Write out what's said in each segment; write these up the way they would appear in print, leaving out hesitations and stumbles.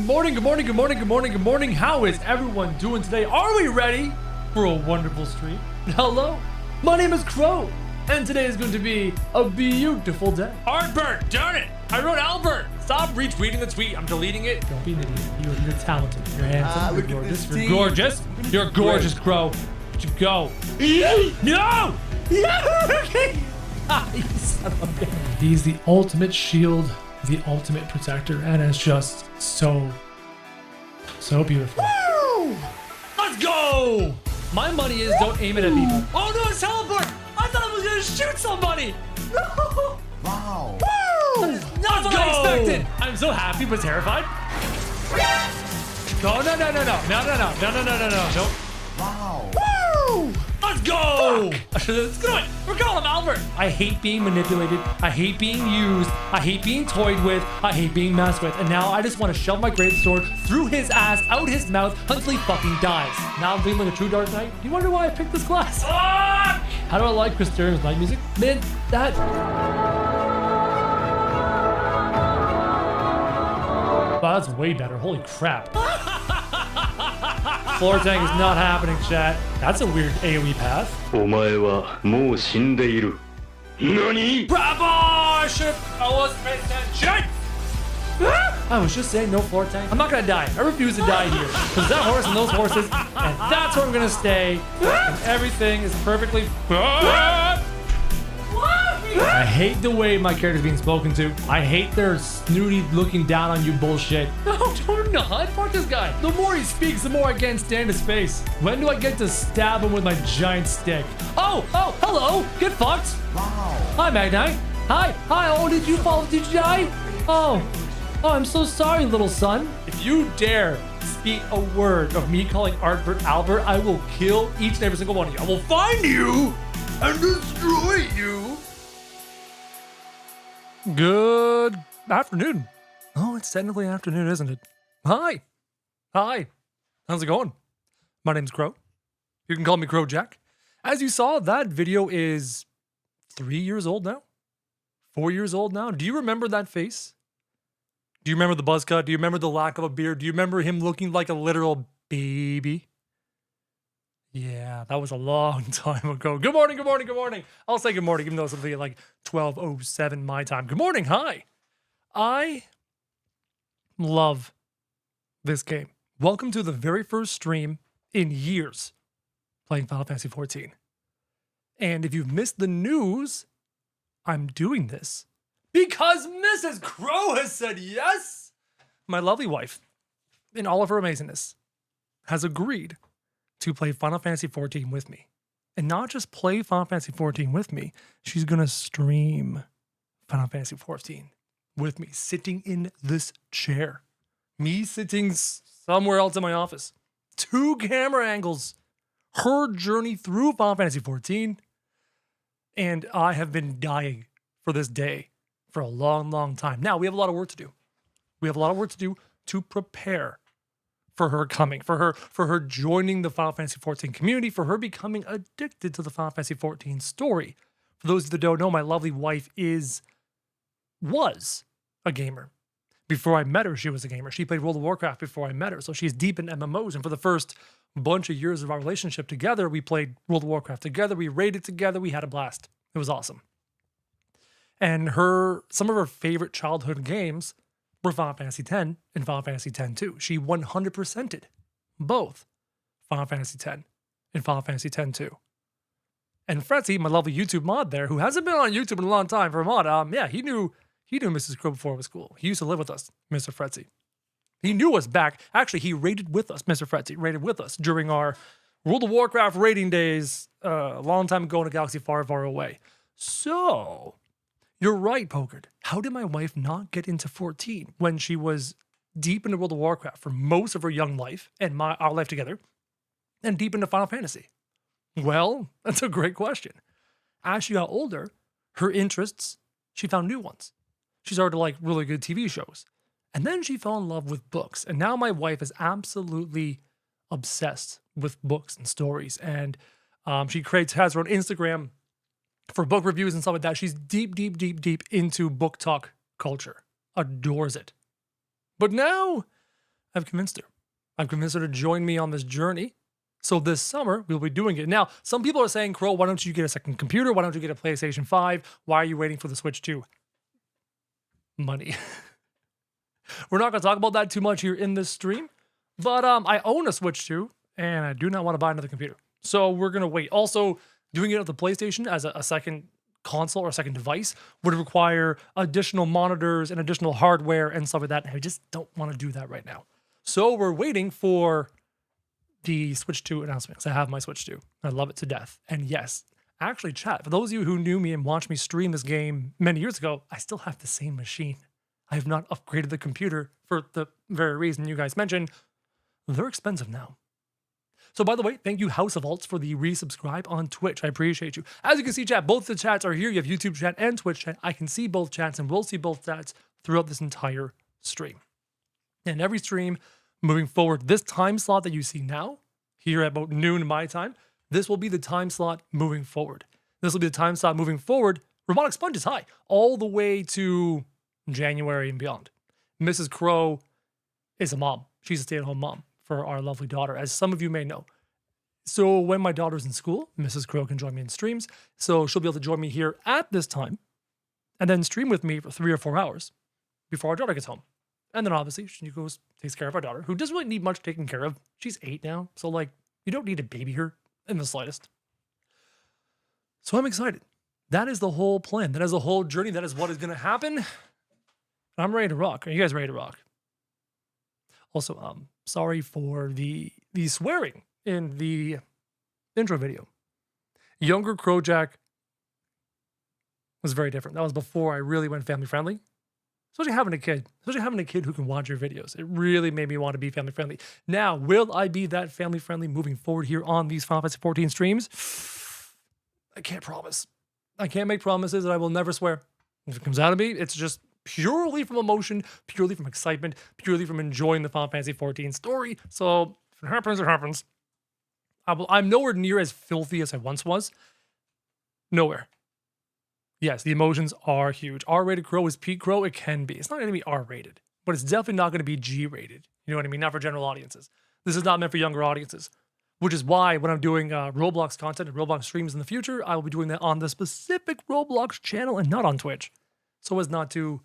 morning, good morning, good morning, good morning, good morning. How is everyone doing today? Are we ready for a wonderful stream? Hello, my name is Crow, and today is going to be a beautiful day. Albert, darn it! I wrote Albert! Stop retweeting the tweet, I'm deleting it. Don't be an idiot. You're talented. You're handsome. You're gorgeous. You're team. gorgeous. You're gorgeous, Crow. Where'd you go? No! He's the ultimate shield, the ultimate protector, and it's just so beautiful. Woo! Let's go! My money is don't aim it at people. Oh no, it's teleport! I thought I was gonna shoot somebody! No! Wow. Woo! Let's Not what I expected! I'm so happy but terrified. Oh, no. Wow. Woo! Let's go! Let's go. We're calling him Albert! I hate being manipulated. I hate being used. I hate being toyed with. I hate being messed with. And now I just want to shove my great sword through his ass, out his mouth, until he fucking dies. Now I'm feeling like a true Dark Knight. You wonder why I picked this class? Fuck! How do I like Chris Turner's night music? Man, that... Wow, that's way better. Holy crap. Floor tank is not happening, chat. That's a weird AoE path. お前はもう死んでいる。何？ Bravo! I was paying attention! I was just saying no floor tank. I'm not gonna die. I refuse to die here. Because that horse and those horses, and that's where I'm gonna stay. And everything is perfectly fine. I hate the way my character's being spoken to. I hate their snooty looking down on you bullshit. No, do not. Fuck this guy. The more he speaks, the more I can't stand his face. When do I get to stab him with my giant stick? Oh, hello. Get fucked. Wow. Hi, Magnite. Hi. Oh, did you fall? Did you die? Oh, I'm so sorry, little son. If you dare speak a word of me calling Albert, I will kill each and every single one of you. I will find you and destroy you. Good afternoon. Oh, it's technically afternoon, isn't it? Hi. How's it going? My name's Crow. You can call me Crow Jack. As you saw, that video is 3 years old now. 4 years old now. Do you remember that face? Do you remember the buzz cut? Do you remember the lack of a beard? Do you remember him looking like a literal baby? Yeah, that was a long time ago. Good morning. I'll say good morning, even though it's something at like 12:07 my time. Good morning, hi. I love this game. Welcome to the very first stream in years playing Final Fantasy XIV. And if you've missed the news, I'm doing this because Mrs. Crow has said yes. My lovely wife, in all of her amazingness, has agreed to play Final Fantasy XIV with me. And not just play Final Fantasy XIV with me, she's gonna stream Final Fantasy XIV with me, sitting in this chair. Me sitting somewhere else in my office. 2 camera angles. Her journey through Final Fantasy XIV. And I have been dying for this day for a long, long time. Now, we have a lot of work to do. We have a lot of work to do to prepare for her coming, for her joining the Final Fantasy XIV community, for her becoming addicted to the Final Fantasy XIV story. For those that don't know, my lovely wife was a gamer. Before I met her, she was a gamer. She played World of Warcraft before I met her, so she's deep in MMOs. And for the first bunch of years of our relationship together, we played World of Warcraft together, we raided together, we had a blast. It was awesome. And some of her favorite childhood games were Final Fantasy X and Final Fantasy X-2. She 100%ed both Final Fantasy X and Final Fantasy X-2. And Fretzy, my lovely YouTube mod there, who hasn't been on YouTube in a long time for a mod, yeah, he knew Mrs. Crow before it was cool. He used to live with us, Mr. Fretzy. He knew us back. Actually, he raided with us, Mr. Fretzy, raided with us during our World of Warcraft raiding days a long time ago in a galaxy far, far away. So... You're right, Pokered. How did my wife not get into 14 when she was deep into World of Warcraft for most of her young life and our life together, and deep into Final Fantasy? Well, that's a great question. As she got older, her interests, she found new ones. She started to like really good TV shows. And then she fell in love with books. And now my wife is absolutely obsessed with books and stories. And she has her own Instagram for book reviews and stuff like that. She's deep into book talk culture. Adores it. But now I've convinced her. I've convinced her to join me on this journey. So this summer, we'll be doing it. Now, some people are saying, Crow, why don't you get a second computer? Why don't you get a PlayStation 5? Why are you waiting for the Switch 2? Money. We're not going to talk about that too much here in this stream, but I own a Switch 2, and I do not want to buy another computer. So we're going to wait. Also, doing it with the PlayStation as a second console or a second device would require additional monitors and additional hardware and stuff like that, and I just don't want to do that right now. So we're waiting for the Switch 2 announcement, because I have my Switch 2. I love it to death. And yes, actually, chat, for those of you who knew me and watched me stream this game many years ago, I still have the same machine. I have not upgraded the computer for the very reason you guys mentioned. They're expensive now. So by the way, thank you House of Alts for the resubscribe on Twitch. I appreciate you. As you can see, chat, both the chats are here. You have YouTube chat and Twitch chat. I can see both chats and we'll see both chats throughout this entire stream. And every stream moving forward, this time slot that you see now, here at about noon my time, this will be the time slot moving forward. This will be the time slot moving forward. Robotic Sponge is high, all the way to January and beyond. Mrs. Crow is a mom. She's a stay-at-home mom for our lovely daughter, as some of you may know. So when my daughter's in school, Mrs. Crow can join me in streams. So she'll be able to join me here at this time and then stream with me for 3 or 4 hours before our daughter gets home. And then obviously she goes, takes care of our daughter, who doesn't really need much taken care of. She's 8 now. So like, you don't need to baby her in the slightest. So I'm excited. That is the whole plan. That is the whole journey. That is what is going to happen. I'm ready to rock. Are you guys ready to rock? Also, sorry for the swearing in the intro video. Younger Crowjack was very different. That was before I really went family friendly. Especially having a kid who can watch your videos. It really made me want to be family friendly. Now, will I be that family friendly moving forward here on these Final Fantasy 14 streams? I can't promise. I can't make promises that I will never swear. If it comes out of me, it's just purely from emotion, purely from excitement, purely from enjoying the Final Fantasy 14 story. So if it happens, it happens. I'm nowhere near as filthy as I once was. Nowhere. Yes, the emotions are huge. R-rated Crow is peak Crow. It can be. It's not going to be R-rated, but it's definitely not going to be G-rated. You know what I mean? Not for general audiences. This is not meant for younger audiences, which is why when I'm doing Roblox content and Roblox streams in the future, I will be doing that on the specific Roblox channel and not on Twitch, so as not to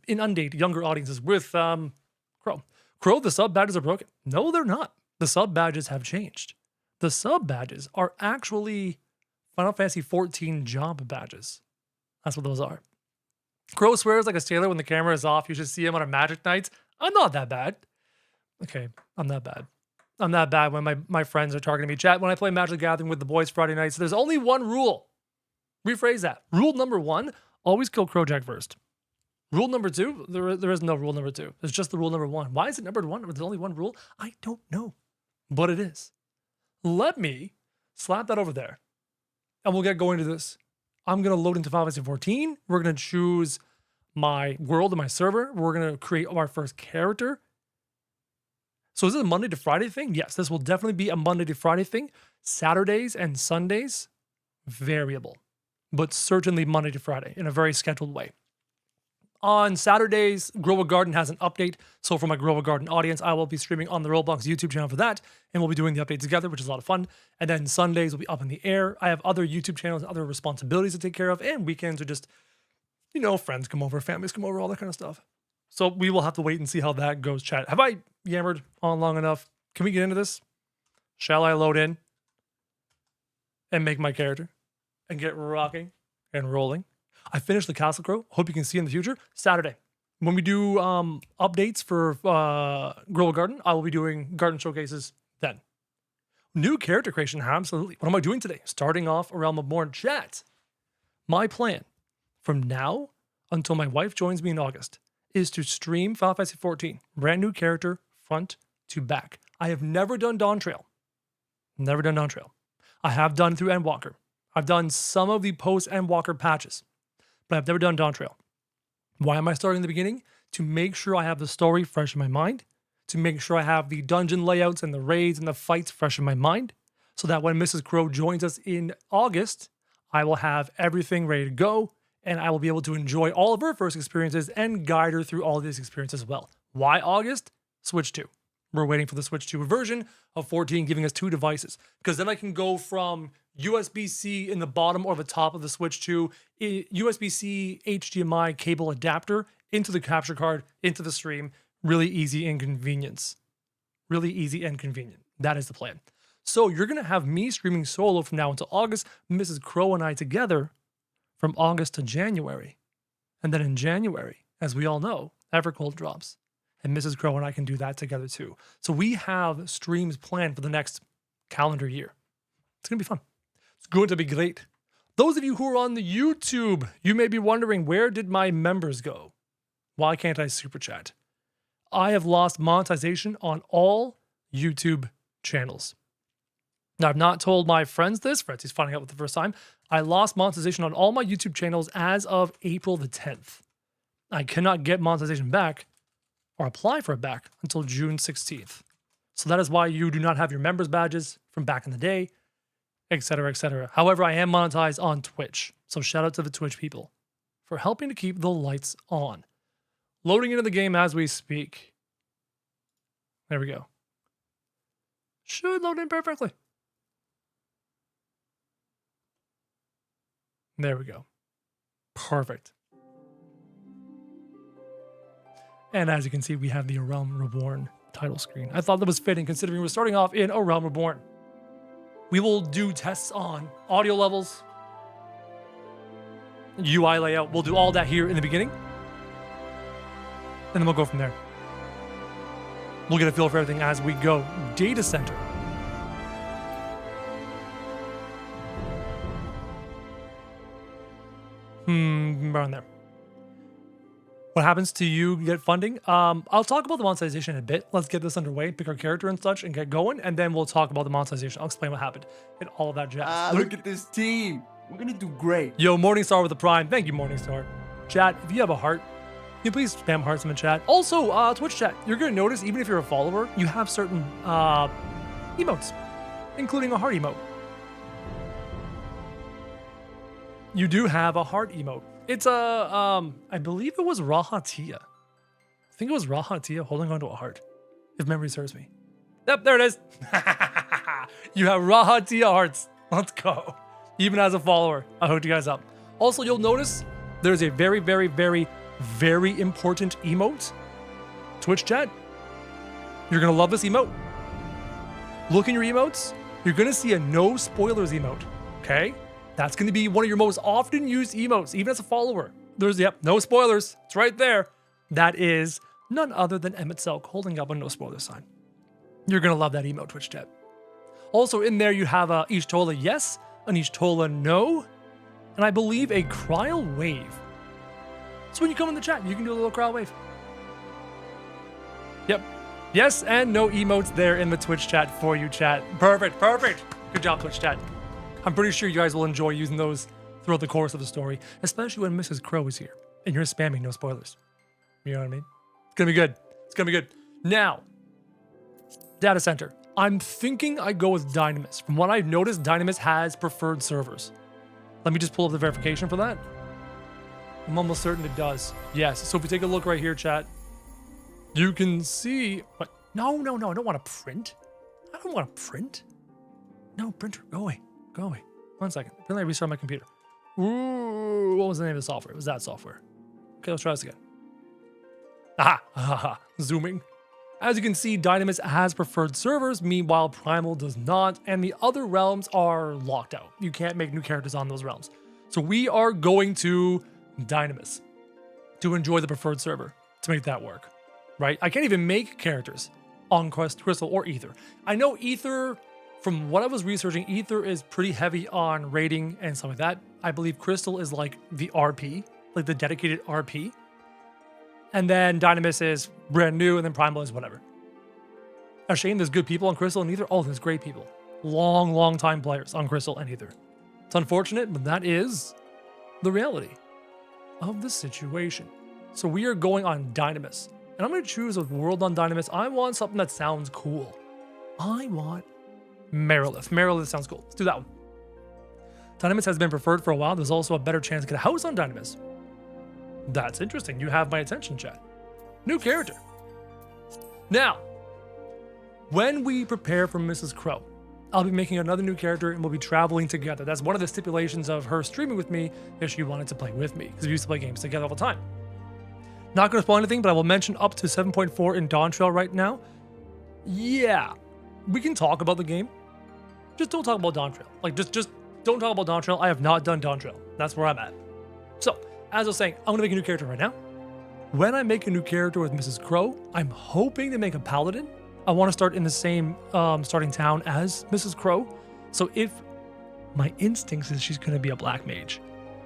inundate younger audiences with Crow. Crow, the sub badges are broken. No, they're not. The sub badges have changed. The sub badges are actually Final Fantasy 14 job badges. That's what those are. Crow swears like a sailor when the camera is off. You should see him on a magic night. I'm not that bad. Okay, I'm that bad. I'm that bad when my friends are targeting me. Chat, when I play Magic the Gathering with the boys Friday nights, there's only one rule. Rephrase that. Rule number 1, always kill Crowjack first. Rule number 2, there is no rule number 2. There's just the rule number 1. Why is it numbered 1? There's only one rule? I don't know. But it is. Let me slap that over there. And we'll get going to this. I'm going to load into Final Fantasy 14. We're going to choose my world and my server. We're going to create our first character. So is it a Monday to Friday thing? Yes, this will definitely be a Monday to Friday thing. Saturdays and Sundays, variable. But certainly Monday to Friday in a very scheduled way. On Saturdays, Grow a Garden has an update. So for my Grow a Garden audience, I will be streaming on the Roblox YouTube channel for that. And we'll be doing the update together, which is a lot of fun. And then Sundays will be up in the air. I have other YouTube channels and other responsibilities to take care of. And weekends are just, friends come over, families come over, all that kind of stuff. So we will have to wait and see how that goes, chat. Have I yammered on long enough? Can we get into this? Shall I load in and make my character and get rocking and rolling? I finished the Castle Crow. Hope you can see in the future. Saturday. When we do updates for Grow a Garden, I will be doing garden showcases then. New character creation, absolutely. What am I doing today? Starting off A Realm Reborn chat. My plan from now until my wife joins me in August is to stream Final Fantasy 14. Brand new character, front to back. I have never done Dawntrail. Never done Dawntrail. I have done through Endwalker. I've done some of the post-Endwalker patches. But I've never done Dawntrail. Why am I starting in the beginning? To make sure I have the story fresh in my mind, to make sure I have the dungeon layouts and the raids and the fights fresh in my mind, so that when Mrs. Crow joins us in August, I will have everything ready to go, and I will be able to enjoy all of her first experiences and guide her through all of these experiences as well. Why August? Switch 2. We're waiting for the Switch 2 version of 14, giving us 2 devices. Because then I can go from USB-C in the bottom or the top of the Switch 2, USB-C HDMI cable adapter into the capture card, into the stream. Really easy and convenience. Really easy and convenient. That is the plan. So you're going to have me streaming solo from now until August, Mrs. Crow and I together from August to January. And then in January, as we all know, Evercold drops. And Mrs. Crow and I can do that together too. So we have streams planned for the next calendar year. It's going to be fun. It's going to be great. Those of you who are on the YouTube, you may be wondering, where did my members go? Why can't I super chat? I have lost monetization on all YouTube channels. Now, I've not told my friends this. Frenzy's finding out for the first time. I lost monetization on all my YouTube channels as of April the 10th. I cannot get monetization back or apply for it back until June 16th. So that is why you do not have your members badges from back in the day, etc., etc. However, I am monetized on Twitch. So shout out to the Twitch people for helping to keep the lights on. Loading into the game as we speak. There we go. Should load in perfectly. There we go. Perfect. And as you can see, we have the A Realm Reborn title screen. I thought that was fitting considering we're starting off in A Realm Reborn. We will do tests on audio levels, UI layout. We'll do all that here in the beginning. And then we'll go from there. We'll get a feel for everything as we go. Data center. Around there. What happens to you get funding? I'll talk about the monetization in a bit. Let's get this underway, pick our character and such, and get going, and then we'll talk about the monetization. I'll explain what happened and all of that jazz. Look at this team. We're gonna do great. Yo, Morningstar with the Prime. Thank you, Morningstar. Chat, if you have a heart, can you please spam hearts in the chat? Also, Twitch chat, you're gonna notice, even if you're a follower, you have certain emotes, including a heart emote. You do have a heart emote. It's a, I believe it was Rahatia. I think it was Rahatia holding onto a heart, if memory serves me. Yep, there it is. You have Rahatia hearts. Let's go. Even as a follower, I hooked you guys up. Also, you'll notice there's a very, very, very, very important emote. Twitch chat, you're gonna love this emote. Look in your emotes. You're gonna see a no spoilers emote, okay? That's going to be one of your most often used emotes, even as a follower. There's, yep, no spoilers. It's right there. That is none other than Emmett Selk holding up a no spoilers sign. You're going to love that emote, Twitch chat. Also in there, you have a Ishtola yes, an Ishtola no, and I believe a Cryo wave. So when you come in the chat, you can do a little Cryo wave. Yep. Yes and no emotes there in the Twitch chat for you, chat. Perfect, perfect. Good job, Twitch chat. I'm pretty sure you guys will enjoy using those throughout the course of the story, especially when Mrs. Crow is here and you're spamming no spoilers. You know what I mean? It's gonna be good. It's gonna be good. Now, data center. I'm thinking I go with Dynamis. From what I've noticed, Dynamis has preferred servers. Let me just pull up the verification for that. I'm almost certain it does. Yes. So if we take a look right here, chat, you can see. What? No. I don't want to print. I don't want to print. No, printer. Go away. Go away. 1 second. Apparently I restarted my computer. Ooh, what was the name of the software? It was that software. Okay, let's try this again. Aha. Zooming. As you can see, Dynamis has preferred servers, meanwhile Primal does not, and the other realms are locked out. You can't make new characters on those realms. So we are going to Dynamis to enjoy the preferred server to make that work, right? I can't even make characters on Crystal or Ether. I know Ether, from what I was researching, Ether is pretty heavy on raiding and stuff like that. I believe Crystal is like the RP, like the dedicated RP. And then Dynamis is brand new, and then Primal is whatever. A shame there's good people on Crystal and Ether. Oh, there's great people. Long time players on Crystal and Ether. It's unfortunate, but that is the reality of the situation. So we are going on Dynamis. And I'm going to choose a world on Dynamis. I want something that sounds cool. I want Merilith. Merilith sounds cool. Let's do that one. Dynamis has been preferred for a while. There's also a better chance to get a house on Dynamis. That's interesting. You have my attention, chat. New character. Now, when we prepare for Mrs. Crow, I'll be making another new character and we'll be traveling together. That's one of the stipulations of her streaming with me if she wanted to play with me, because we used to play games together all the time. Not going to spoil anything, but I will mention up to 7.4 in Dawntrail right now. Yeah, we can talk about the game. Just don't talk about Dawntrail. Like, just don't talk about Dawntrail. I have not done Dawntrail. That's where I'm at. So, as I was saying, I'm going to make a new character right now. When I make a new character with Mrs. Crow, I'm hoping to make a paladin. I want to start in the same starting town as Mrs. Crow. So if my instincts is she's going to be a black mage.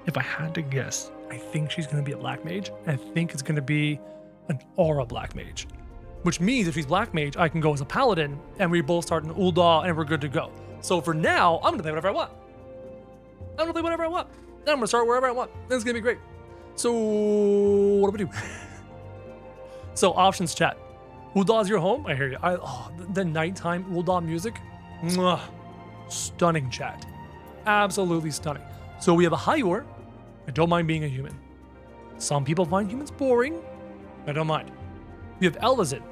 If I had to guess, I think she's going to be a black mage. And I think it's going to be an aura black mage. Which means if she's black mage, I can go as a paladin and we both start in Ul'dah and we're good to go. So for now, I'm going to play whatever I want. I'm going to play whatever I want. And I'm going to start wherever I want. And it's going to be great. So what do we do? So options chat. Uldah's your home? I hear you. The nighttime Ul'dah music. Mwah. Stunning chat. Absolutely stunning. So we have a Hyur. I don't mind being a human. Some people find humans boring. I don't mind. We have Elvizin.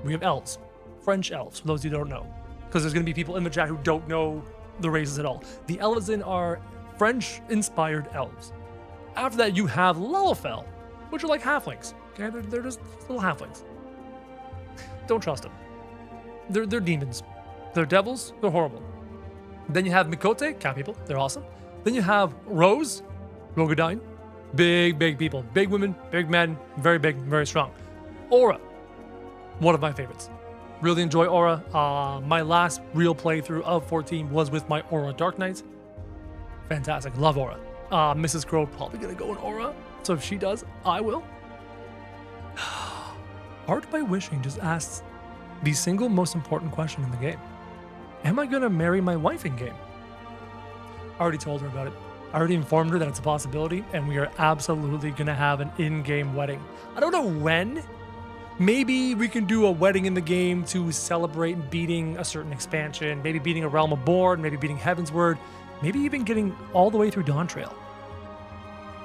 We have elves. French elves, for those of you who don't know. Because there's going to be people in the chat who don't know the races at all. The Elvizin are French-inspired elves. After that, you have Lalafell, which are like halflings. Okay, they're just little halflings. Don't trust them. They're demons. They're devils. They're horrible. Then you have Mikote, cat people. They're awesome. Then you have Rose, Rogadine. Big people. Big women, big men, very big, very strong. Aura, one of my favorites. Really enjoy Aura. My last real playthrough of 14 was with my Aura Dark Knights. Fantastic. Love Aura. Mrs. Crow probably gonna go in Aura. So if she does, I will. Art by Wishing just asks the single most important question in the game. Am I gonna marry my wife in game? I already told her about it. I already informed her that it's a possibility, and we are absolutely gonna have an in-game wedding. I don't know when. Maybe we can do a wedding in the game to celebrate beating a certain expansion, maybe beating A Realm Reborn, maybe beating Heavensward, maybe even getting all the way through Dawntrail.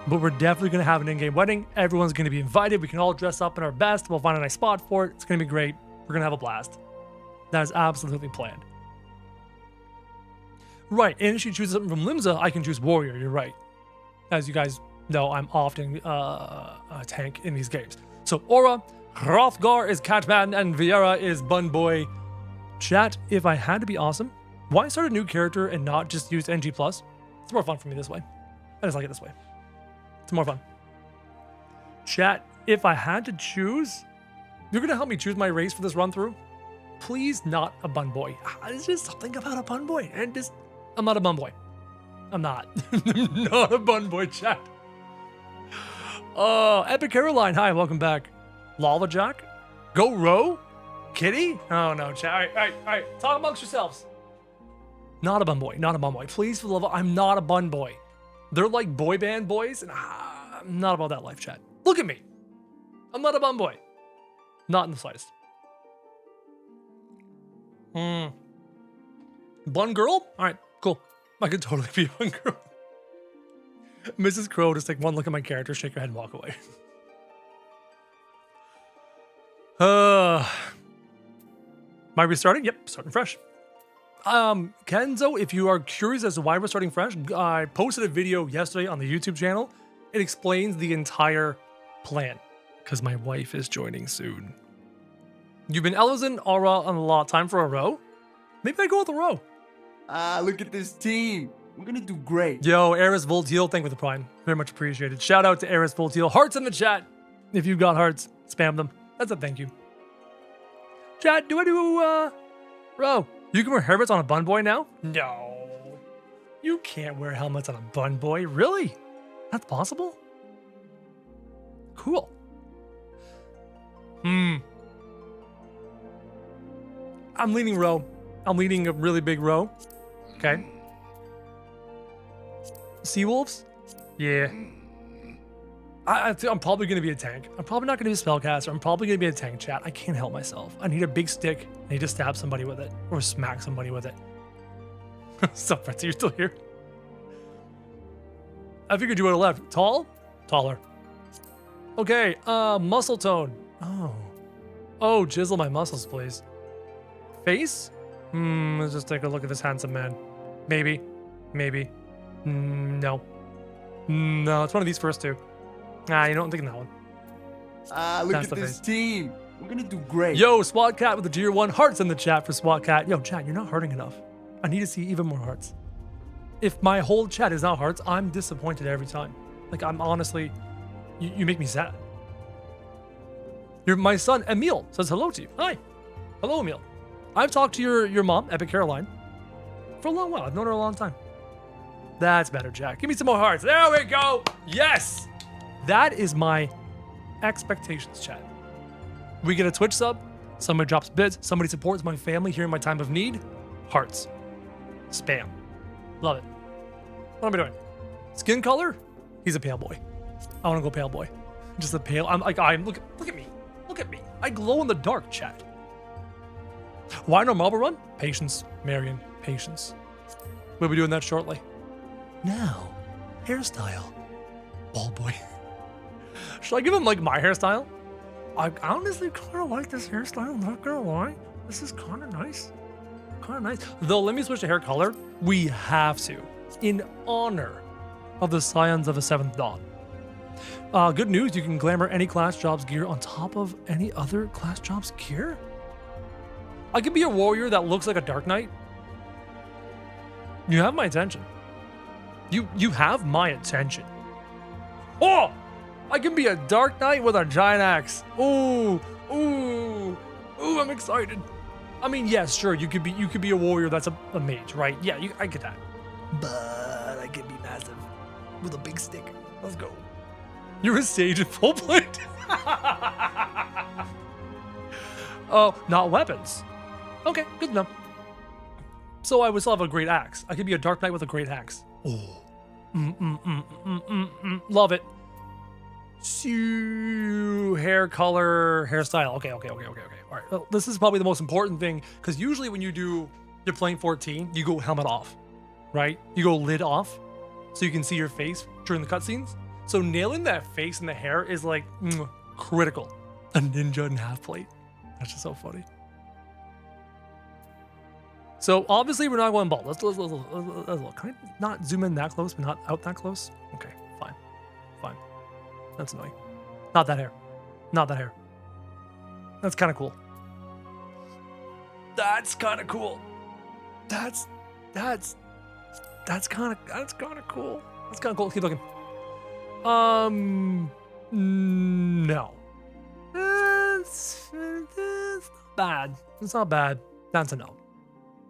But we're definitely going to have an in-game wedding. Everyone's going to be invited. We can all dress up in our best. We'll find a nice spot for it. It's going to be great. We're going to have a blast. That is absolutely planned. Right, and if she chooses something from Limsa, I can choose Warrior. You're right. As you guys know, I'm often a tank in these games. So Aura, Hrothgar is Catman, and Viera is Bunboy. Chat, if I had to be awesome, why start a new character and not just use NG+? It's more fun for me this way. I just like it this way. It's more fun. Chat, if I had to choose, you're going to help me choose my race for this run through? Please not a bun boy. It's just something about a bun boy. And just, I'm not a bun boy. I'm not. I'm not a bun boy, chat. Oh, Epic Caroline. Hi, welcome back. Lava Jack? Go Row? Kitty? Oh no, chat. All right. Talk amongst yourselves. Not a bun boy. Not a bun boy. Please, for the love of, I'm not a bun boy. They're like boy band boys, and I'm not about that life, chat. Look at me. I'm not a bum boy. Not in the slightest. Bun girl? All right, cool. I could totally be a bun girl. Mrs. Crow, just take one look at my character, shake her head, and walk away. Am I restarting? Yep, starting fresh. Kenzo, if you are curious as to why we're starting fresh, I posted a video yesterday on the YouTube channel. It explains the entire plan, because my wife is joining soon. You've been Elizin, Aura, on a lot of time for a row? Maybe I go with a row. Look at this team. We're gonna do great. Yo, Eris Volteal, thank you for the prime. Very much appreciated. Shout out to Eris Volteal. Hearts in the chat. If you've got hearts, spam them. That's a thank you. Chat, do I do, row? You can wear helmets on a bun boy now? No. You can't wear helmets on a bun boy. Really? That's possible? Cool. I'm leading row. I'm leading a really big row. Okay. Seawolves? Yeah. I'm probably going to be a tank. I'm probably not going to be a spellcaster. I'm probably going to be a tank, chat. I can't help myself. I need a big stick. I need to stab somebody with it. Or smack somebody with it. Sup, Fretzy? You're still here? I figured you would have left. Tall? Taller. Okay, muscle tone. Oh. Oh, jizzle my muscles, please. Face? Let's just take a look at this handsome man. Maybe. Maybe. No. No, it's one of these first two. Nah, you know, I'm taking that one. Look That's at the this face. team. We're gonna do great. Yo, SWAT Cat with the tier 1 hearts in the chat for SWAT Cat. Yo, chat, you're not hurting enough. I need to see even more hearts. If my whole chat is not hearts, I'm disappointed every time. Like, I'm honestly, you make me sad. My son, Emil, says hello to you. Hi. Hello, Emil. I've talked to your mom, Epic Caroline, for a long while. I've known her a long time. That's better, Jack. Give me some more hearts. There we go. Yes. That is my expectations, chat. We get a Twitch sub. Somebody drops bits. Somebody supports my family here in my time of need. Hearts. Spam. Love it. What am I doing? Skin color? He's a pale boy. I want to go pale boy. Just a pale. I'm look at me. Look at me. I glow in the dark, chat. Why no marble run? Patience, Marion. Patience. We'll be doing that shortly. Now, hairstyle. Bald boy. Should I give him like my hairstyle? I honestly kind of like this hairstyle, not gonna lie. This is kind of nice. Kind of nice. Though, let me switch to hair color. We have to. In honor of the Scions of the 7th Dawn. Good news, you can glamour any class jobs gear on top of any other class jobs gear? I could be a warrior that looks like a Dark Knight. You have my attention. You have my attention. Oh! I can be a Dark Knight with a giant axe. Ooh, ooh, ooh, I'm excited. I mean, yes, sure, you could be a warrior that's a mage, right? Yeah, I get that. But I could be massive with a big stick. Let's go. You're a sage in full plate. Oh, not weapons. Okay, good enough. So I would still have a great axe. I could be a Dark Knight with a great axe. Oh, love it. Hair color, hairstyle. Okay. All right. Well, this is probably the most important thing because usually when you're playing 14, you go helmet off, right? You go lid off so you can see your face during the cutscenes. So nailing that face and the hair is like critical. A ninja and half plate. That's just so funny. So obviously we're not going bald. Let's look. Can I not zoom in that close, but not out that close? Okay, fine. That's annoying. Not that hair. That's kind of cool. That's kind of cool. That's kind of cool. Keep looking. No. It's not bad. It's not bad. That's a no.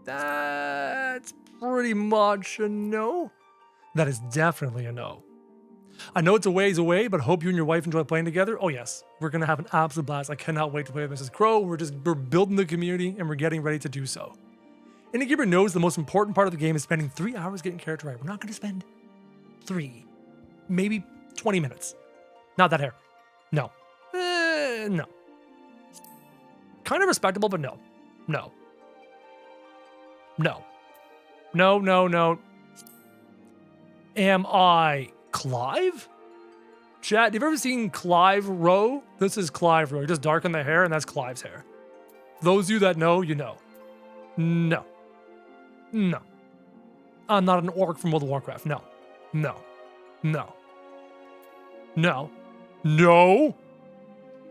That's pretty much a no. That is definitely a no. I know it's a ways away, but hope you and your wife enjoy playing together. Oh yes, we're gonna have an absolute blast. I cannot wait to play with Mrs. Crow. We're building the community and we're getting ready to do so. Any gamer knows the most important part of the game is spending 3 hours getting character right. We're not gonna spend 3, maybe 20 minutes. Not that hair. No. No. Kind of respectable, but no. Am I Clive? Chat, have you ever seen Clive Rowe? This is Clive Rowe. You just darken the hair and that's Clive's hair. Those of you that know, you know. No. I'm not an orc from World of Warcraft. No.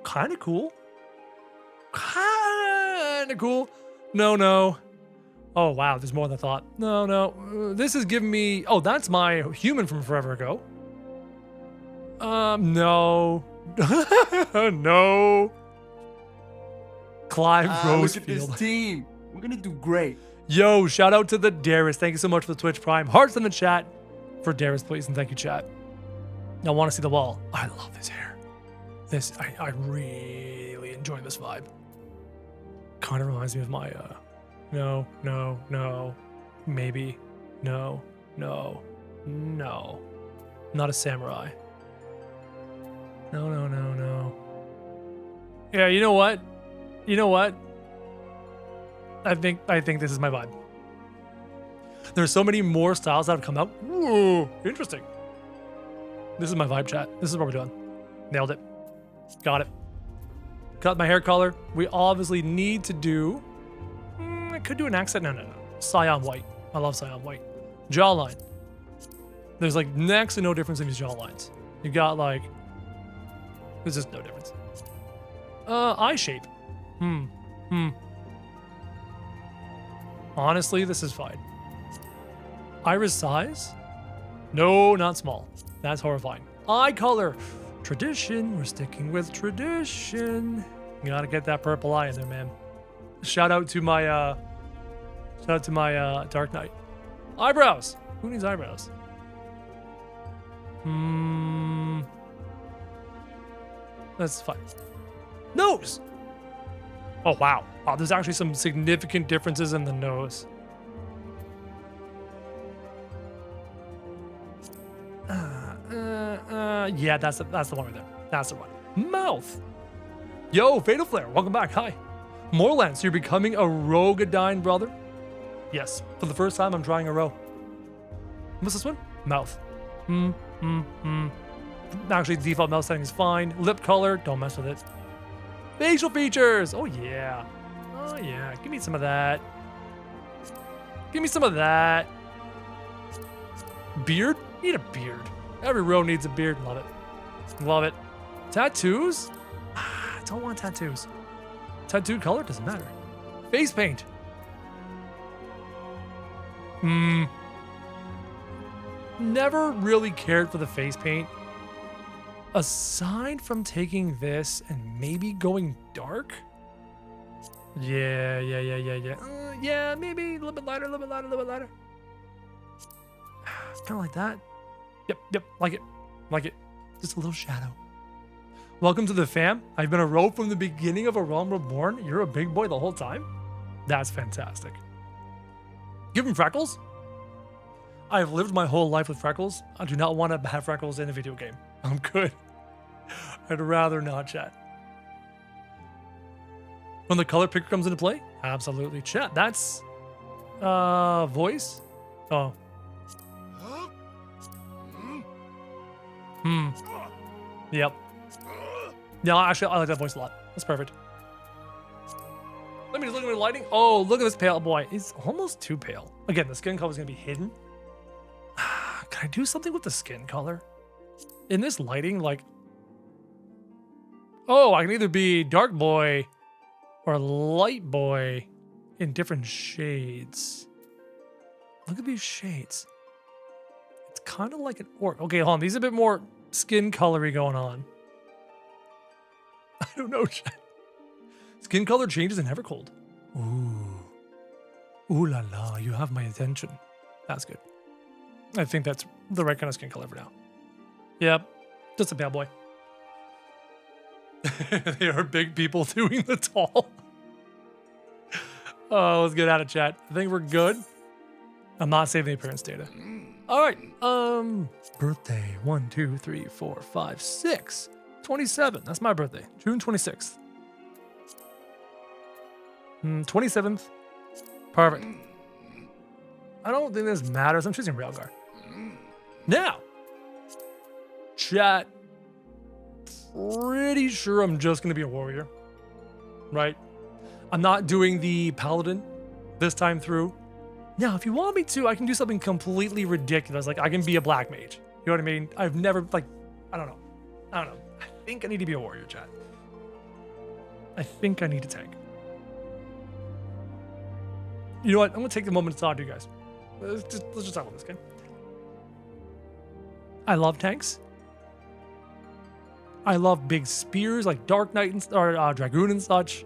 Kind of cool. No. Oh, wow. There's more than I thought. No. This is giving me... Oh, that's my human from forever ago. No. No. Clive Rosefield. Look at this team. We're gonna do great. Yo, shout out to the Darius. Thank you so much for the Twitch Prime. Hearts in the chat for Darius, please. And thank you, chat. I want to see the wall. I love this hair. I really enjoy this vibe. Kind of reminds me of my... No. Maybe. No. Not a samurai. No. Yeah, you know what? I think this is my vibe. There's so many more styles that have come out. Ooh, interesting. This is my vibe, chat. This is what we're doing. Nailed it. Got it. Got my hair color. We obviously need to do... I could do an accent. No. Cyan white. I love cyan white. Jawline. There's like next to no difference in these jawlines. You got like... There's just no difference. Eye shape. Honestly, this is fine. Iris size? No, not small. That's horrifying. Eye color. Tradition. We're sticking with tradition. You gotta get that purple eye in there, man. Shout out to my Dark Knight. Eyebrows. Who needs eyebrows? That's fine. Nose. Oh wow. Wow, there's actually some significant differences in the nose. Yeah, that's the one right there. That's the one. Mouth. Yo, Fatal Flare, welcome back. Hi. Moorland, so you're becoming a Rogadine, brother? Yes. For the first time, I'm trying a row. What's this one? Mouth. Actually, the default mouth setting is fine. Lip color, don't mess with it. Facial features. Oh yeah. Oh yeah. Give me some of that. Give me some of that. Beard? Need a beard. Every row needs a beard. Love it. Love it. Tattoos? Don't want tattoos. Tattoo color doesn't matter. Face paint. Never really cared for the face paint. Aside from taking this and maybe going dark? Yeah. Yeah, maybe a little bit lighter, a little bit lighter. It's kind of like that. Yep, like it. Just a little shadow. Welcome to the fam. I've been a row from the beginning of A Realm Reborn. You're a big boy the whole time? That's fantastic. Give him freckles? I've lived my whole life with freckles. I do not want to have freckles in a video game. I'm good. I'd rather not, chat. When the color picker comes into play? Absolutely, chat. That's voice. Oh. Yep. No, actually, I like that voice a lot. That's perfect. Let me just look at the lighting. Oh, look at this pale boy. He's almost too pale. Again, the skin color is going to be hidden. Can I do something with the skin color? In this lighting, like... Oh, I can either be dark boy or light boy in different shades. Look at these shades. It's kind of like an orc. Okay, hold on. These are a bit more skin colory going on. I don't know, chat. Skin color changes in Evercold. Ooh la la, you have my attention. That's good. I think that's the right kind of skin color for now. Yep, just a pale boy. They are big people doing the tall. Oh, let's get out of chat. I think we're good. I'm not saving the appearance data. All right. Birthday 1, 2, 3, 4, 5, 6. 27. That's my birthday. June 26th. 27th. Perfect. I don't think this matters. I'm choosing Railguard. Now, chat. Pretty sure I'm just going to be a warrior. Right? I'm not doing the paladin this time through. Now, if you want me to, I can do something completely ridiculous. Like, I can be a black mage. You know what I mean? I've never, like, I don't know. I think I need to be a warrior, chat. I think I need to tank. You know what? I'm going to take the moment to talk to you guys. Let's just talk about this game. I love tanks. I love big spears like Dark Knight or Dragoon and such.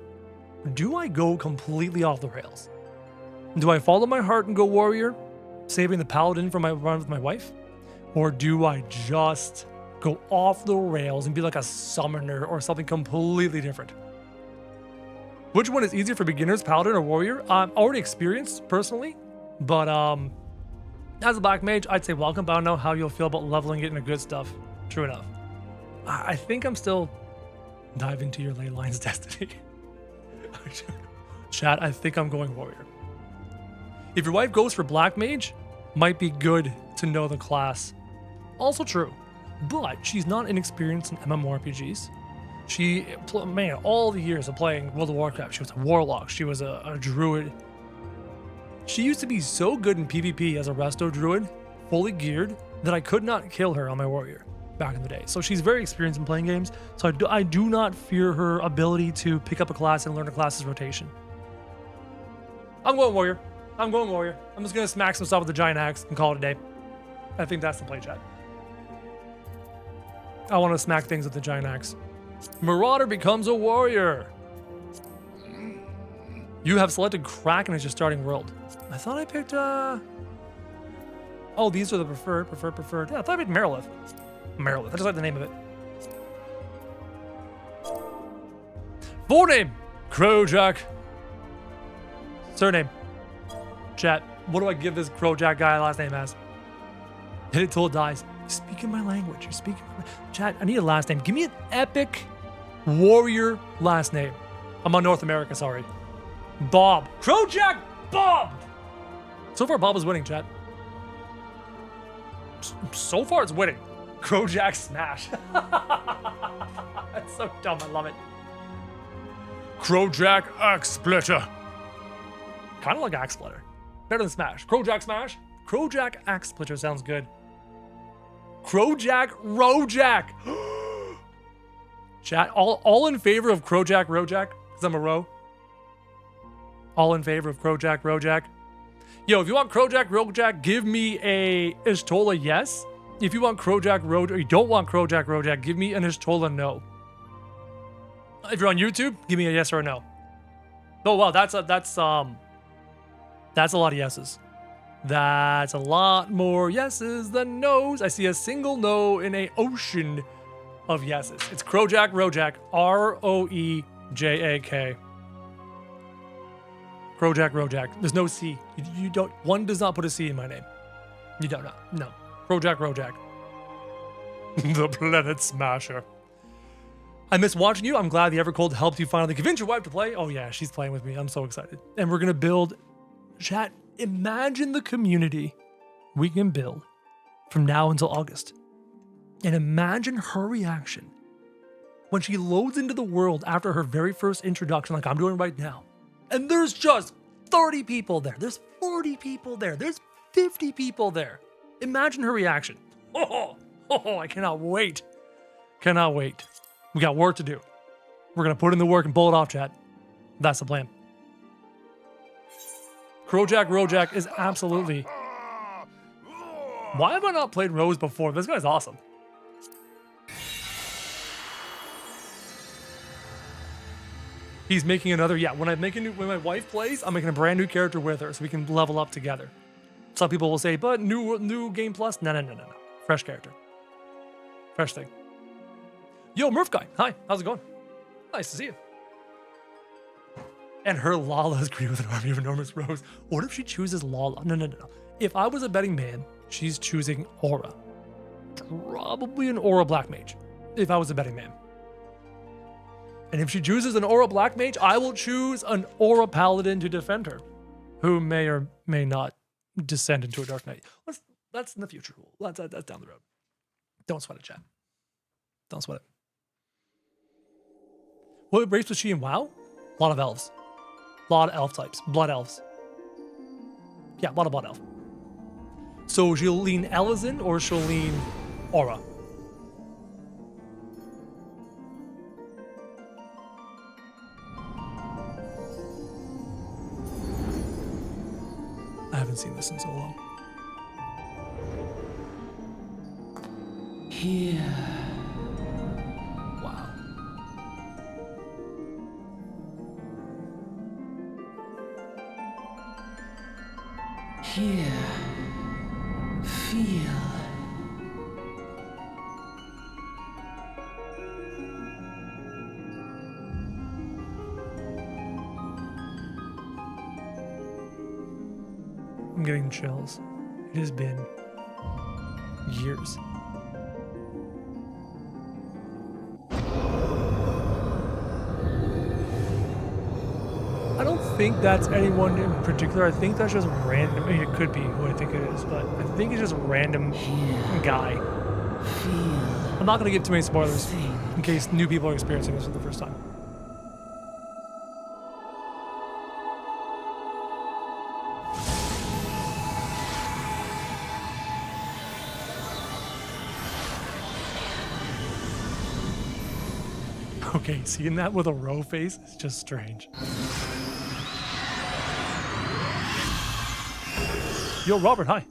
Do I go completely off the rails? Do I follow my heart and go warrior, saving the paladin for my run with my wife? Or do I just go off the rails and be like a summoner or something completely different? Which one is easier for beginners, paladin or warrior? I'm already experienced personally, but as a black mage, I'd say welcome, but I don't know how you'll feel about leveling it into good stuff. True enough. I think I'm still dive into your ley lines destiny. Chat, I think I'm going warrior. If your wife goes for black mage, might be good to know the class. Also true, but she's not inexperienced in MMORPGs. Man, all the years of playing World of Warcraft, she was a warlock, she was a druid. She used to be so good in PvP as a resto druid, fully geared, that I could not kill her on my warrior back in the day. So she's very experienced in playing games, so I do not fear her ability to pick up a class and learn a class's rotation. I'm going warrior. I'm going warrior. I'm just going to smack some stuff with the giant axe and call it a day. I think that's the play, chat. I want to smack things with the giant axe. Marauder becomes a warrior. You have selected Kraken as your starting world. I thought I picked, oh, these are the preferred. Yeah, I thought I picked Marilith. Marilith, I just like the name of it. Forename, Crowjack. Surname, chat. What do I give this Crowjack guy last name as? Hit it till it dies. You're speaking my language. You're speaking my chat. I need a last name. Give me an epic warrior last name. I'm on North America, sorry. Bob. Crowjack Bob. So far, Bob is winning, chat. So far, it's winning. Crowjack Smash. That's so dumb. I love it. Crowjack Axe Splitter. Kind of like Axe Splitter. Better than Smash. Crowjack Smash. Crowjack Axe Splitter sounds good. Crowjack Rojak. Chat, all in favor of Crowjack Rojak? Because I'm a Ro. All in favor of Crowjack Rojak? Yo, if you want Crowjack Rojak, give me a Ishtola yes. If you want Crowjack Rojak, or you don't want Crowjack Rojak, give me an Ishtola no. If you're on YouTube, give me a yes or a no. Oh wow, that's a lot of yeses. That's a lot more yeses than no's. I see a single no in an ocean of yeses. It's Crowjack Rojak, Roejak. Crowjack Rojak. There's no C. You don't. One does not put a C in my name. You don't know. No. Crowjack Rojak. The Planet Smasher. I miss watching you. I'm glad the Evercold helped you finally convince your wife to play. Oh yeah, she's playing with me. I'm so excited. And we're gonna build. Chat. Imagine the community we can build from now until August. And imagine her reaction when she loads into the world after her very first introduction, like I'm doing right now. And there's just 30 people there. There's 40 people there. There's 50 people there. Imagine her reaction. Oh, I cannot wait. Cannot wait. We got work to do. We're going to put in the work and pull it off, chat. That's the plan. Crowjack Rojak is absolutely... Why have I not played Rose before? This guy's awesome. He's making another, yeah, when my wife plays, I'm making a brand new character with her so we can level up together. Some people will say, but new game plus? No. Fresh character. Fresh thing. Yo, Murph guy. Hi, how's it going? Nice to see you. And her Lala's great with an army of enormous rows. What if she chooses Lala? No. If I was a betting man, she's choosing Aura. Probably an Aura Black Mage, if I was a betting man. And if she chooses an Aura Black Mage, I will choose an Aura Paladin to defend her, who may or may not descend into a Dark Knight. That's in the future. That's down the road. Don't sweat it, chat. Don't sweat it. What race was she in WoW? A lot of elves. A lot of elf types. Blood elves. Yeah, a lot of blood elf. So she'll lean Elizin or she'll lean Aura. I haven't seen this in so long. Here. Wow. Here. Feel. I'm getting chills. It has been years. I don't think that's anyone in particular. I think that's just random. I mean, it could be who I think it is, but I think it's just a random guy. I'm not going to give too many spoilers in case new people are experiencing this for the first time. Okay, seeing that with a row face is just strange. Yo, Robert, hi.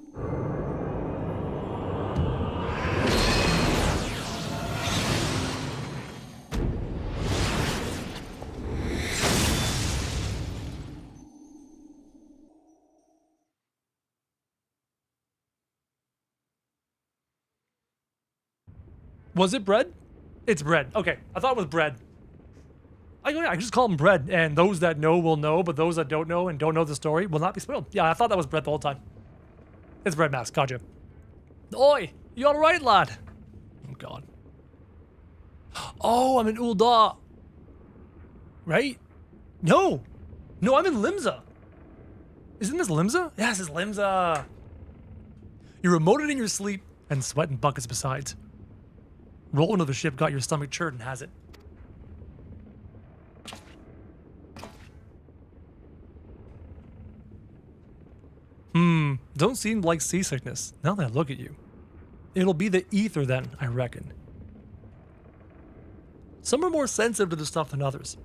Was it bread? It's bread. Okay, I thought it was bread. I just call them bread, and those that know will know, but those that don't know and don't know the story will not be spoiled. Yeah, I thought that was bread the whole time. It's bread mask. Gotcha. Oi, you all right, lad? Oh, God. Oh, I'm in Ul'dah. Right? No. No, I'm in Limsa. Isn't this Limsa? Yes, it's Limsa. You're remoted in your sleep and sweating buckets besides. Roll into the ship got your stomach churned and has it. Don't seem like seasickness now that I look at you. It'll be the ether then, I reckon. Some are more sensitive to this stuff than others.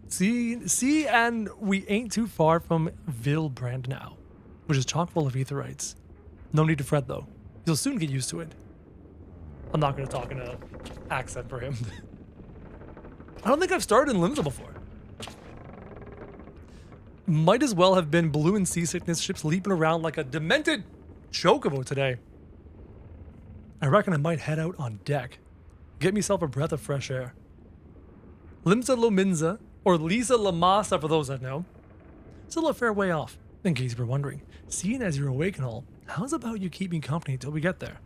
See, and we ain't too far from Vilbrand now, which is chock full of etherites. No need to fret though. You'll soon get used to it. I'm not going to talk in an accent for him. I don't think I've started in Limsa before. Might as well have been blue and seasickness ships leaping around like a demented chocobo today. I reckon I might head out on deck. Get myself a breath of fresh air. Limsa Lominsa, or Lisa Lamasa for those that know. Still a fair way off, in case you were wondering. Seeing as you're awake and all, how's about you keep me company till we get there?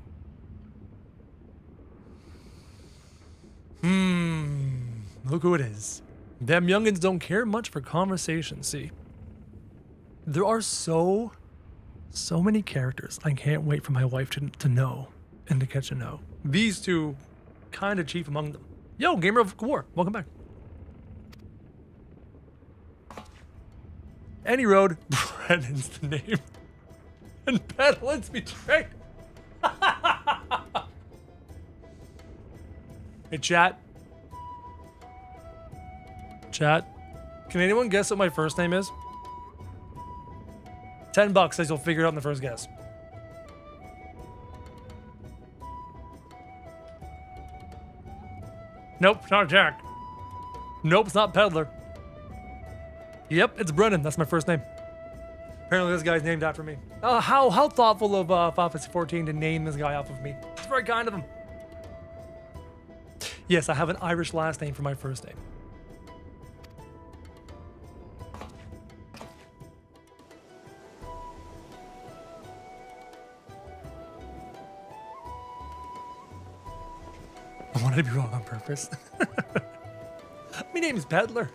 Look who it is. Them youngins don't care much for conversation, see? There are so many characters I can't wait for my wife to know and to get to know. These two, kind of chief among them. Yo, Gamer of War, welcome back. Any road, Brennan's the name. And Peddlin's betrayed. Hey, chat. Chat. Can anyone guess what my first name is? $10 says you'll figure it out in the first guess. Nope, it's not Jack. Nope, it's not Peddler. Yep, it's Brennan. That's my first name. Apparently this guy's named after me. How thoughtful of FFXIV to name this guy off of me. It's very kind of him. Yes, I have an Irish last name for my first name. I wanted to be wrong on purpose. My name is Peddler.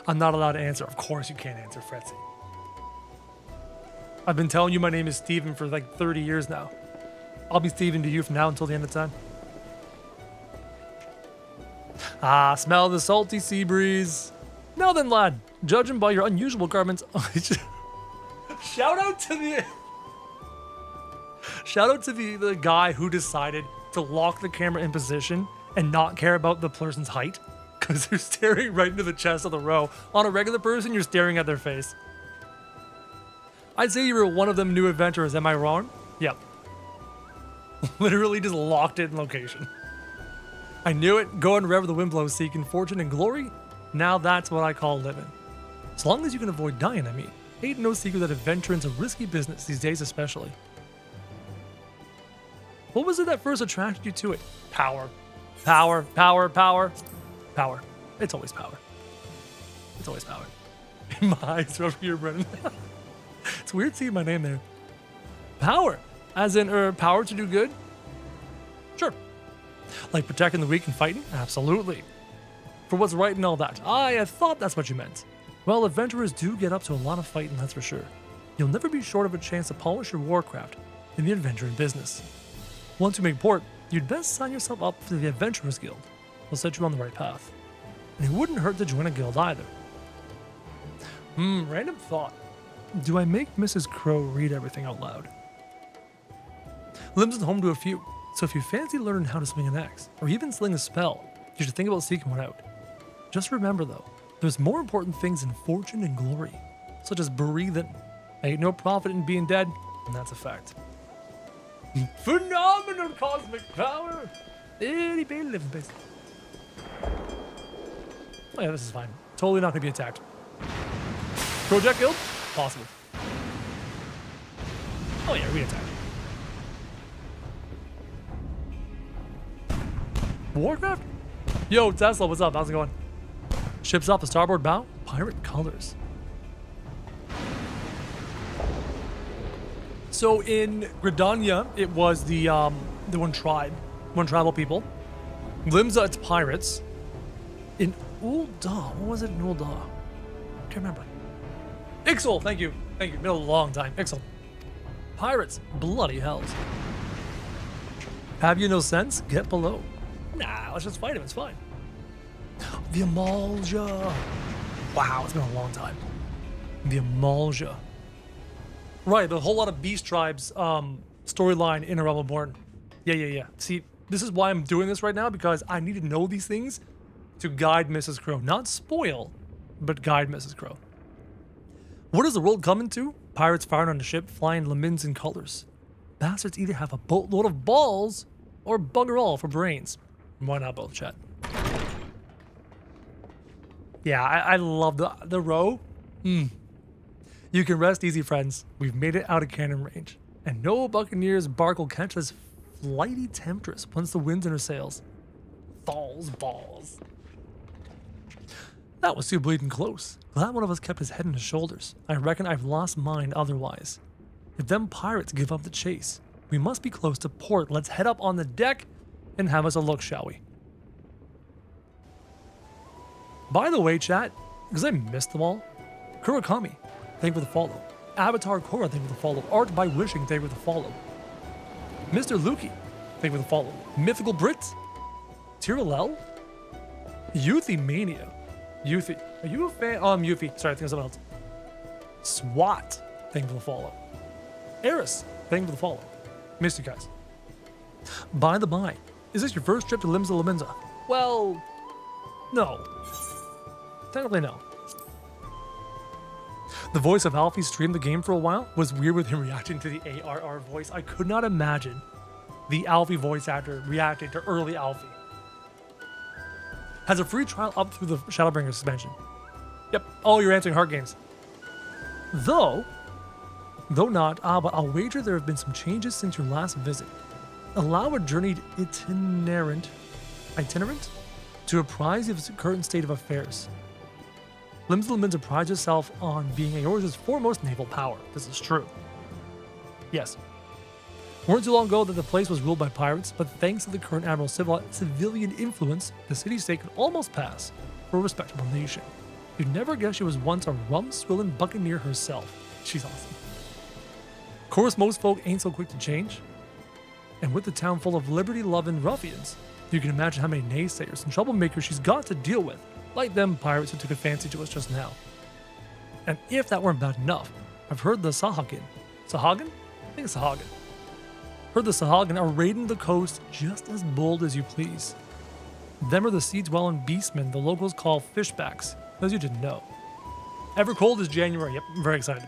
I'm not allowed to answer. Of course you can't answer, Fretzy. I've been telling you my name is Steven for like 30 years now. I'll be Steven to you from now until the end of time. Ah, smell the salty sea breeze. Now then, lad, judging by your unusual garments, shout out to the guy who decided to lock the camera in position and not care about the person's height because they're staring right into the chest of the row. On a regular person, you're staring at their face. I'd say you were one of them new adventurers. Am I wrong? Yep. Literally just locked it in location. I knew it. Going wherever the wind blows, seeking fortune and glory. Now that's what I call living. As long as you can avoid dying, I mean. Ain't no secret that adventuring's a risky business these days especially. What was it that first attracted you to it? Power. Power, power, power. Power. It's always power. It's always power. My eyes are over here, Brennan. It's weird seeing my name there. Power. As in, power to do good? Sure. Like protecting the weak and fighting? Absolutely. For what's right and all that. I thought that's what you meant. Well, adventurers do get up to a lot of fighting, that's for sure. You'll never be short of a chance to polish your warcraft. in the adventuring business. Once you make port, you'd best sign yourself up for the Adventurers Guild. Will set you on the right path. And it wouldn't hurt to join a guild either. Random thought. Do I make Mrs. Crow read everything out loud? Limbs is home to a few, so if you fancy learning how to swing an axe, or even sling a spell, you should think about seeking one out. Just remember though, there's more important things than fortune and glory, such as breathing. Ain't no profit in being dead, and that's a fact. Phenomenal cosmic power! Itty bitty living space. Oh yeah, this is fine. Totally not gonna be attacked. Project Guild? Possibly. Oh yeah, we attack. Warcraft? Yo, Tesla, what's up? How's it going? Ships off the starboard bow, pirate colors. So in Gridania, it was the one tribal people. Limsa, it's pirates. In Ul'dah, what was it in Ul'dah? Can't remember. Ixal, thank you. Thank you. Been a long time. Ixal. Pirates, bloody hells. Have you no sense? Get below. Nah, let's just fight him. It's fine. The Amalja. Wow, it's been a long time. The Amalja. Right, the whole lot of beast tribes storyline in A Realm Reborn. Yeah. See, this is why I'm doing this right now, because I need to know these things to guide Mrs. Crow. Not spoil, but guide Mrs. Crow. What does the world come into? Pirates firing on the ship, flying Leminson colors. Bastards either have a boatload of balls or bugger all for brains. Why not both, chat? Yeah, I love the row. You can rest easy, friends. We've made it out of cannon range. And no Buccaneer's bark will catch this flighty temptress once the wind's in her sails. Falls balls. That was too bleeding close. Glad one of us kept his head on his shoulders. I reckon I've lost mine otherwise. If them pirates give up the chase, we must be close to port. Let's head up on the deck and have us a look, shall we? By the way, chat, because I missed them all, Kurakami, thank you for the follow. Avatar Korra, thank you for the follow. Art by Wishing, thank you for the follow. Mr. Lukey, thank you for the follow. Mythical Brits, Tiralel, Youthy Mania. Youthy, are you a fan? Oh, I'm Yuffie. Sorry, I think it's something else. SWAT, thank you for the follow. Eris, thank you for the follow. Missed you guys. By the by, is this your first trip to Limsa Laminza? Well, no. Technically, no. The voice of Alfie streamed the game for a while. Was weird with him reacting to the ARR voice. I could not imagine the Alfie voice actor reacting to early Alfie. Has a free trial up through the Shadowbringer suspension. Yep. Oh, you're answering hard games. Though not, but I'll wager there have been some changes since your last visit. Allow a journey itinerant to apprise you of the current state of affairs. Limsa Laminza prides herself on being Eorze's foremost naval power. This is true. Yes. Weren't too long ago that the place was ruled by pirates, but thanks to the current admiral's civilian influence, the city-state could almost pass for a respectable nation. You'd never guess she was once a rum-swilling buccaneer herself. She's awesome. Of course, most folk ain't so quick to change. And with the town full of liberty-loving ruffians, you can imagine how many naysayers and troublemakers she's got to deal with, like them pirates who took a fancy to us just now. And if that weren't bad enough, I've heard the Sahagin? I think it's Sahagin. Heard the Sahagin are raiding the coast just as bold as you please. Them are the sea-dwelling beastmen the locals call fishbacks, as you didn't know. Ever cold is January. Yep, I'm very excited.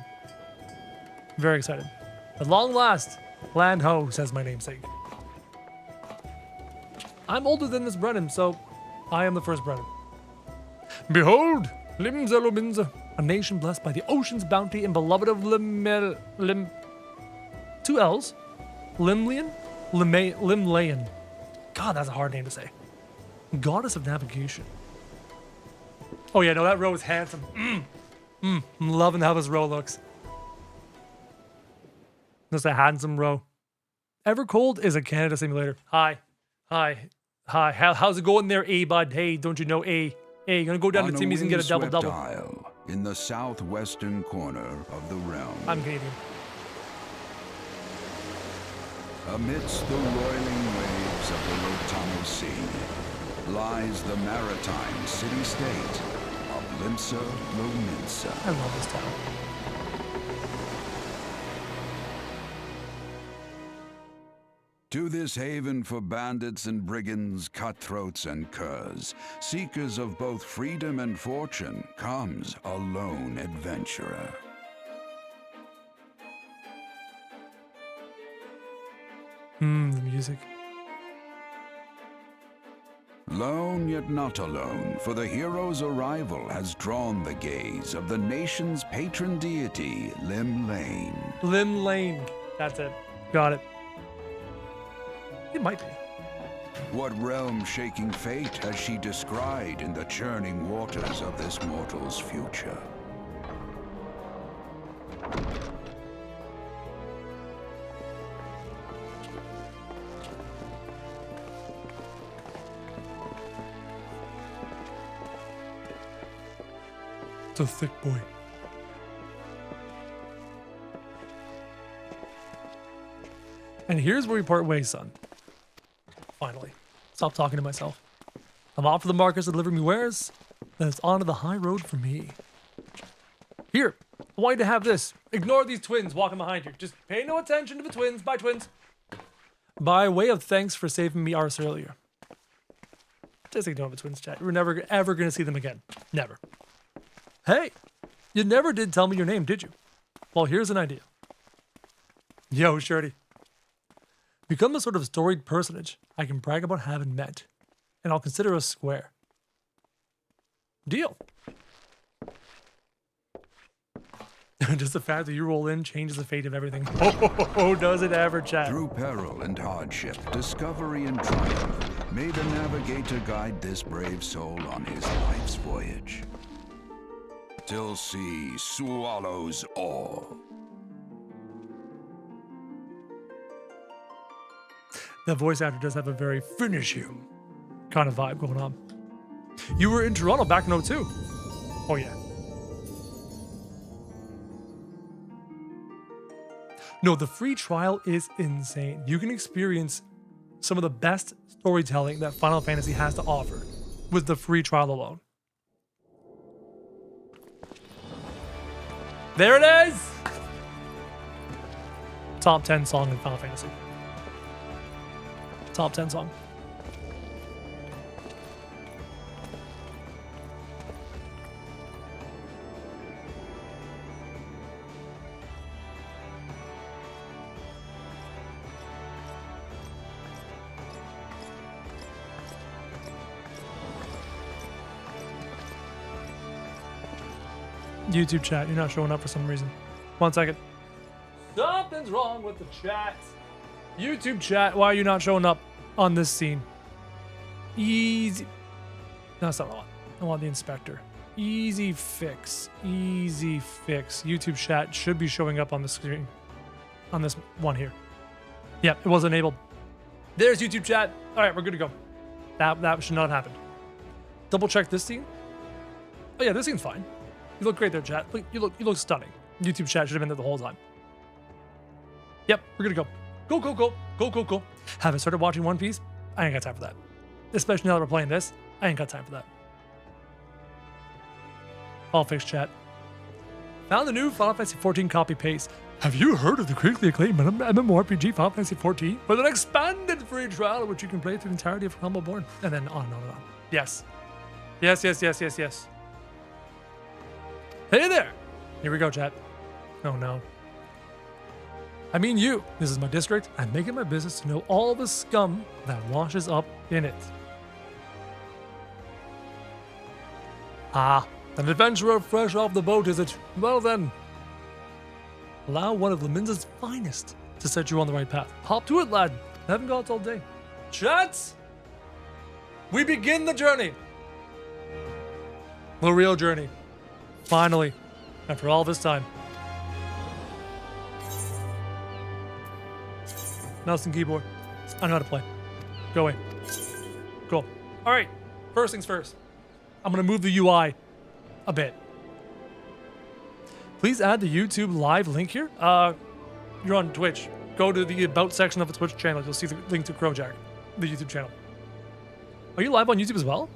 Very excited. At long last, land ho, says my namesake. I'm older than this Brennan, so I am the first Brennan. Behold, Limsa Laminza, a nation blessed by the ocean's bounty and beloved of two L's. Limlayan. God, that's a hard name to say. Goddess of navigation. Oh yeah, no, that row is handsome. I'm loving how this row looks. That's a handsome row. Evercold is a Canada simulator. Hi. How's it going there, A bud? Hey, don't you know A? Hey, gonna go down to Timmy's and get a double-double. Isle in the southwestern corner of the realm. I'm Canadian. Amidst the roiling waves of the Rotamo Sea lies the maritime city-state of Limsa Lominsa. I love this town. To this haven for bandits and brigands, cutthroats and curs, seekers of both freedom and fortune, comes a lone adventurer. The music. Lone yet not alone, for the hero's arrival has drawn the gaze of the nation's patron deity, Lim Lane. Lim Lane. That's it. Got it. It might be. What realm-shaking fate has she descried in the churning waters of this mortal's future? It's a thick boy. And here's where we part ways, son. Finally. Stop talking to myself. I'm off to the markets to deliver me wares, then it's on to the high road for me. Here, I want you to have this. Ignore these twins walking behind you. Just pay no attention to the twins. Bye, twins. By way of thanks for saving me arse earlier. Just ignore the twins, chat. We're never, ever going to see them again. Never. Hey, you never did tell me your name, did you? Well, here's an idea. Yo, Shirty. Become a sort of storied personage I can brag about having met, and I'll consider us square. Deal. Just the fact that you roll in changes the fate of everything. Oh, does it ever, chat? Through peril and hardship, discovery and triumph, may the navigator guide this brave soul on his life's voyage. Till sea swallows all. That voice actor does have a very finish him kind of vibe going on. You were in Toronto back in 02. Oh, yeah. No, the free trial is insane. You can experience some of the best storytelling that Final Fantasy has to offer with the free trial alone. There it is! Top 10 song in Final Fantasy. Top 10 song. YouTube chat, you're not showing up for some reason. 1 second. Something's wrong with the chat. YouTube chat, why are you not showing up on this scene? Easy. No, that's not what I want. I want the inspector. Easy fix. Easy fix. YouTube chat should be showing up on the screen. On this one here. Yep, it was enabled. There's YouTube chat. All right, we're good to go. That should not have happened. Double check this scene. Oh yeah, this scene's fine. You look great there, chat. You look stunning. YouTube chat should have been there the whole time. Yep, we're good to go. Go. Haven't started watching One Piece? I ain't got time for that. Especially now that we're playing this, I ain't got time for that. All fixed, chat. Found the new Final Fantasy XIV copy paste. Have you heard of the critically acclaimed MMORPG Final Fantasy XIV? With an expanded free trial in which you can play through the entirety of A Realm Reborn. And then on and on and on. Yes. Yes. Hey there! Here we go, chat. Oh no. I mean you. This is my district. I'm making my business to know all the scum that washes up in it. Ah, an adventurer fresh off the boat, is it? Well then. Allow one of Lominsa's finest to set you on the right path. Hop to it, lad. I haven't got all day. Chats! We begin the journey. The real journey. Finally, after all this time. Mouse and keyboard. I know how to play. Go away. Cool. All right. First things first. I'm going to move the UI a bit. Please add the YouTube live link here. You're on Twitch. go to the About section of the Twitch channel. You'll see the link to Crowjack, the YouTube channel. Are you live on YouTube as well?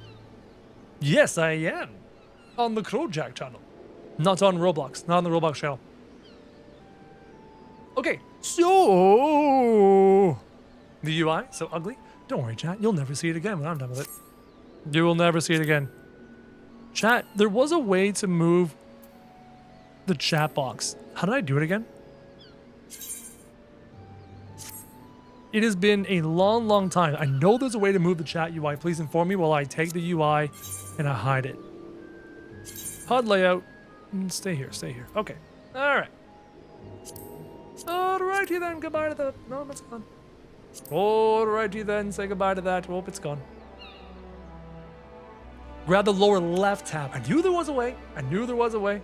Yes, I am. On the Crowjack channel. Not on Roblox. Not on the Roblox channel. Okay, so... The UI, so ugly. Don't worry, chat. You'll never see it again when I'm done with it. You will never see it again. Chat, there was a way to move the chat box. How did I do it again? It has been a long, long time. I know there's a way to move the chat UI. Please inform me while I take the UI and I hide it. HUD layout. Stay here, stay here. Okay. All right. Alrighty then, goodbye to that. No, that's gone. Alrighty then, say goodbye to that. Oh, it's gone. Grab the lower left tab. I knew there was a way. I knew there was a way.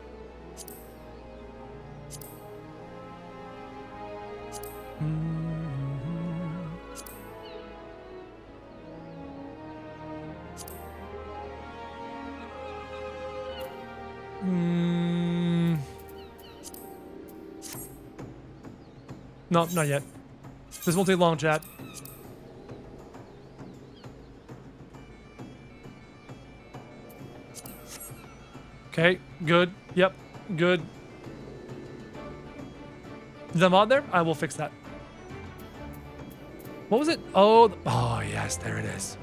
No, not yet. This won't take long, chat. Okay, good. Yep, good. Is that mod there? I will fix that. What was it? Oh, yes, there it is.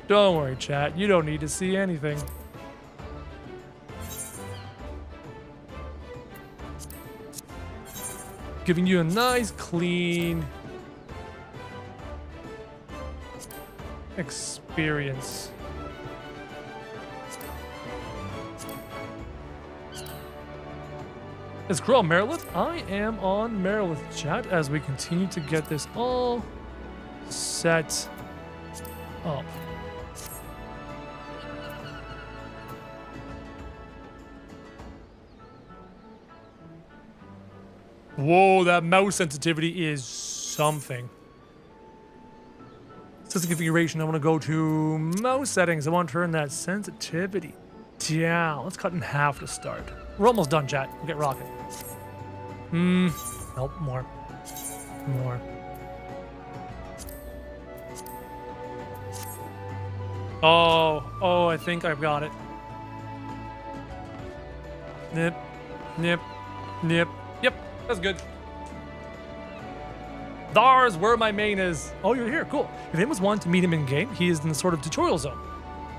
Don't worry, chat. You don't need to see anything. Giving you a nice, clean experience. Is Crow on Merilith? I am on Merilith, chat, as we continue to get this all set up. Whoa, that mouse sensitivity is something. System configuration, I want to go to mouse settings. I want to turn that sensitivity down. Let's cut in half to start. We're almost done, chat. We'll get rocking. Nope, more. More. Oh, I think I've got it. Nip, nip, nip. Yep, that's good. There's where my main is. Oh, you're here. Cool. If anyone wants to meet him in game, he is in the sort of tutorial zone.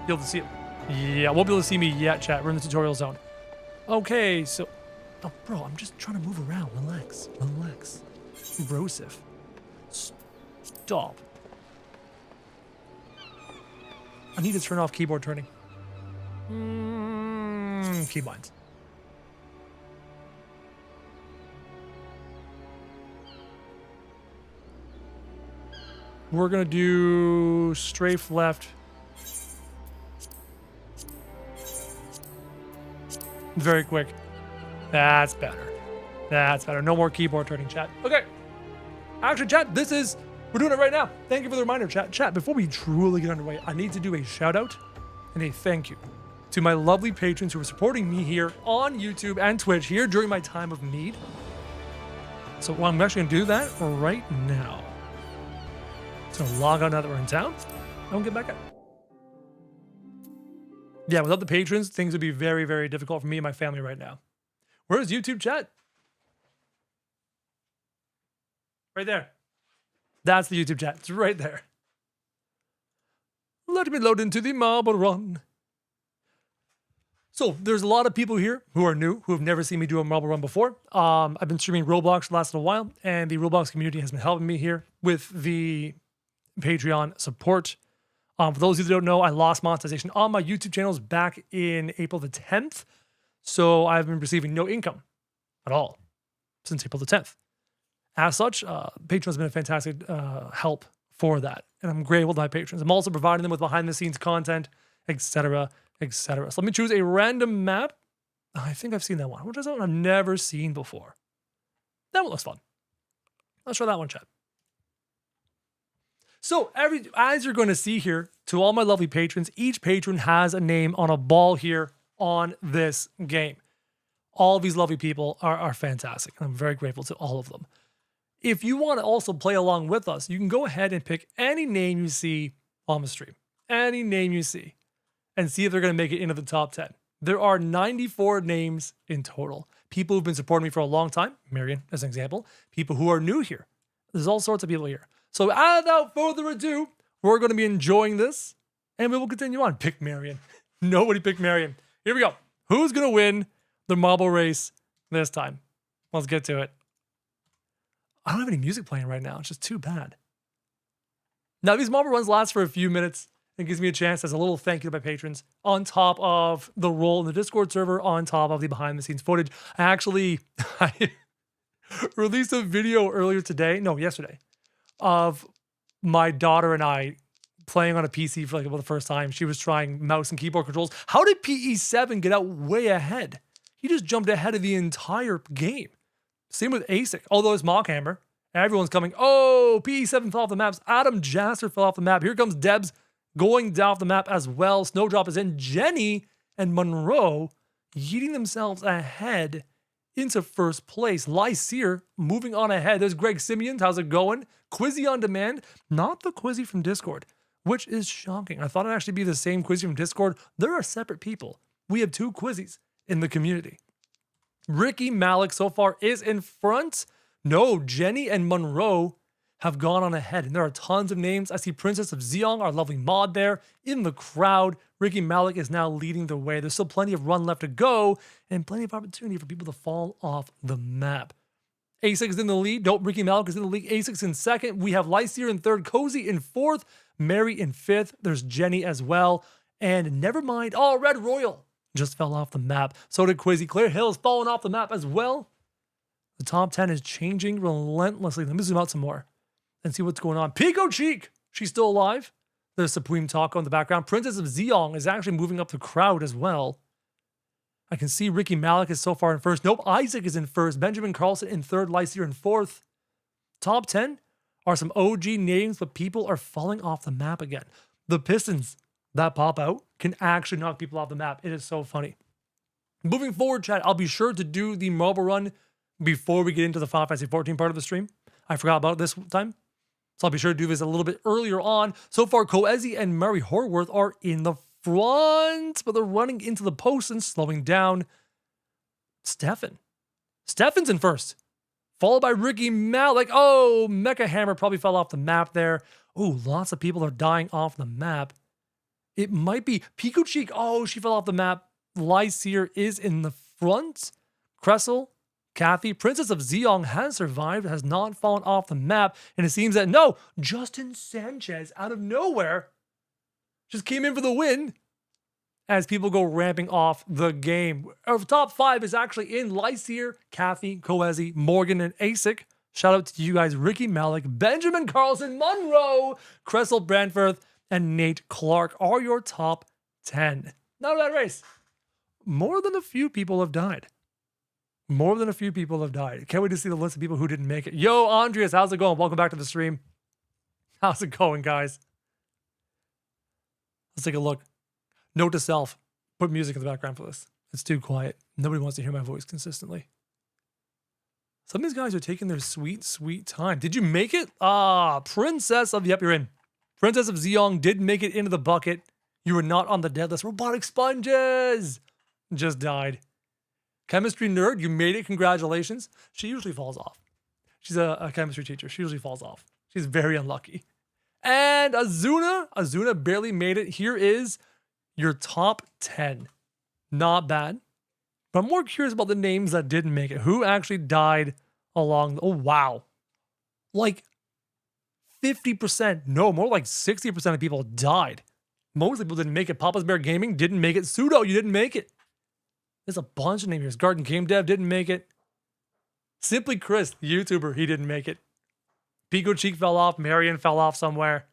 You'll be able to see him. Yeah, won't be able to see me yet, chat. We're in the tutorial zone. Okay, so... Oh, bro, I'm just trying to move around. Relax. Relax. Brosif. Stop. I need to turn off keyboard turning. Keybinds. We're gonna do strafe left. Very quick. That's better. That's better. No more keyboard turning, chat. Okay. Actually, chat, we're doing it right now. Thank you for the reminder, chat. Chat, before we truly get underway, I need to do a shout out and a thank you to my lovely patrons who are supporting me here on YouTube and Twitch here during my time of need. So I'm actually gonna do that right now. So log on now that we're in town. Don't get back up. Yeah, without the patrons, things would be very, very difficult for me and my family right now. Where's YouTube chat? Right there. That's the YouTube chat. It's right there. Let me load into the marble run. So there's a lot of people here who are new, who have never seen me do a marble run before. I've been streaming Roblox the last little while, and the Roblox community has been helping me here with the Patreon support. For those of you that don't know, I lost monetization on my YouTube channels back in April the 10th. So I've been receiving no income at all since April the 10th. As such, Patreon has been a fantastic help for that. And I'm grateful to my patrons. I'm also providing them with behind the scenes content, etc., etc. So let me choose a random map. I think I've seen that one. What is that one I've never seen before? That one looks fun. Let's try that one, chat. So as you're going to see here, to all my lovely patrons, each patron has a name on a ball here on this game. All of these lovely people are fantastic. I'm very grateful to all of them. If you want to also play along with us, you can go ahead and pick any name you see on the stream. Any name you see. And see if they're going to make it into the top 10. There are 94 names in total. People who've been supporting me for a long time, Marion as an example. People who are new here. There's all sorts of people here. So without further ado, we're going to be enjoying this. And we will continue on. Pick Marion. Nobody picked Marion. Here we go. Who's going to win the marble race this time? Let's get to it. I don't have any music playing right now. It's just too bad. Now, these marble runs last for a few minutes. It gives me a chance as a little thank you to my patrons on top of the role in the Discord server, on top of the behind the scenes footage. I released a video earlier today, no, yesterday, of my daughter and I playing on a PC for the first time. She was trying mouse and keyboard controls. How did PE7 get out way ahead? He just jumped ahead of the entire game. Same with ASIC, although it's Mockhammer. Everyone's coming. Oh, PE7 fell off the maps. Adam Jasser fell off the map. Here comes Debs going down off the map as well. Snowdrop is in. Jenny and Monroe yeeting themselves ahead into first place. Lyseer moving on ahead. There's Greg Simeons. How's it going? Quizzy on demand. Not the Quizzy from Discord, which is shocking. I thought it'd actually be the same Quizzy from Discord. There are separate people. We have two Quizzies in the community. Ricky Malik so far is in front. No, Jenny and Monroe have gone on ahead. And there are tons of names. I see Princess of Zeong, our lovely mod there, in the crowd. Ricky Malik is now leading the way. There's still plenty of run left to go and plenty of opportunity for people to fall off the map. A6 is in the lead. Nope, Ricky Malik is in the lead. A6 in second. We have Lyseer in third. Cozy in fourth. Mary in fifth. There's Jenny as well. And never mind. Oh, Red Royal just fell off the map. So did Quizzy. Clear Hill's fallen off the map as well. The top 10 is changing relentlessly. Let me zoom out some more and see what's going on. Pico Cheek, she's still alive. There's Supreme Taco in the background. Princess of Zeong is actually moving up the crowd as well. I can see Ricky Malik is so far in first. Nope, Isaac is in first. Benjamin Carlson in third. Lyseer in fourth. Top 10 are some OG names, but people are falling off the map again. The Pistons that pop out can actually knock people off the map. It is so funny. Moving forward, chat, I'll be sure to do the marble run before we get into the Final Fantasy 14 part of the stream. I forgot about it this time, so I'll be sure to do this a little bit earlier on. So far, Coezi and Murray Horworth are in the front, but they're running into the post and slowing down. Stefan's in first, followed by Ricky Malik. Oh, Mecha Hammer probably fell off the map there. Oh, lots of people are dying off the map. It might be Pico Cheek. Oh, she fell off the map. Lyseer is in the front. Cressel, Kathy, Princess of Zeong has survived, has not fallen off the map. And it seems that no, Justin Sanchez out of nowhere just came in for the win as people go ramping off the game. Our top 5 is actually in Lyseer, Kathy, Coezi, Morgan, and ASIC. Shout out to you guys, Ricky Malik, Benjamin Carlson, Monroe, Cressel Brantford, and Nate Clark are your top 10. Not a bad race. More than a few people have died. More than a few people have died. Can't wait to see the list of people who didn't make it. Yo, Andreas, how's it going? Welcome back to the stream. How's it going, guys? Let's take a look. Note to self, put music in the background for this. It's too quiet. Nobody wants to hear my voice consistently. Some of these guys are taking their sweet, sweet time. Did you make it? Princess of, yep, you're in. Princess of Zeong did make it into the bucket. You were not on the dead list. Robotic Sponges just died. Chemistry Nerd, you made it. Congratulations. She usually falls off. She's a chemistry teacher. She usually falls off. She's very unlucky. And Azuna barely made it. Here is your top 10. Not bad. But I'm more curious about the names that didn't make it. Who actually died along? Oh, wow. Like 50%. No, more like 60% of people died. Most people didn't make it. Papa's Bear Gaming didn't make it. Pseudo, you didn't make it. There's a bunch of names here. Garden Game Dev didn't make it. Simply Chris, the YouTuber, he didn't make it. Pico Cheek fell off. Marion fell off somewhere.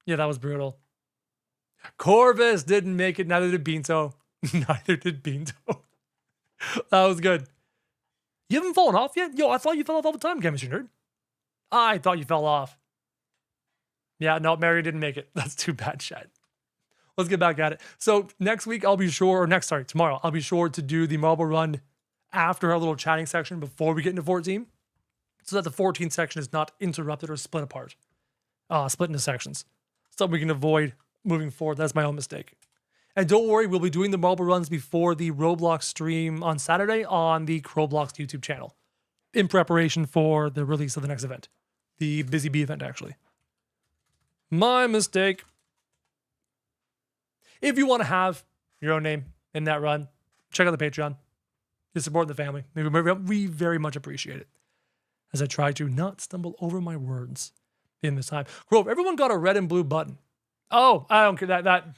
Yeah, that was brutal. Corvus didn't make it. Neither did Beanto. Neither did Beanto. That was good. You haven't fallen off yet? Yo, I thought you fell off all the time, Chemistry Nerd. I thought you fell off. Yeah, no, Marion didn't make it. That's too bad, chat. Let's get back at it. So next week, tomorrow, I'll be sure to do the marble run after our little chatting section before we get into 14, so that the 14 section is not interrupted or split apart, split into sections. Something we can avoid moving forward. That's my own mistake. And don't worry, we'll be doing the marble runs before the Roblox stream on Saturday on the Crowblocks YouTube channel in preparation for the release of the next event. The Busy Bee event, actually. My mistake. If you want to have your own name in that run, check out the Patreon. You're supporting the family. We very much appreciate it. As I try to not stumble over my words in this time. Grove, everyone got a red and blue button. Oh, I don't care. That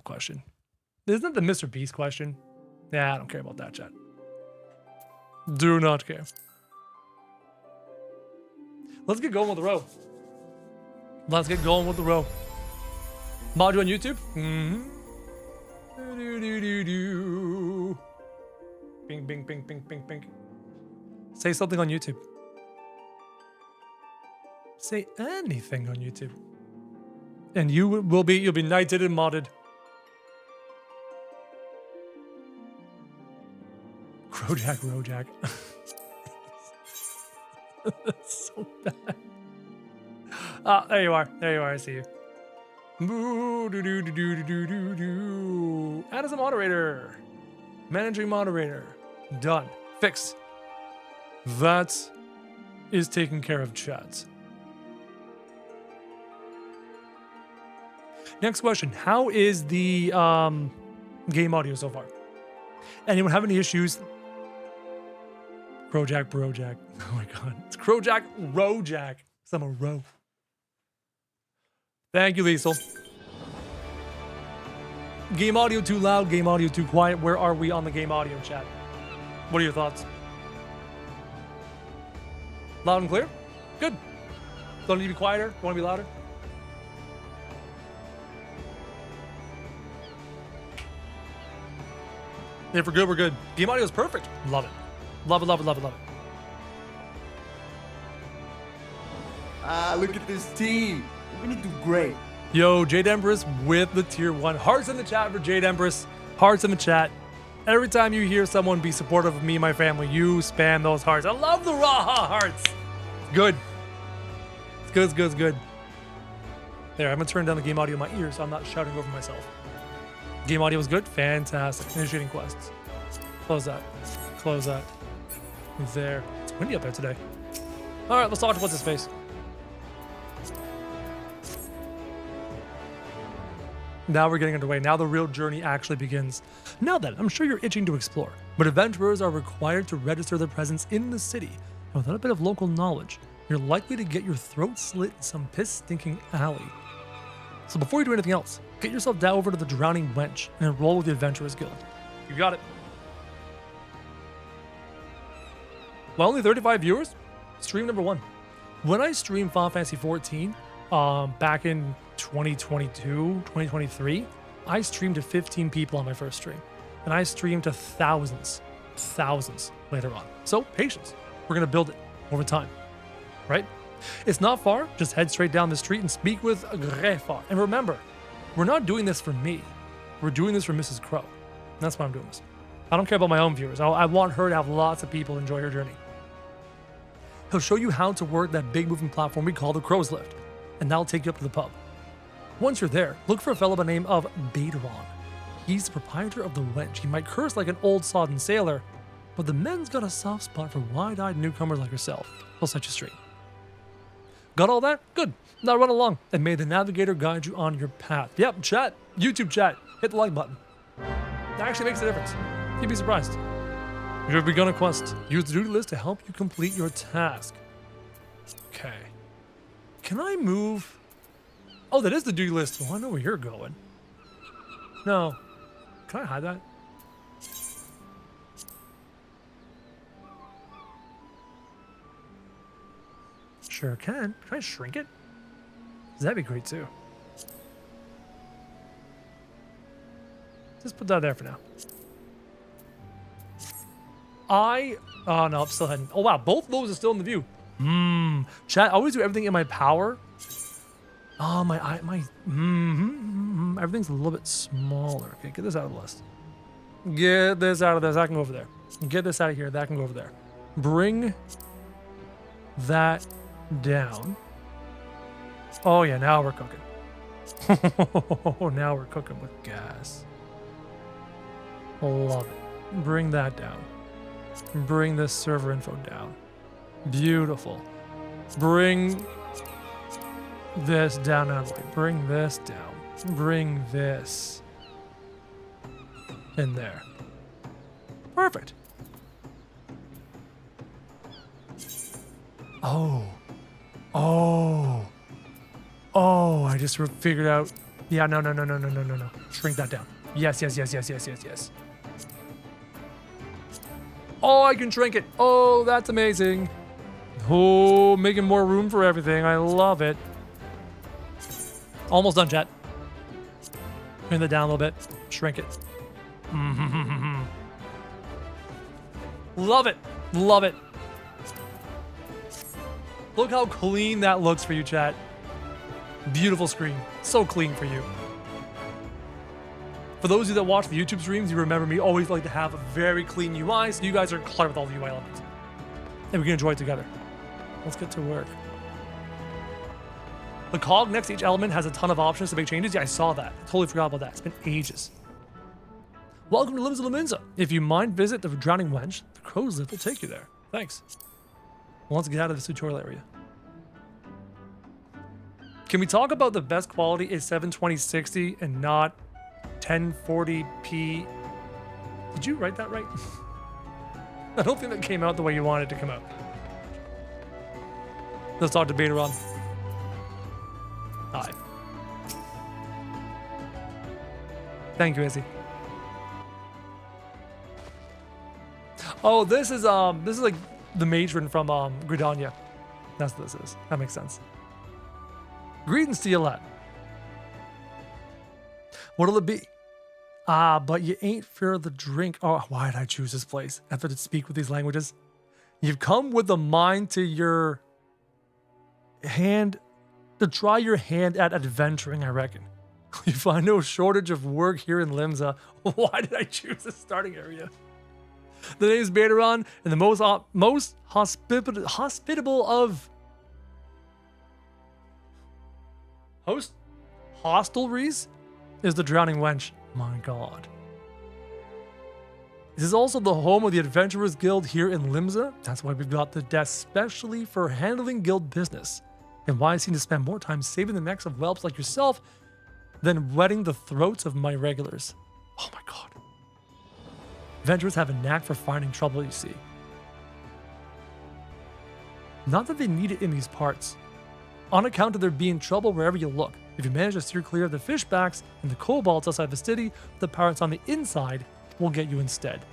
question. Isn't that the Mr. Beast question? Yeah, I don't care about that, chat. Do not care. Let's get going with the row. Let's get going with the row. Mod you on YouTube? Mm-hmm. Do-do-do-do-do. Bing, bing, bing, bing, bing, bing. Say something on YouTube. Say anything on YouTube. And you'll be knighted and modded. Crowjack, Rowjack. That's so bad. There you are. There you are. I see you. Add as a moderator. Managing moderator. Done. Fixed. That is taken care of, chat. Next question. How is the game audio so far? Anyone have any issues? Crowjack, Brojack. Oh my god. It's Crowjack, Rowjack. I'm a row. Thank you, Liesel. Game audio too loud, game audio too quiet. Where are we on the game audio, chat? What are your thoughts? Loud and clear? Good. Don't need to be quieter? Want to be louder? If we're good, we're good. Game audio is perfect. Love it. Love it, love it, love it, love it. Look at this team. We're gonna do great. Yo, Jade Empress with the tier 1. Hearts in the chat for Jade Empress. Hearts in the chat. Every time you hear someone be supportive of me and my family, you spam those hearts. I love the raw hearts. Good. It's good, it's good, it's good. There, I'm gonna turn down the game audio in my ears so I'm not shouting over myself. Game audio was good? Fantastic. Initiating quests. Close that. Close that. There. It's windy up there today. Alright, let's talk to what's his face. Now we're getting underway. Now the real journey actually begins. Now then, I'm sure you're itching to explore, but adventurers are required to register their presence in the city, and without a bit of local knowledge, you're likely to get your throat slit in some piss-stinking alley. So before you do anything else, get yourself down over to the Drowning Wench and enroll with the Adventurers Guild. You got it. Well, only 35 viewers? Stream number 1. When I streamed Final Fantasy XIV, back in 2022, 2023, I streamed to 15 people on my first stream. And I streamed to thousands later on. So, patience. We're going to build it over time. Right? It's not far. Just head straight down the street and speak with Grefar. And remember, we're not doing this for me. We're doing this for Mrs. Crow. And that's why I'm doing this. I don't care about my own viewers. I want her to have lots of people enjoy her journey. He'll show you how to work that big moving platform we call the Crow's Lift. And that'll take you up to the pub. Once you're there, look for a fellow by the name of Baderon. He's the proprietor of the Wench. He might curse like an old sodden sailor, but the men's got a soft spot for wide-eyed newcomers like yourself. He'll set you straight. Got all that? Good. Now run along, and may the navigator guide you on your path. Yep, chat, YouTube chat, hit the like button. That actually makes a difference. You'd be surprised. You have begun a quest. Use the duty list to help you complete your task. Okay. Can I move? Oh, that is the duty list. Well, I know where you're going. No. Can I hide that? Sure can. Can I shrink it? That'd be great too. Just put that there for now. Oh no, I'm still heading. Oh wow, both of those are still in the view. Chat, I always do everything in my power. Oh, everything's a little bit smaller. Okay, get this out of the list. Get this out of this. I can go over there. Get this out of here. That can go over there. Bring that down. Oh yeah, now we're cooking. Now we're cooking with gas. Love it. Bring that down. Bring this server info down. Beautiful. Bring this down out of the way. Bring this down. Bring this in there. Perfect. Oh. Oh. Oh, I just figured out. Yeah, no. Shrink that down. Yes. Oh, I can shrink it. Oh, that's amazing. Oh, making more room for everything. I love it. Almost done, chat. Bring that down a little bit. Shrink it. Love it. Love it. Look how clean that looks for you, chat. Beautiful screen. So clean for you. For those of you that watch the YouTube streams, you remember me always like to have a very clean UI, so you guys are clear with all the UI elements. And we can enjoy it together. Let's get to work. The cog next to each element has a ton of options to make changes. Yeah, I saw that. I totally forgot about that. It's been ages. Welcome to Limsa Laminza. If you mind, visit the Drowning Wench. The crow's lift will take you there. Thanks. Well, let's get out of this tutorial area. Can we talk about the best quality is 720/60 and not 1040p? Did you write that right? I don't think that came out the way you wanted it to come out. Let's talk to Betaron. Hi. Thank you, Izzy. Oh, this is like the matron from Gridania. That's what this is. That makes sense. Greetings to you, lad. What'll it be? Ah, but you ain't for the drink. Oh, why did I choose this place after to speak with these languages? You've come with a mind to your hand, to try your hand at adventuring, I reckon. You find no shortage of work here in Limsa. Why did I choose this starting area? The name's Betaron, and the most hospitable of hostelries is the Drowning Wench. My God. This is also the home of the Adventurers Guild here in Limsa. That's why we've got the desk specially for handling guild business, and why I seem to spend more time saving the necks of whelps like yourself than wetting the throats of my regulars. Oh my God. Adventurers have a knack for finding trouble, you see. Not that they need it in these parts. On account of there being trouble wherever you look, if you manage to steer clear of the fishbacks and the kobolds outside the city, the pirates on the inside will get you instead.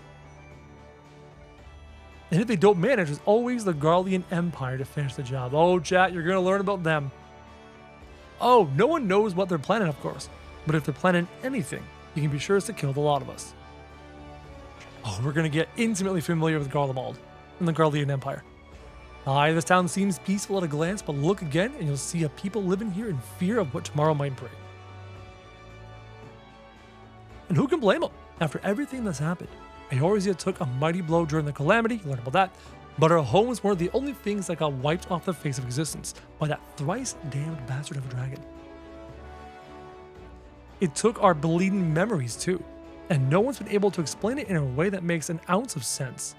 And if they don't manage, there's always the Garlean Empire to finish the job. Oh, chat, you're going to learn about them. Oh, no one knows what they're planning, of course. But if they're planning anything, you can be sure it's to kill the lot of us. Oh, we're going to get intimately familiar with Garlemald and the Garlean Empire. Aye, this town seems peaceful at a glance, but look again and you'll see a people living here in fear of what tomorrow might bring. And who can blame them? After everything that's happened, Eorzea took a mighty blow during the calamity, you learned about that, but our homes weren't the only things that got wiped off the face of existence by that thrice damned bastard of a dragon. It took our bleeding memories too, and no one's been able to explain it in a way that makes an ounce of sense.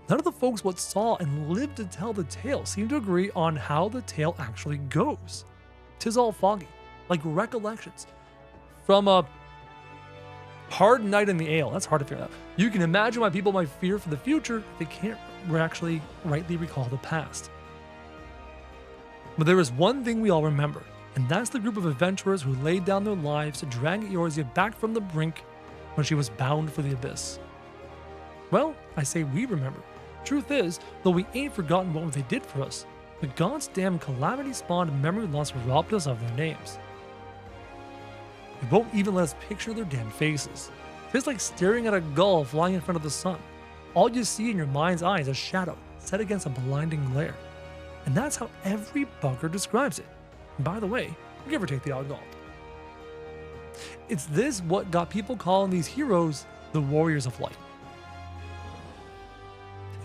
None of the folks what saw and lived to tell the tale seem to agree on how the tale actually goes. 'Tis all foggy, like recollections from a hard night in the ale. That's hard to figure out. You can imagine why people might fear for the future if they can't actually rightly recall the past. But there is one thing we all remember, and that's the group of adventurers who laid down their lives to drag Eorzea back from the brink when she was bound for the abyss. Well, I say we remember. Truth is, though we ain't forgotten what they did for us, the gods' damn calamity-spawned memory loss robbed us of their names. They won't even let us picture their damn faces. It's like staring at a gull flying in front of the sun. All you see in your mind's eye is a shadow set against a blinding glare. And that's how every bugger describes it. And by the way, give or take the odd gall. It's this what got people calling these heroes the Warriors of Light.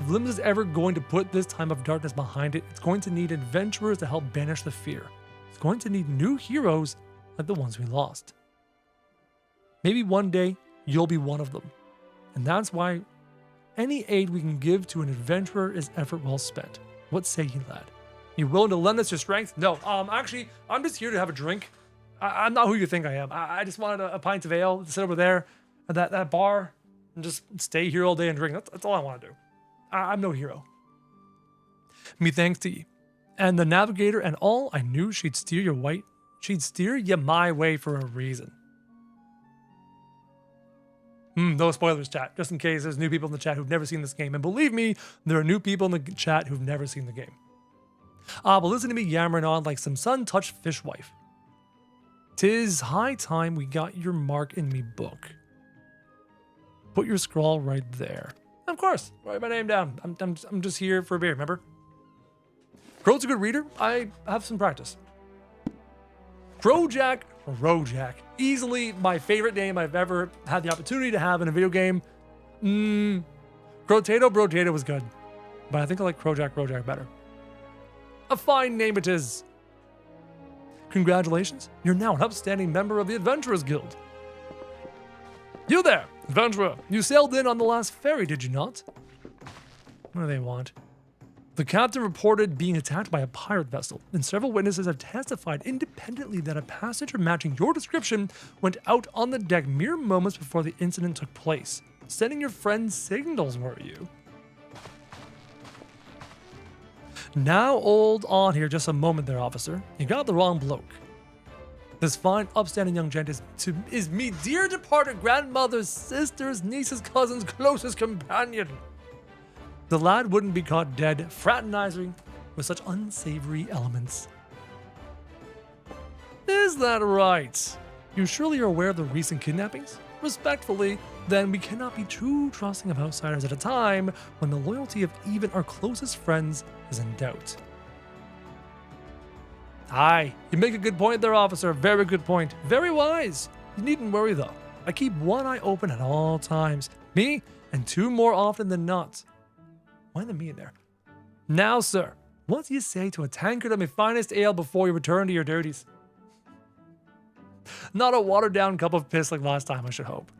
Limbs is ever going to put this time of darkness behind it, it's going to need adventurers to help banish the fear. It's going to need new heroes like the ones we lost. Maybe one day you'll be one of them. And that's why any aid we can give to an adventurer is effort well spent. What say you, lad? You willing to lend us your strength? No, actually, I'm just here to have a drink. I'm not who you think I am. I just wanted a pint of ale to sit over there at that bar and just stay here all day and drink. That's all I want to do. I'm no hero. Me thanks to ye. And the navigator and all, I knew she'd steer you my way for a reason. No spoilers, chat, just in case there's new people in the chat who've never seen this game. And believe me, there are new people in the chat who've never seen the game. But listen to me yammering on like some sun-touched fishwife. 'Tis high time we got your mark in me book. Put your scrawl right there. Of course, write my name down. I'm just here for a beer, remember? Crow's a good reader. I have some practice. Crowjack, Rojak. Easily my favorite name I've ever had the opportunity to have in a video game. Crotato Brotato was good, but I think I like Crowjack Rojak better. A fine name it is. Congratulations, you're now an upstanding member of the Adventurers Guild. You there, adventurer. You sailed in on the last ferry, did you not? What do they want? The captain reported being attacked by a pirate vessel, and several witnesses have testified independently that a passenger matching your description went out on the deck mere moments before the incident took place. Sending your friends signals, were you? Now hold on here just a moment there, officer. You got the wrong bloke. This fine, upstanding young gent is me dear departed grandmother's sister's niece's cousin's closest companion. The lad wouldn't be caught dead fraternizing with such unsavory elements. Is that right? You surely are aware of the recent kidnappings? Respectfully, then we cannot be too trusting of outsiders at a time when the loyalty of even our closest friends is in doubt. Aye, you make a good point there, officer. Very good point. Very wise. You needn't worry, though. I keep one eye open at all times. Me, and two more often than not. Why the me in there? Now, sir, what do you say to a tankard of my finest ale before you return to your duties? Not a watered-down cup of piss like last time, I should hope.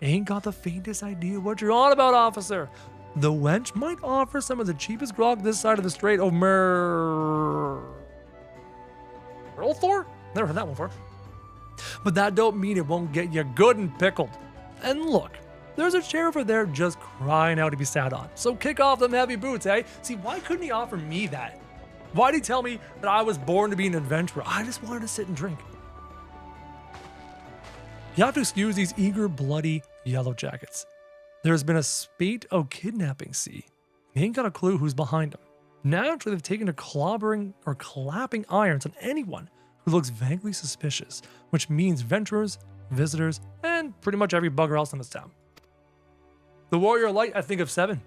Ain't got the faintest idea what you're on about, officer. The wench might offer some of the cheapest grog this side of the Strait of Merlthor? Never heard that one before. But that don't mean it won't get you good and pickled. And look, there's a chair over there just crying out to be sat on. So kick off them heavy boots, eh? See, why couldn't he offer me that? Why'd he tell me that I was born to be an adventurer? I just wanted to sit and drink. You have to excuse these eager, bloody yellow jackets. There's been a spate of kidnapping, see? He ain't got a clue who's behind them. Naturally, they've taken to clobbering or clapping irons on anyone who looks vaguely suspicious, which means venturers, visitors, and pretty much every bugger else in this town. The Warrior Light, I think of 7.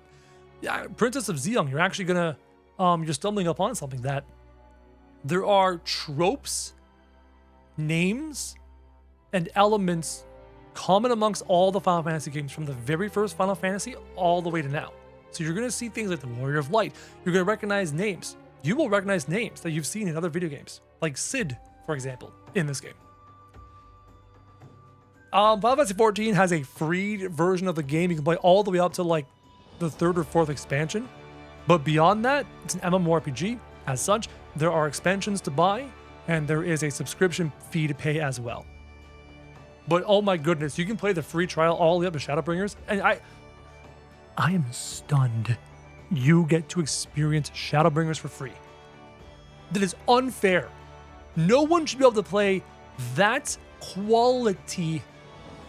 Yeah, Princess of Zeong, you're actually gonna, you're stumbling upon something that there are tropes, names, and elements common amongst all the Final Fantasy games from the very first Final Fantasy all the way to now. So you're going to see things like the Warrior of Light. You're going to recognize names. You will recognize names that you've seen in other video games, like Cid, for example, in this game. Final Fantasy XIV has a free version of the game. You can play all the way up to like the 3rd or 4th expansion. But beyond that, it's an MMORPG. As such, there are expansions to buy, and there is a subscription fee to pay as well. But oh my goodness, you can play the free trial all the way up to Shadowbringers, and I am stunned. You get to experience Shadowbringers for free. That is unfair. No one should be able to play that quality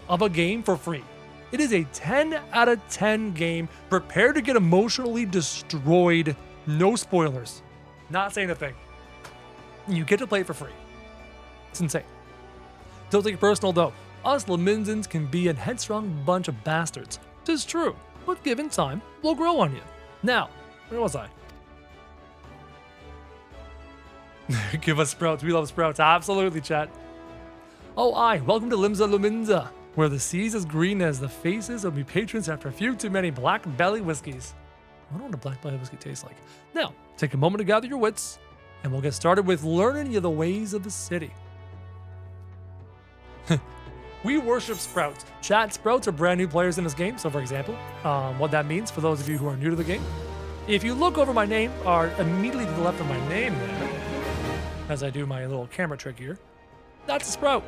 of a game for free. It is a 10 out of 10 game. Prepare to get emotionally destroyed. No spoilers. Not saying a thing. You get to play it for free. It's insane. Don't take it personal though. Us Laminsans can be a headstrong bunch of bastards. 'Tis true, but given time, we'll grow on you. Now, where was I? Give us sprouts. We love sprouts. Absolutely, chat. Oh, aye. Welcome to Limsa Luminza. where the sea's as green as the faces of me patrons after a few too many black belly whiskeys. I don't know what a black belly whiskey tastes like. Now, take a moment to gather your wits, and we'll get started with learning you the ways of the city. We worship Sprouts. Chat, Sprouts are brand new players in this game. So, for example, what that means for those of you who are new to the game, if you look over my name, or immediately to the left of my name there, as I do my little camera trick here, that's a Sprout.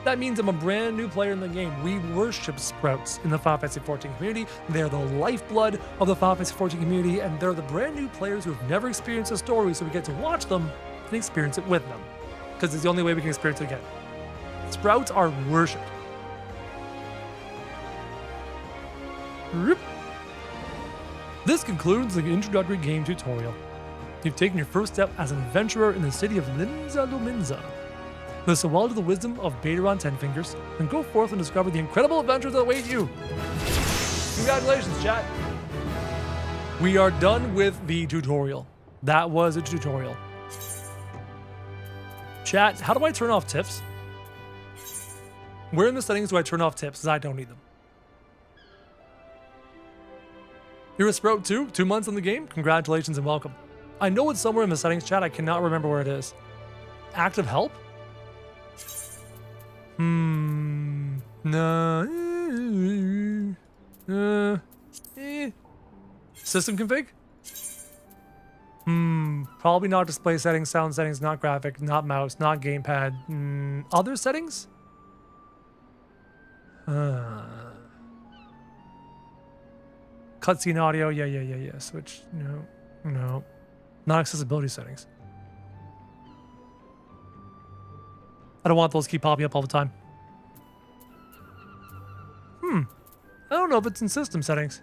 That means I'm a brand new player in the game. We worship Sprouts in the Final Fantasy XIV community. They're the lifeblood of the Final Fantasy XIV community, and they're the brand new players who have never experienced a story, so we get to watch them and experience it with them. Because it's the only way we can experience it again. Sprouts are worshipped. This concludes the introductory game tutorial. You've taken your first step as an adventurer in the city of Limsa Luminza. Listen well to the wisdom of Betaron Tenfingers, and go forth and discover the incredible adventures that await you. Congratulations, chat. We are done with the tutorial. That was a tutorial. Chat, how do I turn off tips? Where in the settings do I turn off tips? Because I don't need them. You're a Sprout too? 2 months in the game? Congratulations and welcome. I know it's somewhere in the settings, chat. I cannot remember where it is. Active help? No. System config? Probably not display settings, sound settings, not graphic, not mouse, not gamepad. Other settings? Cutscene audio, yeah. Switch, no. Not accessibility settings. I don't want those to keep popping up all the time. I don't know if it's in system settings.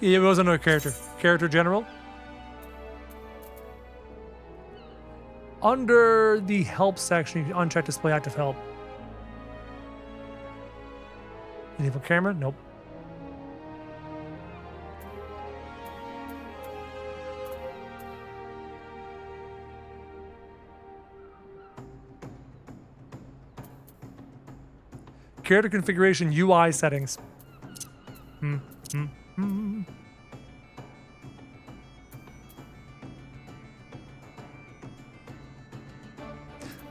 Yeah, it was under character. Character general. Under the help section, you can uncheck display active help. Enable camera? Nope. Character configuration UI settings.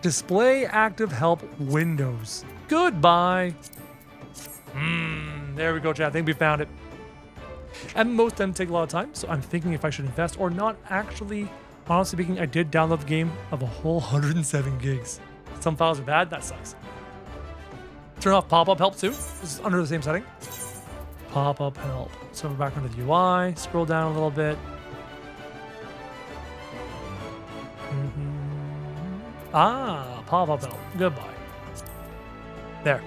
Display active help windows. Goodbye. There we go, chat. I think we found it. And most of them take a lot of time, so I'm thinking if I should invest or not. Actually, honestly speaking, I did download the game of a whole 107 gigs. Some files are bad. That sucks. Turn off pop-up help too. This is under the same setting. Pop-up help. So we're back under the UI. Scroll down a little bit. Pop-up help. Goodbye. There.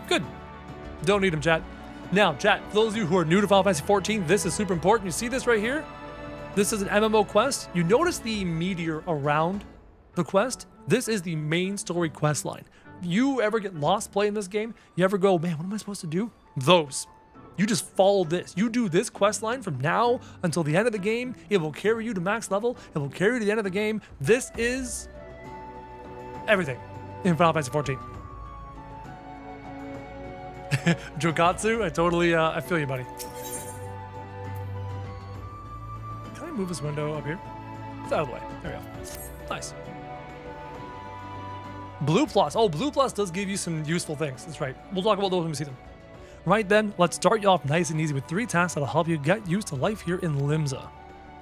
Good. Don't need them, chat. Now, chat, for those of you who are new to Final Fantasy XIV, this is super important. You see this right here? This is an MMO quest. You notice the meteor around the quest? This is the main story quest line. You ever get lost playing this game? You ever go, man, what am I supposed to do? Those. You just follow this. You do this quest line from now until the end of the game. It will carry you to max level. It will carry you to the end of the game. This is everything in Final Fantasy XIV. Jokatsu, I totally, I feel you, buddy. Can I move this window up here? It's out of the way. There we go. Nice. Blue Plus. Oh, Blue Plus does give you some useful things. That's right. We'll talk about those when we see them. Right then, let's start you off nice and easy with 3 tasks that'll help you get used to life here in Limsa.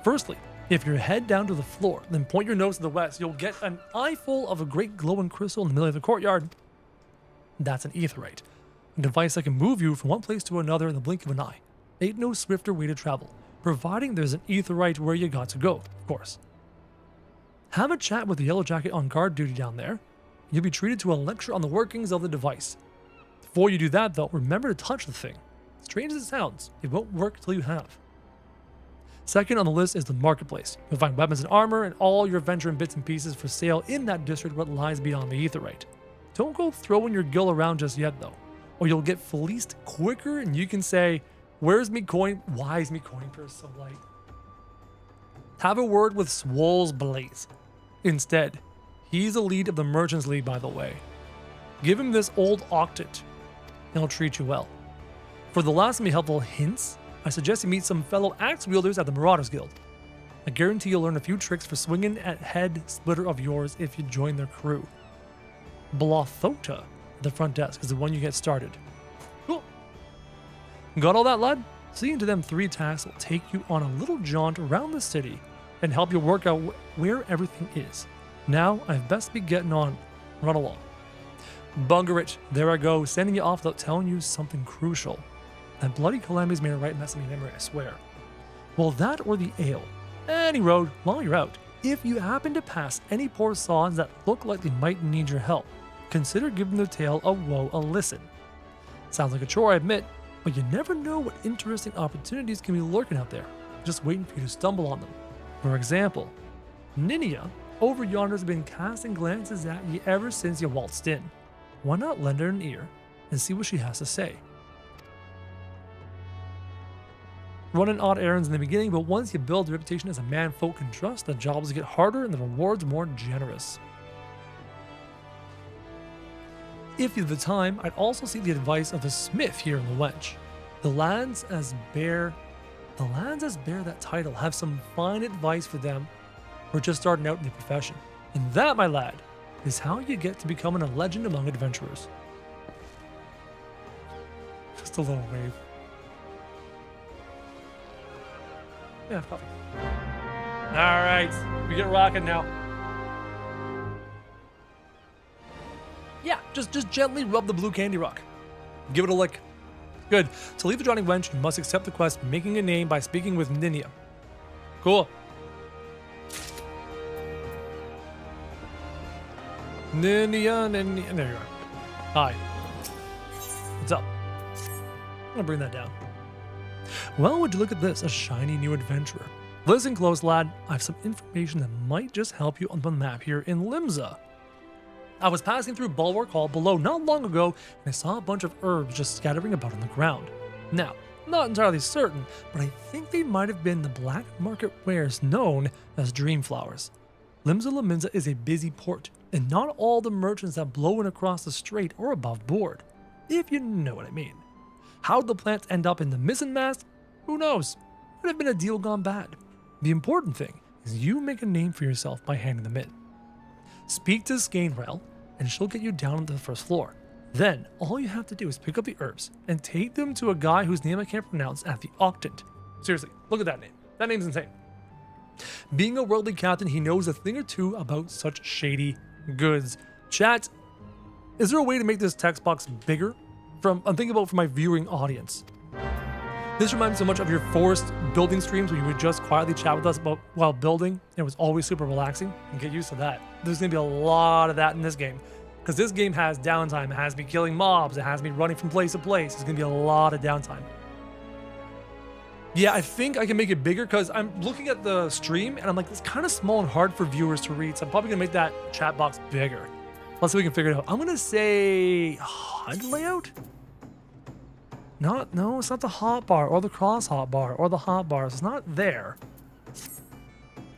Firstly, if you head down to the floor, then point your nose to the west, you'll get an eyeful of a great glowing crystal in the middle of the courtyard. That's an aetheryte, a device that can move you from one place to another in the blink of an eye. Ain't no swifter way to travel, providing there's an aetheryte where you got to go, of course. Have a chat with the yellow jacket on guard duty down there. You'll be treated to a lecture on the workings of the device. Before you do that, though, remember to touch the thing. Strange as it sounds, it won't work till you have. Second on the list is the marketplace. You'll find weapons and armor and all your adventure and bits and pieces for sale in that district what lies beyond the aetheryte. Don't go throwing your gil around just yet, though, or you'll get fleeced quicker and you can say, Where's me coin? Why is me coin purse so light? Have a word with Swole's Blaze. Instead, he's the lead of the Merchants League, by the way. Give him this old octant. He'll treat you well. For the last and helpful hints, I suggest you meet some fellow axe wielders at the Marauders Guild. I guarantee you'll learn a few tricks for swinging at head splitter of yours if you join their crew. Blothota at the front desk is the one you get started. Cool. Got all that, lad? Seeing to them 3 tasks will take you on a little jaunt around the city and help you work out where everything is. Now, I'd best be getting on. Run along. Bugger it. There I go, sending you off without telling you something crucial. That bloody calamity's made a right mess of me memory, I swear. Well, that or the ale. Any road, while you're out, if you happen to pass any poor sawns that look like they might need your help, consider giving their tale of woe a listen. Sounds like a chore, I admit, but you never know what interesting opportunities can be lurking out there, just waiting for you to stumble on them. For example, Ninia over yonder has been casting glances at you ever since you waltzed in. Why not lend her an ear and see what she has to say? Running odd errands in the beginning, but once you build a reputation as a man folk can trust, the jobs get harder and the rewards more generous. If you have the time, I'd also seek the advice of a smith here in the Wench. The lads as bear that title have some fine advice for them who are just starting out in the profession. And that, my lad, is how you get to becoming a legend among adventurers. Just a little wave. Yeah, coffee. Alright, we get rocking now. Yeah, just gently rub the blue candy rock. Give it a lick. Good. To leave the Drowning Wench, you must accept the quest making a name by speaking with Ninia. Cool. Ninia, there you are. Hi. What's up? I'm gonna bring that down. Well, would you look at this, a shiny new adventurer. Listen close, lad. I have some information that might just help you on the map here in Limsa. I was passing through Bulwark Hall below not long ago, and I saw a bunch of herbs just scattering about on the ground. Now, not entirely certain, but I think they might have been the black market wares known as dream flowers. Limsa Laminza is a busy port, and not all the merchants that blow in across the strait are above board, if you know what I mean. How'd the plants end up in the missing mast? Who knows? Could have been a deal gone bad. The important thing is you make a name for yourself by handing them in. Speak to Dawntrail, and she'll get you down to the first floor. Then, all you have to do is pick up the herbs and take them to a guy whose name I can't pronounce at the Octant. Seriously, look at that name. That name's insane. Being a worldly captain, he knows a thing or two about such shady goods. Chat, is there a way to make this text box bigger? I'm thinking about for my viewing audience. This reminds me so much of your forest building streams where you would just quietly chat with us about while building. It was always super relaxing, and get used to that. There's gonna be a lot of that in this game, because this game has downtime. It has me killing mobs. It has me running from place to place. There's gonna be a lot of downtime. Yeah, I think I can make it bigger because I'm looking at the stream and I'm like, it's kind of small and hard for viewers to read. So I'm probably gonna make that chat box bigger. Let's see if we can figure it out. I'm gonna say HUD layout. No, it's not the hotbar or the cross hotbar or the hotbars. It's not there.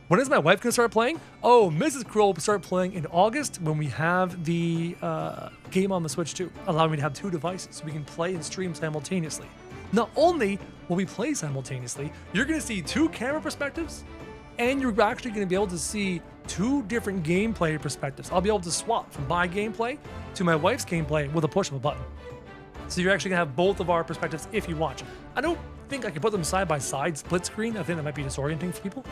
When is my wife gonna start playing? Oh, Mrs. Crow will start playing in August when we have the game on the Switch too, allowing me to have 2 devices so we can play and stream simultaneously. Not only will we play simultaneously, you're gonna see 2 camera perspectives, and you're actually gonna be able to see 2 different gameplay perspectives. I'll be able to swap from my gameplay to my wife's gameplay with a push of a button. So you're actually gonna have both of our perspectives if you watch. I don't think I can put them side by side, split screen. I think that might be disorienting for people.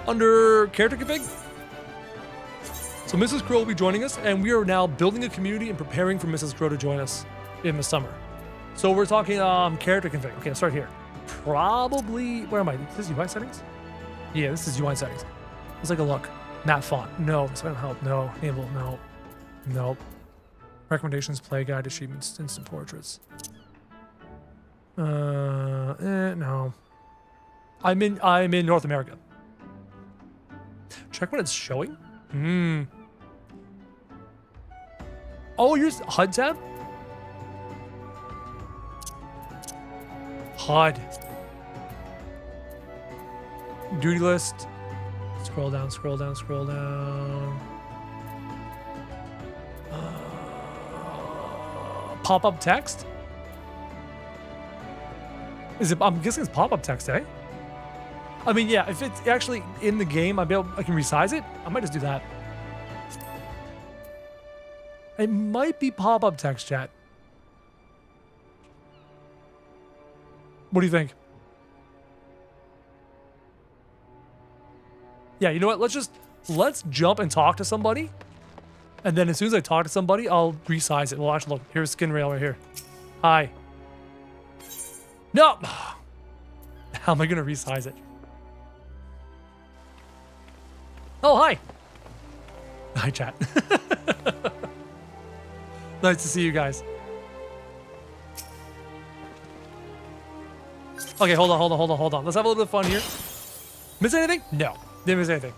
Under character config. So Mrs. Crow will be joining us, and we are now building a community and preparing for Mrs. Crow to join us in the summer. So we're talking character config. Okay, let's start here. Probably, where am I? Is this UI settings? Yeah, this is UI settings. Let's take a look. Map font, no. Spam help, no. Enable, no. Nope. Recommendations, play guide, achievements, instant portraits. No. I'm in North America. Check when it's showing. Oh, you're HUD tab? HUD. Duty list. Scroll down, scroll down, scroll down. Pop-up text? Is it? I'm guessing it's pop-up text, eh? I mean, yeah, if it's actually in the game, I can resize it. I might just do that. It might be pop-up text, chat. What do you think? Yeah, you know what? Let's jump and talk to somebody. And then as soon as I talk to somebody, I'll resize it. Well, actually, look, here's skin rail right here. Hi. No! How am I going to resize it? Oh, hi. Hi, chat. Nice to see you guys. Okay, hold on. Let's have a little bit of fun here. Miss anything? No. Didn't miss anything.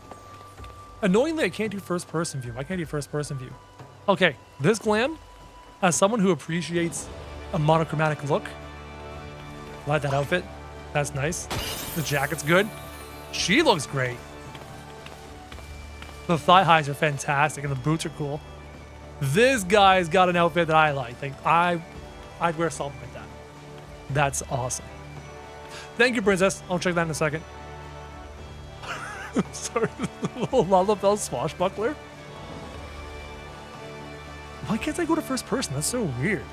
Annoyingly, I can't do first-person view. I can't do first-person view. Okay, this glam, as someone who appreciates a monochromatic look, like that outfit. That's nice. The jacket's good. She looks great. The thigh highs are fantastic, and the boots are cool. This guy's got an outfit that I like. I'd wear something like that. That's awesome. Thank you, Princess. I'll check that in a second. Sorry, the little Lalabelle swashbuckler. Why can't I go to first person? That's so weird.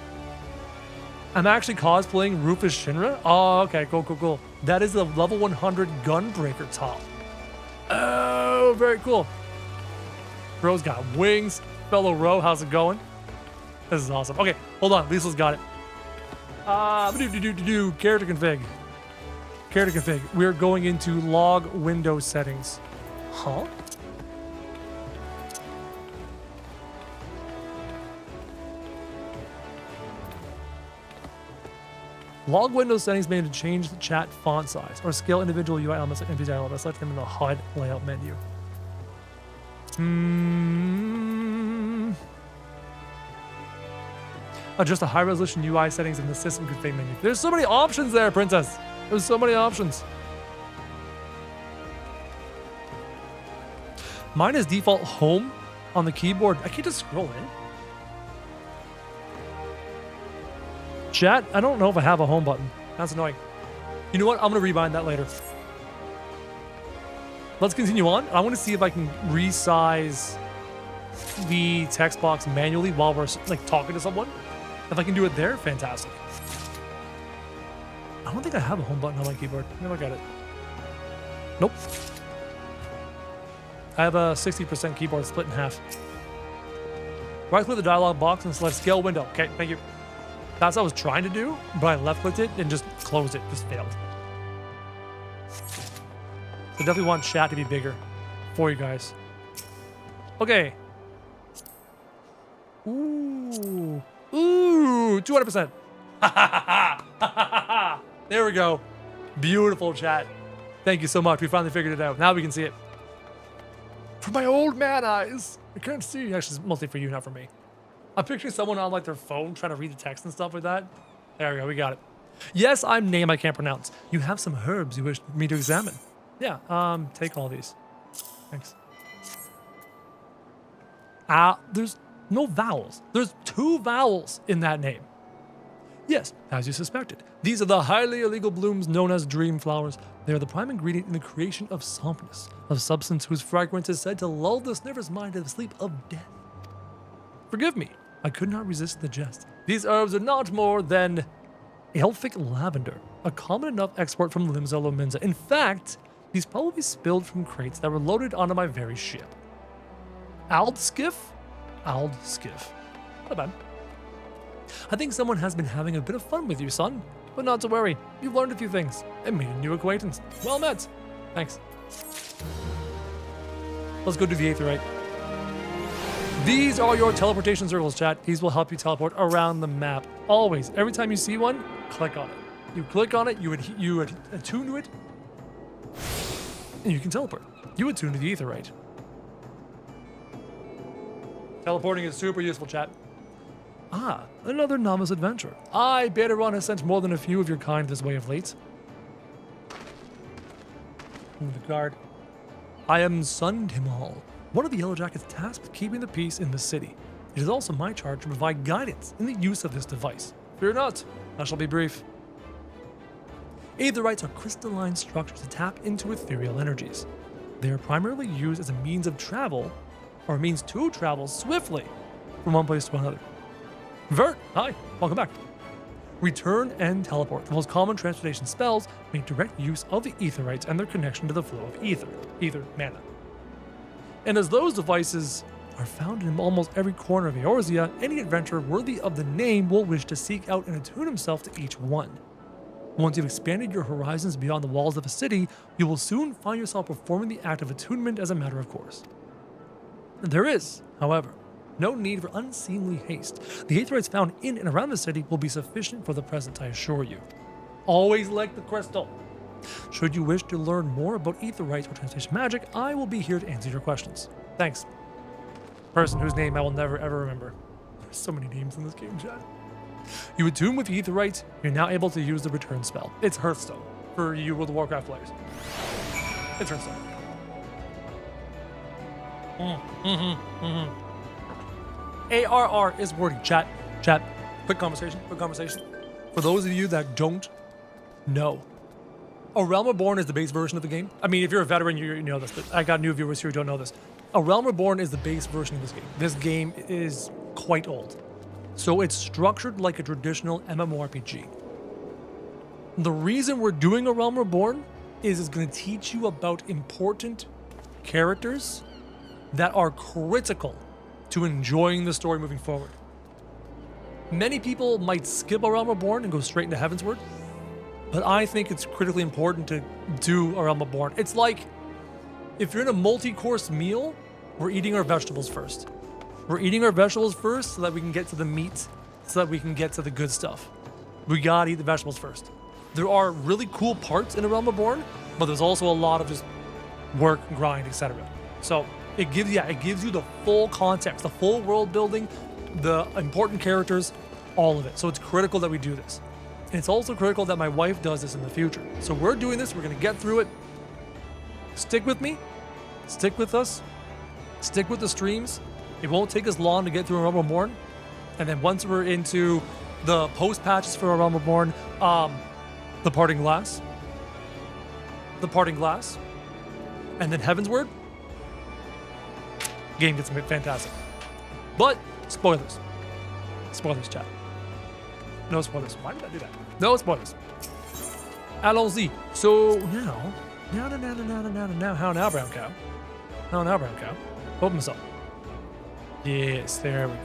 I'm actually cosplaying Rufus Shinra. Oh, okay, cool. That is the level 100 Gunbreaker top. Oh, very cool. Bro's got wings. Fellow Ro, how's it going? This is awesome. Okay, hold on. Liesl's got it. Character config. Character config. We're going into log window settings. Huh? Log window settings may need to change the chat font size or scale individual UI elements like NPC elements. Select them in the HUD layout menu. Adjust the high resolution UI settings in the system config menu. There's so many options there, Princess. There's so many options. Mine is default home on the keyboard. I can't just scroll in. Chat, I don't know if I have a home button. That's annoying. You know what? I'm going to rebind that later. Let's continue on. I want to see if I can resize the text box manually while we're like talking to someone. If I can do it there, fantastic. I don't think I have a home button on my keyboard. Let me look at it. Nope. I have a 60% keyboard split in half. Right click the dialog box and select scale window. Okay, thank you. That's what I was trying to do, but I left clicked it and just closed it. Just failed. So definitely want chat to be bigger for you guys. Okay. Ooh. 200%. There we go. Beautiful chat. Thank you so much. We finally figured it out. Now we can see it. For my old man eyes. I can't see. Actually, it's mostly for you, not for me. I'm picturing someone on like their phone trying to read the text and stuff like that. There we go. We got it. Yes, I'm name I can't pronounce. You have some herbs you wish me to examine. Yeah, take all these. Thanks. There's no vowels. There's 2 vowels in that name. Yes, as you suspected. These are the highly illegal blooms known as dream flowers. They are the prime ingredient in the creation of sompness, a substance whose fragrance is said to lull the sniffer's mind to the sleep of death. Forgive me, I could not resist the jest. These herbs are not more than elfic lavender, a common enough export from Limsa Lominsa. In fact, these probably spilled from crates that were loaded onto my very ship. Aldskiff? Aldskiff. Not bad. I think someone has been having a bit of fun with you, son. But not to worry, you've learned a few things and made a new acquaintance. Well met. Thanks. Let's go do the aetherite. These are your teleportation circles, chat. These will help you teleport around the map. Always. Every time you see one, click on it. You click on it, you attune to it, and you can teleport. You attune to the aetherite. Teleporting is super useful, chat. Ah, another novice adventurer. I better run has sent more than a few of your kind this way of late. Move the guard. I am Sun Timal, one of the Yellow Jackets tasked with keeping the peace in the city. It is also my charge to provide guidance in the use of this device. Fear not, I shall be brief. Aetherites are crystalline structures to tap into ethereal energies. They are primarily used as a means of travel, or a means to travel swiftly from one place to another. Vert, hi, welcome back. Return and teleport. The most common transportation spells make direct use of the Aetherites and their connection to the flow of ether mana. And as those devices are found in almost every corner of Eorzea, any adventurer worthy of the name will wish to seek out and attune himself to each one. Once you've expanded your horizons beyond the walls of a city, you will soon find yourself performing the act of attunement as a matter of course. There is, however, no need for unseemly haste. The Aetherites found in and around the city will be sufficient for the present, I assure you. Always like the crystal. Should you wish to learn more about Aetherites or translation magic, I will be here to answer your questions. Thanks. Person whose name I will never ever remember. There's so many names in this game, chat. You attune with the Aetherites, you're now able to use the return spell. It's Hearthstone for you World of Warcraft players. It's Hearthstone. ARR is wordy. Chat. Quick conversation. For those of you that don't know, A Realm Reborn is the base version of the game. I mean, if you're a veteran, you know this, but I got new viewers here who don't know this. A Realm Reborn is the base version of this game. This game is quite old. So it's structured like a traditional MMORPG. The reason we're doing A Realm Reborn is it's going to teach you about important characters that are critical to enjoying the story moving forward. Many people might skip A Realm Reborn and go straight into Heavensward, but I think it's critically important to do A Realm Reborn. It's like, if you're in a multi-course meal, we're eating our vegetables first. We're eating our vegetables first so that we can get to the meat, so that we can get to the good stuff. We gotta eat the vegetables first. There are really cool parts in A Realm Reborn, but there's also a lot of just work, grind, etc. So it gives you the full context, the full world building, the important characters, all of it. So it's critical that we do this. And it's also critical that my wife does this in the future. So we're doing this, we're gonna get through it. Stick with me, stick with us, stick with the streams. It won't take us long to get through A Realm Reborn. And then once we're into the post patches for A Realm Reborn, the Parting Glass, and then Heavensward, game gets fantastic. But spoilers, chat. No spoilers. Why did I do that? No spoilers. Allons-y. So now, how now, brown cow? How now, brown cow? Open this up. Yes, there we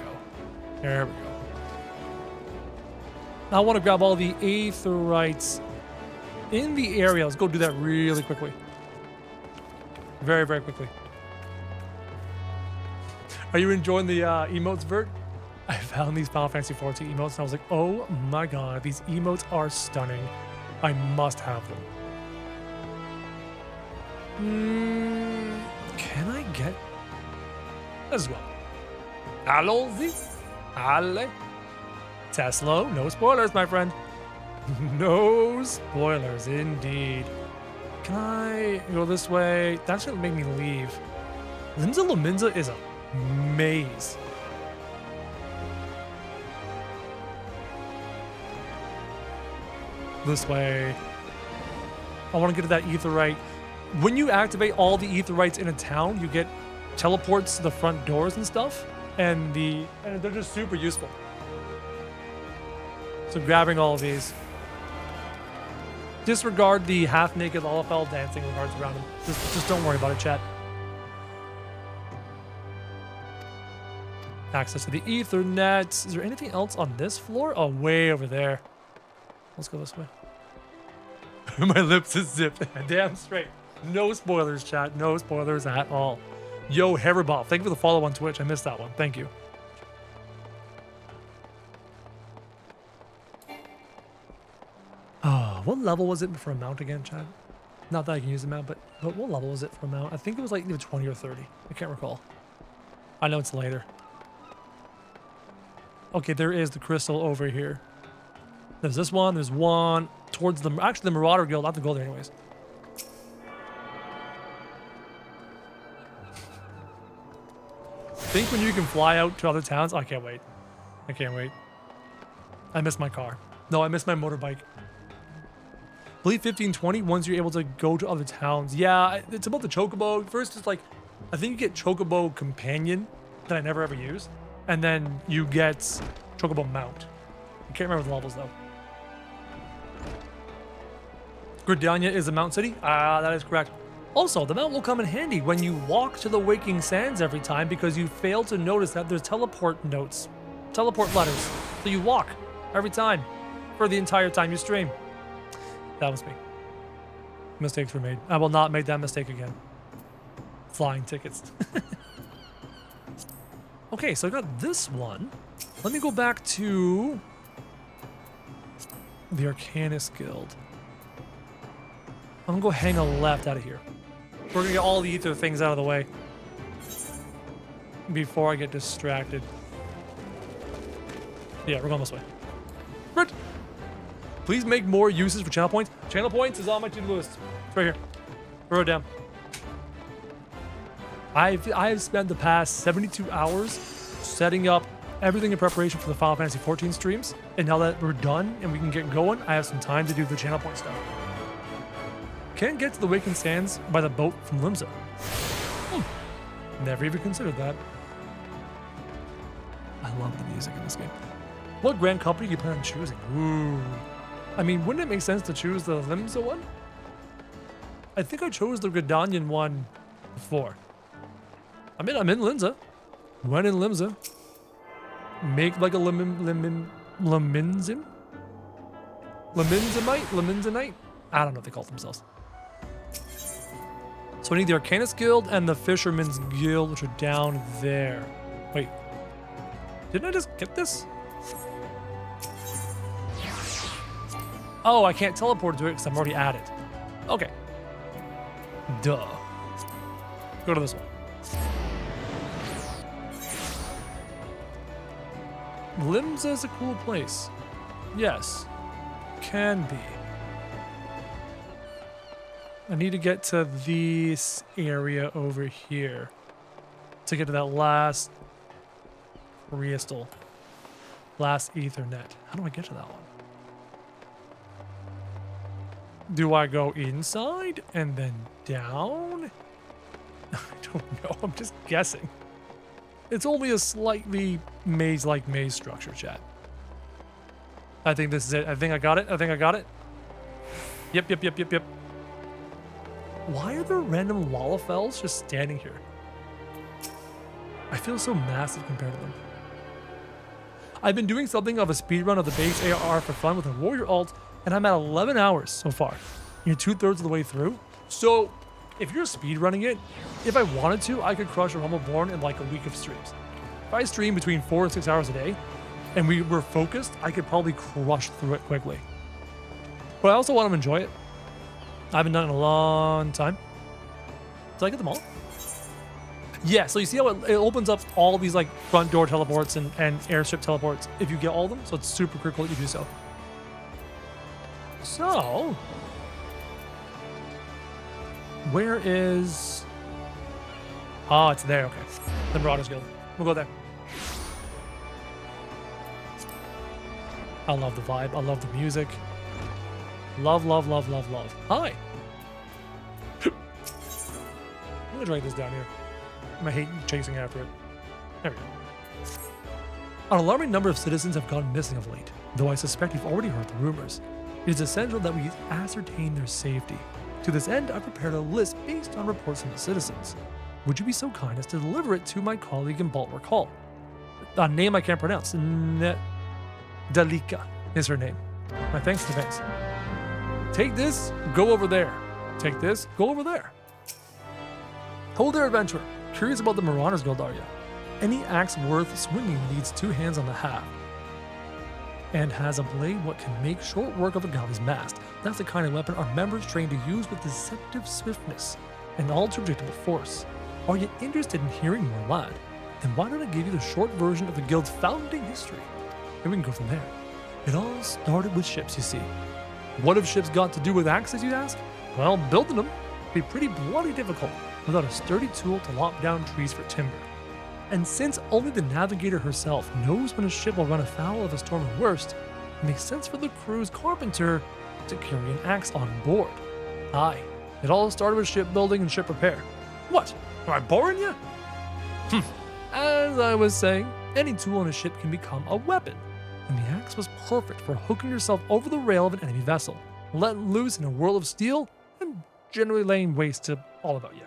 go. I want to grab all the Aetherites in the area. Let's go do that really quickly. Very, very quickly. Are you enjoying the emotes, Vert? I found these Final Fantasy XIV emotes and I was like, oh my god, these emotes are stunning. I must have them. Can I get as well? Allons-y. Allez. Tesla. No spoilers, my friend. No spoilers, indeed. Can I go this way? That's gonna make me leave. Limsa Lominsa is a maze. This way. I want to get to that Aetherite. When you activate all the Aetherites in a town, you get teleports to the front doors and stuff. And they're just super useful. So grabbing all of these. Disregard the half-naked LVL dancing with hearts around him. Just don't worry about it, chat. Access to the Ethernet. Is there anything else on this floor? Oh, way over there. Let's go this way. My lips is zipped. Damn straight. No spoilers, chat. No spoilers at all. Yo, Heribop. Thank you for the follow on Twitch. I missed that one. Thank you. Oh, what level was it for a mount again, chat? Not that I can use a mount, but what level was it for a mount? I think it was like either 20 or 30. I can't recall. I know it's later. Okay, there is the crystal over here. There's this one. There's one towards the... Actually, the Marauder Guild. I'll have to go there anyways. Think when you can fly out to other towns? I can't wait. I can't wait. I miss my car. No, I miss my motorbike. I believe 1520 once you're able to go to other towns. Yeah, it's about the Chocobo. First, it's like, I think you get Chocobo Companion that I never ever use. And then you get Chocobo Mount. I can't remember the levels though. Gridania is a mount city? Ah, that is correct. Also, the mount will come in handy when you walk to the Waking Sands every time because you fail to notice that there's teleport notes, teleport letters. So you walk every time for the entire time you stream. That was me. Mistakes were made. I will not make that mistake again. Flying tickets. Okay, so I got this one. Let me go back to the Arcanist Guild. I'm gonna go hang a left out of here. We're gonna get all the ether things out of the way before I get distracted. Yeah, we're going this way. Right. Please make more uses for channel points. Channel points is on my to-do list. It's right here. Wrote it down. I've spent the past 72 hours setting up everything in preparation for the Final Fantasy XIV streams, and now that we're done and we can get going, I have some time to do the channel point stuff. Can't get to the Waking Sands by the boat from Limsa. Never even considered that. I love the music in this game. What grand company do you plan on choosing? Ooh. I mean, wouldn't it make sense to choose the Limsa one? I think I chose the Gridanian one before. I'm in Limsa. When in Limsa. Make like a Laminzim? Laminzimite? I don't know what they call themselves. So I need the Arcanist Guild and the Fisherman's Guild, which are down there. Wait. Didn't I just get this? Oh, I can't teleport to it because I'm already at it. Okay. Duh. Go to this one. Limsa is a cool place. Yes. Can be. I need to get to this area over here to get to that last crystal. Last Ethernet. How do I get to that one? Do I go inside and then down? I don't know. I'm just guessing. It's only a slightly maze-like maze structure, chat. I think this is it. I think I got it. I think I got it. Yep. Why are there random Lalafels just standing here? I feel so massive compared to them. I've been doing something of a speedrun of the base AR for fun with a warrior alt, and I'm at 11 hours so far. You're 2/3 of the way through. So if you're speedrunning it, if I wanted to, I could crush A Realm Reborn in like a week of streams. If I stream between 4 and 6 hours a day, and we were focused, I could probably crush through it quickly. But I also want to enjoy it. I haven't done it in a long time. Did I get them all? Yeah, so you see how it opens up all these like front door teleports and airstrip teleports if you get all of them, so it's super critical that you do so. So, where is... Oh, it's there, okay. The Marauders Guild. We'll go there. I love the vibe. I love the music. Love. Hi. I'm gonna drag this down here. I hate chasing after it. There we go. An alarming number of citizens have gone missing of late, though I suspect you've already heard the rumors. It is essential that we ascertain their safety. To this end, I prepared a list based on reports from the citizens. Would you be so kind as to deliver it to my colleague in Baltwork Hall? A name I can't pronounce. Dalika is her name. My thanks in advance. Take this, go over there. Take this, go over there. Hold there, adventurer. Curious about the Marauders Guild, are you? Any axe worth swinging needs 2 hands on the haft, and has a blade what can make short work of a galley's mast. That's the kind of weapon our members train to use with deceptive swiftness and all too predictable force. Are you interested in hearing more, lad? Then why don't I give you the short version of the guild's founding history? and we can go from there. It all started with ships, you see. What have ships got to do with axes, you'd ask? Well, building them would be pretty bloody difficult without a sturdy tool to lop down trees for timber. And since only the navigator herself knows when a ship will run afoul of a storm or worst, it makes sense for the crew's carpenter to carry an axe on board. Aye, it all started with shipbuilding and ship repair. What? Am I boring you? As I was saying, any tool on a ship can become a weapon, and the axe was perfect for hooking yourself over the rail of an enemy vessel, letting loose in a whirl of steel, and generally laying waste to all about you.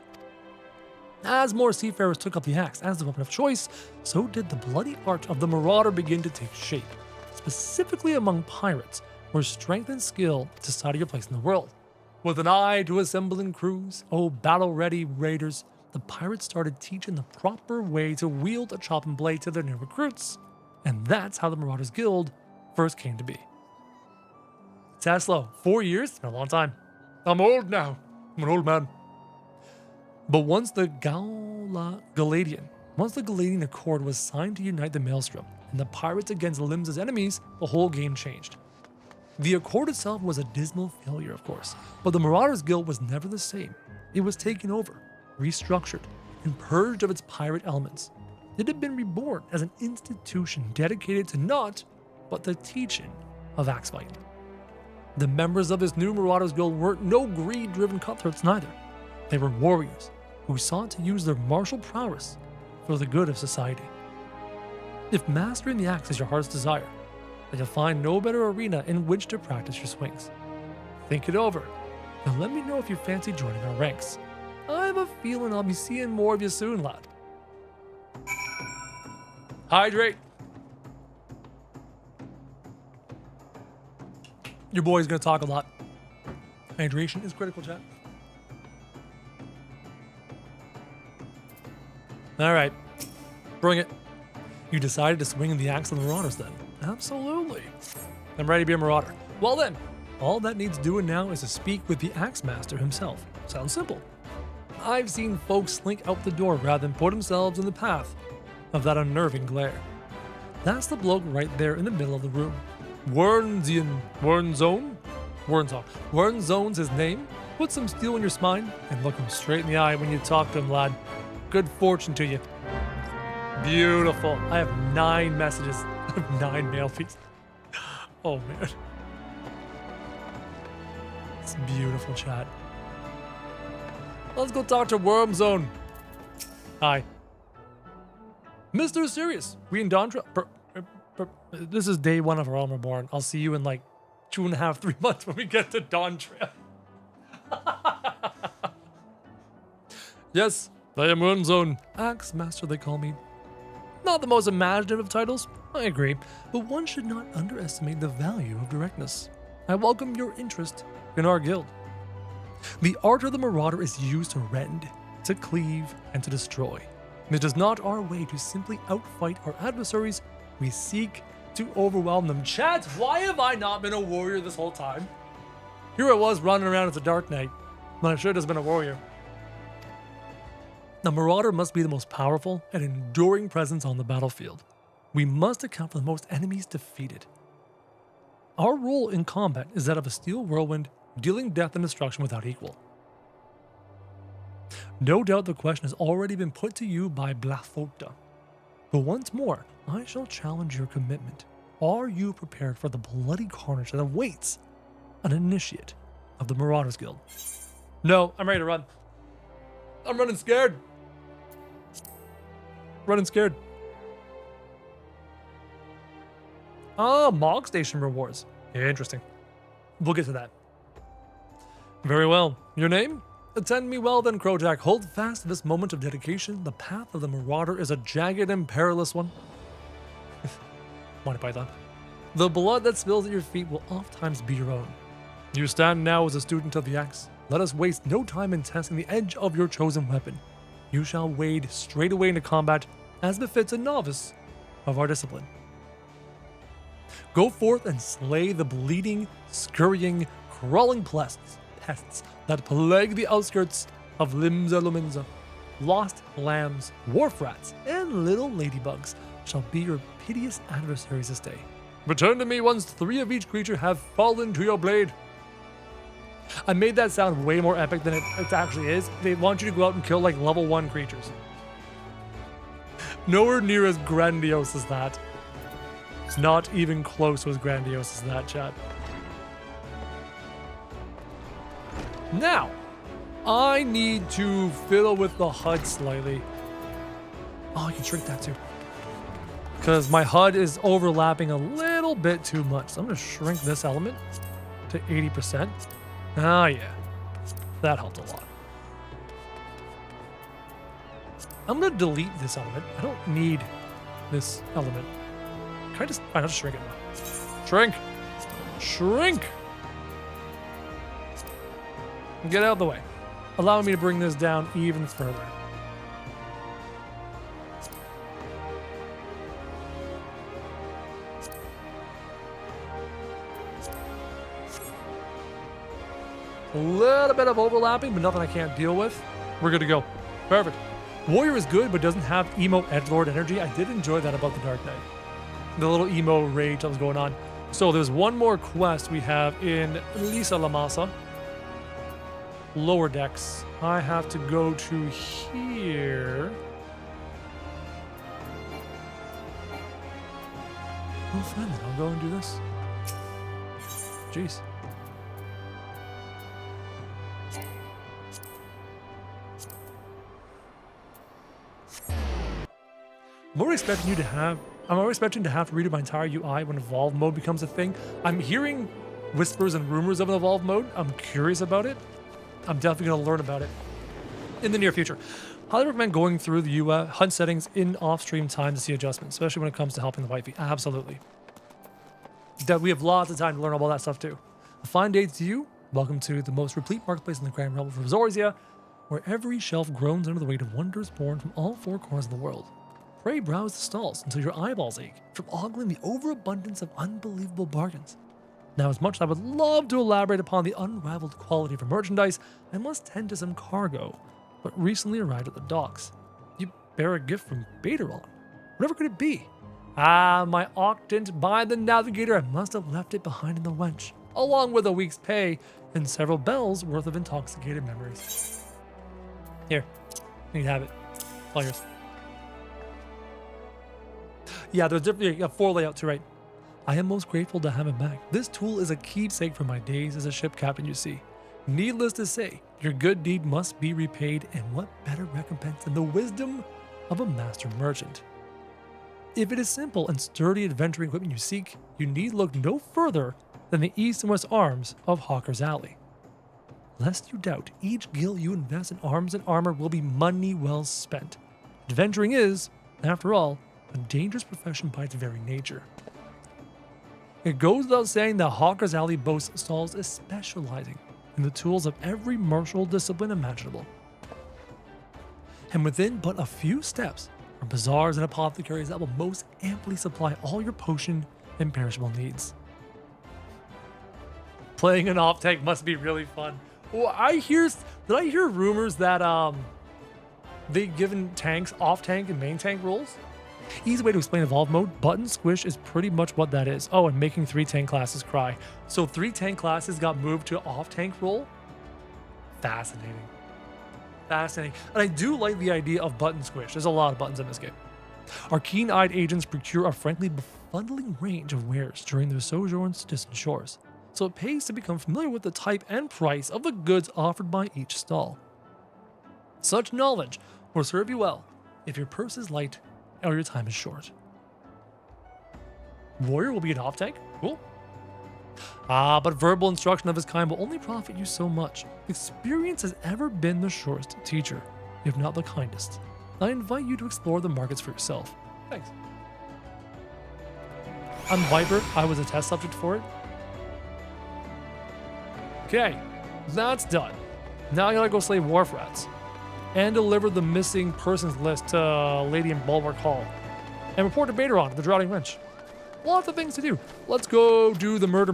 As more seafarers took up the axe as the weapon of choice, so did the bloody art of the marauder begin to take shape, specifically among pirates, where strength and skill decided your place in the world. With an eye to assembling crews, battle-ready raiders, the pirates started teaching the proper way to wield a chopping blade to their new recruits. And that's how the Marauders Guild first came to be. Taslow, 4 years? It's been a long time. I'm old now. I'm an old man. But once the Galadian Accord was signed to unite the Maelstrom and the pirates against Limsa's enemies, the whole game changed. The Accord itself was a dismal failure, of course, but the Marauders Guild was never the same. It was taken over, restructured, and purged of its pirate elements. It had been reborn as an institution dedicated to not, but the teaching of axe fighting. The members of this new Marauders Guild weren't no greed-driven cutthroats neither. They were warriors who sought to use their martial prowess for the good of society. If mastering the axe is your heart's desire, then you'll find no better arena in which to practice your swings. Think it over, and let me know if you fancy joining our ranks. I have a feeling I'll be seeing more of you soon, lad. Hydrate. Your boy's gonna talk a lot. Hydration is critical, chat. All right, bring it. You decided to swing the axe on the Marauders then? Absolutely. I'm ready to be a Marauder. Well then, all that needs doing now is to speak with the Axe Master himself. Sounds simple. I've seen folks slink out the door rather than put themselves in the path of that unnerving glare. That's the bloke right there in the middle of the room. Wernzone's his name. Put some steel in your spine and look him straight in the eye when you talk to him, lad. Good fortune to you. Beautiful. I have 9 messages. I have 9 mail feeds. Oh man. It's beautiful, chat. Let's go talk to Wormzone. Hi. Mr. Serious, we in Dawntrail. This is day 1 of A Realm Reborn. I'll see you in like 2.5, 3 months when we get to Dawntrail. Yes, I am Wormzone. Axe Master, they call me. Not the most imaginative of titles, I agree, but one should not underestimate the value of directness. I welcome your interest in our guild. The art of the Marauder is used to rend, to cleave, and to destroy. It is not our way to simply outfight our adversaries. We seek to overwhelm them. Chat, why have I not been a warrior this whole time? Here I was running around as a Dark Knight, when I should have been a warrior. The Marauder must be the most powerful and enduring presence on the battlefield. We must account for the most enemies defeated. Our role in combat is that of a steel whirlwind, dealing death and destruction without equal. No doubt the question has already been put to you by Blathota. But once more, I shall challenge your commitment. Are you prepared for the bloody carnage that awaits an initiate of the Marauders Guild? No, I'm ready to run. I'm running scared. Running scared. Ah, Mog Station rewards. Interesting. We'll get to that. Very well. Your name? Attend me well then, Crowjack. Hold fast to this moment of dedication. The path of the Marauder is a jagged and perilous one. Monty Python. The blood that spills at your feet will oftentimes be your own. You stand now as a student of the axe. Let us waste no time in testing the edge of your chosen weapon. You shall wade straight away into combat, as befits a novice of our discipline. Go forth and slay the bleeding, scurrying, crawling pests that plague the outskirts of Limsa Luminsa. Lost lambs, wharf rats, and little ladybugs shall be your piteous adversaries this day. Return to me once 3 of each creature have fallen to your blade. I made that sound way more epic than it actually is. They want you to go out and kill like level 1 creatures. Nowhere near as grandiose as that. Not even close to as grandiose as that, chat. Now, I need to fiddle with the HUD slightly. Oh, I can shrink that too. Because my HUD is overlapping a little bit too much. So I'm going to shrink this element to 80%. Ah, yeah. That helped a lot. I'm going to delete this element. I don't need this element. Can I just... I'll just shrink it now. Shrink! Shrink! Get out of the way. Allow me to bring this down even further. A little bit of overlapping, but nothing I can't deal with. We're good to go. Perfect. Warrior is good, but doesn't have emo edgelord energy. I did enjoy that about the Dark Knight. The little emo rage that was going on. So there's one more quest we have in Lisa Lamasa. Lower decks. I have to go to here. Oh, fine then. I'll go and do this. Jeez. I'm already expecting to have to redo my entire UI when evolve mode becomes a thing. I'm hearing whispers and rumors of an evolve mode. I'm curious about it. I'm definitely going to learn about it in the near future. Highly recommend going through the UI HUD settings in off-stream time to see adjustments, especially when it comes to helping the wifey. Absolutely. We have lots of time to learn all that stuff too. A fine day to you. Welcome to the most replete marketplace in the Grand Realm of Zorzia, where every shelf groans under the weight of wonders born from all 4 corners of the world. Pray browse the stalls until your eyeballs ache from ogling the overabundance of unbelievable bargains. Now, as much as I would love to elaborate upon the unrivaled quality of our merchandise, I must tend to some cargo, but recently arrived at the docks. You bear a gift from Baderon. Whatever could it be? Ah, my octant by the navigator. I must have left it behind in the wench, along with a week's pay and several bells worth of intoxicated memories. Here, you have it. All yours. Yeah, there's definitely a 4 layout too, right? I am most grateful to have it back. This tool is a keepsake from my days as a ship captain, you see. Needless to say, your good deed must be repaid, and what better recompense than the wisdom of a master merchant? If it is simple and sturdy adventuring equipment you seek, you need look no further than the east and west arms of Hawker's Alley. Lest you doubt, each gil you invest in arms and armor will be money well spent. Adventuring is, after all, a dangerous profession by its very nature. It goes without saying that Hawker's Alley boasts stalls specializing in the tools of every martial discipline imaginable. And within but a few steps are bazaars and apothecaries that will most amply supply all your potion and perishable needs. Playing an off-tank must be really fun. Well, did I hear rumors that they've given tanks off-tank and main tank roles? Easy way to explain evolve mode, button squish is pretty much what that is. Oh, and making 3 tank classes cry. So 3 tank classes got moved to off-tank role? Fascinating. Fascinating. And I do like the idea of button squish. There's a lot of buttons in this game. Our keen-eyed agents procure a frankly befuddling range of wares during their sojourns to distant shores. So it pays to become familiar with the type and price of the goods offered by each stall. Such knowledge will serve you well if your purse is light or your time is short. Warrior will be an off-tank? Cool. But verbal instruction of this kind will only profit you so much. Experience has ever been the surest teacher, if not the kindest. I invite you to explore the markets for yourself. Thanks. I'm Viper. I was a test subject for it. Okay, that's done. Now I gotta go slay wharf rats and deliver the missing persons list to Lady in Bulwark Hall and report to Baderon, the Drowning Wrench. Lots of things to do. Let's go do the murder.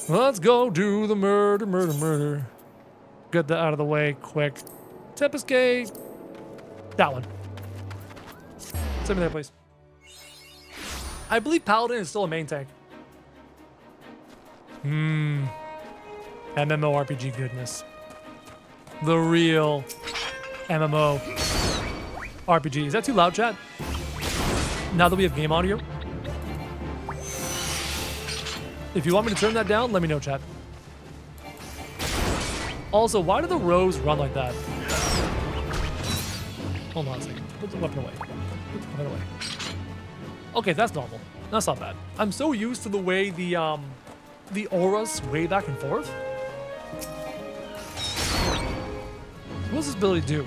Let's go do the murder. Get that out of the way quick. Tempest Gate. That one. Send me there, please. I believe Paladin is still a main tank. MMORPG goodness. The real MMO RPG. Is that too loud, chat? Now that we have game audio? If you want me to turn that down, let me know, chat. Also, why do the rows run like that? Hold on a second. Put the weapon away. Put the weapon away. Okay, that's normal. That's not bad. I'm so used to the way the auras sway back and forth. What does this ability do?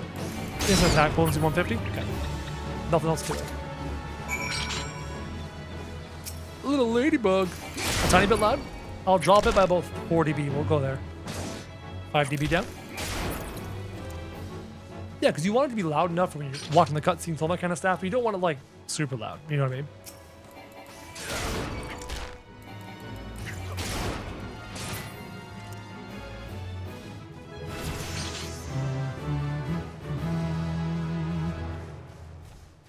Instant attack, potency 150? Okay. Nothing else to it. A little ladybug. A tiny bit loud? I'll drop it by about 4 dB. We'll go there. 5 dB down. Yeah, because you want it to be loud enough when you're watching the cutscenes, all that kind of stuff, but you don't want it, like, super loud. You know what I mean?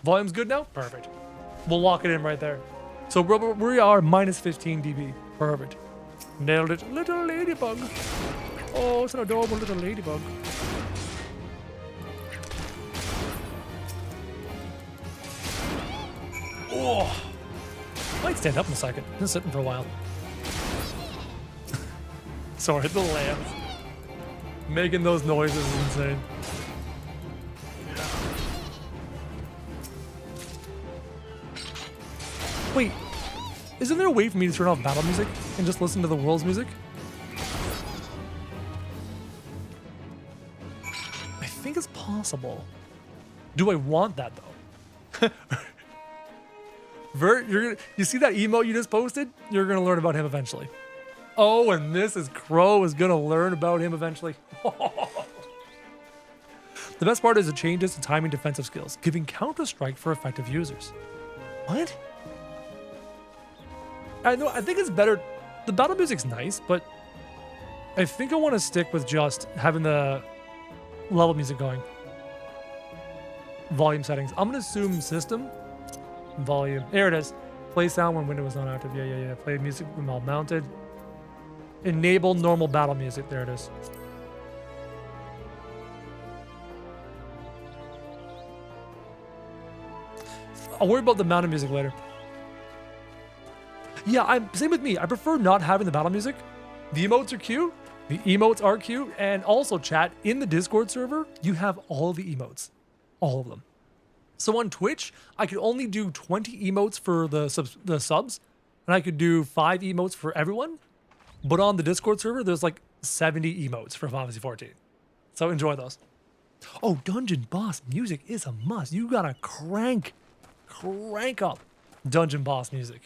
Volume's good now? Perfect. We'll lock it in right there. So we are minus 15 dB. Perfect. Nailed it. Little ladybug. Oh, it's an adorable little ladybug. Oh. Might stand up in a second. Been sitting for a while. Sorry, the lambs. Making those noises is insane. Wait, isn't there a way for me to turn off battle music and just listen to the world's music? I think it's possible. Do I want that though? Vert, you see that emote you just posted? You're gonna learn about him eventually. Oh, and Mrs. Crow is gonna learn about him eventually. The best part is it changes the timing defensive skills, giving counter-strike for effective users. What? I know, I think it's better. The battle music's nice, but I think I want to stick with just having the level music going. Volume settings. I'm going to assume system. Volume. There it is. Play sound when window is not active. Yeah. Play music when all mounted. Enable normal battle music. There it is. I'll worry about the mounted music later. Yeah, same with me. I prefer not having the battle music. The emotes are cute. The emotes are cute. And also, chat, in the Discord server, you have all the emotes. All of them. So on Twitch, I could only do 20 emotes for the subs. And I could do 5 emotes for everyone. But on the Discord server, there's like 70 emotes for Final Fantasy 14. So enjoy those. Oh, dungeon boss music is a must. You gotta crank up dungeon boss music.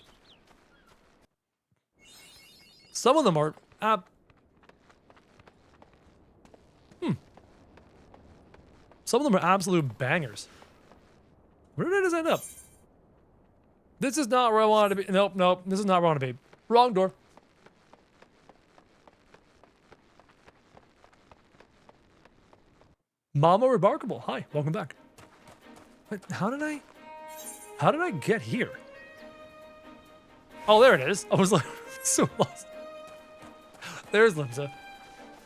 Some of them are some of them are absolute bangers. Where did this end up? This is not where I wanted to be. Nope. This is not where I want to be. Wrong door. Mama Remarkable. Hi, welcome back. Wait, how did I get here? Oh, there it is. I was like so lost. There's Limsa.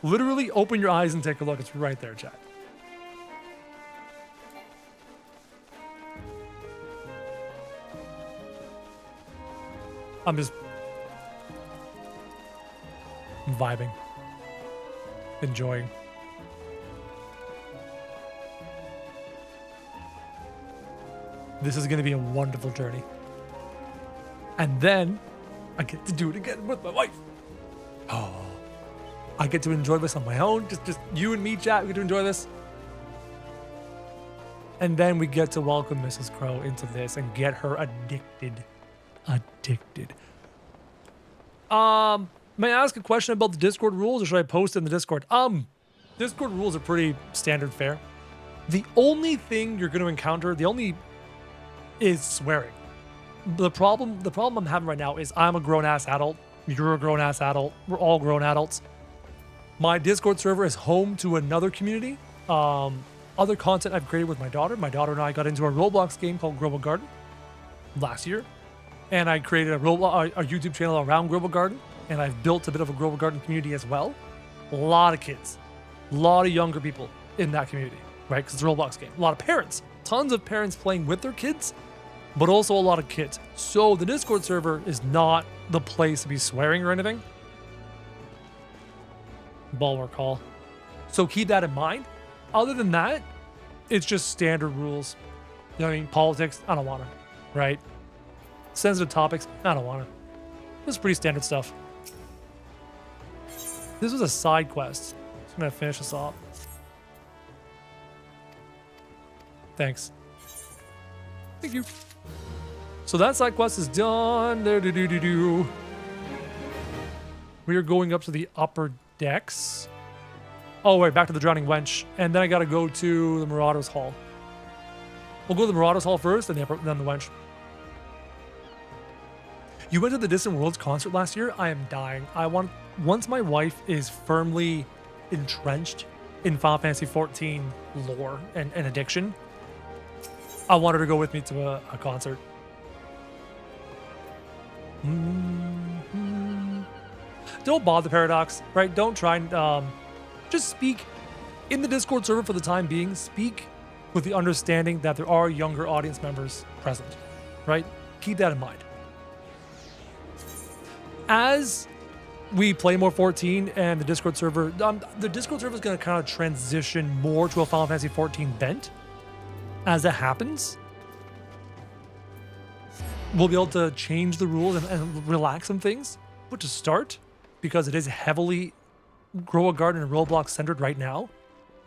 Literally open your eyes and take a look. It's right there, chat. I'm just vibing, enjoying. This is going to be a wonderful journey. And then I get to do it again with my wife. Oh, I get to enjoy this on my own. Just you and me, chat. We get to enjoy this. And then we get to welcome Mrs. Crow into this and get her addicted. May I ask a question about the Discord rules, or should I post it in the Discord? Discord rules are pretty standard fare. The only thing you're going to encounter, is swearing. The problem I'm having right now is I'm a grown-ass adult. You're a grown-ass adult. We're all grown adults. My Discord server is home to another community. Other content I've created with my daughter. My daughter and I got into a Roblox game called Grow a Garden last year. and I created a YouTube channel around Growable Garden, and I've built a bit of a Growable Garden community as well. A lot of kids, a lot of younger people in that community, right? Because it's a Roblox game. A lot of parents, tons of parents playing with their kids, but also a lot of kids. So the Discord server is not the place to be swearing or anything. Bulwark Hall. So keep that in mind. Other than that, it's just standard rules. You know what I mean? Politics, I don't want to, right? Sensitive topics, I don't want to. This is pretty standard stuff. This was a side quest. So I'm going to finish this off. Thanks. Thank you. So that side quest is done. We are going up to the upper decks. Oh, wait, back to the Drowning Wench. And then I got to go to the Marauders Hall. We'll go to the Marauders Hall first, and then the Wench. You went to the Distant Worlds concert last year? I am dying. Once my wife is firmly entrenched in Final Fantasy XIV lore and addiction, I want her to go with me to a concert. Don't bother Paradox, right? Don't try and just speak in the Discord server for the time being. Speak with the understanding that there are younger audience members present, right? Keep that in mind. As we play more 14 and the Discord server is going to kind of transition more to a Final Fantasy XIV bent. As it happens, we'll be able to change the rules and relax some things. But to start, because it is heavily Grow a Garden and Roblox centered right now,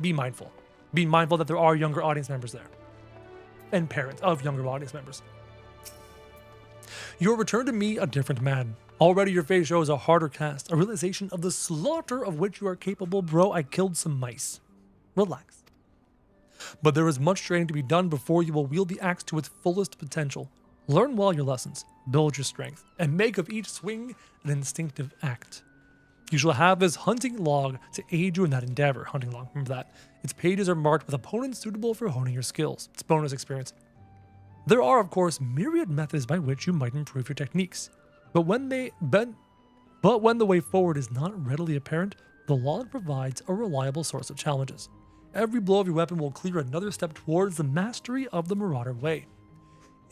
be mindful. Be mindful that there are younger audience members there. And parents of younger audience members. Your return to me a different man. Already your face shows a harder cast, a realization of the slaughter of which you are capable. Bro, I killed some mice. Relax. But there is much training to be done before you will wield the axe to its fullest potential. Learn well your lessons, build your strength, and make of each swing an instinctive act. You shall have this hunting log to aid you in that endeavor. Hunting log, remember that. Its pages are marked with opponents suitable for honing your skills. It's bonus experience. There are, of course, myriad methods by which you might improve your techniques. But when the way forward is not readily apparent, the log provides a reliable source of challenges. Every blow of your weapon will clear another step towards the mastery of the Marauder way.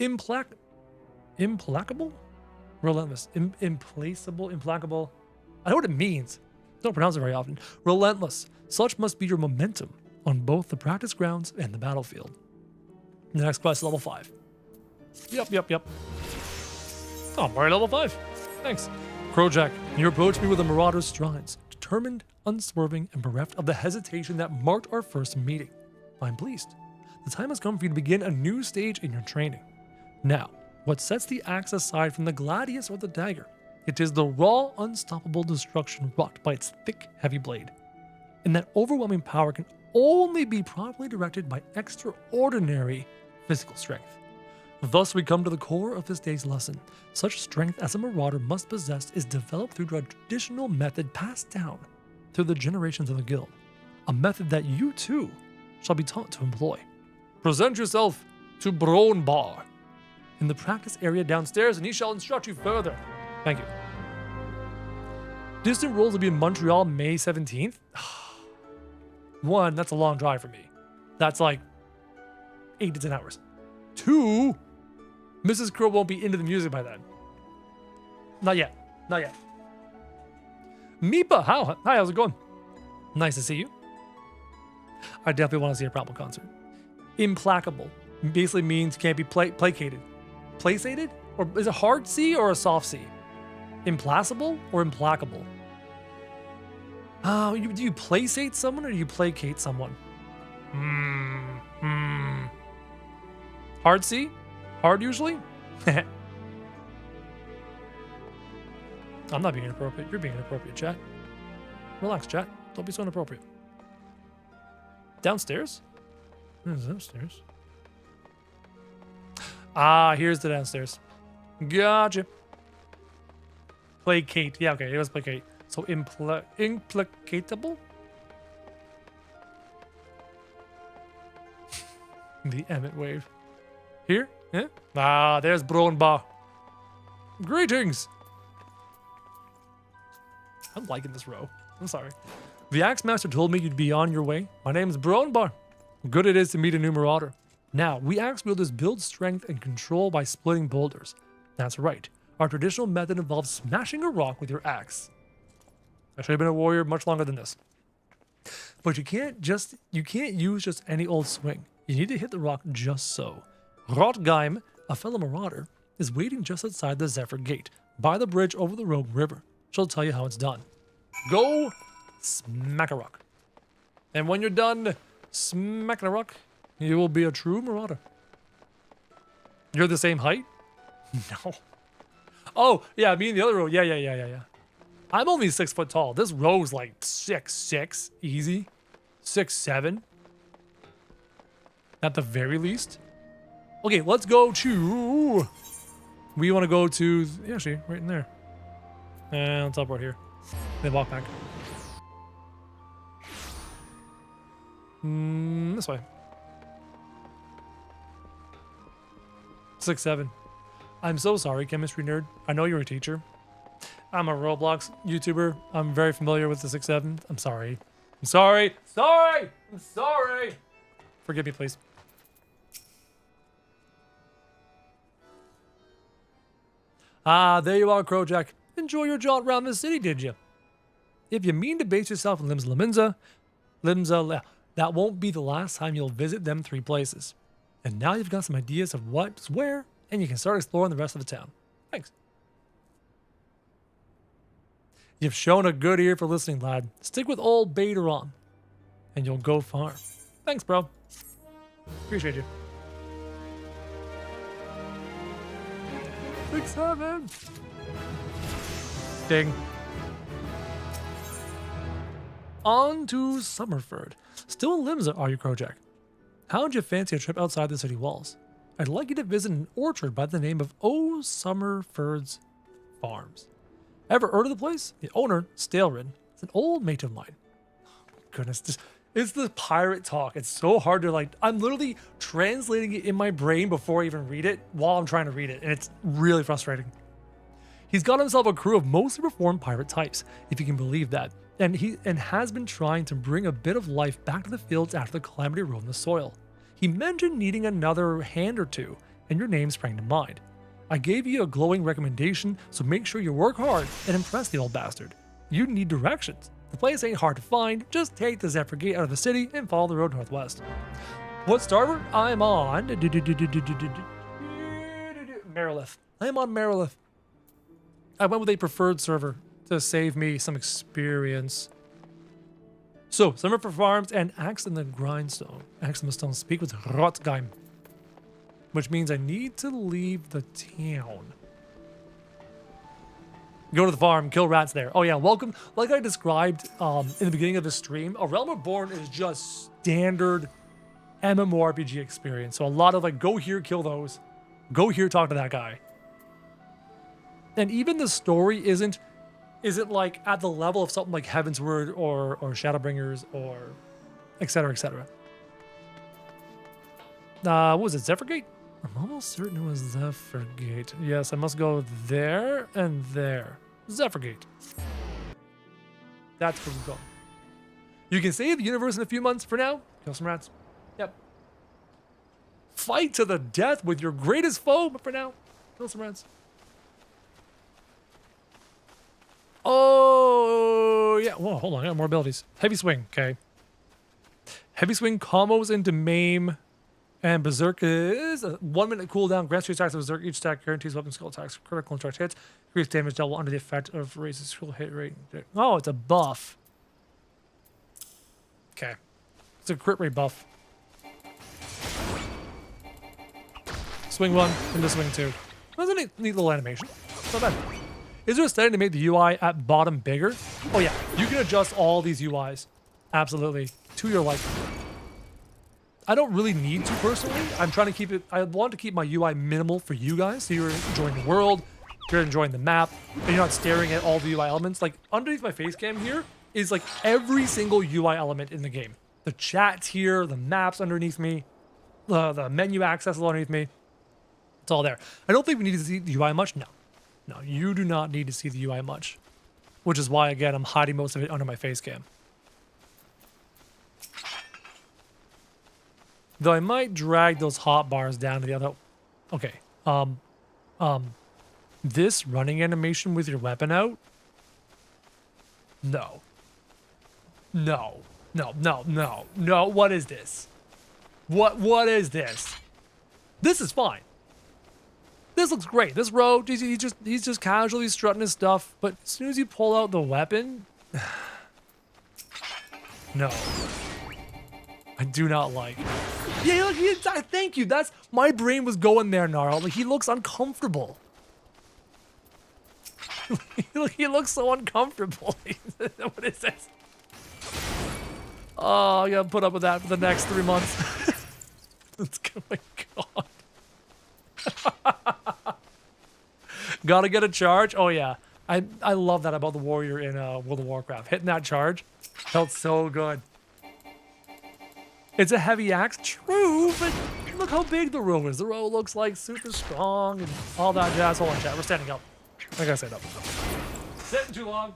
Implacable? Relentless. Implacable. I know what it means. Don't pronounce it very often. Relentless. Such must be your momentum on both the practice grounds and the battlefield. The next quest is level 5. Yep. Oh, I'm already level 5. Thanks. Crowjack, you approach me with a marauder's strides, determined, unswerving, and bereft of the hesitation that marked our first meeting. I'm pleased. The time has come for you to begin a new stage in your training. Now, what sets the axe aside from the gladius or the dagger? It is the raw, unstoppable destruction wrought by its thick, heavy blade. And that overwhelming power can only be properly directed by extraordinary physical strength. Thus, we come to the core of this day's lesson. Such strength as a marauder must possess is developed through a traditional method passed down through the generations of the guild. A method that you, too, shall be taught to employ. Present yourself to Brownbar in the practice area downstairs, and he shall instruct you further. Thank you. Distant Worlds will be in Montreal May 17th. 1, that's a long drive for me. That's like 8 to 10 hours. 2, Mrs. Crow won't be into the music by then. Not yet. Meepa, hi, how's it going? Nice to see you. I definitely want to see a Problem concert. Implacable basically means can't be placated. Placated? Or is it hard C or a soft C? Implacable or implacable? Do you placate someone or do you placate someone? Hard C? Hard usually? I'm not being inappropriate. You're being inappropriate, chat. Relax, chat. Don't be so inappropriate. Downstairs? Where's downstairs? Ah, here's the downstairs. Gotcha. Placate. Yeah, okay, it was placate. So implicatable? The Emmet wave. Here? Yeah? Ah, there's Brownbar. Greetings. I'm liking this row. I'm sorry. The Axe Master told me you'd be on your way. My name's Bronbar. Good it is to meet a new marauder. Now, we Axe wielders build strength and control by splitting boulders. That's right. Our traditional method involves smashing a rock with your axe. I should have been a warrior much longer than this. But you can't use just any old swing. You need to hit the rock just so. Rotgeim, a fellow marauder, is waiting just outside the Zephyr Gate, by the bridge over the Rogue River. She'll tell you how it's done. Go smack a rock. And when you're done smacking a rock, you will be a true marauder. You're the same height? No. Oh, yeah, me and the other row. Yeah. I'm only 6 foot tall. This row's like 6'6", easy. 6'7". At the very least. Okay, let's go to... We want to go to... Yeah, actually, right in there. And let's teleport here. Then walk back. This way. 6'7". I'm so sorry, chemistry nerd. I know you're a teacher. I'm a Roblox YouTuber. I'm very familiar with the 6'7". I'm sorry. I'm sorry. I'm sorry. Forgive me, please. Ah, there you are, Crowjack. Enjoy your jaunt around the city, did you? If you mean to base yourself in Limsa, that won't be the last time you'll visit them 3 places. And now you've got some ideas of what's where, and you can start exploring the rest of the town. Thanks. You've shown a good ear for listening, lad. Stick with old Baderon, and you'll go far. Thanks, bro. Appreciate you. 6'7". Ding. On to Summerford. Still in Limsa, are you, Crowjack? How'd you fancy a trip outside the city walls? I'd like you to visit an orchard by the name of O Summerford's Farms. Ever heard of the place? The owner, Stalerin, is an old mate of mine. Oh, goodness, it's the pirate talk. It's so hard to I'm literally translating it in my brain before I even read it while I'm trying to read it, and it's really frustrating. He's got himself a crew of mostly reformed pirate types, if you can believe that, and has been trying to bring a bit of life back to the fields after the calamity roamed the soil. He mentioned needing another hand or two, and your name sprang to mind. I gave you a glowing recommendation, so make sure you work hard and impress the old bastard. You need directions. The place ain't hard to find, just take the Zephyr Gate out of the city and follow the road northwest. What starboard? I'm on... Marilith. I am on Marilith. I went with a preferred server to save me some experience. So, Summerford Farms and Axe in the Grindstone. Axe in the Stone speak with Rotgeim. Which means I need to leave the town. Go to the farm, kill rats there. Oh yeah, welcome. Like I described in the beginning of the stream, A Realm Reborn is just standard MMORPG experience. So a lot of go here, kill those. Go here, talk to that guy. And even the story isn't at the level of something like Heaven's Word or Shadowbringers or etc. etc. What was it, Zephyr Gate? I'm almost certain it was Zephyr Gate. Yes, I must go there and there. Zephyr Gate. That's where we go. You can save the universe in a few months. For now, kill some rats. Yep. Fight to the death with your greatest foe, but for now, kill some rats. Oh, yeah. Whoa, hold on. I got more abilities. Heavy Swing, okay. Heavy Swing combos into Maim. And Berserk is a 1 minute cooldown. Grants 3 attacks of Berserk. Each attack guarantees weapon skill attacks, critical and charge hits. Increase damage double under the effect of raises critical hit rate. Oh, it's a buff. Okay. It's a crit rate buff. Swing 1 into swing 2. That's a neat little animation. Not bad. Is there a setting to make the UI at bottom bigger? Oh yeah, you can adjust all these UIs. Absolutely. To your liking. I don't really need to personally. I'm trying to keep it, I want to keep my UI minimal for you guys. So you're enjoying the world, you're enjoying the map, and you're not staring at all the UI elements. Underneath my face cam here is every single UI element in the game. The chat's here, the map's underneath me, the menu access is underneath me. It's all there. I don't think we need to see the UI much. No. No, you do not need to see the UI much. Which is why, again, I'm hiding most of it under my face cam. Though I might drag those hotbars down to the other... Okay. This running animation with your weapon out? No. No. No, no, no. No, what is this? What is this? This is fine. This looks great. This rogue, he's just casually strutting his stuff, but as soon as you pull out the weapon... No. I do not like. Yeah, look, thank you. That's my brain was going there, Gnarl. Like, he looks uncomfortable. He looks so uncomfortable. What is this? Oh, I gotta put up with that for the next 3 months. Oh my god. Gotta get a charge. Oh yeah, I love that about the warrior in World of Warcraft. Hitting that charge felt so good. It's a heavy axe, true, but look how big the row is. The row looks like super strong and all that jazz. Hold on, chat. We're standing up. I gotta stand up. Sitting too long.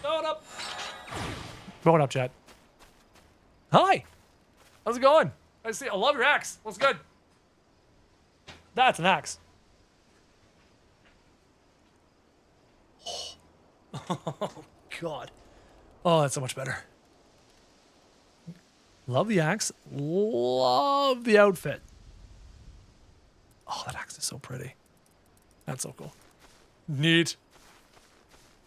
Going up. Going up, chat. Hi. How's it going? I see. I love your axe. Looks good. That's an axe. Oh, God. Oh, that's so much better. Love the axe. Love the outfit. Oh, that axe is so pretty. That's so cool. Neat.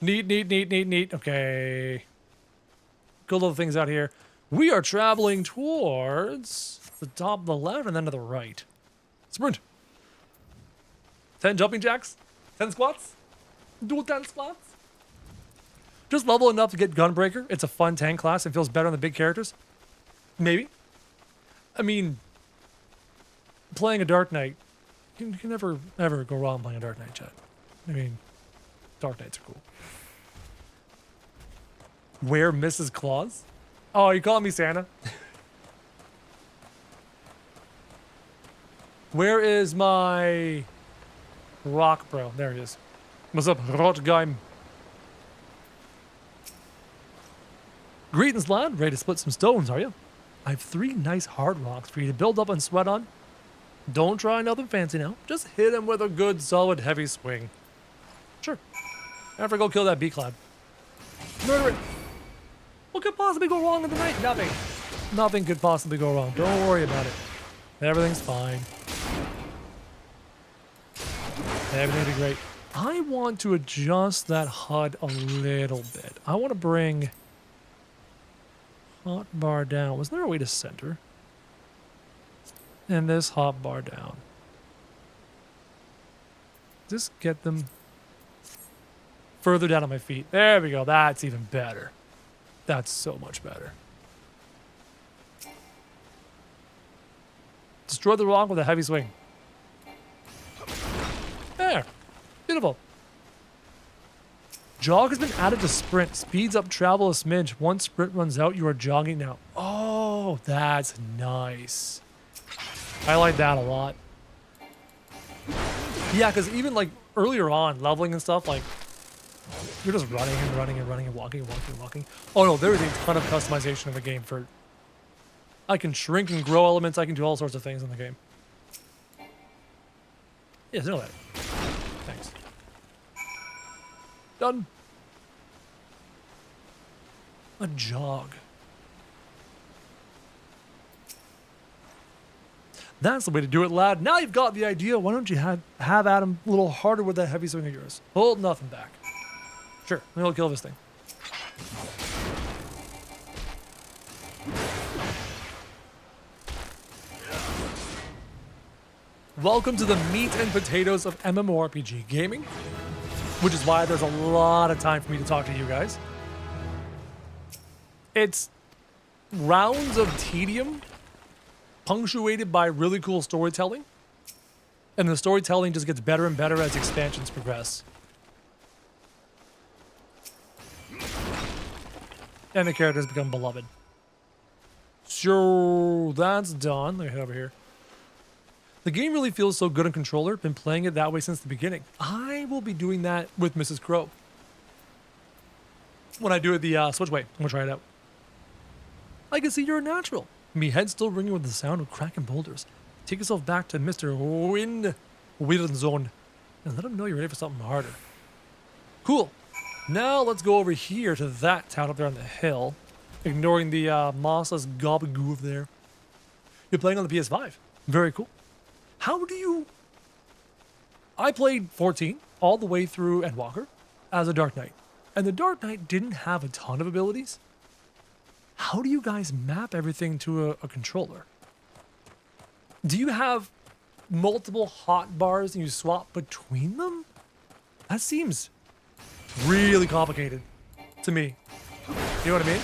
Neat. Okay. Good little things out here. We are traveling towards the top of the left and then to the right. Sprint. 10 jumping jacks. 10 squats. Do 10 squats. Just level enough to get Gunbreaker. It's a fun tank class. It feels better on the big characters. Maybe. I mean, playing a Dark Knight, you can never, ever go wrong playing a Dark Knight, chat. I mean, Dark Knights are cool. Where Mrs. Claus? Oh, you calling me Santa? Where is my rock bro? There he is. What's up, Rotgeim? Greetings, lad. Ready to split some stones, are you? I have 3 nice hard rocks for you to build up and sweat on. Don't try nothing fancy now. Just hit him with a good, solid, heavy swing. Sure. After go kill that B-Cloud. Murder it. What could possibly go wrong in the night? Nothing. Nothing could possibly go wrong. Don't worry about it. Everything's fine. Everything will be great. I want to adjust that HUD a little bit. I want to bring hotbar down. Was there a way to center? And this hotbar down. Just get them further down on my feet. There we go. That's even better. That's so much better. Destroy the rock with a heavy swing. There. Beautiful. Jog has been added to sprint. Speeds up travel a smidge. Once sprint runs out, you are jogging now. Oh, that's nice. I like that a lot. Yeah, because even like earlier on, leveling and stuff, like you're just running and running and running and walking and walking and walking. Oh no, there is a ton of customization in the game for... I can shrink and grow elements. I can do all sorts of things in the game. Yes, I know that. Thanks. Done. A jog. That's the way to do it, lad. Now you've got the idea. Why don't you have Adam a little harder with that heavy swing of yours? Hold nothing back. Sure, then we'll kill this thing. Welcome to the meat and potatoes of MMORPG gaming, which is why there's a lot of time for me to talk to you guys. It's rounds of tedium punctuated by really cool storytelling, and the storytelling just gets better and better as expansions progress. And the characters become beloved. So that's done. Let me head over here. The game really feels so good on controller. Been playing it that way since the beginning. I will be doing that with Mrs. Crow. When I do it the Switch way. I'm gonna try it out. I can see you're a natural. Me head still ringing with the sound of cracking boulders. Take yourself back to Mr. Wind Zone and let him know you're ready for something harder. Cool. Now let's go over here to that town up there on the hill. Ignoring the mossless gobagoo over there. You're playing on the PS5. Very cool. How do you... I played 14 all the way through Endwalker as a Dark Knight. And the Dark Knight didn't have a ton of abilities. How do you guys map everything to a controller? Do you have multiple hot bars and you swap between them? That seems really complicated to me. You know what I mean?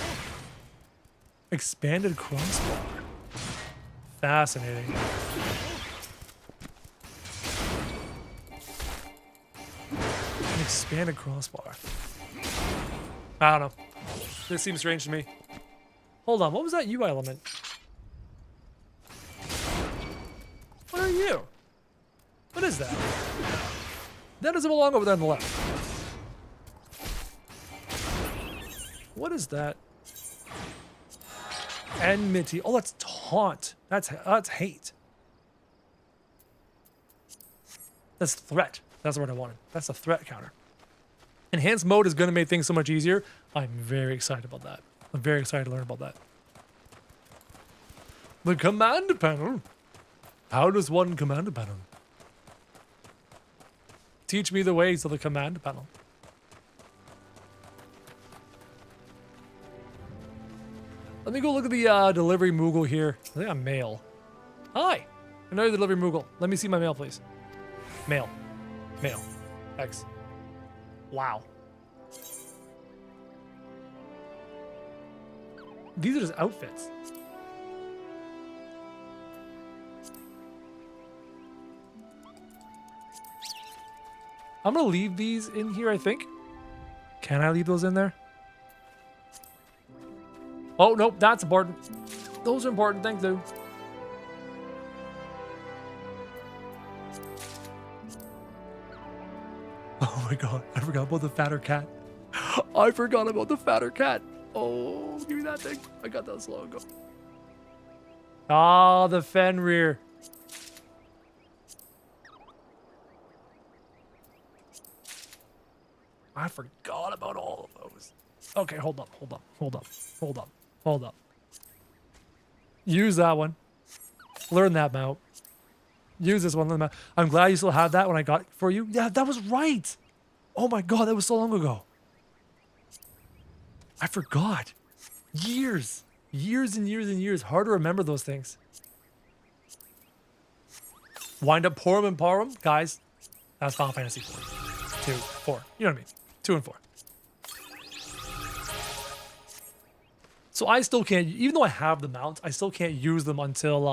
Expanded crossbar. Fascinating. An expanded crossbar. I don't know. This seems strange to me. Hold on, what was that UI element? What are you? What is that? That doesn't belong over there on the left. What is that? Enmity. Oh, that's taunt. That's hate. That's threat. That's what I wanted. That's a threat counter. Enhanced mode is going to make things so much easier. I'm very excited about that. I'm very excited to learn about that. The command panel. How does one command panel? Teach me the ways of the command panel. Let me go look at the delivery Moogle here. I think I'm mail. Hi. Another delivery Moogle. Let me see my mail, please. Mail. Mail. X. Wow. These are just outfits. I'm gonna leave these in here, I think. Can I leave those in there? Oh, nope, that's important. Those are important things, though. Oh my god, I forgot about the fatter cat. I forgot about the fatter cat. Oh, give me that thing. I got that so long ago. Ah, the Fenrir. I forgot about all of those. Okay, hold up. Use that one. Learn that mount. Use this one. Learn that. I'm glad you still have that when I got it for you. Yeah, that was right. Oh my god, that was so long ago. I forgot. Years and years. Hard to remember those things. Wind up Porum and Parum. Guys, that's Final Fantasy 2, 4. You know what I mean? 2 and 4. So I still can't, even though I have the mounts, I still can't use them until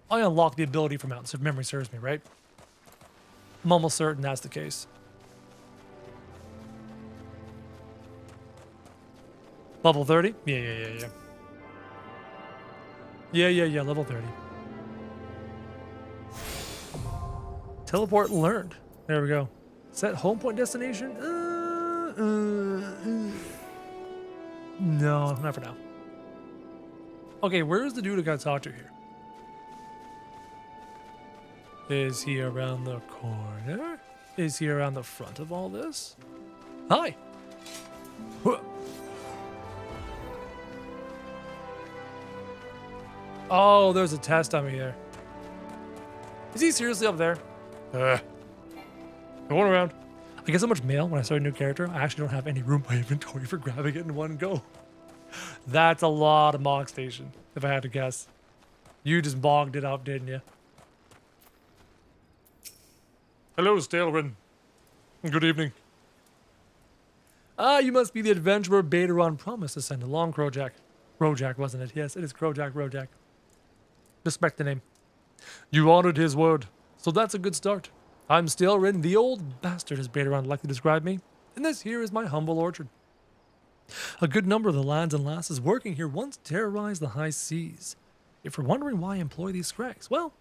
I unlock the ability for mounts, if memory serves me, right? I'm almost certain that's the case. Level 30? Yeah. Yeah, level 30. Teleport learned. There we go. Set home point destination? No, not for now. Okay, where's the dude I gotta talk to here? Is he around the corner? Is he around the front of all this? Hi. Oh, there's a test on me there. Is he seriously up there? Going around. I get so much mail when I start a new character, I actually don't have any room in my inventory for grabbing it in one go. That's a lot of Mog Station, if I had to guess. You just bogged it up, didn't you? Hello, Stalrin. Good evening. Ah, you must be the adventurer Betaron promised to send along, Crowjack. Crowjack, wasn't it? Yes, it is Crowjack. Respect the name. You honored his word, so that's a good start. I'm Stalrin, the old bastard, as Betaron likely described me, and this here is my humble orchard. A good number of the lads and lasses working here once terrorized the high seas. If you're wondering why I employ these scrags, well,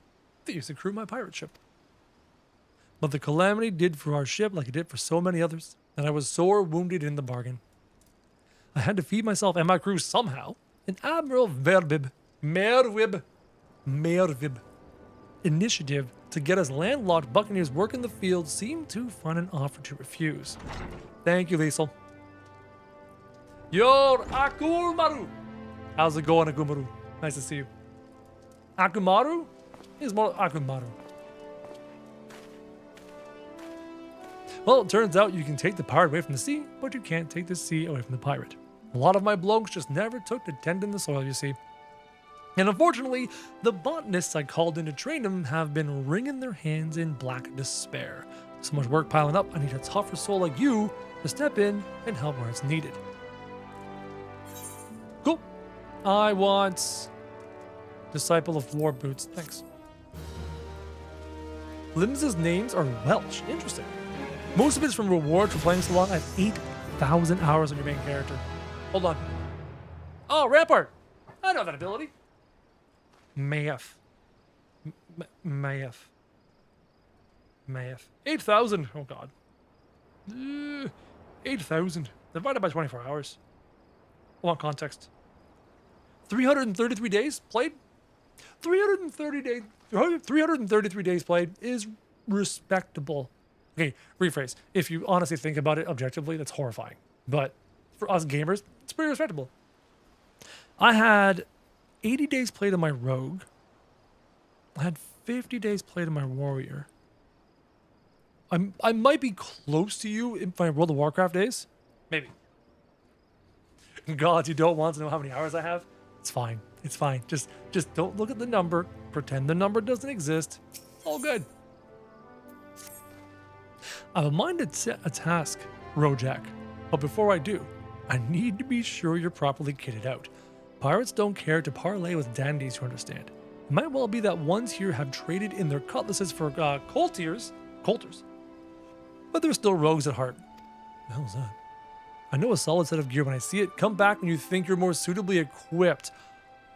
that used to crew my pirate ship. But the calamity did for our ship like it did for so many others, and I was sore wounded in the bargain. I had to feed myself and my crew somehow, and Admiral Merwib initiative to get us landlocked buccaneers work in the field seemed to find an offer to refuse. Thank you, Liesel. Yo, Akumaru! How's it going, Akumaru? Nice to see you. Akumaru? Is more Akumaru. Well, it turns out you can take the pirate away from the sea, but you can't take the sea away from the pirate. A lot of my blokes just never took to tending the soil, you see. And unfortunately, the botanists I called in to train them have been wringing their hands in black despair. So much work piling up, I need a tougher soul like you to step in and help where it's needed. Cool. I want Disciple of War Boots. Thanks. Lims's names are Welsh. Interesting. Most of it's from rewards for playing so long. I have 8,000 hours on your main character. Hold on. Oh, Rampart. I know that ability. Math. 8,000. Oh, God. 8,000 divided by 24 hours. I want context. 333 days played? 333 days played is respectable. Okay, rephrase. If you honestly think about it objectively, that's horrifying. But for us gamers, it's pretty respectable. I had 80 days played on my rogue. I had 50 days played on my warrior. I might be close to you in my World of Warcraft days. Maybe. God, you don't want to know how many hours I have? It's fine. It's fine. Just don't look at the number. Pretend the number doesn't exist. It's all good. I have a mind to set a task, Rojak. But before I do, I need to be sure you're properly kitted out. Pirates don't care to parley with dandies, you understand. It might well be that ones here have traded in their cutlasses for coulters. But they're still rogues at heart. What the hell is that? I know a solid set of gear when I see it. Come back when you think you're more suitably equipped.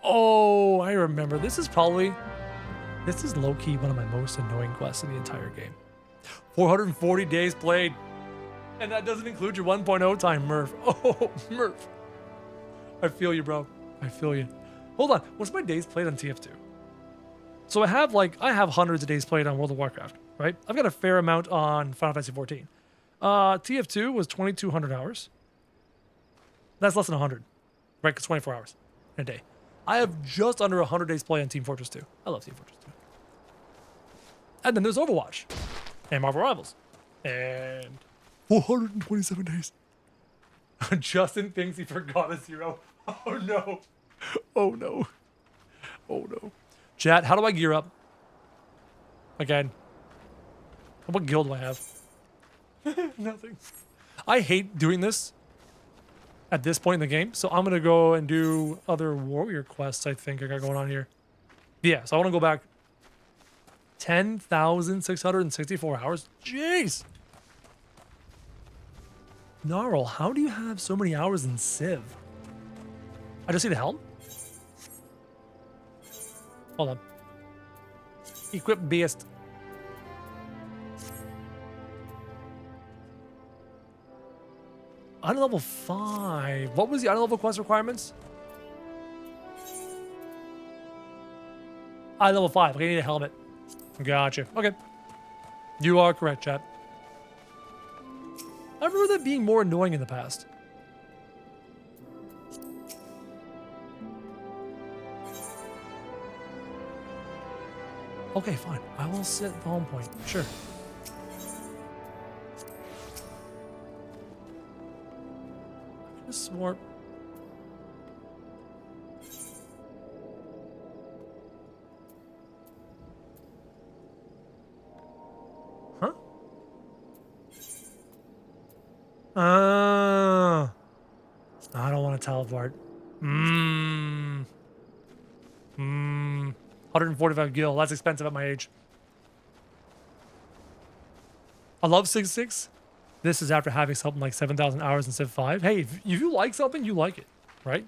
Oh, I remember. This is low-key one of my most annoying quests in the entire game. 440 days played. And that doesn't include your 1.0 time, Murph. Oh, Murph. I feel you, bro. I feel you. Hold on. What's my days played on TF2? So I have hundreds of days played on World of Warcraft, right? I've got a fair amount on Final Fantasy XIV. TF2 was 2,200 hours. That's less than 100, right? Because 24 hours in a day. I have just under 100 days play on Team Fortress 2. I love Team Fortress 2. And then there's Overwatch and Marvel Rivals and 427 days. Justin thinks he forgot a 0. Oh no. Oh no. Oh no. Chat, how do I gear up? Again. What guild do I have? Nothing. I hate doing this at this point in the game, so I'm gonna go and do other warrior quests I think I got going on here. Yeah, so I wanna go back 10,664 hours. Jeez. Gnarl, how do you have so many hours in Civ? I just see the helm? Hold on. Equip beast. Item level 5. What was the item level quest requirements? Item level 5. Okay, I need a helmet. Gotcha. Okay. You are correct, chat. I remember that being more annoying in the past. Okay, fine. I will sit at the home point. Sure. Just more. Huh? I don't want to teleport. 145 gil. That's expensive at my age. I love 6.6. This is after having something like 7,000 hours in Civ 5. Hey, if you like something, you like it, right?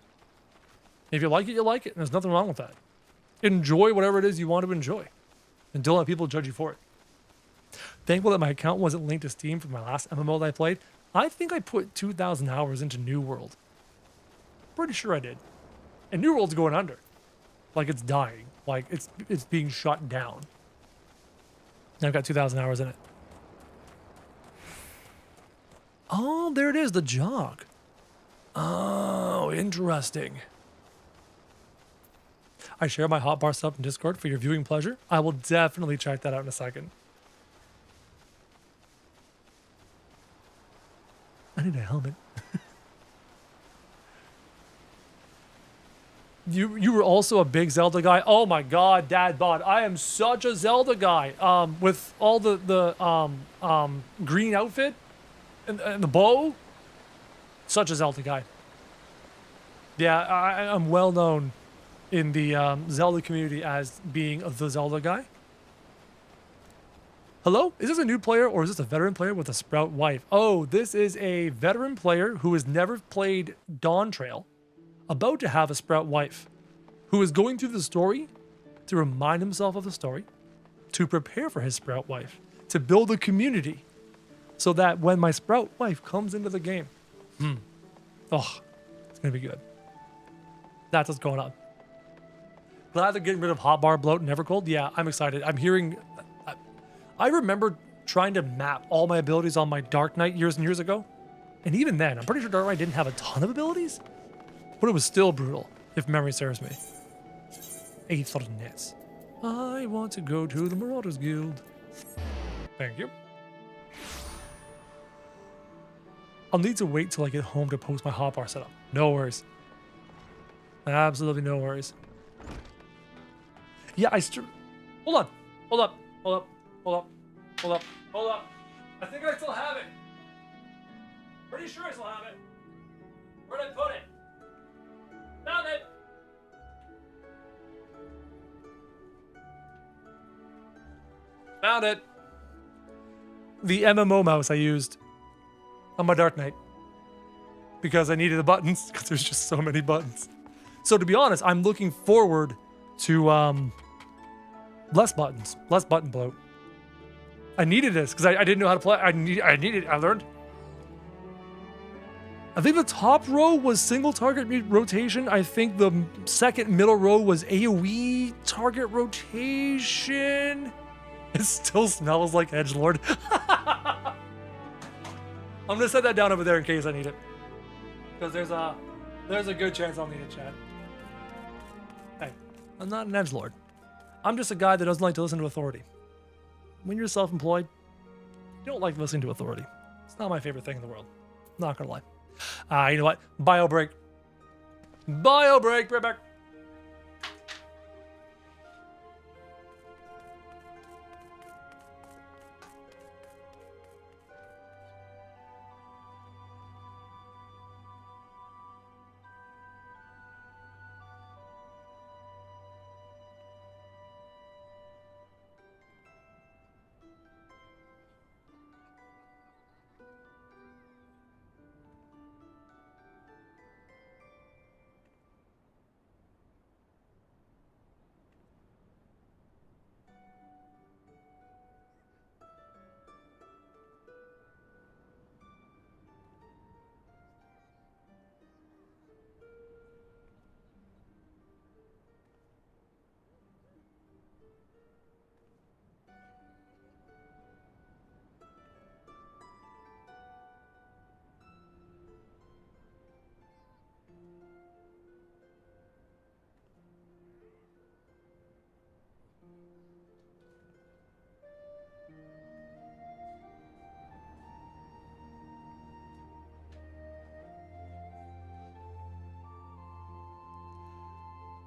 If you like it, you like it. And there's nothing wrong with that. Enjoy whatever it is you want to enjoy. And don't let people judge you for it. Thankful that my account wasn't linked to Steam for my last MMO that I played. I think I put 2,000 hours into New World. Pretty sure I did. And New World's going under. Like it's dying. Like it's being shut down. And I've got 2,000 hours in it. Oh, there it is, the jog. Oh, interesting. I share my hotbar stuff in Discord for your viewing pleasure. I will definitely check that out in a second. I need a helmet. You were also a big Zelda guy. Oh my God, Dad Bod, I am such a Zelda guy. With all the green outfit and the bow, such a Zelda guy. Yeah, I'm well known in the Zelda community as being the Zelda guy. Hello? Is this a new player or is this a veteran player with a Sprout wife? Oh, this is a veteran player who has never played Dawntrail, about to have a Sprout wife, who is going through the story to remind himself of the story, to prepare for his Sprout wife, to build a community, so that when my Sprout wife comes into the game, oh, it's gonna be good. That's what's going on. Glad they're getting rid of hotbar, bloat, and Evercold. Yeah, I'm excited. I'm hearing. I remember trying to map all my abilities on my Dark Knight years and years ago, and even then, I'm pretty sure Dark Knight didn't have a ton of abilities, but it was still brutal, if memory serves me. Aethernet. I want to go to the Marauders Guild. Thank you. I'll need to wait till I get home to post my hotbar setup. No worries. Absolutely no worries. Yeah, hold on. Hold up. Hold up. Hold up. Hold up. Hold up. I think I still have it. Pretty sure I still have it. Where'd I put it? Found it. Found it. The MMO mouse I used on my Dark Knight because I needed the buttons because there's just so many buttons. So to be honest, I'm looking forward to less buttons, less button bloat. I needed this because I didn't know how to play. I learned. I think the top row was single target rotation. I think the second middle row was AoE target rotation. It still smells like edgelord. I'm gonna set that down over there in case I need it, because there's a good chance I'll need it, Chad. Hey, I'm not an edgelord. I'm just a guy that doesn't like to listen to authority. When you're self-employed, you don't like listening to authority. It's not my favorite thing in the world. Not gonna lie. You know what? Bio break. Bio break. Right back.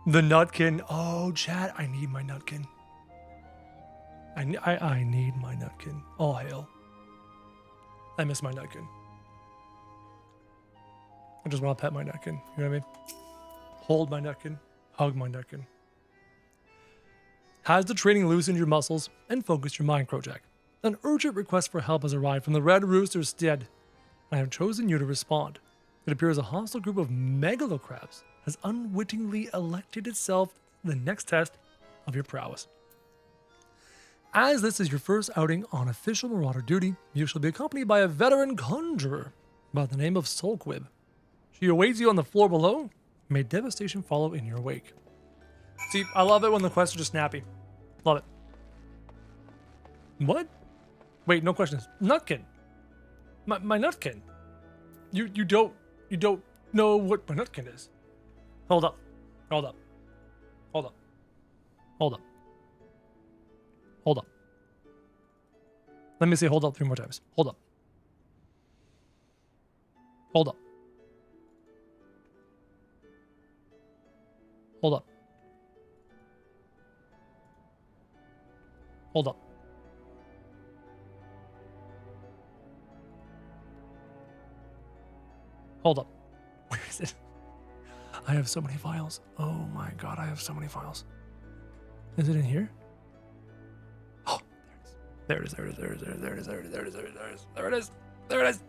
The Nutkin. Oh, chat, I need my Nutkin. I need my Nutkin. All hail. I miss my Nutkin. I just want to pet my Nutkin. You know what I mean? Hold my Nutkin. Hug my Nutkin. Has the training loosened your muscles and focused your mind, Crowjack? An urgent request for help has arrived from the Red Rooster's stead. I have chosen you to respond. It appears a hostile group of megalocrabs has unwittingly elected itself the next test of your prowess. As this is your first outing on official Marauder duty, you shall be accompanied by a veteran conjurer by the name of Sulquib. She awaits you on the floor below. May devastation follow in your wake. See, I love it when the quests are just snappy. Love it. What? Wait, no questions. Nutkin. My Nutkin. You don't know what my Nutkin is. Hold up. Hold up. Hold up. Hold up. Hold up. Let me say hold up 3 more times. Hold up. Hold up. Hold up. Hold up. Hold up. Where is it? I have so many files. Oh my god, I have so many files. Is it in here? Oh, there it is. There it is. There it is. There it is. There it is. There it is. There it is. There it is. There it is.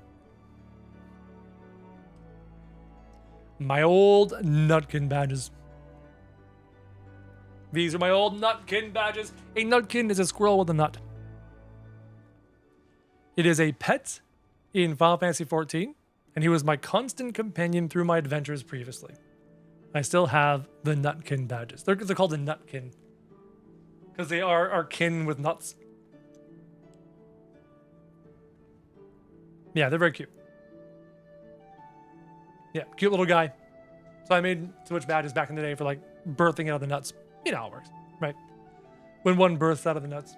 My old Nutkin badges. These are my old Nutkin badges. A Nutkin is a squirrel with a nut. It is a pet in Final Fantasy XIV, and he was my constant companion through my adventures previously. I still have the Nutkin badges. They're called the Nutkin because they are kin with nuts. Yeah, they're very cute. Yeah, cute little guy. So I made Switch badges back in the day for like birthing out of the nuts. You know how it works, right? When one births out of the nuts.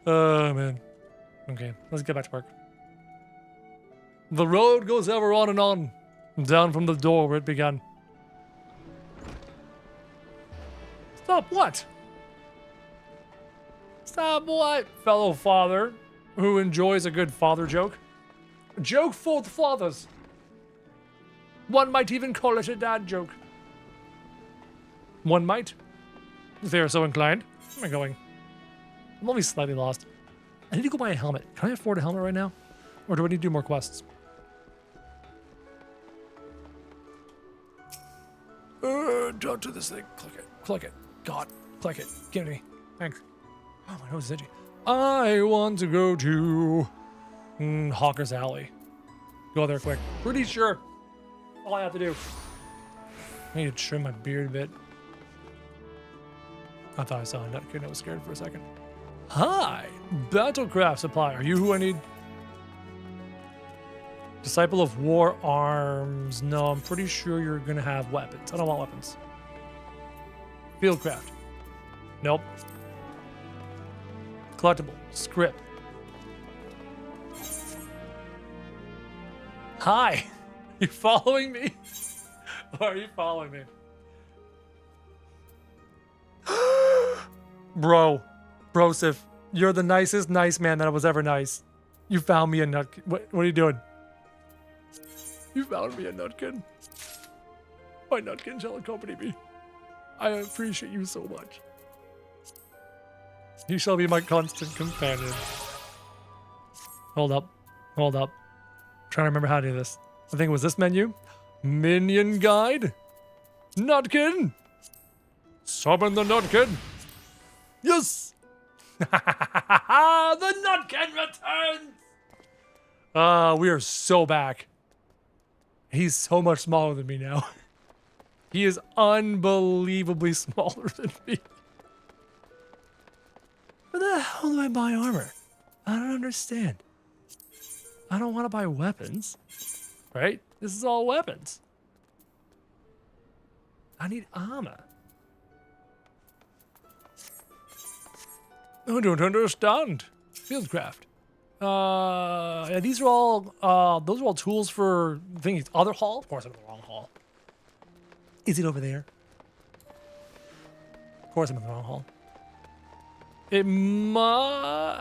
Oh, man. Okay, let's get back to work. The road goes ever on and on, down from the door where it began. Stop what? Stop what, fellow father who enjoys a good father joke? A joke for the fathers. One might even call it a dad joke. One might, if they are so inclined. Where am I going? I'm only slightly lost. I need to go buy a helmet. Can I afford a helmet right now? Or do I need to do more quests? Don't do this thing. Click it. Click it. God. Click it. Give it to me. Thanks. Oh, my nose is itchy. I want to go to Hawker's Alley. Go there quick. Pretty sure. All I have to do. I need to trim my beard a bit. I thought I saw a Nutkin. I was scared for a second. Hi, Battlecraft Supply. Are you who I need? Disciple of War Arms. No, I'm pretty sure you're going to have weapons. I don't want weapons. Fieldcraft. Nope. Collectible. Script. Hi. You following me? Or are you following me? Bro. Brosif, you're the nicest nice man that was ever nice. You found me a nutkin. What are you doing? You found me a nutkin. My nutkin shall accompany me. I appreciate you so much. You shall be my constant companion. Hold up. Hold up. I'm trying to remember how to do this. I think it was this menu. Minion guide. Nutkin. Summon the Nutkin. Yes. The Nutkin returns! We are so back. He's so much smaller than me now. He is unbelievably smaller than me. Where the hell do I buy armor? I don't understand. I don't want to buy weapons. Right? This is all weapons. I need armor. I don't understand. Fieldcraft. Yeah, these are all, those are all tools for things. Other hall? Of course I'm in the wrong hall. Is it over there? Of course I'm in the wrong hall. It might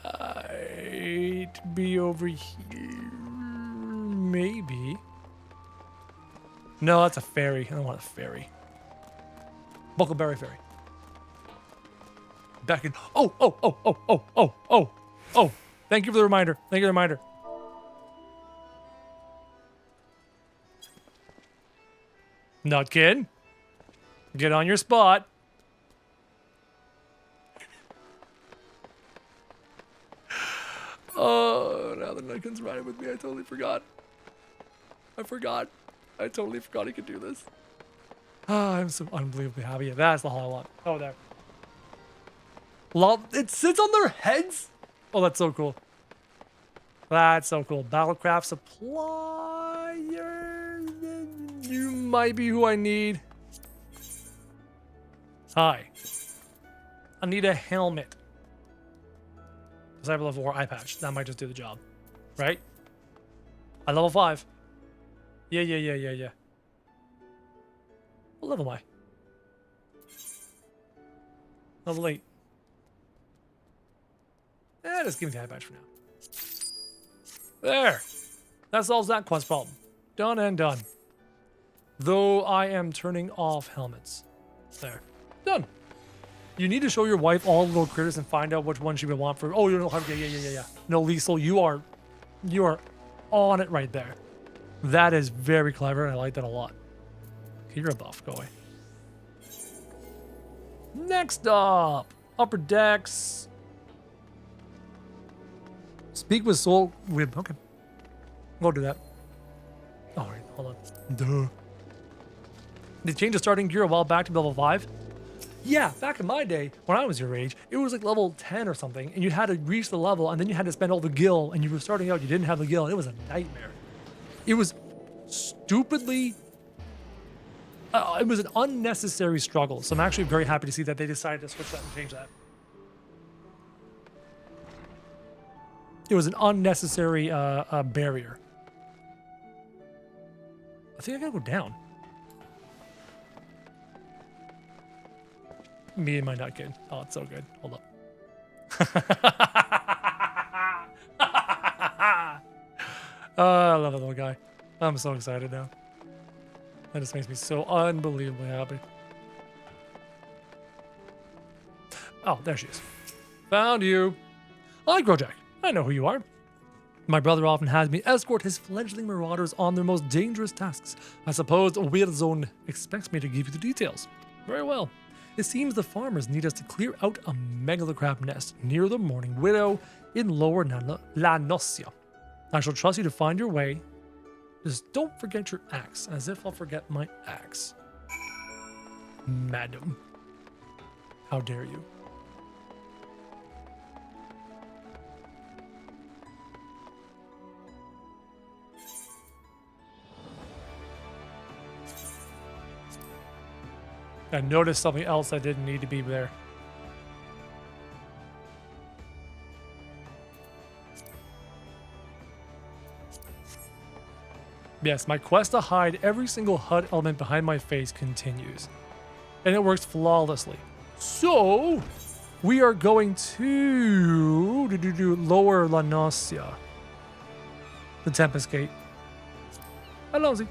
be over here. Maybe. No, that's a ferry. I don't want a ferry. Buckleberry Ferry. Back in. Oh. Thank you for the reminder. Thank you for the reminder. Nutkin. Get on your spot. Oh, now the Nutkin's riding with me. I totally forgot. I totally forgot he could do this. Ah, I'm so unbelievably happy. Yeah, that's the hall I want. Oh, there. It sits on their heads? Oh, that's so cool. That's so cool. Battlecraft supplier. You might be who I need. Hi. I need a helmet. Because I have a level 4 eye patch. That might just do the job. Right? I level 5. Yeah. What level am I? Level 8. Just give me the eye patch for now. There. That solves that quest problem. Done and done. Though I am turning off helmets. There. Done. You need to show your wife all the little critters and find out which one she would want for. Oh, you know, yeah. No, Liesel, you are on it right there. That is very clever, and I like that a lot. Okay, you're a buff. Go away. Next up, upper decks. Speak with soul. Okay, go do that. All right, hold on. Duh. They changed the starting gear a while back to level 5. Yeah, back in my day, when I was your age, it was like level 10 or something, and you had to reach the level, and then you had to spend all the gil, and you were starting out, you didn't have the gil, and it was a nightmare. It was stupidly... it was an unnecessary struggle, so I'm actually very happy to see that they decided to switch that and change that. It was an unnecessary barrier. I think I gotta go down. Me and my nut kid. Oh, it's so good. Hold up. I love that little guy. I'm so excited now. That just makes me so unbelievably happy. Oh, there she is. Found you. Hi, Growjack. I know who you are. My brother often has me escort his fledgling marauders on their most dangerous tasks. I suppose Weirzone expects me to give you the details. Very well. It seems the farmers need us to clear out a megalocrab nest near the Morning Widow in Lower La Nocia. I shall trust you to find your way. Just don't forget your axe, as if I'll forget my axe. Madam. How dare you? I noticed something else that didn't need to be there. Yes, my quest to hide every single HUD element behind my face continues. And it works flawlessly. So, we are going to Lower La Nocia. The Tempest Gate. Hello, Z.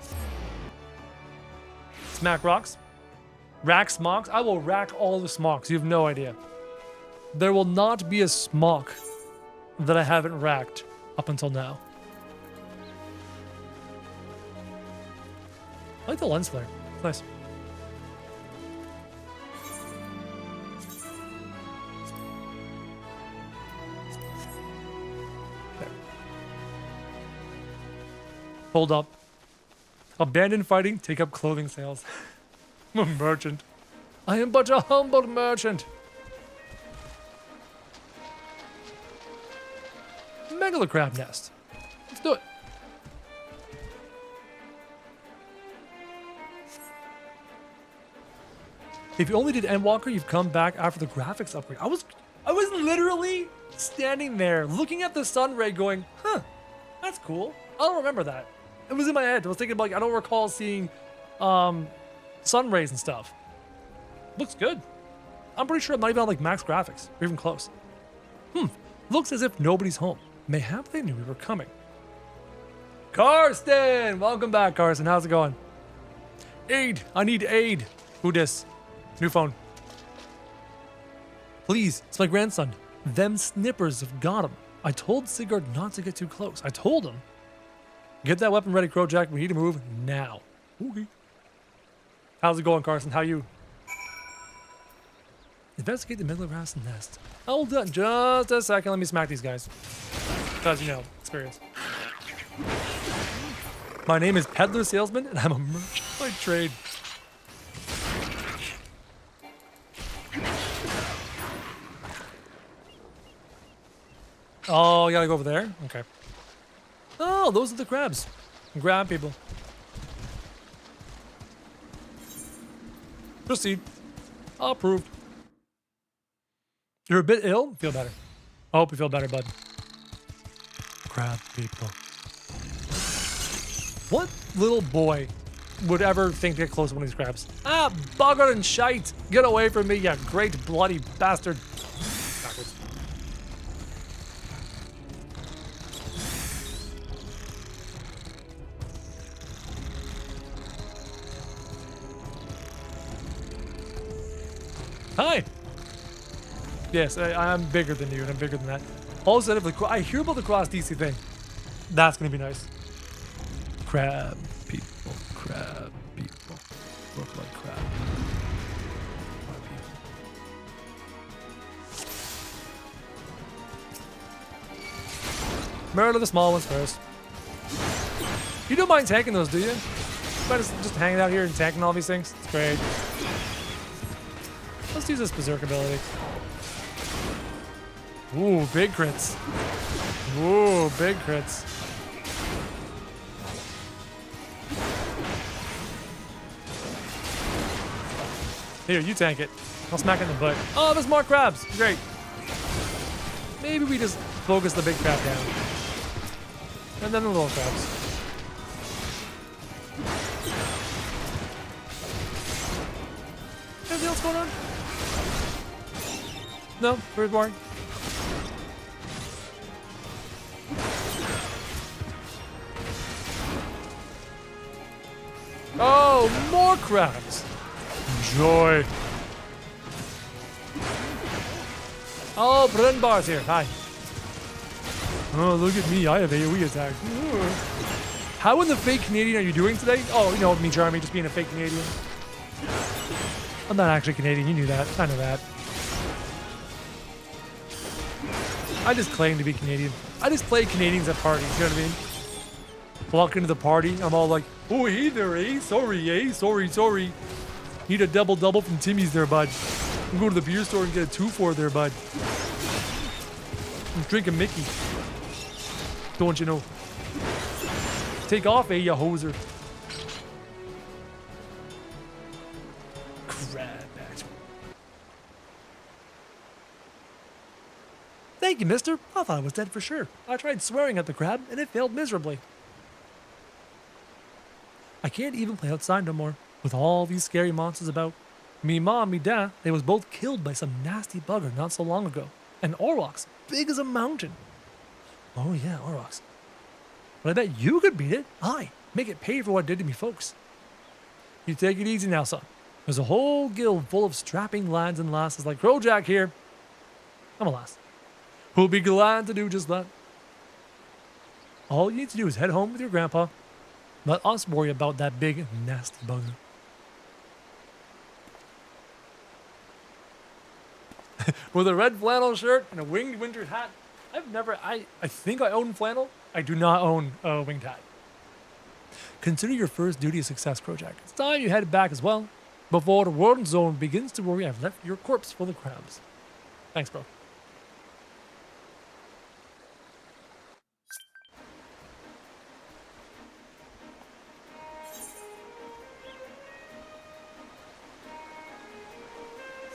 Smack rocks. Rack smocks? I will rack all the smocks. You have no idea. There will not be a smock that I haven't racked up until now. I like the lens flare. It's nice. There. Hold up. Abandon fighting, take up clothing sales. I'm a merchant. I am but a humble merchant. Megalocrab nest. Let's do it. If you only did Endwalker, you've come back after the graphics upgrade. I was literally standing there looking at the sun ray going, huh, that's cool. I don't remember that. It was in my head. I was thinking like, I don't recall seeing sun rays and stuff. Looks good. I'm pretty sure I'm not even on like max graphics or even close. Looks as if nobody's home. Mayhap they knew we were coming. Karsten! Welcome back, Karsten. How's it going? Aid! I need aid. Who dis? New phone. Please, it's my grandson. Them snippers have got him. I told Sigurd not to get too close. I told him. Get that weapon ready, Crowjack. We need to move now. Okay. How's it going, Carson? How you? Investigate the Megalocrab nest. Hold on just a second. Let me smack these guys. Because, you know, experience. My name is Peddler Salesman, and I'm a merchant by trade. Oh, you gotta go over there? Okay. Oh, those are the crabs. Grab people. Proceed. Approved. You're a bit ill? Feel better. I hope you feel better, bud. Crab people. What little boy would ever think to get close to one of these crabs? Ah, bugger and shite! Get away from me, you great bloody bastard. Backwards. Hi! Yes, I'm bigger than you, and I'm bigger than that. All of a sudden, I hear about the cross DC thing. That's gonna be nice. Crab people, crab people. Look like crab. Crab people. Murder the small ones first. You don't mind tanking those, do you? But just hanging out here and tanking all these things. It's great. Let's use this berserk ability. Ooh, big crits. Ooh, big crits. Here, you tank it. I'll smack it in the butt. Oh, there's more crabs. Great. Maybe we just focus the big crab down. And then the little crabs. Anything else going on? No, very boring. Oh, more crabs! Joy. Oh, Brun Bar's here. Hi. Oh, look at me. I have AoE attack. How in the fake Canadian are you doing today? Oh, you know, me, Jeremy, just being a fake Canadian. I'm not actually Canadian. You knew that. I know that. I just claim to be Canadian. I just play Canadians at parties. You know what I mean? Walk into the party. I'm all like, oh, hey there, eh? Sorry, eh? Sorry. Need a double from Timmy's there, bud. I'm going to the beer store and get a 2-4 there, bud. I'm drinking Mickey. Don't you know? Take off, eh, you hoser. Crap. Thank you, mister. I thought I was dead for sure. I tried swearing at the crab, and it failed miserably. I can't even play outside no more, with all these scary monsters about. Me mom, me dad, they was both killed by some nasty bugger not so long ago. And Aurochs, big as a mountain. Oh yeah, Aurochs. But I bet you could beat it. Aye, make it pay for what it did to me folks. You take it easy now, son. There's a whole guild full of strapping lads and lasses like Crowjack here. I'm a lass. Who'll be glad to do just that. All you need to do is head home with your grandpa. Let us worry about that big, nasty bugger. With a red flannel shirt and a winged winter hat. I think I own flannel. I do not own a winged hat. Consider your first duty a success, Crowjack. It's time you head back as well. Before the Warden Zone begins to worry I've left your corpse full of crabs. Thanks, bro.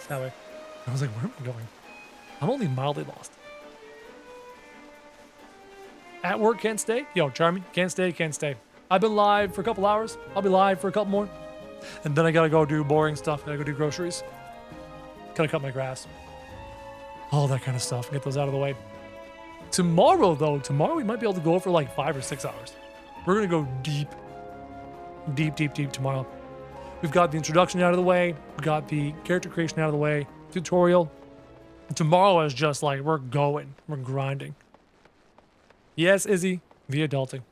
That way. I was like, where am I going? I'm only mildly lost. At work, can't stay? Yo, Charmy, can't stay. I've been live for a couple hours. I'll be live for a couple more. And then I gotta go do boring stuff. Gotta go do groceries. Gotta cut my grass. All that kind of stuff. Get those out of the way. Tomorrow, though, we might be able to go for like 5 or 6 hours. We're gonna go deep tomorrow. We've got the introduction out of the way. We got the character creation out of the way. Tutorial. Tomorrow is just like, we're going. We're grinding. Yes, Izzy. The adulting.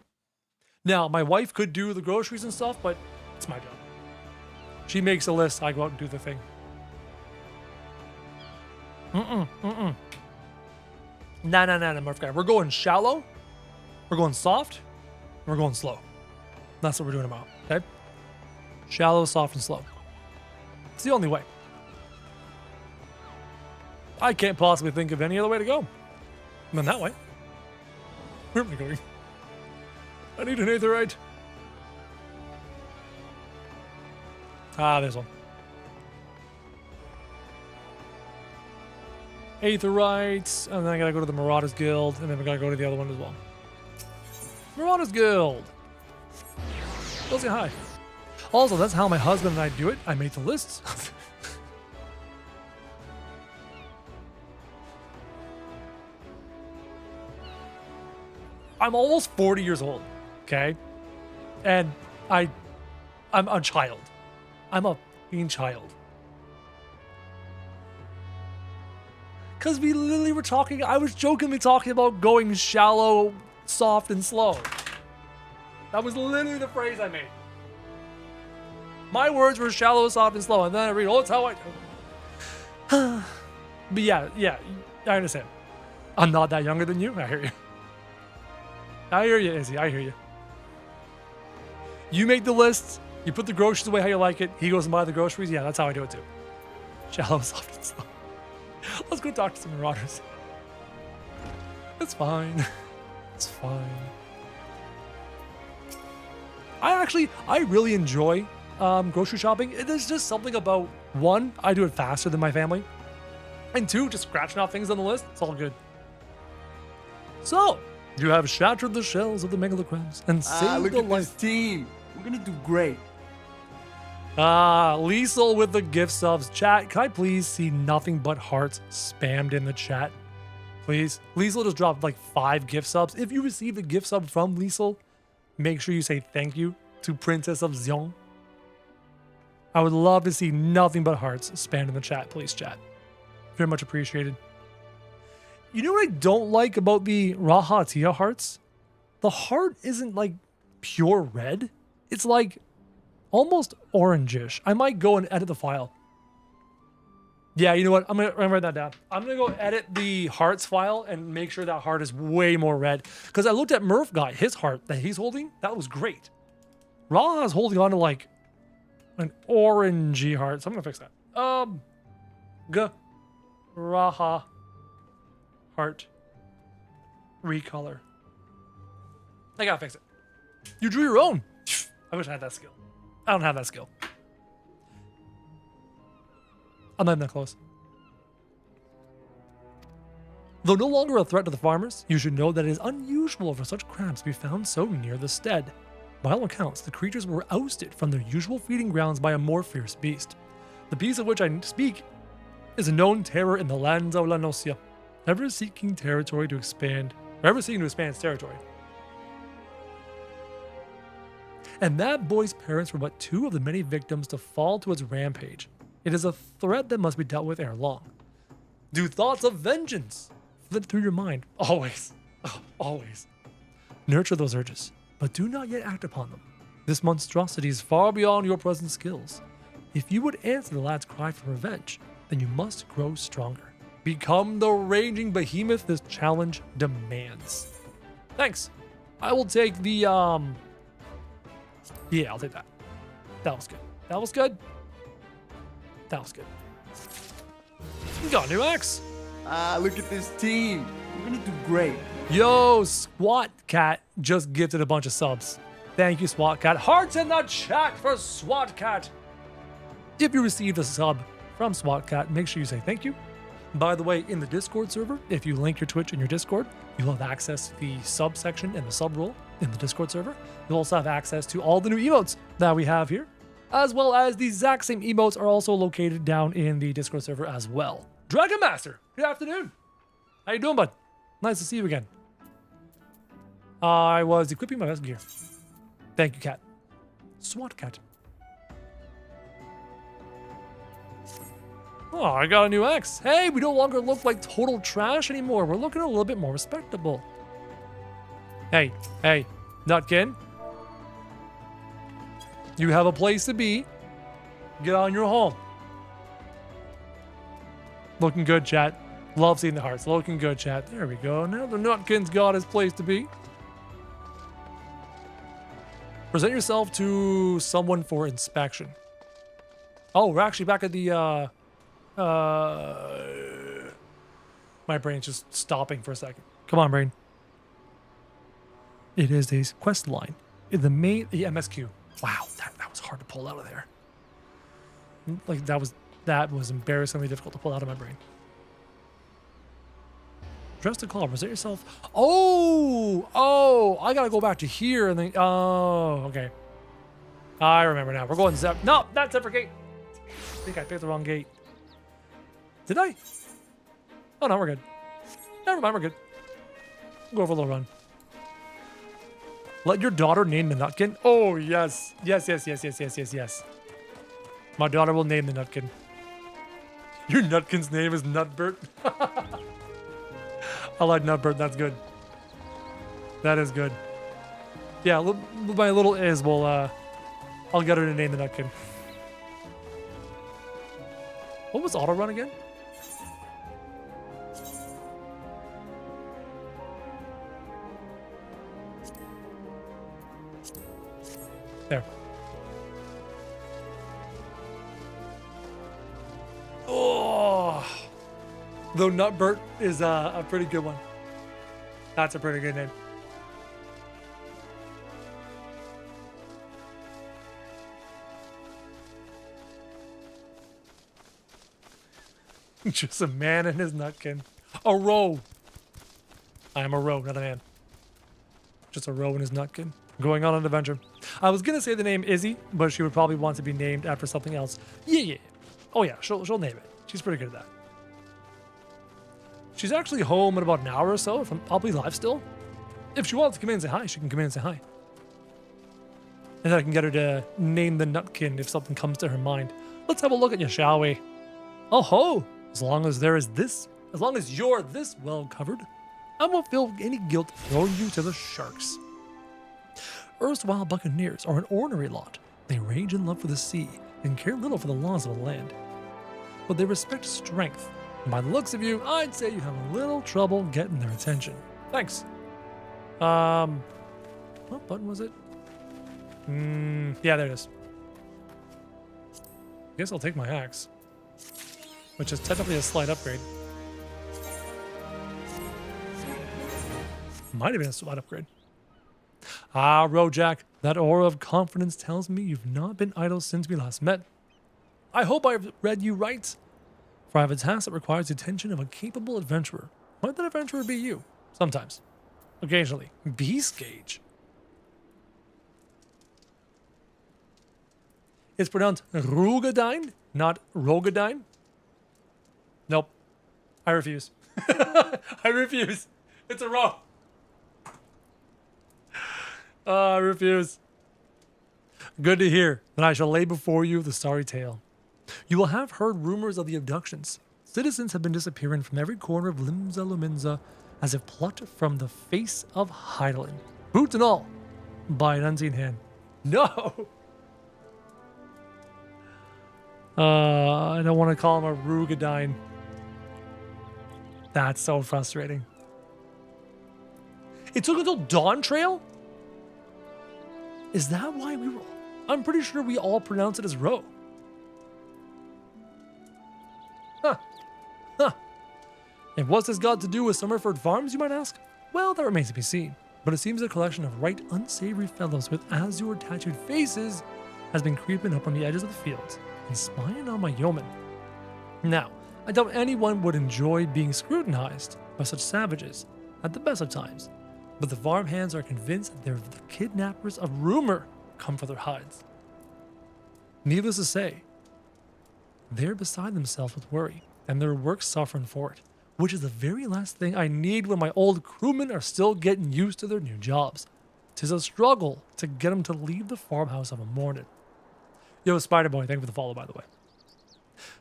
Now, my wife could do the groceries and stuff, but it's my job. She makes a list. I go out and do the thing. Nah, Murph guy. We're going shallow, we're going soft, and we're going slow. That's what we're doing tomorrow, okay? Shallow, soft, and slow. It's the only way. I can't possibly think of any other way to go than that way. Where am I going? I need an aetherite. Ah, there's one. Aetherites, and then I gotta go to the Marauders Guild, and then we gotta go to the other one as well. Marauders Guild! Go say hi. Also, that's how my husband and I do it. I make the lists. I'm almost 40 years old, okay? And I'm a child. I'm a fucking child. Because we literally were talking, I was jokingly talking about going shallow, soft, and slow. That was literally the phrase I made. My words were shallow, soft, and slow, and then I read, oh, it's how I... But yeah, I understand. I'm not that younger than you. I hear you. I hear you, Izzy. I hear you. You make the list. You put the groceries away how you like it. He goes and buys the groceries. Yeah, that's how I do it too. Shallow, soft, and slow. Let's go talk to some marauders. It's fine. It's fine. I really enjoy grocery shopping. There's just something about, one, I do it faster than my family. And two, just scratching off things on the list. It's all good. So, you have shattered the shells of the megalocrabs and saved Look the at life. this team. We're gonna do great. Liesel with the gift subs. Chat, can I please see nothing but hearts spammed in the chat? Please. Liesel just dropped like 5 gift subs. If you receive a gift sub from Liesel, make sure you say thank you to Princess of Xiong. I would love to see nothing but hearts spammed in the chat. Please, chat. Very much appreciated. You know what I don't like about the Raha Tia hearts? The heart isn't like pure red. It's like almost orangish. I might go and edit the file. Yeah, you know what? I'm gonna write that down. I'm gonna go edit the hearts file and make sure that heart is way more red. Because I looked at Murph guy, his heart that he's holding, that was great. Raha's holding on to like an orangey heart, so I'm gonna fix that. Raha heart recolor. I gotta fix it. You drew your own. I wish I had that skill. I don't have that skill. I'm not even that close. Though no longer a threat to the farmers, you should know that it is unusual for such crabs to be found so near the stead. By all accounts, the creatures were ousted from their usual feeding grounds by a more fierce beast. The beast of which I speak is a known terror in the lands of La Nocia, ever seeking to expand its territory. And that boy's parents were but 2 of the many victims to fall to its rampage. It is a threat that must be dealt with ere long. Do thoughts of vengeance flit through your mind? Always. Oh, always. Nurture those urges, but do not yet act upon them. This monstrosity is far beyond your present skills. If you would answer the lad's cry for revenge, then you must grow stronger. Become the raging behemoth this challenge demands. Thanks. I will take the, yeah, I'll take that. That was good. That was good. That was good. We got a new axe. Look at this team. We're gonna do great. Yo, SWAT Cat just gifted a bunch of subs. Thank you, SWAT Cat. Hearts in the chat for SWAT Cat. If you received a sub from SWAT Cat, make sure you say thank you. By the way, in the Discord server, if you link your Twitch in your Discord, you'll have access to the sub section and the sub role in the Discord server. You'll also have access to all the new emotes that we have here, as well as the exact same emotes are also located down in the Discord server as well. Dragon Master, good afternoon. How you doing, bud? Nice to see you again. I was equipping my best gear. Thank you, Cat. SWAT Cat. Oh, I got a new axe. Hey, we no longer look like total trash anymore. We're looking a little bit more respectable. Hey, Nutkin. You have a place to be. Get on your home. Looking good, chat. Love seeing the hearts. Looking good, chat. There we go. Now the Nutkin's got his place to be. Present yourself to someone for inspection. Oh, we're actually back at the, my brain's just stopping for a second. Come on, brain. It is a quest line. In the MSQ. Wow, that was hard to pull out of there. Like, that was embarrassingly difficult to pull out of my brain. Dress to call. Present yourself. Oh, I gotta go back to here and then. Oh, okay. I remember now. We're going Zep. No, not Zephyr Gate. I think I picked the wrong gate. Did I? Oh no, we're good. Never mind, we're good. We'll go for a little run. Let your daughter name the Nutkin. Oh yes, yes. My daughter will name the Nutkin. Your Nutkin's name is Nutbert. I like Nutbert. That's good. That is good. Yeah, my little Iz will. I'll get her to name the Nutkin. What was auto run again? There. Oh, though Nutbert is a pretty good one. That's a pretty good name. Just a man and his Nutkin. A roe. I am a roe, not a man. Just a roe and his Nutkin. Going on an adventure. I was gonna say the name Izzy, but she would probably want to be named after something else. Yeah. Oh yeah, she'll name it. She's pretty good at that. She's actually home in about an hour or so. If I'll be live still. If she wants to come in and say hi, she can come in and say hi. And then I can get her to name the Nutkin if something comes to her mind. Let's have a look at you, shall we? Oh ho! As long as you're this well covered, I won't feel any guilt throwing you to the sharks. Erstwhile buccaneers are an ornery lot. They rage in love for the sea and care little for the laws of the land. But they respect strength, and by the looks of you, I'd say you have a little trouble getting their attention. Thanks. What button was it? Yeah, there it is. Guess I'll take my axe, which is technically a slight upgrade. Might have been a slight upgrade. Ah, Rojack, that aura of confidence tells me you've not been idle since we last met. I hope I've read you right, for I have a task that requires the attention of a capable adventurer. Might that adventurer be you? Sometimes. Occasionally. Beast Gauge. It's pronounced Rugadine, not Rogadine. Nope. I refuse. I refuse. It's a row. I refuse. Good to hear. Then I shall lay before you the sorry tale. You will have heard rumors of the abductions. Citizens have been disappearing from every corner of Limsa Luminza as if plucked from the face of Heidelin. Boots and all. By an unseen hand. No! I don't want to call him a Rugadine. That's so frustrating. It took until Dawntrail? Is that why we roll? I'm pretty sure we all pronounce it as Ro. Huh. And what's this got to do with Summerford Farms, you might ask? Well, that remains to be seen. But it seems a collection of right unsavory fellows with azure tattooed faces has been creeping up on the edges of the fields and spying on my yeomen. Now, I doubt anyone would enjoy being scrutinized by such savages at the best of times, but the farmhands are convinced that they're the kidnappers of rumor come for their hides. Needless to say, they're beside themselves with worry, and their work's suffering for it, which is the very last thing I need when my old crewmen are still getting used to their new jobs. 'Tis a struggle to get them to leave the farmhouse of a morning. Yo, Spider-Boy, thank you for the follow, by the way.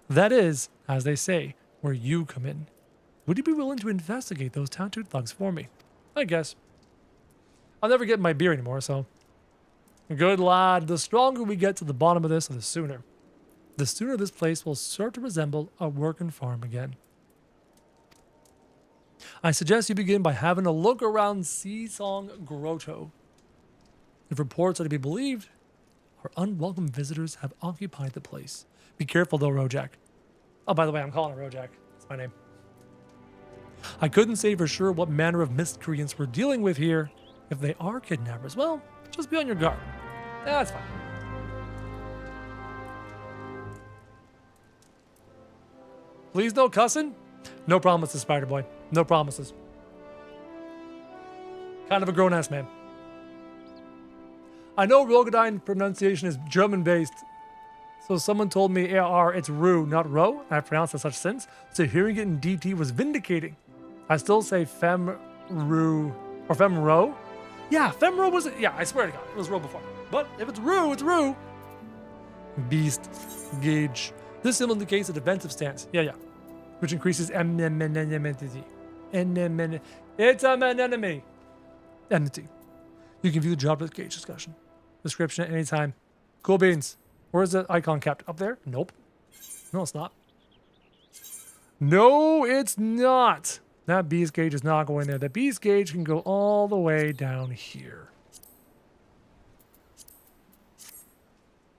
That is, as they say, where you come in. Would you be willing to investigate those tattooed thugs for me? I guess. I'll never get my beer anymore, so. Good lad, the stronger we get to the bottom of this, the sooner. The sooner this place will start to resemble a working farm again. I suggest you begin by having a look around Seasong Grotto. If reports are to be believed, our unwelcome visitors have occupied the place. Be careful though, Rojak. Oh, by the way, I'm calling it Rojak. That's my name. I couldn't say for sure what manner of miscreants we're dealing with here. If they are kidnappers, well, just be on your guard. That's fine. Please no cussing. No promises, Spider Boy. No promises. Kind of a grown-ass man. I know Rogadine pronunciation is German-based, so someone told me AR, it's Rue, not Ro. I pronounced it such since, so hearing it in DT was vindicating. I still say Fem Rue, or Fem Ro. Yeah, Fem Ro was, yeah, I swear to God, it was Ro before. But if it's Rue, it's Rue. Beast gauge. This symbol indicates a defensive stance. Yeah. Which increases enmity. It's an enemy. Enmity. You can view the job gauge discussion. Description at any time. Cool beans. Where's the icon kept? Up there? Nope. No, it's not. No, it's not. That beast gauge is not going there. The beast gauge can go all the way down here.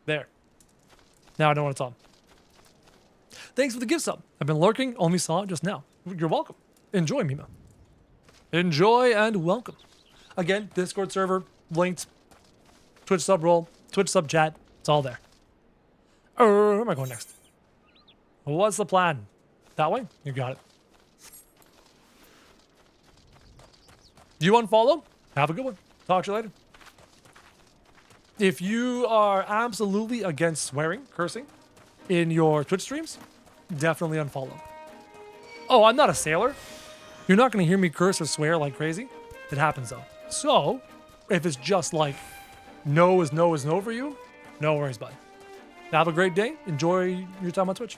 There. Now I know what it's on. Thanks for the gift sub. I've been lurking, only saw it just now. You're welcome. Enjoy, Mima. Enjoy and welcome. Again, Discord server, linked, Twitch sub roll, Twitch sub chat, it's all there. Where am I going next? What's the plan? That way? You got it. You unfollow? Have a good one. Talk to you later. If you are absolutely against swearing, cursing in your Twitch streams, definitely unfollow. Oh, I'm not a sailor. You're not going to hear me curse or swear like crazy. It happens though. So, if it's just like no is no for you, no worries, bud. Have a great day. Enjoy your time on Twitch.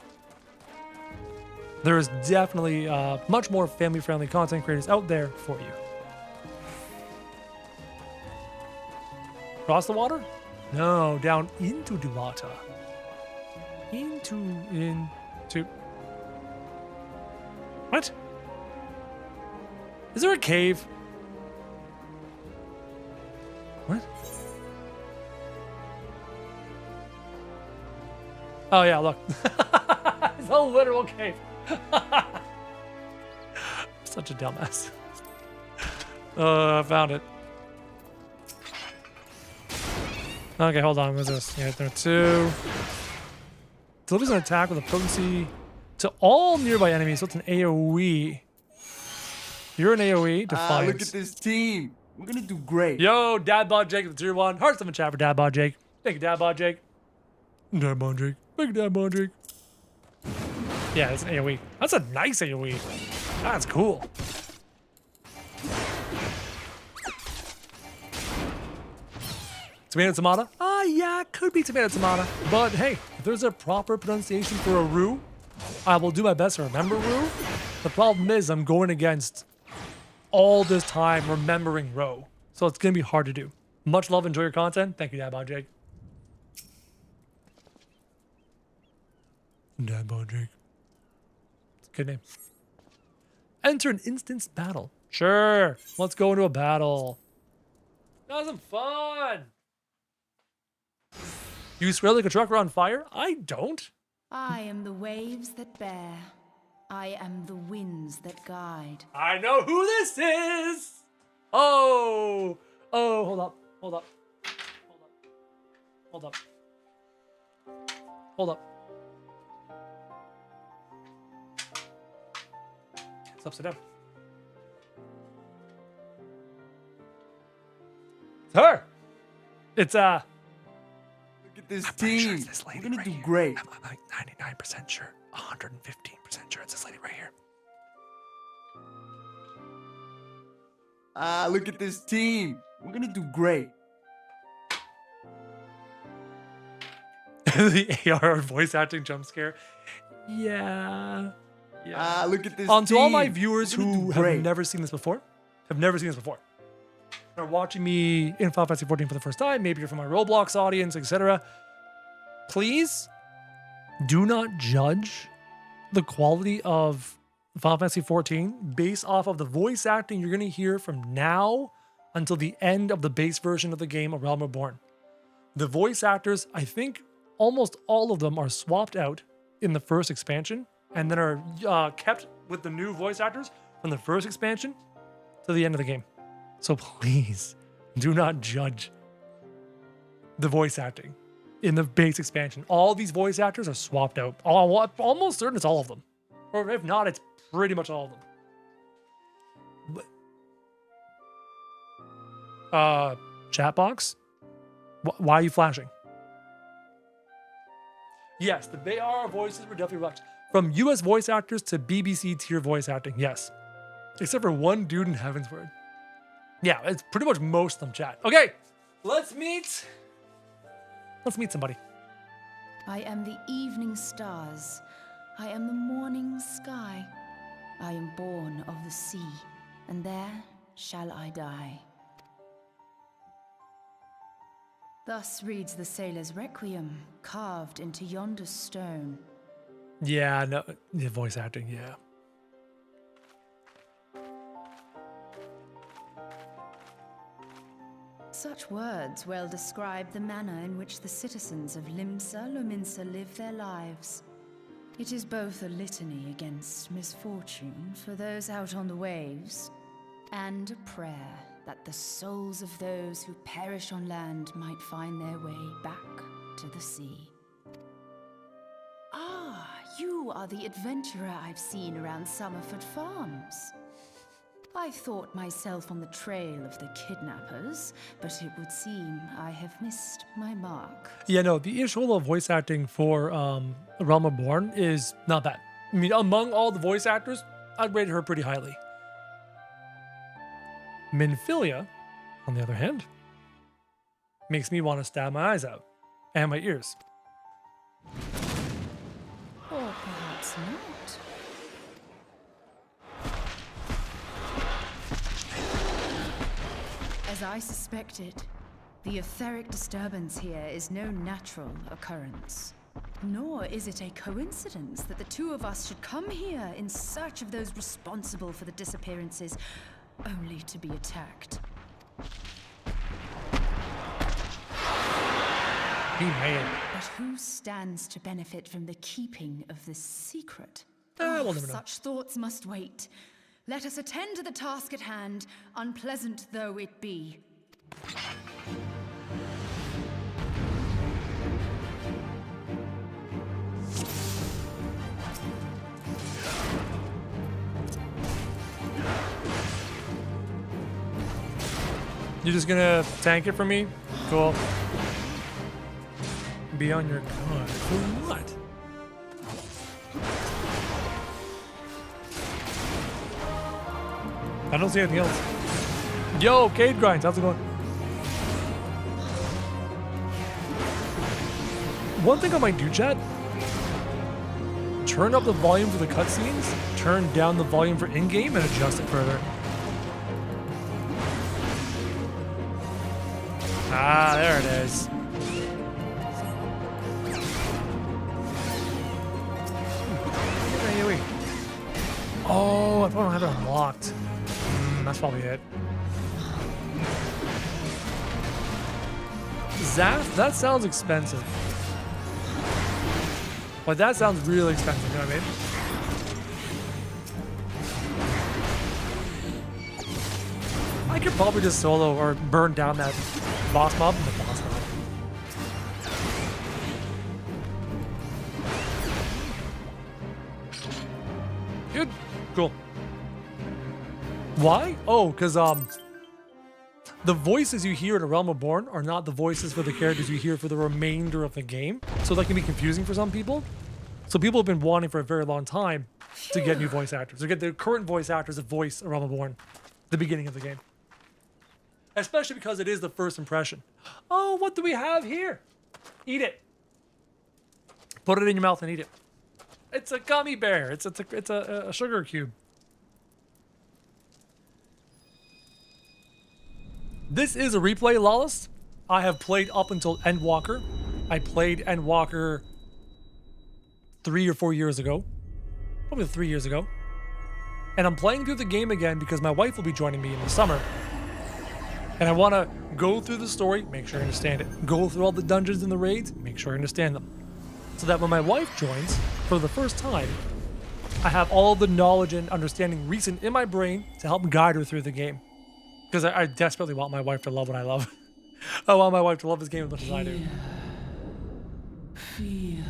There is definitely much more family-friendly content creators out there for you. Cross the water? No, down into the water. Into. What? Is there a cave? What? Oh yeah, look. It's a literal cave. Such a dumbass. I found it. Okay, hold on. What's this? Yeah, there are two. Delivers an attack with a potency to all nearby enemies, so it's an AoE. You're an AoE. Defiance. Look at this team. We're gonna do great. Yo, Dadbot Jake, the tier 1. Hearts of a chat for Dadbot Jake. Thank you, Dadbot Jake. Dadbot Jake. Thank you, Dadbot Jake. Yeah, it's an AoE. That's a nice AoE. That's cool. Tomato tomato? Yeah, it could be tomato tomato. But hey, if there's a proper pronunciation for a Rue, I will do my best to remember Rue. The problem is I'm going against all this time remembering Ro. So it's going to be hard to do. Much love, enjoy your content. Thank you, Dadbot Jake. Dadbot Jake. It's a good name. Enter an instance battle. Sure. Let's go into a battle. That was some fun. You swear like a truck on fire? I don't. I am the waves that bear. I am the winds that guide. I know who this is. Oh, hold up. It's upside down. It's her. It's Look at this team. We're gonna do great. I'm like 99% sure, 115% sure it's this lady right here. Look at this team. We're gonna do great. The AR voice acting jump scare. Yeah. Look at this To team. all my viewers We're gonna who do have great. never seen this before, are watching me in Final Fantasy XIV for the first time, maybe you're from my Roblox audience, etc. Please do not judge the quality of Final Fantasy XIV, based off of the voice acting you're going to hear from now until the end of the base version of the game, A Realm Reborn. The voice actors, I think almost all of them are swapped out in the first expansion and then are kept with the new voice actors from the first expansion to the end of the game. So please do not judge the voice acting in the base expansion. All these voice actors are swapped out. Almost certain it's all of them. Or if not, it's pretty much all of them. Chat box? Why are you flashing? Yes, the AR voices were definitely rushed. From US voice actors to BBC tier voice acting, yes. Except for one dude in Heavensward. Yeah, it's pretty much most of them, chat. Okay, let's meet somebody. I am the evening stars. I am the morning sky. I am born of the sea, and there shall I die. Thus reads the sailor's requiem, carved into yonder stone. Yeah, no, the voice acting, yeah. Such words well describe the manner in which the citizens of Limsa Lominsa live their lives. It is both a litany against misfortune for those out on the waves, and a prayer that the souls of those who perish on land might find their way back to the sea. Ah, you are the adventurer I've seen around Summerford Farms. I thought myself on the trail of the kidnappers, but it would seem I have missed my mark. Yeah, no, the Ishola voice acting for A Realm Reborn is not bad. I mean, among all the voice actors, I'd rate her pretty highly. Minfilia, on the other hand, makes me want to stab my eyes out and my ears. Or perhaps not. As I suspected, the etheric disturbance here is no natural occurrence. Nor is it a coincidence that the two of us should come here in search of those responsible for the disappearances, only to be attacked. He made it. But who stands to benefit from the keeping of this secret? We'll never know. Such thoughts must wait. Let us attend to the task at hand, unpleasant though it be. You're just gonna tank it for me? Cool. Be on your guard. For what? I don't see anything else. Yo, Cade Grinds, how's it going? One thing I might do, chat. Turn up the volume for the cutscenes, turn down the volume for in-game, and adjust it further. Ah, there it is. Oh, I probably don't have it unlocked. That's probably it. Zaf, that sounds expensive. But that sounds really expensive, you know what I mean? I could probably just solo or burn down that boss mob. The boss mob. Good. Cool. Why? Oh, because the voices you hear in A Realm Reborn are not the voices for the characters you hear for the remainder of the game. So that can be confusing for some people. So people have been wanting for a very long time to get new voice actors, to get the current voice actors to voice A Realm Reborn at the beginning of the game. Especially because it is the first impression. Oh, what do we have here? Eat it. Put it in your mouth and eat it. It's a gummy bear. It's a sugar cube. This is a replay, Lawless. I have played up until Endwalker. I played Endwalker 3 or 4 years ago. Probably 3 years ago. And I'm playing through the game again because my wife will be joining me in the summer. And I want to go through the story, make sure I understand it. Go through all the dungeons and the raids, make sure I understand them. So that when my wife joins for the first time, I have all the knowledge and understanding recent in my brain to help guide her through the game. Because I desperately want my wife to love what I love. I want my wife to love this game as much as I do. Feel.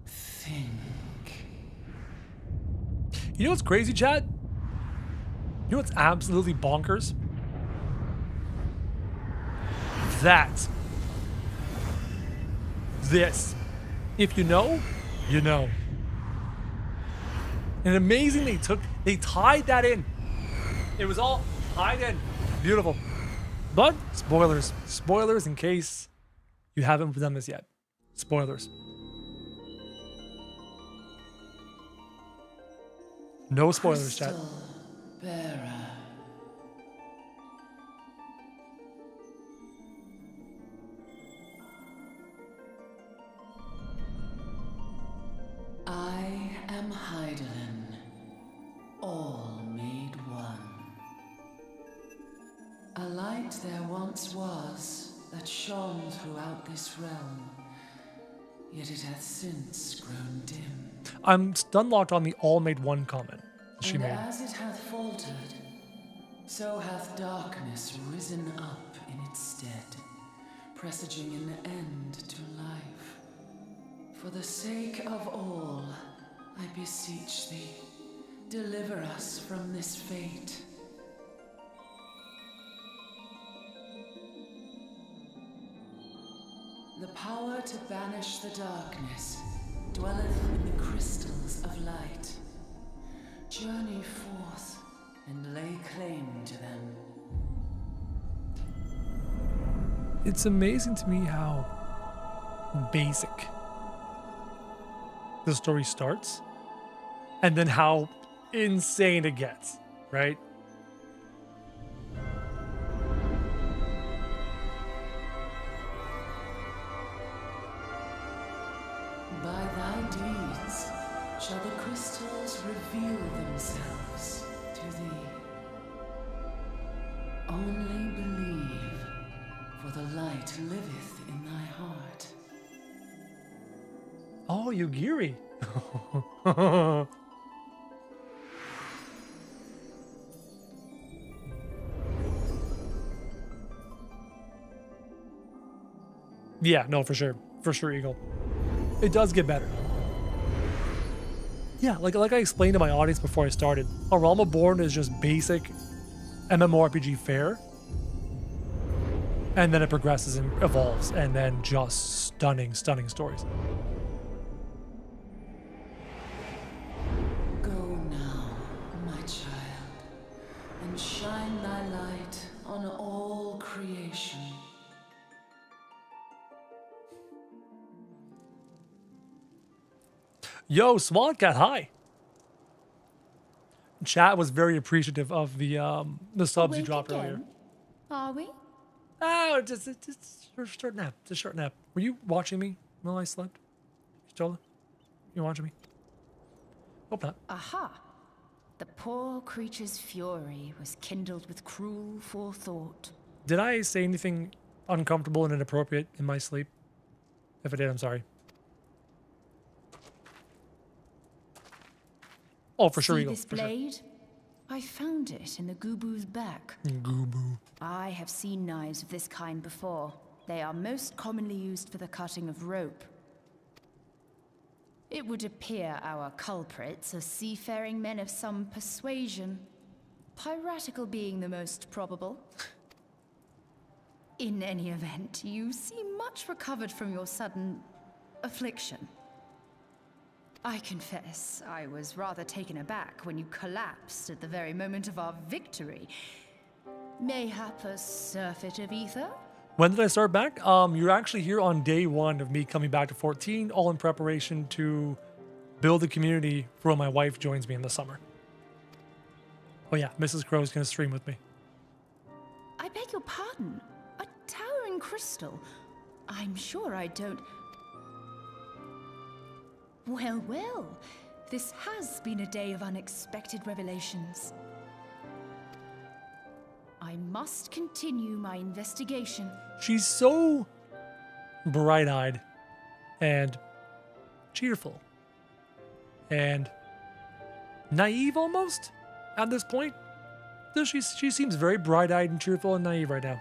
Think. You know what's crazy, chat? You know what's absolutely bonkers? This. If you know, you know. And amazing they tied that in. It was all tied in. Beautiful. But spoilers. Spoilers in case you haven't done this yet. Spoilers. No spoilers, chat. Bearer. I am Heidelin, all made one. A light there once was that shone throughout this realm, yet it hath since grown dim. I'm stun locked on the all made one comment she And made. as it hath faltered, so hath darkness risen up in its stead, presaging an end to life. For the sake of all, I beseech thee, deliver us from this fate. The power to banish the darkness dwelleth in the crystals of light. Journey forth and lay claim to them. It's amazing to me how basic the story starts and then how insane it gets, right? By thy deeds shall the crystals reveal themselves to thee. Only believe, for the light liveth in thy heart. Oh, Yugiri. Yeah, no, for sure. For sure, Eagle. It does get better. Yeah, like I explained to my audience before I started, A Realm Reborn is just basic MMORPG fare. And then it progresses and evolves, and then just stunning, stunning stories. Go now, my child, and shine thy light on all creation. Yo, Swancat, hi. Chat was very appreciative of the subs you Awake dropped again? earlier. Are we? Oh, just a short nap. Just a short nap. Were you watching me while I slept? Stola? You watching me? Hope not. Aha! The poor creature's fury was kindled with cruel forethought. Did I say anything uncomfortable and inappropriate in my sleep? If I did, I'm sorry. Oh, for sure, See Eagle. this For sure. blade? I found it in the Gubu's back. Goobu. I have seen knives of this kind before. They are most commonly used for the cutting of rope. It would appear our culprits are seafaring men of some persuasion, piratical being the most probable. In any event, you seem much recovered from your sudden affliction. I confess, I was rather taken aback when you collapsed at the very moment of our victory. Mayhap a surfeit of ether? When did I start back? You're actually here on day one of me coming back to 14, all in preparation to build a community for when my wife joins me in the summer. Oh yeah, Mrs. Crow's gonna stream with me. I beg your pardon. A towering crystal. I'm sure I don't... Well, well. This has been a day of unexpected revelations. I must continue my investigation. She's so bright-eyed and cheerful and naive almost at this point. She seems very bright-eyed and cheerful and naive right now.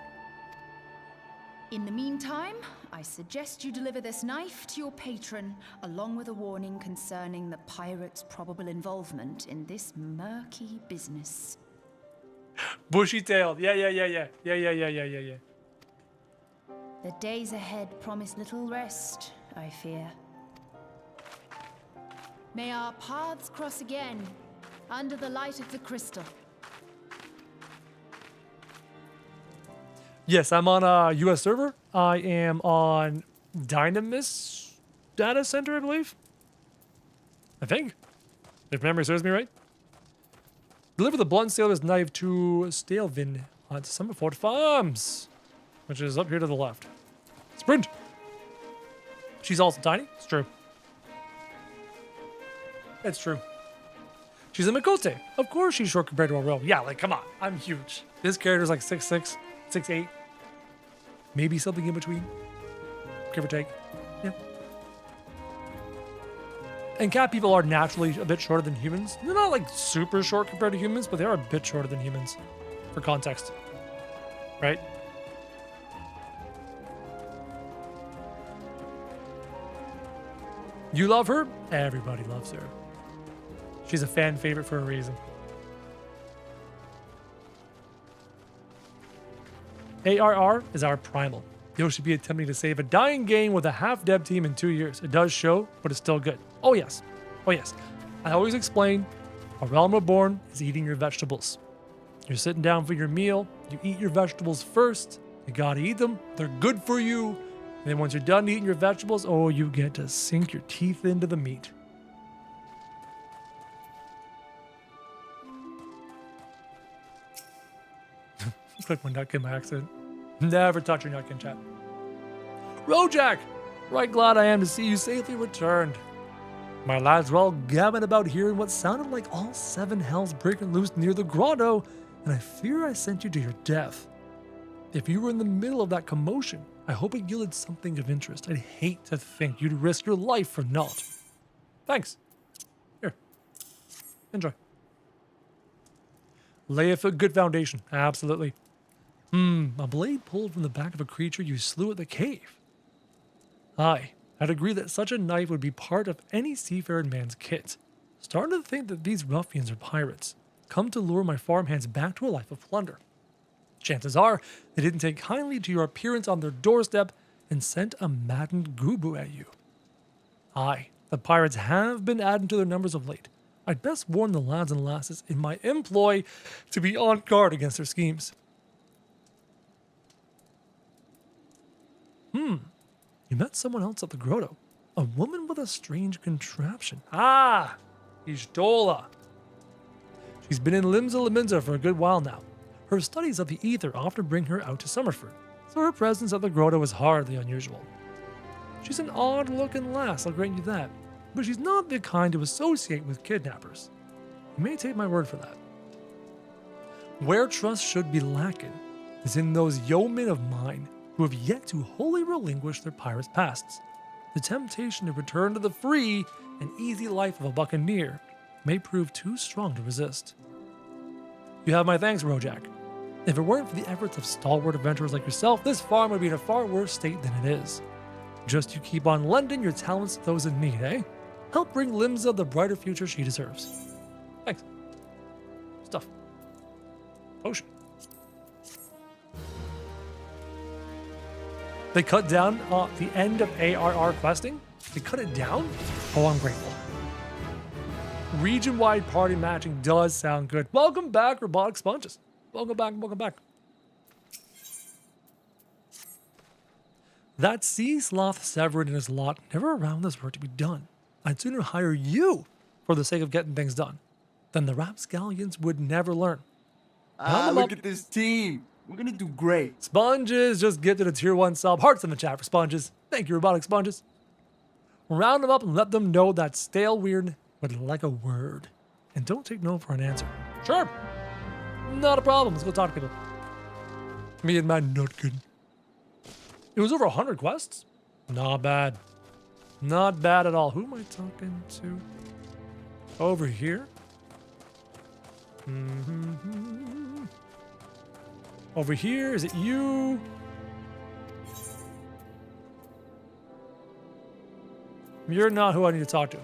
In the meantime, I suggest you deliver this knife to your patron, along with a warning concerning the pirate's probable involvement in this murky business. Bushy-tailed. Yeah. The days ahead promise little rest, I fear. May our paths cross again, under the light of the crystal. Yes, I'm on a US server. I am on Dynamis data center, I believe. I think. If memory serves me right. Deliver the blunt sailor's knife to Stalevin on Summerford Farms, which is up here to the left. Sprint! She's also tiny. It's true. It's true. She's a Mikote. Of course she's short compared to a Realm. Yeah, like, come on. I'm huge. This character's like 6'6", 6'8". Maybe something in between. Give or take. Yeah. And cat people are naturally a bit shorter than humans. They're not like super short compared to humans, but they are a bit shorter than humans. For context. Right? You love her? Everybody loves her. She's a fan favorite for a reason. ARR is our primal. Yo should be attempting to save a dying game with a half-dev team in 2 years. It does show, but it's still good. Oh yes. Oh yes. I always explain, A Realm Reborn is eating your vegetables. You're sitting down for your meal, you eat your vegetables first, you gotta eat them, they're good for you. And then once you're done eating your vegetables, oh, you get to sink your teeth into the meat. Click my nutkin by accident. Never touch your nutkin, chat. Rojak! Right glad I am to see you safely returned. My lads were all gabbing about hearing what sounded like all 7 hells breaking loose near the grotto, and I fear I sent you to your death. If you were in the middle of that commotion, I hope it yielded something of interest. I'd hate to think you'd risk your life for naught. Thanks. Here. Enjoy. Lay a good foundation. Absolutely. A blade pulled from the back of a creature you slew at the cave. Aye, I'd agree that such a knife would be part of any seafaring man's kit. Starting to think that these ruffians are pirates, come to lure my farmhands back to a life of plunder. Chances are they didn't take kindly to your appearance on their doorstep and sent a maddened Gubu at you. Aye, the pirates have been adding to their numbers of late. I'd best warn the lads and lasses in my employ to be on guard against their schemes. You met someone else at the grotto. A woman with a strange contraption. Ah! Ishtola. She's been in Limsa Laminza for a good while now. Her studies of the ether often bring her out to Summerford, so her presence at the grotto is hardly unusual. She's an odd-looking lass, I'll grant you that, but she's not the kind to associate with kidnappers. You may take my word for that. Where trust should be lacking is in those yeomen of mine who have yet to wholly relinquish their pirates' pasts. The temptation to return to the free and easy life of a buccaneer may prove too strong to resist. You have my thanks, Rojak. If it weren't for the efforts of stalwart adventurers like yourself, this farm would be in a far worse state than it is. Just you keep on lending your talents to those in need, eh? Help bring Limsa the brighter future she deserves. Thanks. Stuff. Potion. They cut down the end of ARR questing? They cut it down? Oh, I'm grateful. Region-wide party matching does sound good. Welcome back, Robotic Sponges. Welcome back, welcome back. That sea sloth Severin and his lot never around this work to be done. I'd sooner hire you for the sake of getting things done than the rapscallions would never learn. Look at this team. We're gonna do great. Sponges just gifted a tier 1 sub. Hearts in the chat for Sponges. Thank you, Robotic Sponges. Round them up and let them know that stale weird would like a word. And don't take no for an answer. Sure. Not a problem. Let's go talk to people. Me and my nutkin. It was over 100 quests. Not bad. Not bad at all. Who am I talking to? Over here? Over here? Is it you? You're not who I need to talk to.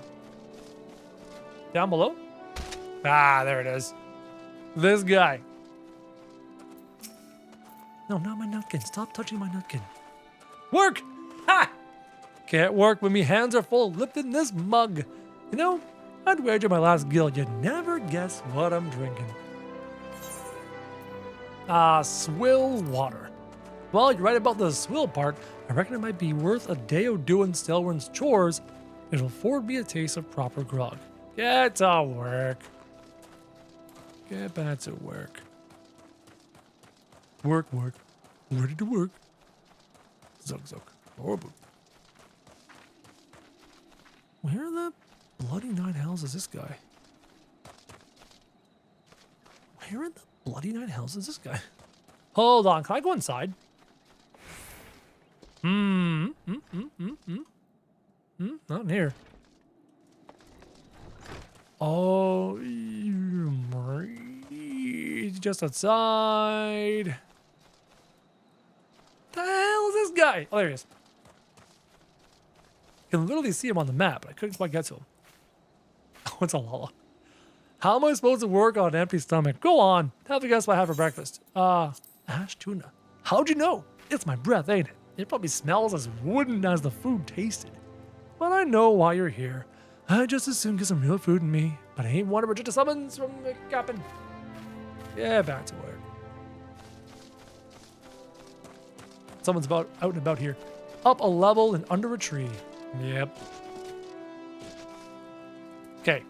Down below? Ah, there it is. This guy. No, not my nutkin. Stop touching my nutkin. Work! Ha! Can't work when me hands are full lifting this mug. You know, I'd wager my last guild you'd never guess what I'm drinking. Swill water. Well, you're right about the swill part. I reckon it might be worth a day of doing Stelwyn's chores. It'll afford me a taste of proper grog. Get to work. Get back to work. Work, work. Ready to work. Zug, zug. Horrible. Where the bloody nine hells is this guy? Where in the bloody nine hells is this guy? Hold on, can I go inside? Not in here. Oh, he's just outside. The hell is this guy? Oh, there he is. You can literally see him on the map, but I couldn't quite get to him. Oh, it's a lala. How am I supposed to work on an empty stomach? Go on. Have a guess what I have for breakfast. Ash tuna. How'd you know? It's my breath, ain't it? It probably smells as wooden as the food tasted. But I know why you're here. I just as soon get some real food in me, but I ain't one to reject a summons from the captain. Yeah, back to work. Someone's out and about here. Up a level and under a tree. Yep. Okay.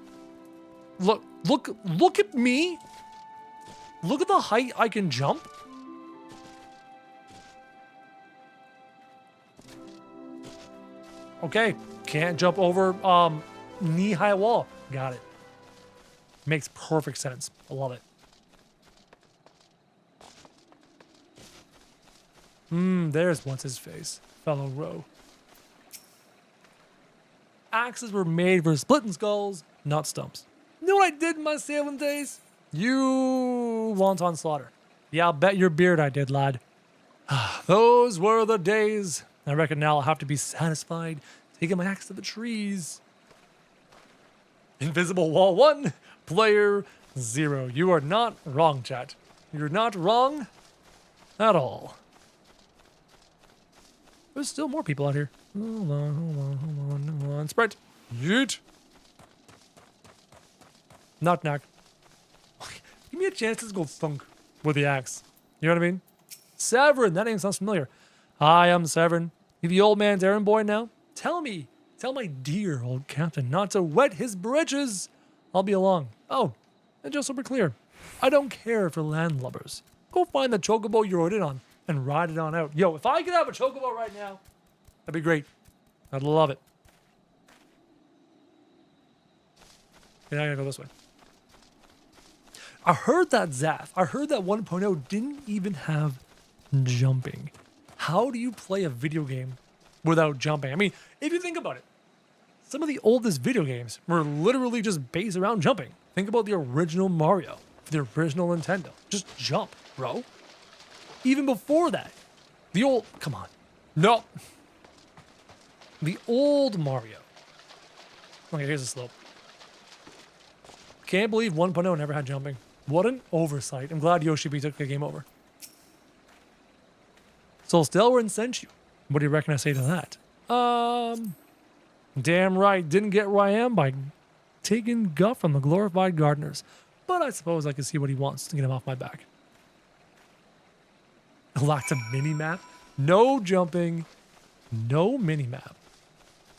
Look at me. Look at the height I can jump. Okay. Can't jump over knee-high wall. Got it. Makes perfect sense. I love it. There's what's his face. Fellow Row. Axes were made for splitting skulls, not stumps. You know what I did in my sailing days? You wonton slaughter. Yeah, I'll bet your beard I did, lad. Those were the days. I reckon now I'll have to be satisfied taking my axe to the trees. Invisible wall 1, player 0. You are not wrong, chat. You're not wrong at all. There's still more people out here. Hold on. Sprint. Yeet. Knock, knock. Give me a chance to go thunk with the axe. You know what I mean? Severin. That name sounds familiar. Hi, I'm Severin. You the old man's errand boy now? Tell my dear old captain not to wet his britches. I'll be along. Oh, and just so we're clear, I don't care for landlubbers. Go find the chocobo you rode in on and ride it on out. Yo, if I could have a chocobo right now, that'd be great. I'd love it. Okay, now I gotta go this way. I heard that 1.0 didn't even have jumping. How do you play a video game without jumping? I mean, if you think about it, some of the oldest video games were literally just based around jumping. Think about the original Mario, the original Nintendo. Just jump, bro. Even before that, the old Mario. Okay, here's the slope. Can't believe 1.0 never had jumping. What an oversight. I'm glad Yoshi B took the game over. So Stelwyn sent you. What do you reckon I say to that? Damn right, didn't get where I am by taking guff from the glorified gardeners. But I suppose I can see what he wants to get him off my back. Lacked a mini-map. No jumping. No mini-map.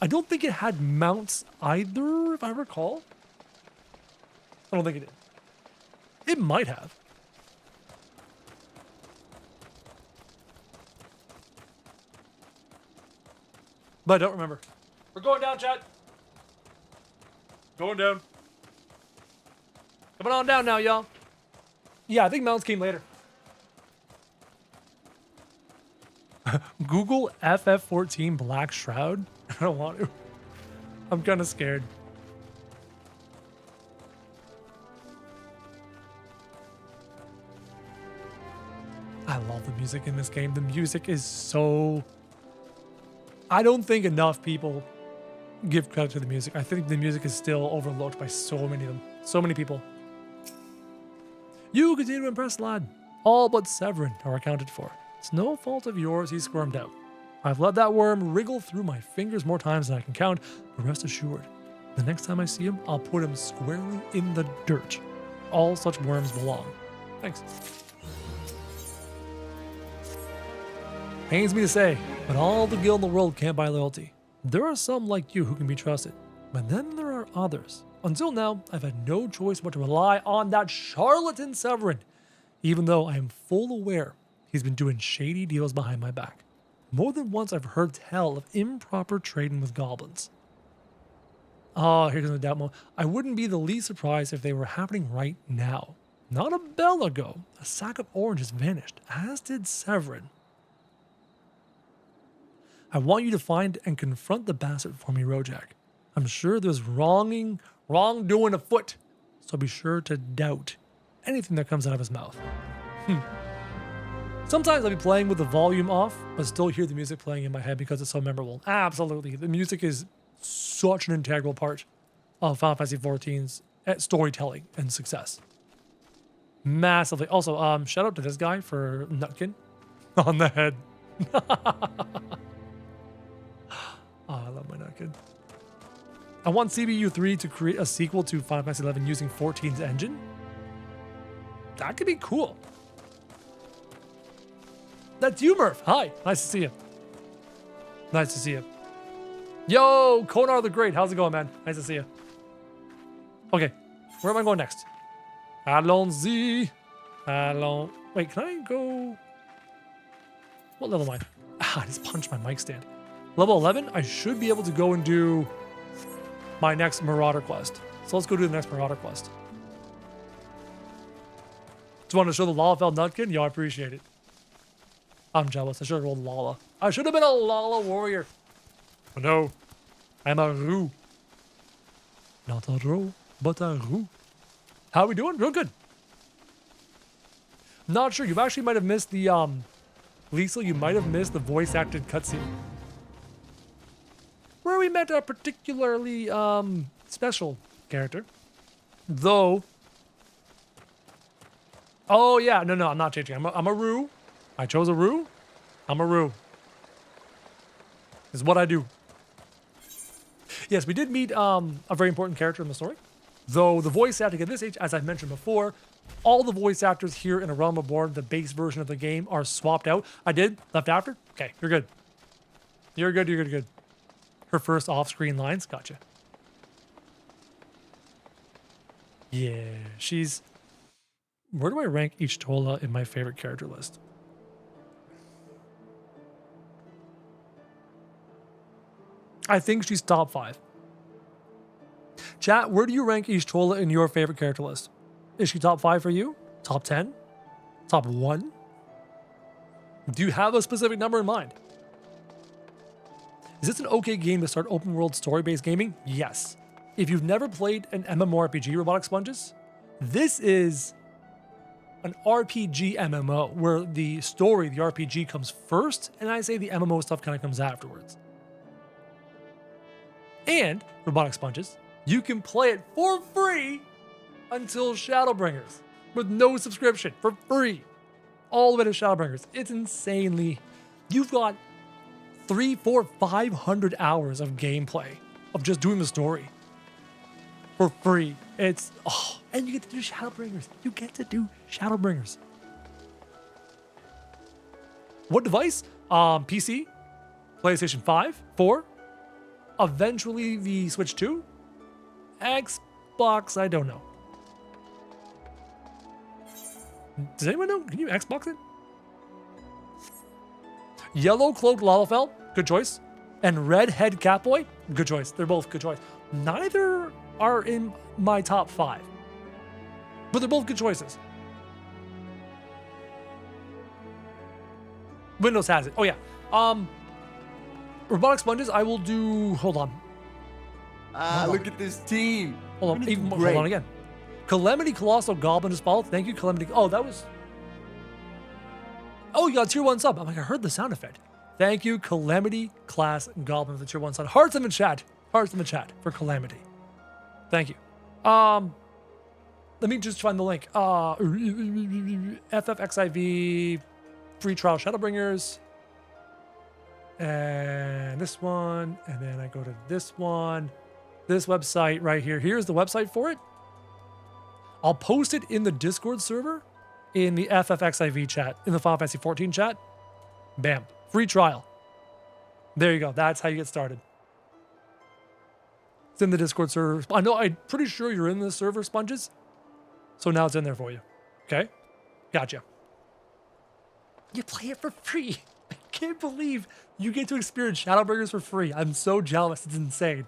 I don't think it had mounts either, if I recall. I don't think it did. It might have. But I don't remember. We're going down, chat. Going down. Coming on down now, y'all. Yeah, I think mounts came later. Google FF14 Black Shroud. I don't want to. I'm kind of scared. I love the music in this game. The music is so... I don't think enough people give credit to the music. I think the music is still overlooked by so many of them. So many people. You continue to impress, lad. All but Severin are accounted for. It's no fault of yours he squirmed out. I've let that worm wriggle through my fingers more times than I can count, but rest assured, the next time I see him, I'll put him squarely in the dirt. All such worms belong. Thanks. Pains me to say, but all the gil in the world can't buy loyalty. There are some like you who can be trusted, but then there are others. Until now, I've had no choice but to rely on that charlatan Severin, even though I am full aware he's been doing shady deals behind my back. More than once I've heard tell of improper trading with goblins. Oh, here's the doubt mode. I wouldn't be the least surprised if they were happening right now. Not a bell ago, a sack of oranges vanished, as did Severin. I want you to find and confront the bastard for me, Rojak. I'm sure there's wrongdoing afoot, so be sure to doubt anything that comes out of his mouth. Sometimes I'll be playing with the volume off, but still hear the music playing in my head because it's so memorable. Absolutely. The music is such an integral part of Final Fantasy XIV's storytelling and success. Massively. Also, shout out to this guy for Nutkin on the head. Oh, I love my Nutkin. I want CBU3 to create a sequel to Final Fantasy XI using 14's engine. That could be cool. That's you, Murph. Hi. Nice to see you. Nice to see you. Yo, Konar the Great. How's it going, man? Nice to see you. Okay. Where am I going next? Allons-y. Allons. Wait, can I go... What level am I? Ah, I just punched my mic stand. Level 11, I should be able to go and do my next Marauder quest. So let's go do the next Marauder quest. Just want to show the Lalafell Nutkin? Yo, I appreciate it. I'm jealous. I should have rolled Lala. I should have been a Lala warrior. But no, I'm a Roo. Not a Ro, but a Roo. How are we doing? Real good. Not sure. You actually might have missed the, Lisa, you might have missed the voice-acted cutscene. Where we met a particularly, special character. Though... Oh, yeah. No, I'm not changing. I'm a Roo. I chose a Roo. I'm a Roo. This is what I do. Yes, we did meet a very important character in the story. Though the voice acting at this age, as I mentioned before, all the voice actors here in A Realm Reborn, the base version of the game, are swapped out. I did. Left after. Okay, you're good. You're good, you're good, you're good. Her first off-screen lines. Gotcha. Yeah, she's... Where do I rank each Tola in my favorite character list? I think she's top 5. Chat, where do you rank each Tola in your favorite character list? Is she top 5 for you? Top 10? Top 1? Do you have a specific number in mind? Is this an okay game to start open world story-based gaming? Yes. If you've never played an MMORPG, Robotic Sponges, this is an RPG MMO where the story, the RPG comes first, and I say the MMO stuff kind of comes afterwards. And, Robotic Sponges, you can play it for free until Shadowbringers with no subscription, for free. All the way to Shadowbringers. It's insanely... You've got 300, 400, 500 hours of gameplay of just doing the story for free. It's... Oh, and you get to do Shadowbringers. You get to do Shadowbringers. What device? PC, PlayStation 5, 4, eventually the Switch 2, Xbox, I don't know. Does anyone know? Can you Xbox it? Yellow Cloaked Lalafell, good choice. And Red Head Catboy, good choice. They're both good choice. Neither are in my top 5. But they're both good choices. Windows has it. Oh yeah. Robotic sponges, I will do. Hold on. Look at this team. Hold on. Hold on again. Calamity Colossal Goblin just followed. Thank you, Calamity. Oh, that was. Oh, you got tier 1 sub. I'm like, I heard the sound effect. Thank you, Calamity Class Goblin, for the tier 1 sub. Hearts in the chat. Hearts in the chat for Calamity. Thank you. Let me just find the link. FFXIV free trial Shadowbringers. And this one. And then I go to this one. This website right here. Here's the website for it. I'll post it in the Discord server, in the FFXIV chat, in the Final Fantasy 14 chat. Bam. Free trial. There you go. That's how you get started. It's in the Discord server. I know, I'm pretty sure you're in the server, Sponges. So now it's in there for you. Okay? Gotcha. You play it for free. I can't believe you get to experience Shadowbringers for free. I'm so jealous. It's insane.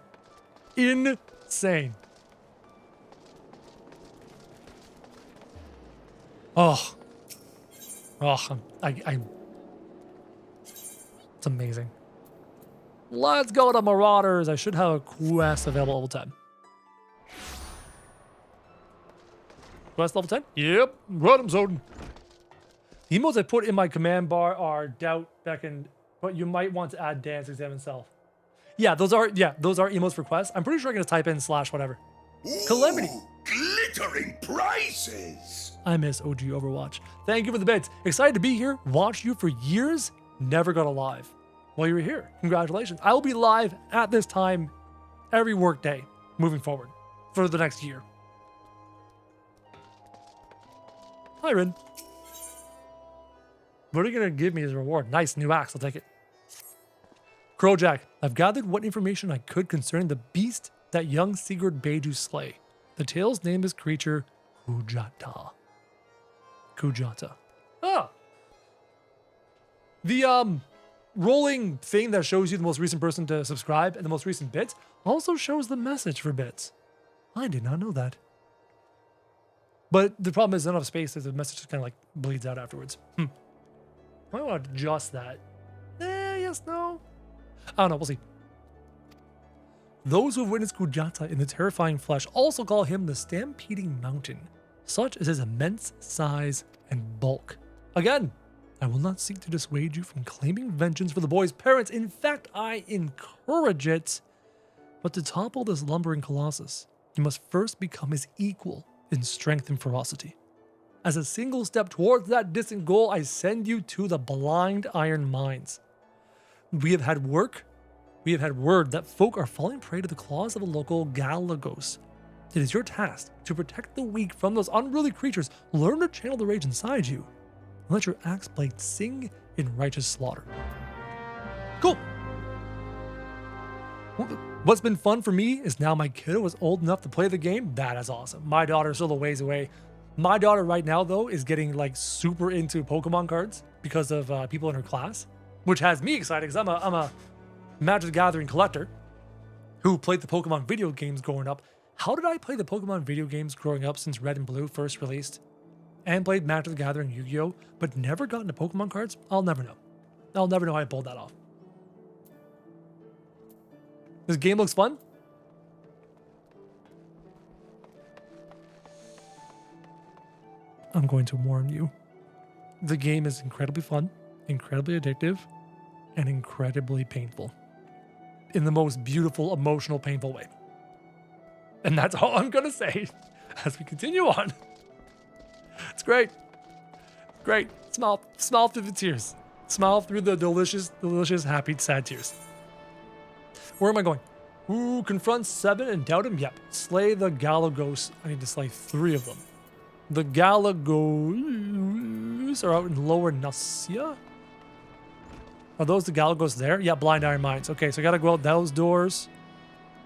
Insane. Oh. Oh, it's amazing. Let's go to Marauders. I should have a quest available level 10. Quest level 10? Yep. Run 'em, Zodin. The emotes I put in my command bar are doubt, beckon, but you might want to add dance, examine self. Yeah, those are emotes for quests. I'm pretty sure I can just type in / whatever. Calamity. Glittering prizes! I miss OG Overwatch. Thank you for the bits. Excited to be here. Watched you for years. Never got alive. Well, you were here. Congratulations. I will be live at this time every workday moving forward for the next year. Hi, Rin. What are you going to give me as a reward? Nice new axe. I'll take it. Crowjack. I've gathered what information I could concerning the beast that young Sigurd bade you slay. The tale's name is creature Kujata. Kujata. Ah! The rolling thing that shows you the most recent person to subscribe and the most recent bits also shows the message for bits. I did not know that. But the problem is, enough space that the message just kind of like bleeds out afterwards. Might want to adjust that. Yes, no. I don't know, we'll see. Those who have witnessed Kujata in the terrifying flesh also call him the Stampeding Mountain, such is his immense size and bulk. Again, I will not seek to dissuade you from claiming vengeance for the boy's parents. In fact, I encourage it. But to topple this lumbering colossus, you must first become his equal in strength and ferocity. As a single step towards that distant goal, I send you to the Blind Iron Mines. We have had word that folk are falling prey to the claws of a local Galagos. It is your task to protect the weak from those unruly creatures. Learn to channel the rage inside you, and let your axe blade sing in righteous slaughter. Cool. What's been fun for me is now my kiddo is old enough to play the game. That is awesome. My daughter's still a ways away. My daughter right now, though, is getting like super into Pokemon cards because of people in her class, which has me excited because I'm a Magic the Gathering collector who played the Pokemon video games growing up. How did I play the Pokemon video games growing up since Red and Blue first released? And played Magic the Gathering Yu-Gi-Oh! But never got into Pokemon cards? I'll never know. I'll never know how I pulled that off. This game looks fun. I'm going to warn you. The game is incredibly fun, incredibly addictive, and incredibly painful. In the most beautiful, emotional, painful way. And that's all I'm going to say as we continue on. It's great. Great. Smile through the tears. Smile through the delicious, happy, sad tears. Where am I going? Ooh, confront 7 and doubt him? Yep. Slay the Galagos. I need to slay 3 of them. The Galagos are out in Lower Nasia. Are those the Galagos there? Yeah, Blind Iron Mines. Okay, so I gotta go out those doors.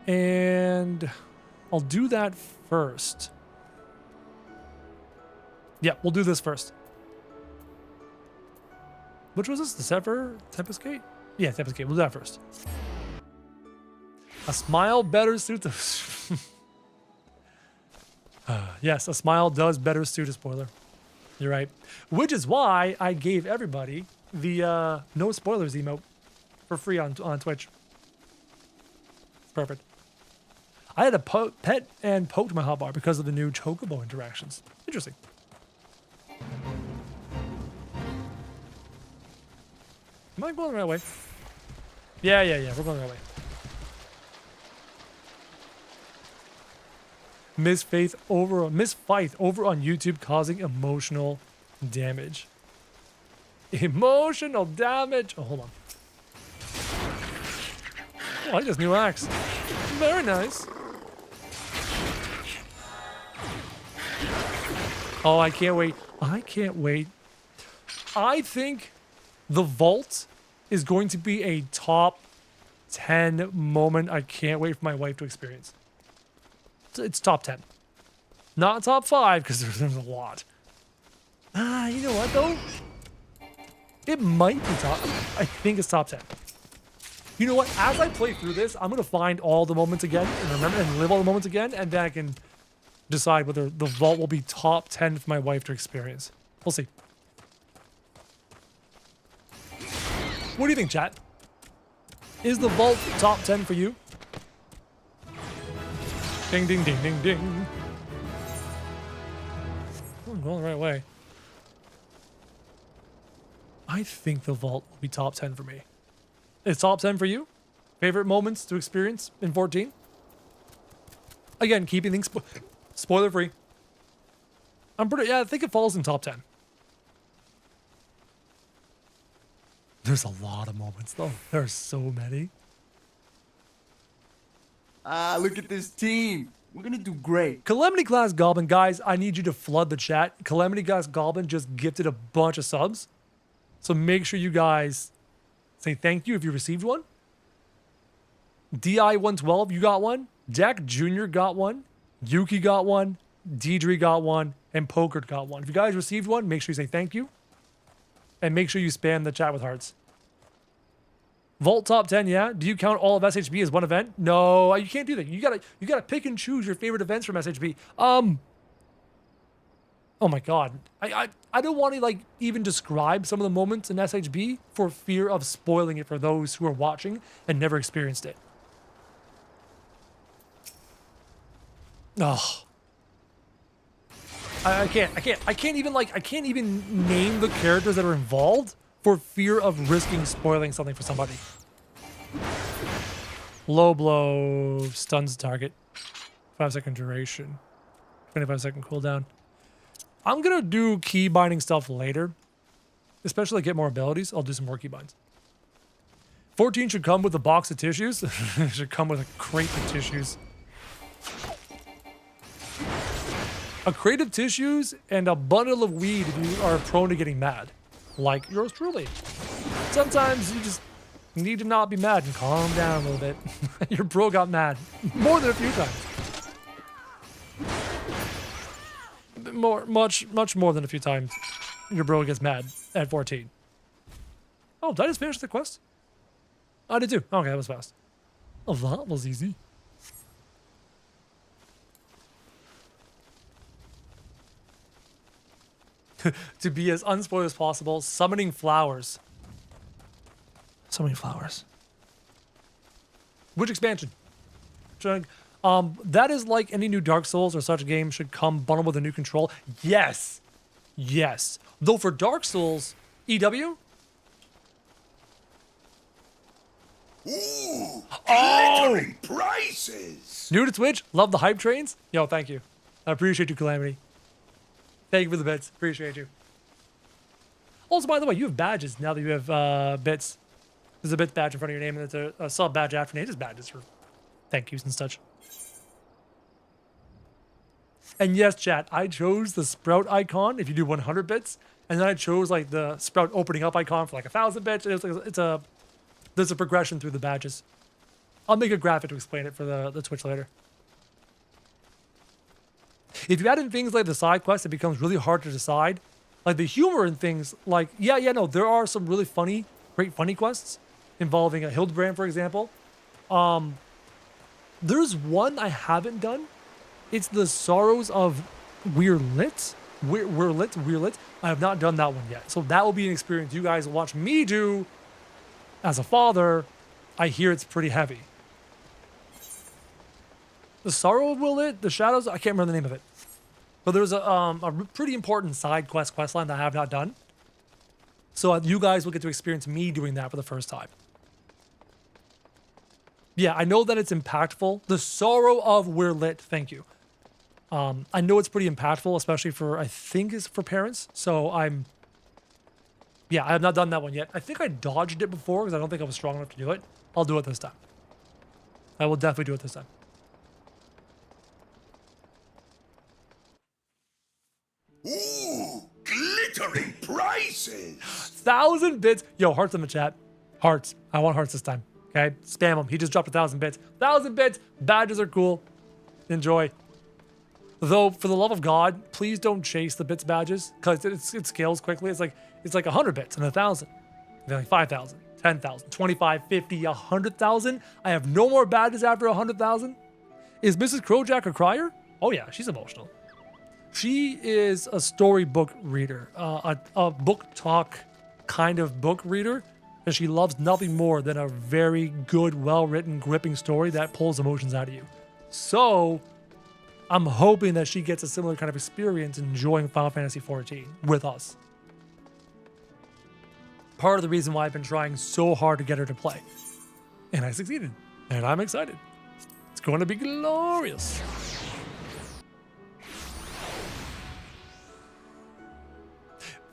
And I'll do that first. Yeah, we'll do this first. Which was this? The Tempest Gate? Yeah, Tempest Gate. We'll do that first. A smile better suits the... Yes, a smile does better suit a spoiler. You're right. Which is why I gave everybody the no spoilers emote for free on Twitch. It's perfect. I had to pet and poke my hotbar because of the new chocobo interactions. Interesting. Am I going the right way? Yeah, we're going the right way. Miss Faith over on YouTube causing emotional damage. Emotional damage. Oh, hold on. Oh, I like this new axe. Very nice. Oh, I can't wait. I can't wait. I think the vault is going to be a top 10 moment I can't wait for my wife to experience. It's top 10. Not top 5, because there's a lot. You know what, though? It might be top. I think it's top 10. You know what? As I play through this, I'm going to find all the moments again and remember and live all the moments again, and then I can decide whether the vault will be top 10 for my wife to experience. We'll see. What do you think, chat? Is the vault top 10 for you? Ding, ding, ding, ding, ding. I'm going the right way. I think the vault will be top 10 for me. It's top 10 for you? Favorite moments to experience in 14? Again, keeping things spoiler free. I think it falls in top 10. There's a lot of moments though. There's so many. Look at this team. We're gonna do great. Calamity Class Goblin, guys, I need you to flood the chat. Calamity Class Goblin just gifted a bunch of subs. So make sure you guys say thank you if you received one. DI112, you got one. Jack Jr. got one. Yuki got one. Deidre got one. And Poker got one. If you guys received one, make sure you say thank you. And make sure you spam the chat with hearts. Vault top 10, yeah? Do you count all of SHB as one event? No, you can't do that. You gotta pick and choose your favorite events from SHB. Oh my god. I don't want to like even describe some of the moments in SHB for fear of spoiling it for those who are watching and never experienced it. Oh. I can't even name the characters that are involved for fear of risking spoiling something for somebody. Low blow stuns the target. 5-second duration. 25-second cooldown. I'm gonna do key binding stuff later. Especially get more abilities. I'll do some more key binds. 14 should come with a box of tissues. It should come with a crate of tissues. A crate of tissues and a bundle of weed if you are prone to getting mad. Like yours truly. Sometimes you just need to not be mad and calm down a little bit. Your bro got mad. More than a few times. Much more than a few times. Your bro gets mad at 14. Oh, did I just finish the quest? I did too. Okay, that was fast. Oh, that was easy. To be as unspoiled as possible, summoning flowers. Summoning flowers. Which expansion? That is like any new Dark Souls or such game should come bundled with a new control. Yes. Yes. Though for Dark Souls, EW? Ooh, Oh! prices! New to Twitch? Love the hype trains? Yo, thank you. I appreciate you, Calamity. Thank you for the bits. Appreciate you. Also, by the way, you have badges now that you have bits. There's a bits badge in front of your name, and there's a sub badge after name. Just badges for thank yous and such. And yes, chat, I chose the sprout icon if you do 100 bits, and then I chose like the sprout opening up icon for like 1,000 bits. And there's a progression through the badges. I'll make a graphic to explain it for the Twitch later. If you add in things like the side quests, it becomes really hard to decide. Like the humor in things like, no, there are some really great funny quests involving a Hildebrand, for example. There's one I haven't done. It's the Sorrows of We're Lit. We're Lit. I have not done that one yet. So that will be an experience you guys will watch me do as a father. I hear it's pretty heavy. The Sorrow of Will Lit, the Shadows, I can't remember the name of it. But there's a pretty important side quest line that I have not done. So you guys will get to experience me doing that for the first time. Yeah, I know that it's impactful. The Sorrow of We're Lit, thank you. I know it's pretty impactful, especially for, I think it's for parents. So yeah, I have not done that one yet. I think I dodged it before because I don't think I was strong enough to do it. I'll do it this time. I will definitely do it this time. Ooh, glittering prices! 1,000 bits. Yo, hearts in the chat. Hearts. I want hearts this time. Okay? Spam them. He just dropped 1,000 bits. 1,000 bits. Badges are cool. Enjoy. Though, for the love of God, please don't chase the bits badges because it scales quickly. It's like 100 bits and 1,000. Then like 5,000, 10,000, 25, 50, 100,000. I have no more badges after 100,000. Is Mrs. Crowjack a crier? Oh yeah, she's emotional. She is a storybook reader, a book talk kind of book reader, and she loves nothing more than a very good, well-written, gripping story that pulls emotions out of you. So, I'm hoping that she gets a similar kind of experience enjoying Final Fantasy XIV with us. Part of the reason why I've been trying so hard to get her to play. And I succeeded. And I'm excited. It's going to be glorious.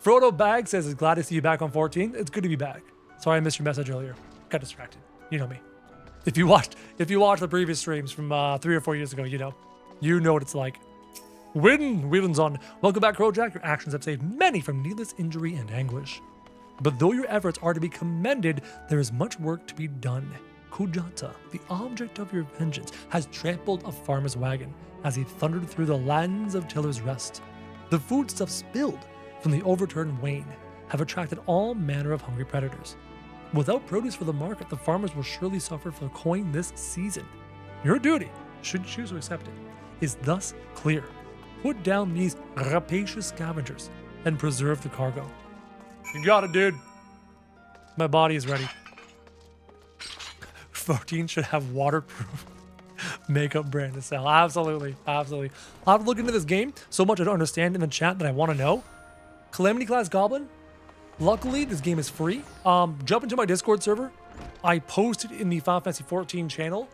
Frodo Bag says, "It's glad to see you back on 14. It's good to be back. Sorry I missed your message earlier. Got distracted. You know me. If you watched the previous streams from 3 or 4 years ago, you know what it's like. Whelan's on. Welcome back, Crowjack. Your actions have saved many from needless injury and anguish. But though your efforts are to be commended, there is much work to be done. Kujata, the object of your vengeance, has trampled a farmer's wagon as he thundered through the lands of Tiller's Rest. The foodstuffs spilled from the overturned wain have attracted all manner of hungry predators. Without produce for the market, the farmers will surely suffer for coin this season. Your duty, should you choose to accept it, is thus clear. Put down these rapacious scavengers and preserve the cargo." You got it, dude. My body is ready. 14 should have waterproof makeup brand to sell. Absolutely. Absolutely. I'll have to look into this game. So much I don't understand in the chat that I want to know. Calamity Class Goblin. Luckily, this game is free. Jump into my Discord server. I posted in the Final Fantasy XIV channel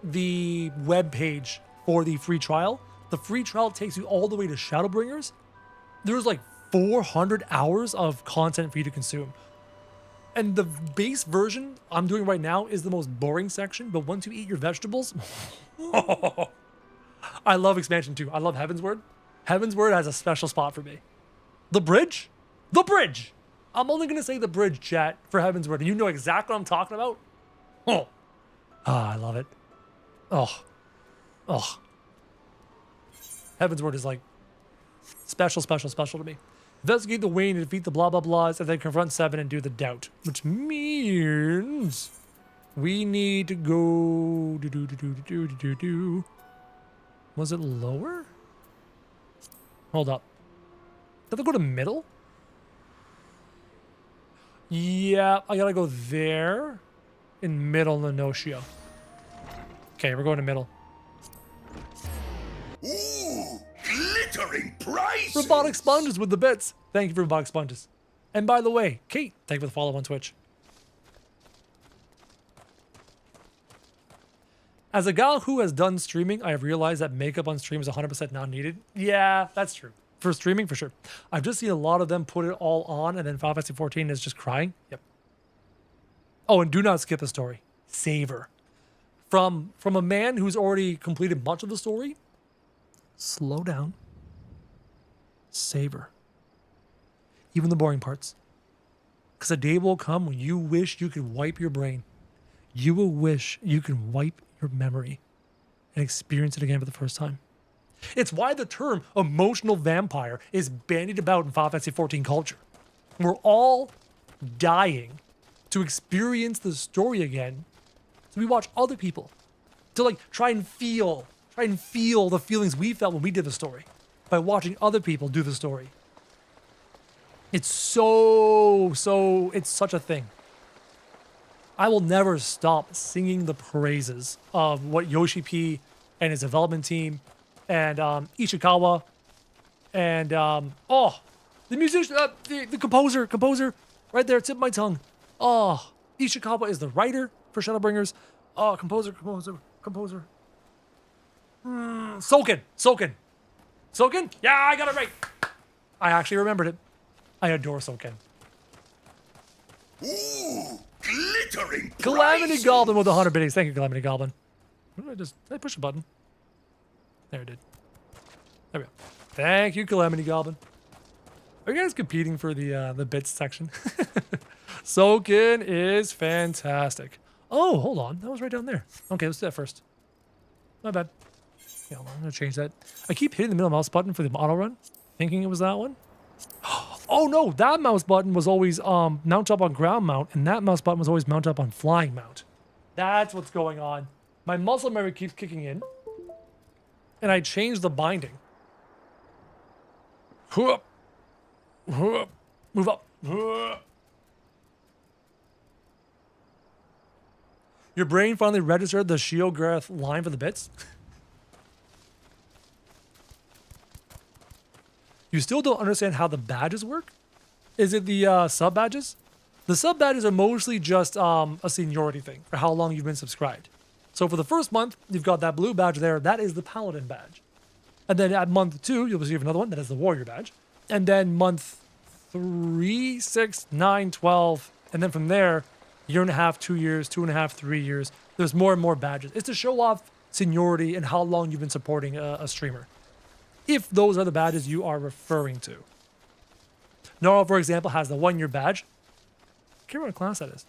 the web page for the free trial. The free trial takes you all the way to Shadowbringers. There's like 400 hours of content for you to consume. And the base version I'm doing right now is the most boring section, but once you eat your vegetables, I love expansion 2. I love Heavensward. Heavensward has a special spot for me. The bridge? The bridge! I'm only going to say the bridge, chat, for Heavensward, and you know exactly what I'm talking about. Oh. Ah, I love it. Oh. Oh. Heavensward is like special to me. Investigate the Wayne and defeat the blah blah blahs, and then confront 7 and do the doubt. Which means we need to go Was it lower? Hold up. Did I go to middle? Yeah, I gotta go there. In middle Nonoshio. Okay, we're going to middle. Ooh, glittering prices! Robotic Sponges with the bits. Thank you for Robotic Sponges. And by the way, Kate, thank you for the follow on Twitch. As a gal who has done streaming, I have realized that makeup on stream is 100% not needed. Yeah, that's true. For streaming, for sure. I've just seen a lot of them put it all on, and then Final Fantasy XIV is just crying. Yep. Oh, and do not skip the story. Savor. From a man who's already completed much of the story, slow down. Savor. Even the boring parts. Because a day will come when you wish you could wipe your brain. You will wish you can wipe your memory and experience it again for the first time. It's why the term emotional vampire is bandied about in Final Fantasy XIV culture. We're all dying to experience the story again. So we watch other people to like try and feel Try and feel the feelings we felt when we did the story by watching other people do the story. It's it's such a thing. I will never stop singing the praises of what Yoshi P and his development team and Ishikawa and the musician, the composer right there, tip of my tongue. Oh, Ishikawa is the writer for Shadowbringers. Oh, composer. Soken. Yeah, I got it right. I actually remembered it. I adore Soken. Ooh, glittering Calamity prize. Goblin with 100 biddies. Thank you, Calamity Goblin. Did I push a button? There, it did. There we go. Thank you, Calamity Goblin. Are you guys competing for the bits section? Soken is fantastic. Oh, hold on. That was right down there. Okay, let's do that first. My bad. Yeah, hold on. I'm going to change that. I keep hitting the middle mouse button for the auto run, thinking it was that one. Oh no, that mouse button was always mount up on ground mount, and that mouse button was always mount up on flying mount. That's what's going on. My muscle memory keeps kicking in, and I changed the binding. Move up. Your brain finally registered the Shiogarath line for the bits? You still don't understand how the badges work? Is it the sub badges? The sub badges are mostly just a seniority thing for how long you've been subscribed. So for the first month, you've got that blue badge there. That is the Paladin badge. And then at month 2, you'll receive another one. That is the Warrior badge. And then month 3, 6, 9, 12. And then from there, 1.5, 2 years, 2.5, 3 years. There's more and more badges. It's to show off seniority and how long you've been supporting a streamer. If those are the badges you are referring to. Gnarl, for example, has the 1-year badge. I can't remember what class that is.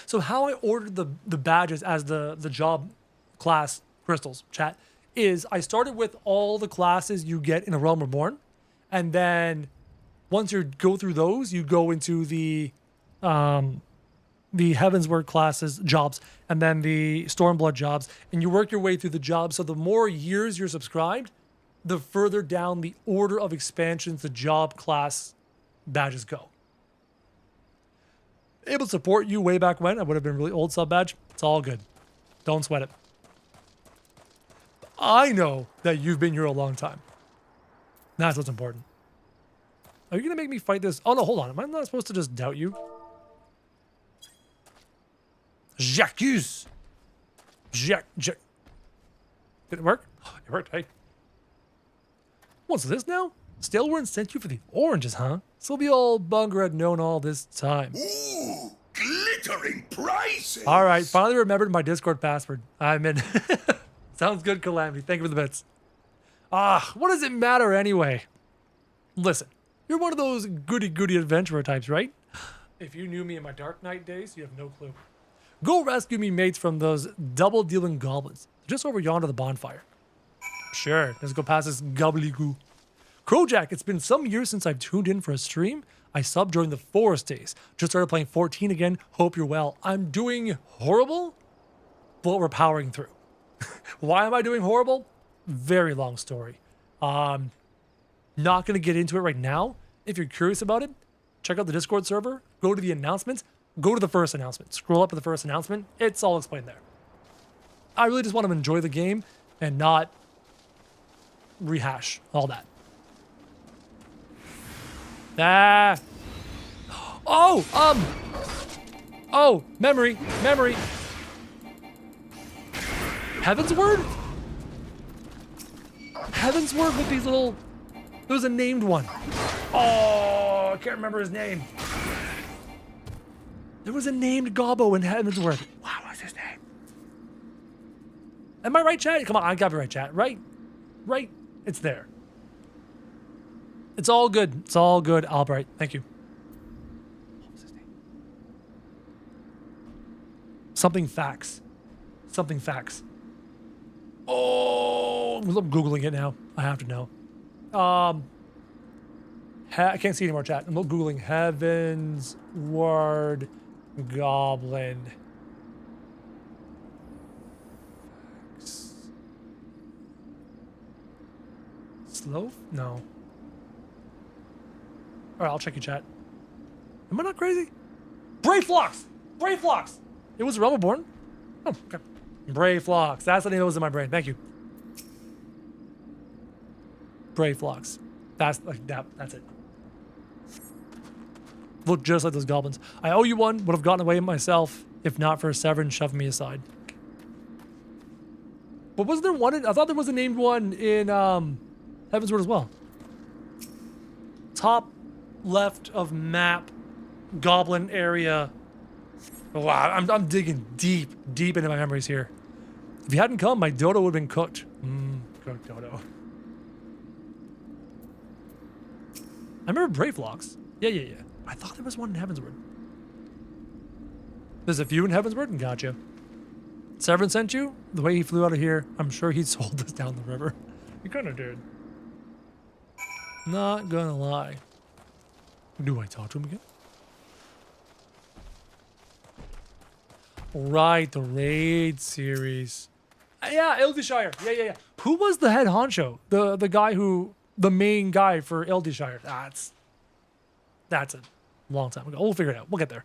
So how I ordered the badges as the job class crystals, chat, is I started with all the classes you get in A Realm Reborn. And then once you go through those, you go into the Heavensward classes jobs, and then the Stormblood jobs, and you work your way through the jobs. So the more years you're subscribed, the further down the order of expansions the job class badges go. Able to support you way back when. I would have been really old sub badge. It's all good. Don't sweat it. I know that you've been here a long time. That's what's important. Are you going to make me fight this? Oh, no, hold on. Am I not supposed to just doubt you? J'accuse. Did it work? It worked, hey. What's this now? Staleward sent you for the oranges, huh? So the old bunger had known all this time. Ooh, glittering prizes. All right, finally remembered my Discord password. I'm in. Sounds good, Calamity. Thank you for the bits. What does it matter anyway? Listen, you're one of those goody-goody adventurer types, right? If you knew me in my Dark Knight days, you have no clue. Go rescue me mates from those double-dealing goblins. Just over yonder the bonfire. Sure, let's go past this gobbledygoo. Crowjack, it's been some years since I've tuned in for a stream. I subbed during the Forest days. Just started playing 14 again. Hope you're well. I'm doing horrible, but we're powering through. Why am I doing horrible? Very long story. Not going to get into it right now. If you're curious about it, check out the Discord server. Go to the announcements. Go to the first announcement. Scroll up to the first announcement. It's all explained there. I really just want to enjoy the game and not rehash all that. Memory. Heavensward with these little... There was a named one. Oh, I can't remember his name. There was a named Gobbo in Heavensward. Wow, what's his name? Am I right, chat? Come on, I got it right, chat. Right? It's there. It's all good. It's all good, Albright. Thank you. What was his name? Something facts. Oh, I'm Googling it now. I have to know. I can't see anymore, chat. I'm Googling Heavensward Goblin. Slow? No. All right, I'll check your chat. Am I not crazy? Brave Flocks! Brave Flocks! It was A Realm Reborn? Oh, okay. Brave Flocks. That's the name that was in my brain. Thank you. Brave Flocks. That's like that. That's it. Look just like those goblins. I owe you one. Would have gotten away myself if not for Severin shoving me aside. But wasn't there one? I thought there was a named one in Heavensward as well. Top left of map, goblin area. Wow, I'm digging deep into my memories here. If you hadn't come, my dodo would have been cooked. Cooked dodo. I remember Brave Flocks. Yeah. I thought there was one in Heavensward. There's a few in Heavensward? Gotcha. Severin sent you? The way he flew out of here, I'm sure he sold us down the river. He kind of did. Not gonna lie. Do I talk to him again? Right, the raid series. Yeah, Eldishire. Yeah. Who was the head honcho? The guy who, the main guy for Eldishire. That's a long time ago. We'll figure it out. We'll get there.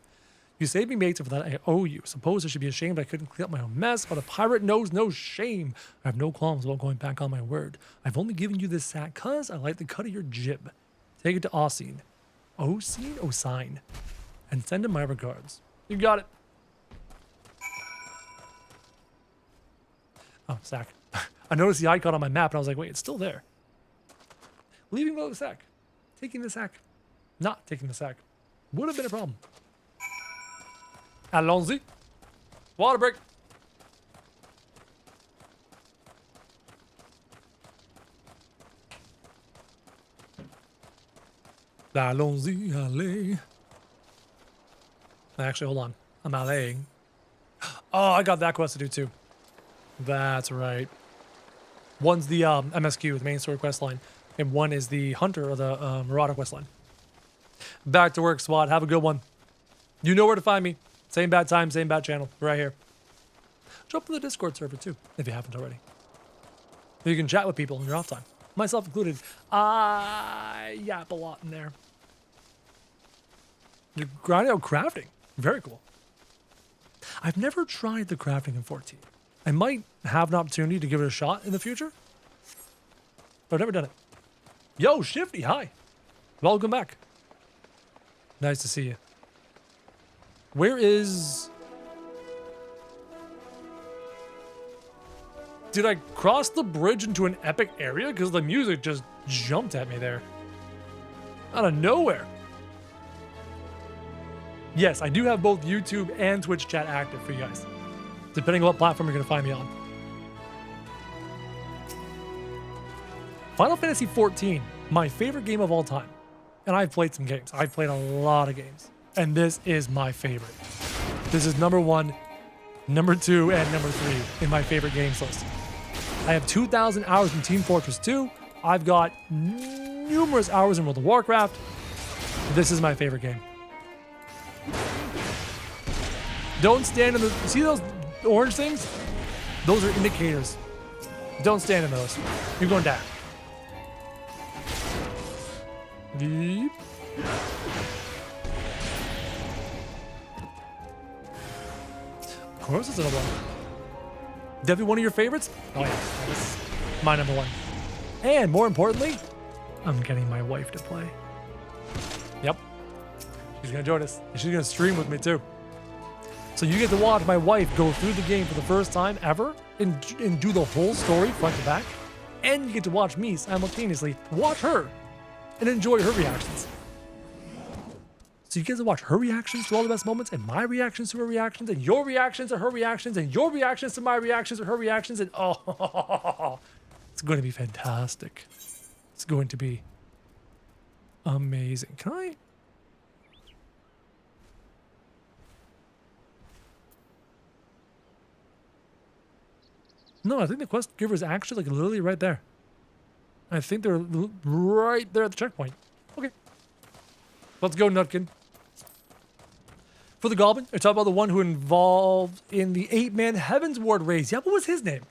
You saved me, mates, and for that I owe you. Suppose I should be ashamed I couldn't clean up my own mess, but a pirate knows no shame. I have no qualms about going back on my word. I've only given you this sack cause I like the cut of your jib. Take it to Osine. Osine. And send him my regards. You got it. Oh, sack. I noticed the icon on my map and I was like, wait, it's still there. Leaving without the sack. Taking the sack. Not taking the sack. Would have been a problem. Allons-y. Water break. Allons-y, allez. Actually, hold on. I'm allaying. Oh, I got that quest to do too. That's right. One's the MSQ, the main story quest line, and one is the Hunter or the Marauder quest line. Back to work, SWAT. Have a good one. You know where to find me. Same bad time, same bad channel. Right here. Jump to the Discord server too, if you haven't already. You can chat with people in your off time. Myself included. I yap a lot in there. You're grinding out crafting. Very cool. I've never tried the crafting in 14. I might have an opportunity to give it a shot in the future, but I've never done it. Yo, Shifty, hi. Welcome back. Nice to see you. Where is... Did I cross the bridge into an epic area? Because the music just jumped at me there. Out of nowhere. Yes, I do have both YouTube and Twitch chat active for you guys, depending on what platform you're going to find me on. Final Fantasy XIV, my favorite game of all time. And I've played some games. I've played a lot of games. And this is my favorite. This is number 1, number 2, and number 3 in my favorite games list. I have 2,000 hours in Team Fortress 2. I've got numerous hours in World of Warcraft. This is my favorite game. Don't stand in the... See those orange things? Those are indicators. Don't stand in those. You're going down. Beep. Of course it's another one. Definitely one of your favorites? Oh yeah, that's my number 1. And more importantly, I'm getting my wife to play. Yep. She's gonna join us. And she's gonna stream with me too. So you get to watch my wife go through the game for the first time ever and do the whole story front to back. And you get to watch me simultaneously watch her and enjoy her reactions. So you get to watch her reactions to all the best moments, and my reactions to her reactions, and your reactions to her reactions, and your reactions to my reactions to her reactions, and oh, it's going to be fantastic. It's going to be amazing. Can I? No, I think the quest giver is actually like literally right there. I think they're right there at the checkpoint. Okay. Let's go, Nutkin. For the Goblin, I talk about the one who involved in the 8-man Heavensward race. Yeah, what was his name?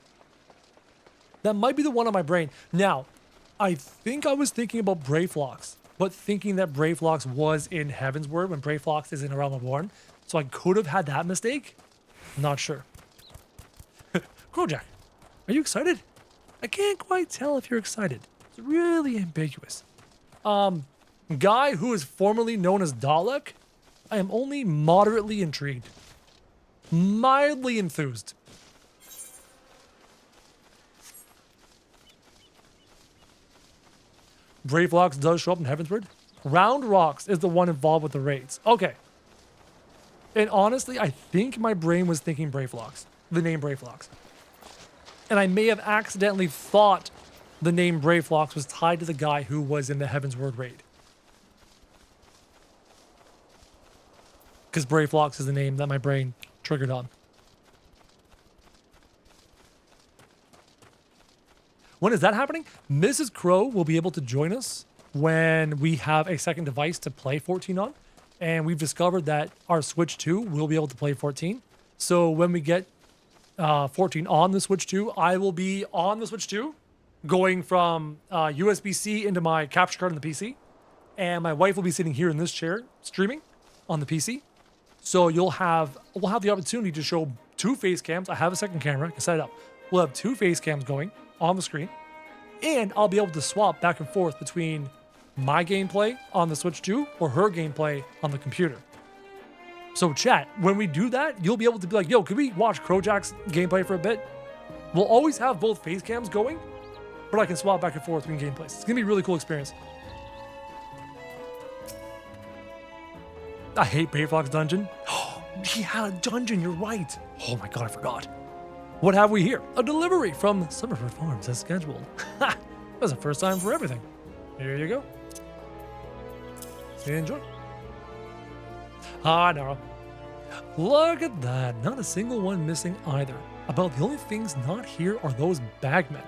That might be the one on my brain. Now, I think I was thinking about Brayflox, but thinking that Brayflox was in Heavensward when Brayflox is in A Realm Reborn. So I could have had that mistake. Not sure. Crowjack, are you excited? I can't quite tell if you're excited. It's really ambiguous. Guy who is formerly known as Dalek, I am only moderately intrigued. Mildly enthused. Brayflox does show up in Heavensward. Round Rocks is the one involved with the raids. Okay. And honestly, I think my brain was thinking Brayflox, the name Brayflox. And I may have accidentally thought the name Brayflox was tied to the guy who was in the Heavensward raid. Because Brayflox is the name that my brain triggered on. When is that happening? Mrs. Crow will be able to join us when we have a second device to play 14 on. And we've discovered that our Switch 2 will be able to play 14. So when we get 14 on the Switch 2, I will be on the Switch 2, going from USB-C into my capture card on the PC. And my wife will be sitting here in this chair, streaming on the PC. So we'll have the opportunity to show two face cams. I have a second camera, I can set it up. We'll have two face cams going on the screen. And I'll be able to swap back and forth between my gameplay on the Switch 2 or her gameplay on the computer. So chat, when we do that, you'll be able to be like, yo, could we watch Crowjack's gameplay for a bit? We'll always have both face cams going, but I can swap back and forth between gameplays. It's gonna be a really cool experience. I hate Brayflox dungeon. Oh, he had a dungeon, you're right. Oh my god, I forgot. What have we here? A delivery from Summerford Farms as scheduled. Ha! That's the first time for everything. Here you go. Enjoy. Ah, Nara. Look at that. Not a single one missing either. About the only things not here are those bagmen.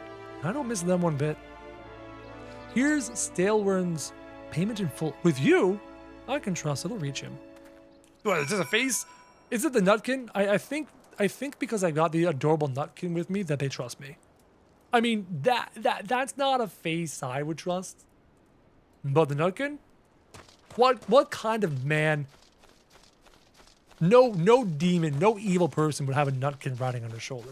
I don't miss them one bit. Here's Stalewern's payment in full. With you, I can trust it'll reach him. What, is this a face? Is it the Nutkin? I think because I got the adorable Nutkin with me that they trust me. I mean, that's not a face I would trust. But the Nutkin? What kind of man? No demon, no evil person would have a Nutkin riding on their shoulder.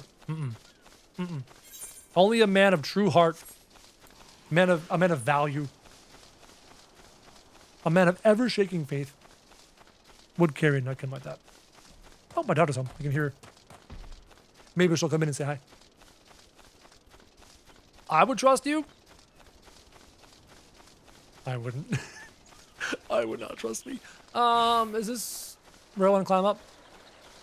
Only a man of true heart, a man of value, a man of ever-shaking faith would carry a Nutkin like that. Oh, my daughter's home. I can hear her. Maybe she'll come in and say hi. I would trust you. I wouldn't. I would not trust me. Is this where I want to climb up?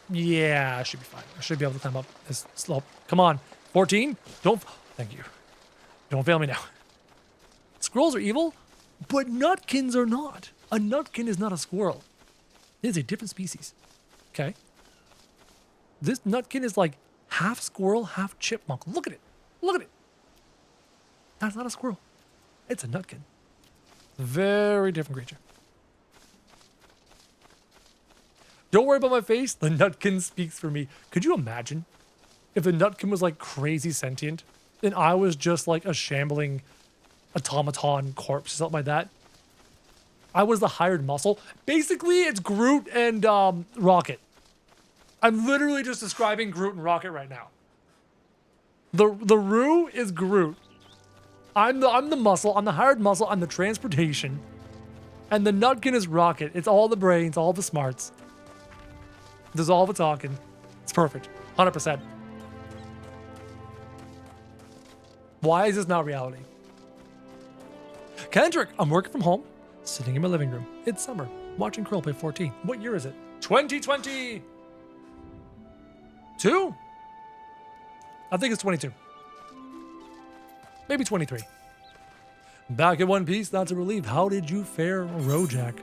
Yeah, I should be fine. I should be able to climb up this slope. Come on. 14? Don't. Thank you. Don't fail me now. Squirrels are evil, but Nutkins are not. A Nutkin is not a squirrel. It is a different species. Okay? This Nutkin is like half squirrel, half chipmunk. Look at it. Look at it. That's not a squirrel. It's a Nutkin. Very different creature. Don't worry about my face. The Nutkin speaks for me. Could you imagine if the Nutkin was like crazy sentient and I was just like a shambling automaton corpse or something like that? I was the hired muscle. Basically, it's Groot and Rocket. I'm literally just describing Groot and Rocket right now. The Roo is Groot. I'm the muscle. I'm the hired muscle. I'm the transportation. And the Nutkin is Rocket. It's all the brains, all the smarts. Does all the talking. It's perfect. 100%. Why is this not reality? Kendrick, I'm working from home, sitting in my living room. It's summer, watching Krill play 14. What year is it? 2022. I think it's 22. Maybe 23. Back at One Piece, that's a relief. How did you fare, Rojack?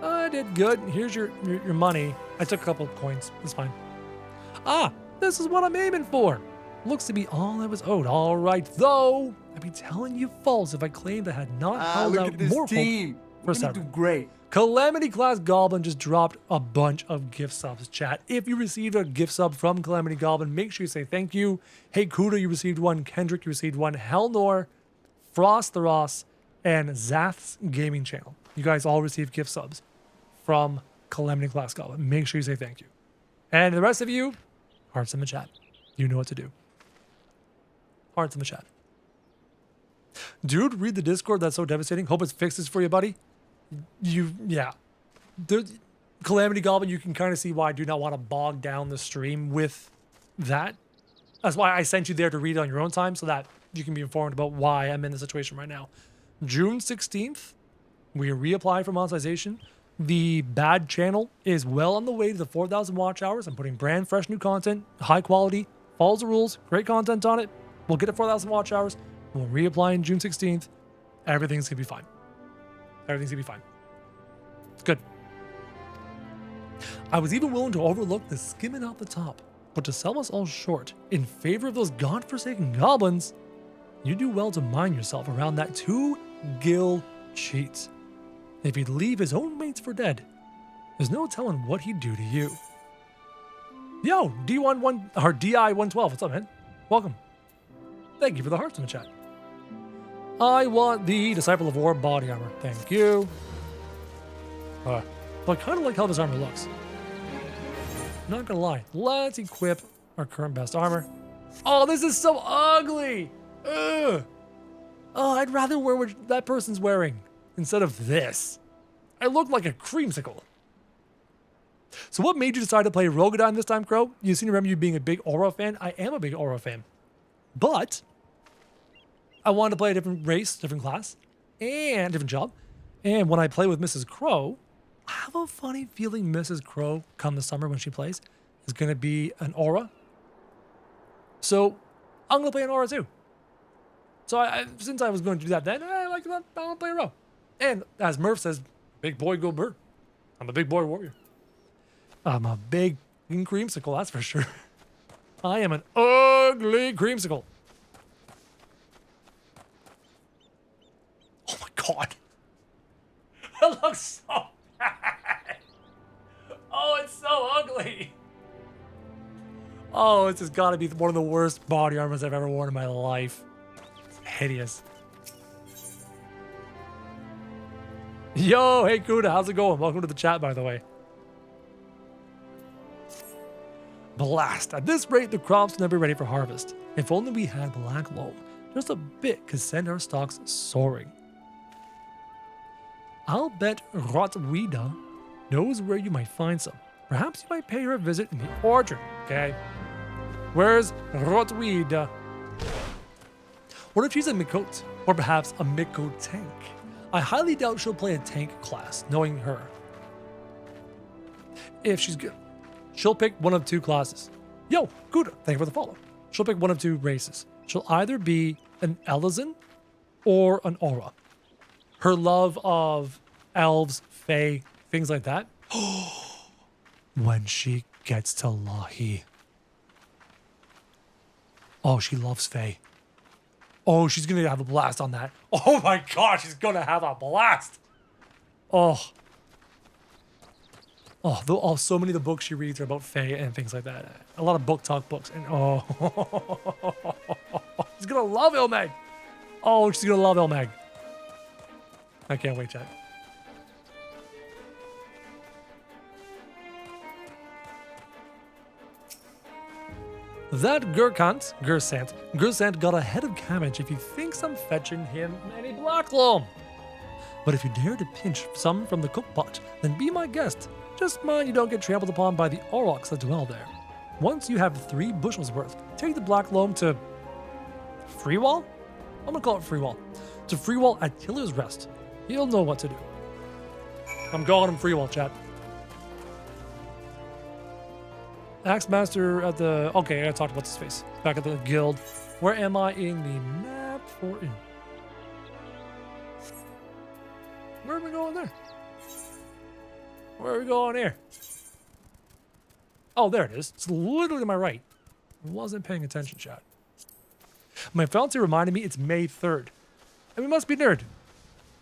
I did good. Here's your money. I took a couple of coins. It's fine. Ah, this is what I'm aiming for. Looks to be all I was owed. All right, though. I'd be telling you false if I claimed I had not held out more team. We're gonna do great. Calamity Class Goblin just dropped a bunch of gift subs, chat. If you received a gift sub from Calamity Goblin, make sure you say thank you. Hey, Kuda, you received one. Kendrick, you received one. Helnor, Frost the Ross, and Zath's Gaming Channel. You guys all receive gift subs from Calamity Class Goblin. Make sure you say thank you. And the rest of you, hearts in the chat. You know what to do. Hearts in the chat. Dude, read the Discord. That's so devastating. Hope it fixes for you, buddy. Yeah. Calamity Goblin, you can kind of see why I do not want to bog down the stream with that. That's why I sent you there to read it on your own time so that you can be informed about why I'm in the situation right now. June 16th, we reapply for monetization. The bad channel is well on the way to the 4,000 watch hours. I'm putting brand fresh new content, high quality, follows the rules, great content on it. We'll get it 4,000 watch hours. We'll reapply on June 16th. Everything's gonna be fine. Everything's gonna be fine. It's good. I was even willing to overlook the skimming off the top, but to sell us all short in favor of those godforsaken goblins, you do well to mind yourself around that 2 gil cheat. If he'd leave his own mates for dead, there's no telling what he'd do to you. Yo, DI112, what's up, man? Welcome. Thank you for the hearts in the chat. I want the Disciple of War body armor. Thank you. But I kind of like how this armor looks. Not gonna lie. Let's equip our current best armor. Oh, this is so ugly. Ugh. Oh, I'd rather wear what that person's wearing instead of this. I look like a creamsicle. So what made you decide to play Rogadon this time, Crow? You seem to remember you being a big Aura fan. I am a big Aura fan. But I wanted to play a different race, different class, and different job. And when I play with Mrs. Crow, I have a funny feeling Mrs. Crow, come the summer when she plays, is going to be an Aura. So I'm going to play an Aura too. So since I was going to do that then, I like that. I want to play a row. And as Murph says, big boy go bird. I'm a big boy warrior. I'm a big creamsicle, that's for sure. I am an ugly creamsicle. Oh my god. That looks so bad. Oh, it's so ugly. Oh, it's just gotta be one of the worst body armors I've ever worn in my life. It's hideous. Yo, hey Kuda, how's it going? Welcome to the chat, by the way. Blast. At this rate, the crops will never be ready for harvest. If only we had black loam. Just a bit could send our stocks soaring. I'll bet Rotweeda knows where you might find some. Perhaps you might pay her a visit in the orchard, okay? Where's Rotweeda? What if she's a Mikot? Or perhaps a Mikot tank? I highly doubt she'll play a tank class, knowing her. If she's good, she'll pick one of 2 classes. Yo, Kuda, thank you for the follow. She'll pick one of 2 races. She'll either be an Elizan or an Aura. Her love of elves, fae, things like that. When she gets to Lahi. Oh, she loves fae. Oh, she's going to have a blast on that. Oh my god, she's going to have a blast. Oh. Oh, so many of the books she reads are about fae and things like that. A lot of book talk books. And oh. She's going to love Ilmag. Oh, she's going to love Ilmag. I can't wait, chat. That Gersant got a head of cabbage if he thinks I'm fetching him any black loam. But if you dare to pinch some from the cookpot, then be my guest. Just mind you don't get trampled upon by the aurochs that dwell there. Once you have 3 bushels worth, take the black loam to Freewall? I'm gonna call it Freewall. To Freewall at Tiller's Rest. He'll know what to do. I'm calling him Freewall, chat. Axemaster at the... Okay, I gotta talk about this face. Back at the guild. Where am I in the map for... Where are we going there? Where are we going here? Oh, there it is. It's literally to my right. I wasn't paying attention, chat. My fiance reminded me it's May 3rd. And we must be nerd.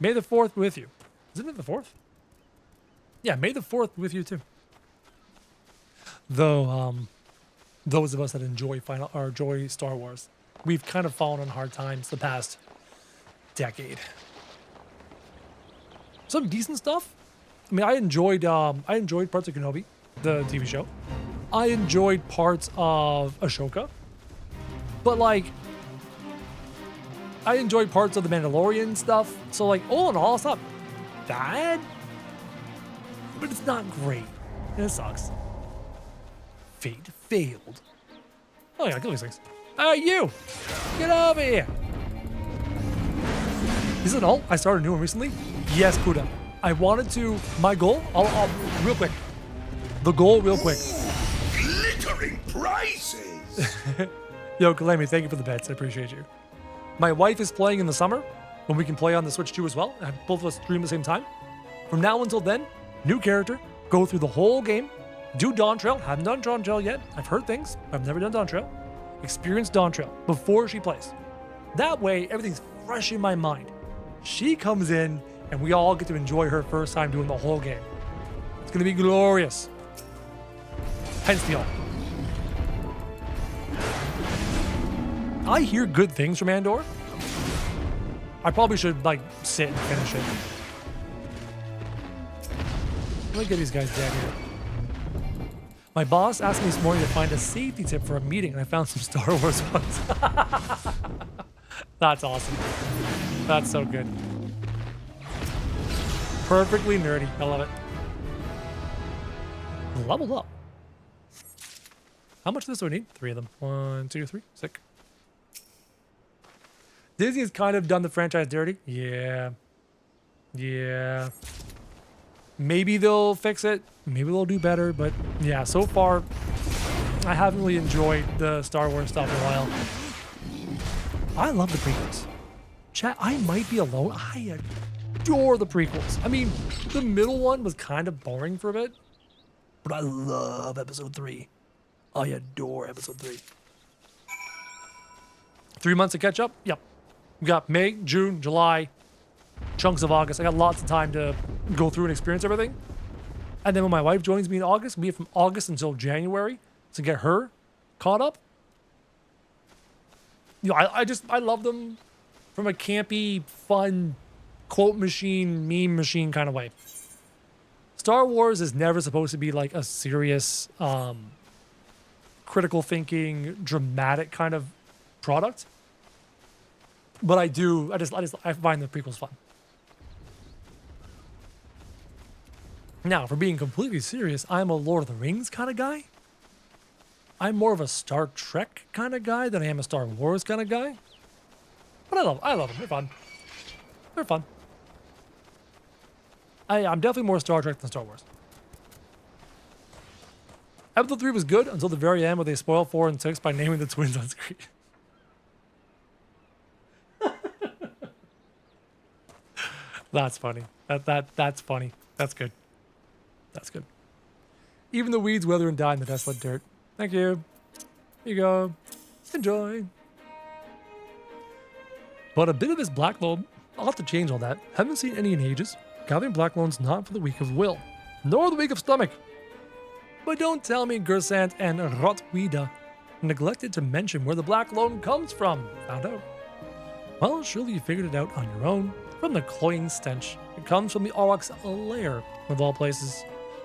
May the 4th with you. Isn't it the 4th? Yeah, May the 4th with you too. Though, those of us that enjoy Star Wars, we've kind of fallen on hard times the past decade. Some decent stuff. I mean, I enjoyed parts of Kenobi, the TV show. I enjoyed parts of Ashoka. But like, I enjoyed parts of the Mandalorian stuff. So like, all in all, it's not bad, but it's not great. And it sucks. Fate failed. Oh yeah, kill these things. You! Get over here! Is it an alt? I started a new one recently. Yes, Kuda. I wanted to, my goal, I'll real quick. The goal real quick. Glittering prizes! Yo, Kalemi, thank you for the bets. I appreciate you. My wife is playing in the summer when we can play on the Switch 2 as well. And both of us stream at the same time. From now until then, new character, go through the whole game, do Dawntrail. Haven't done Dawntrail yet. I've heard things. I've never done Dawntrail. Experience Dawntrail before she plays. That way, everything's fresh in my mind. She comes in, and we all get to enjoy her first time doing the whole game. It's gonna be glorious. Hence the alt. I hear good things from Andor. I probably should like sit and finish it. Let me get these guys dead here. My boss asked me this morning to find a safety tip for a meeting, and I found some Star Wars ones. That's awesome. That's so good. Perfectly nerdy. I love it. Leveled up. How much of this do I need? 3 of them. 1, 2, 3. Sick. Disney has kind of done the franchise dirty. Yeah. Yeah. Maybe they'll fix it. Maybe they'll do better. But yeah, so far, I haven't really enjoyed the Star Wars stuff in a while. I love the prequels. Chat, I might be alone. I adore the prequels. I mean, the middle one was kind of boring for a bit. But I love episode 3. I adore episode 3. 3 months to catch up? Yep. We got May, June, July, chunks of August. I got lots of time to go through and experience everything. And then when my wife joins me in August, we have from August until January to get her caught up. You know, I love them from a campy, fun, quote machine, meme machine kind of way. Star Wars is never supposed to be like a serious, critical thinking, dramatic kind of product. But I find the prequels fun. Now, for being completely serious, I'm a Lord of the Rings kind of guy. I'm more of a Star Trek kind of guy than I am a Star Wars kind of guy. But I love them. They're fun. They're fun. I'm definitely more Star Trek than Star Wars. Episode 3 was good until the very end where they spoil 4 and 6 by naming the twins on screen. That's funny. That's funny. That's good. That's good. Even the weeds wither and die in the desolate dirt. Thank you. Here you go. Enjoy. But a bit of his black loam, I'll have to change all that. Haven't seen any in ages. Gathering black loam's not for the weak of will, nor the weak of stomach. But don't tell me Gersant and Rotweeda neglected to mention where the black loam comes from. Found out. Well, surely you figured it out on your own. From the cloying stench. It comes from the Aurochs lair, of all places.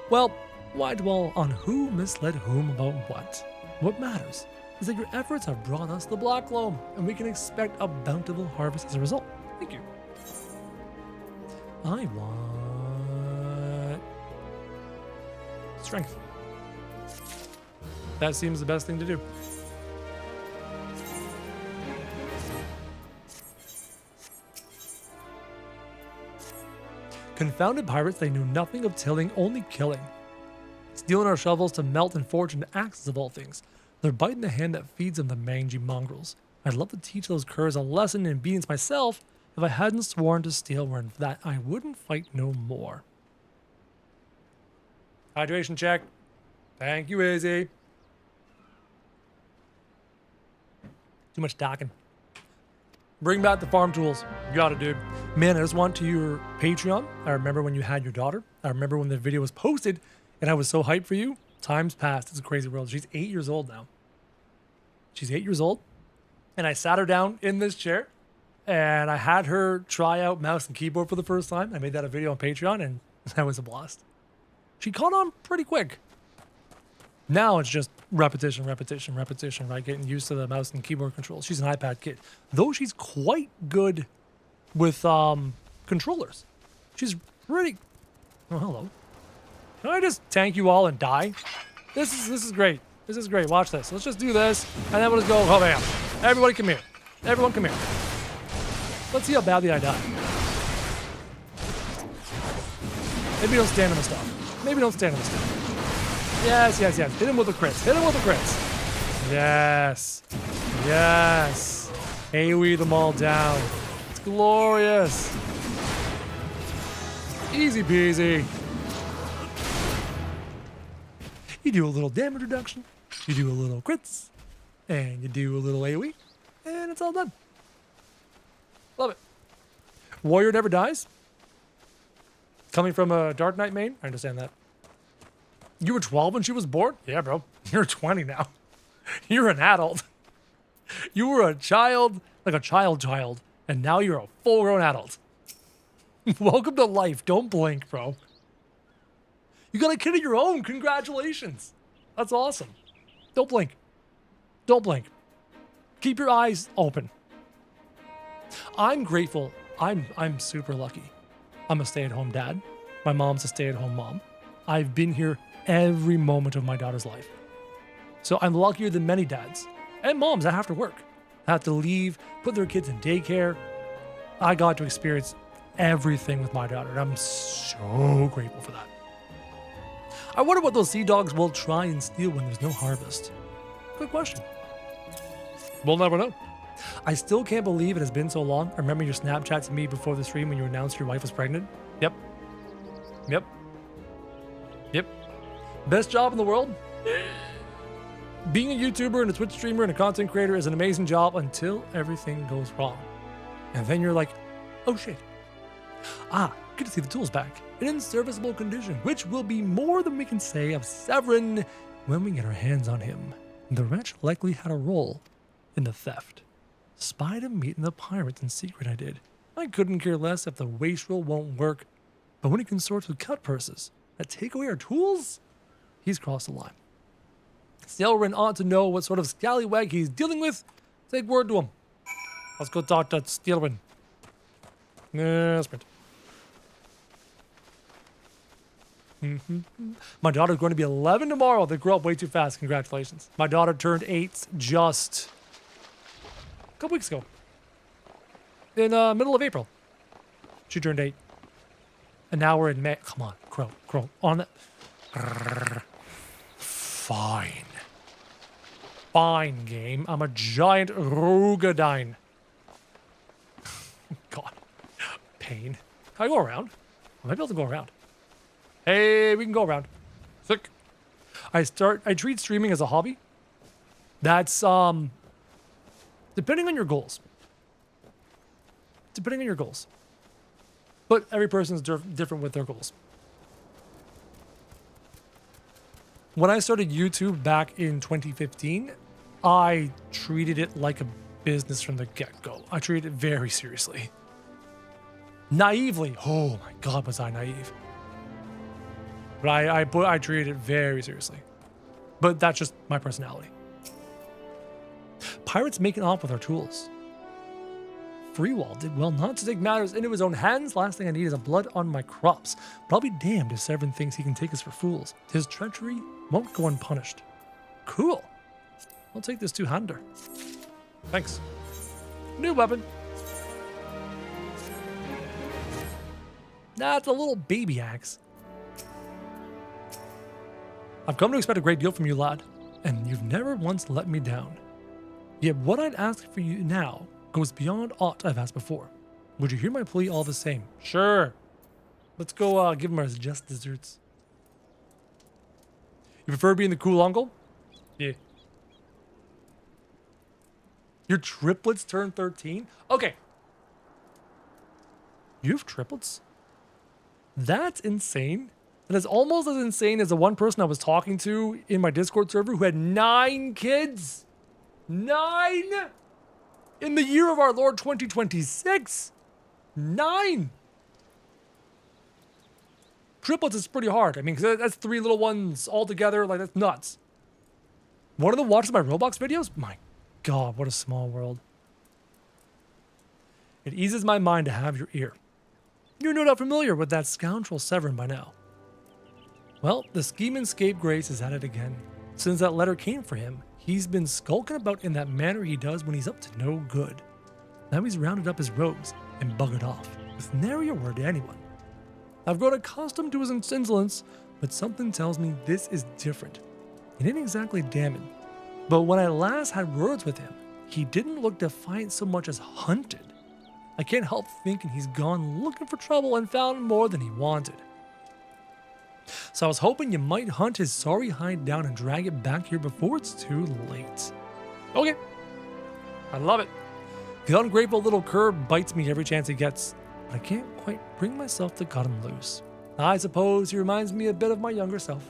Well, why dwell on who misled whom about what? What matters is that your efforts have brought us the black loam, and we can expect a bountiful harvest as a result. Thank you. I want strength. That seems the best thing to do. Confounded pirates, they knew nothing of tilling, only killing. Stealing our shovels to melt and forge into axes of all things. They're biting the hand that feeds them, the mangy mongrels. I'd love to teach those curs a lesson in obedience myself if I hadn't sworn to steal where that I wouldn't fight no more. Hydration check. Thank you, Izzy. Too much talking. Bring back the farm tools. You got it, dude. Man, I just went to your Patreon. I remember when you had your daughter. I remember when the video was posted, and I was so hyped for you. Time's passed. It's a crazy world. She's 8 years old now. She's 8 years old. And I sat her down in this chair, and I had her try out mouse and keyboard for the first time. I made that a video on Patreon, and that was a blast. She caught on pretty quick. Now it's just repetition, repetition, repetition, right? Getting used to the mouse and keyboard controls. She's an iPad kid, though she's quite good with controllers. She's pretty... Oh, hello. Can I just tank you all and die? This is great. This is great. Watch this. Let's just do this, and then we'll just go, oh, man. Everybody come here. Everyone come here. Let's see how badly I die. Maybe don't stand on the stuff. Maybe don't stand on the stuff. Yes, yes, yes. Hit him with the crits. Hit him with the crits. Yes. Yes. AoE them all down. It's glorious. Easy peasy. You do a little damage reduction, you do a little crits, and you do a little AoE, and it's all done. Love it. Warrior never dies. Coming from a Dark Knight main, I understand that. You were 12 when she was born? Yeah, bro. You're 20 now. You're an adult. You were a child, like a child, and now you're a full-grown adult. Welcome to life. Don't blink, bro. You got a kid of your own. Congratulations. That's awesome. Don't blink. Don't blink. Keep your eyes open. I'm grateful. I'm super lucky. I'm a stay-at-home dad. My mom's a stay-at-home mom. I've been here every moment of my daughter's life. So I'm luckier than many dads and moms that have to work, have to leave, put their kids in daycare. I got to experience everything with my daughter, and I'm so grateful for that. I wonder what those sea dogs will try and steal when there's no harvest. Good question. We'll never know. I still can't believe it has been so long. I remember your Snapchat to me before the stream when you announced your wife was pregnant. Yep. Yep. Yep. Best job in the world? Being a YouTuber and a Twitch streamer and a content creator is an amazing job until everything goes wrong. And then you're like, oh shit. Ah, good to see the tools back. In serviceable condition, which will be more than we can say of Severin when we get our hands on him. The wretch likely had a role in the theft. Spied him meeting the pirates in secret I did. I couldn't care less if the wastrel won't work, but when he consorts with cut purses that take away our tools, he's crossed the line. Severin ought to know what sort of scallywag he's dealing with. Take word to him. Let's go talk to Steelwin. Sprint. My daughter's going to be 11 tomorrow. They grew up way too fast. Congratulations. My daughter turned 8 just a couple weeks ago. In middle of April. She turned 8. And now we're in May. Come on, Crow. On the... Fine. Fine, game. I'm a giant Rugadine. God. Pain. Can I go around? I might be able to go around. Hey, we can go around. Sick. I treat streaming as a hobby. That's, depending on your goals. Depending on your goals. But every person is different with their goals. When I started YouTube back in 2015, I treated it like a business from the get-go. I treated it very seriously. Naively. Oh my God, was I naive. But I treated it very seriously. But that's just my personality. Pirates making off with our tools. Freewall did well not to take matters into his own hands. Last thing I need is a blood on my crops. But I'll be damned if Severin thinks he can take us for fools. His treachery won't go unpunished. Cool. I'll take this two-hander. Thanks. New weapon. Nah, it's a little baby axe. I've come to expect a great deal from you, lad, and you've never once let me down. Yet what I'd ask for you now goes beyond aught I've asked before. Would you hear my plea all the same? Sure. Let's go give him our just desserts. You prefer being the cool uncle? Yeah. Your triplets turn 13? Okay. You have triplets? That's insane. That is almost as insane as the one person I was talking to in my Discord server who had 9 kids. 9? In the year of our Lord 2026. 9. Triplets is pretty hard. I mean, 'cause that's 3 little ones all together. Like, that's nuts. One of them watches my Roblox videos? My God, what a small world. It eases my mind to have your ear. You're no doubt familiar with that scoundrel Severin by now. Well, the scheming scapegrace is at it again. Since that letter came for him, he's been skulking about in that manner he does when he's up to no good. Now he's rounded up his rogues and buggered off, with nary a word to anyone. I've grown accustomed to his insolence, but something tells me this is different. He didn't exactly damn him, but when I last had words with him, he didn't look defiant so much as hunted. I can't help thinking he's gone looking for trouble and found more than he wanted. So I was hoping you might hunt his sorry hide down and drag it back here before it's too late. Okay. I love it. The ungrateful little cur bites me every chance he gets, but I can't quite bring myself to cut him loose. I suppose he reminds me a bit of my younger self.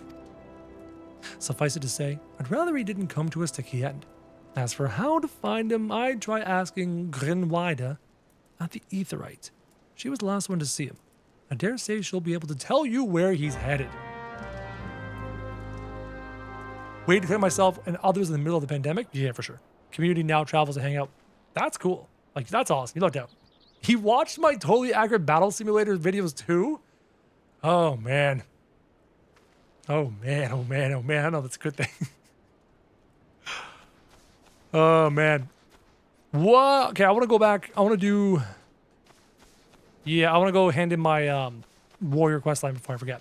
Suffice it to say, I'd rather he didn't come to a sticky end. As for how to find him, I'd try asking Grinwida at the Aetheryte. She was the last one to see him. I dare say she'll be able to tell you where he's headed. Way to defend myself and others in the middle of the pandemic? Yeah, for sure. Community now travels to hang out. That's cool. Like, that's awesome. You lucked out. He watched my totally accurate battle simulator videos too? Oh, man. Oh, man. Oh, man. Oh, man. I know that's a good thing. Oh, man. What? Okay, I want to go back. I want to do... Yeah, I want to go hand in my warrior questline before I forget.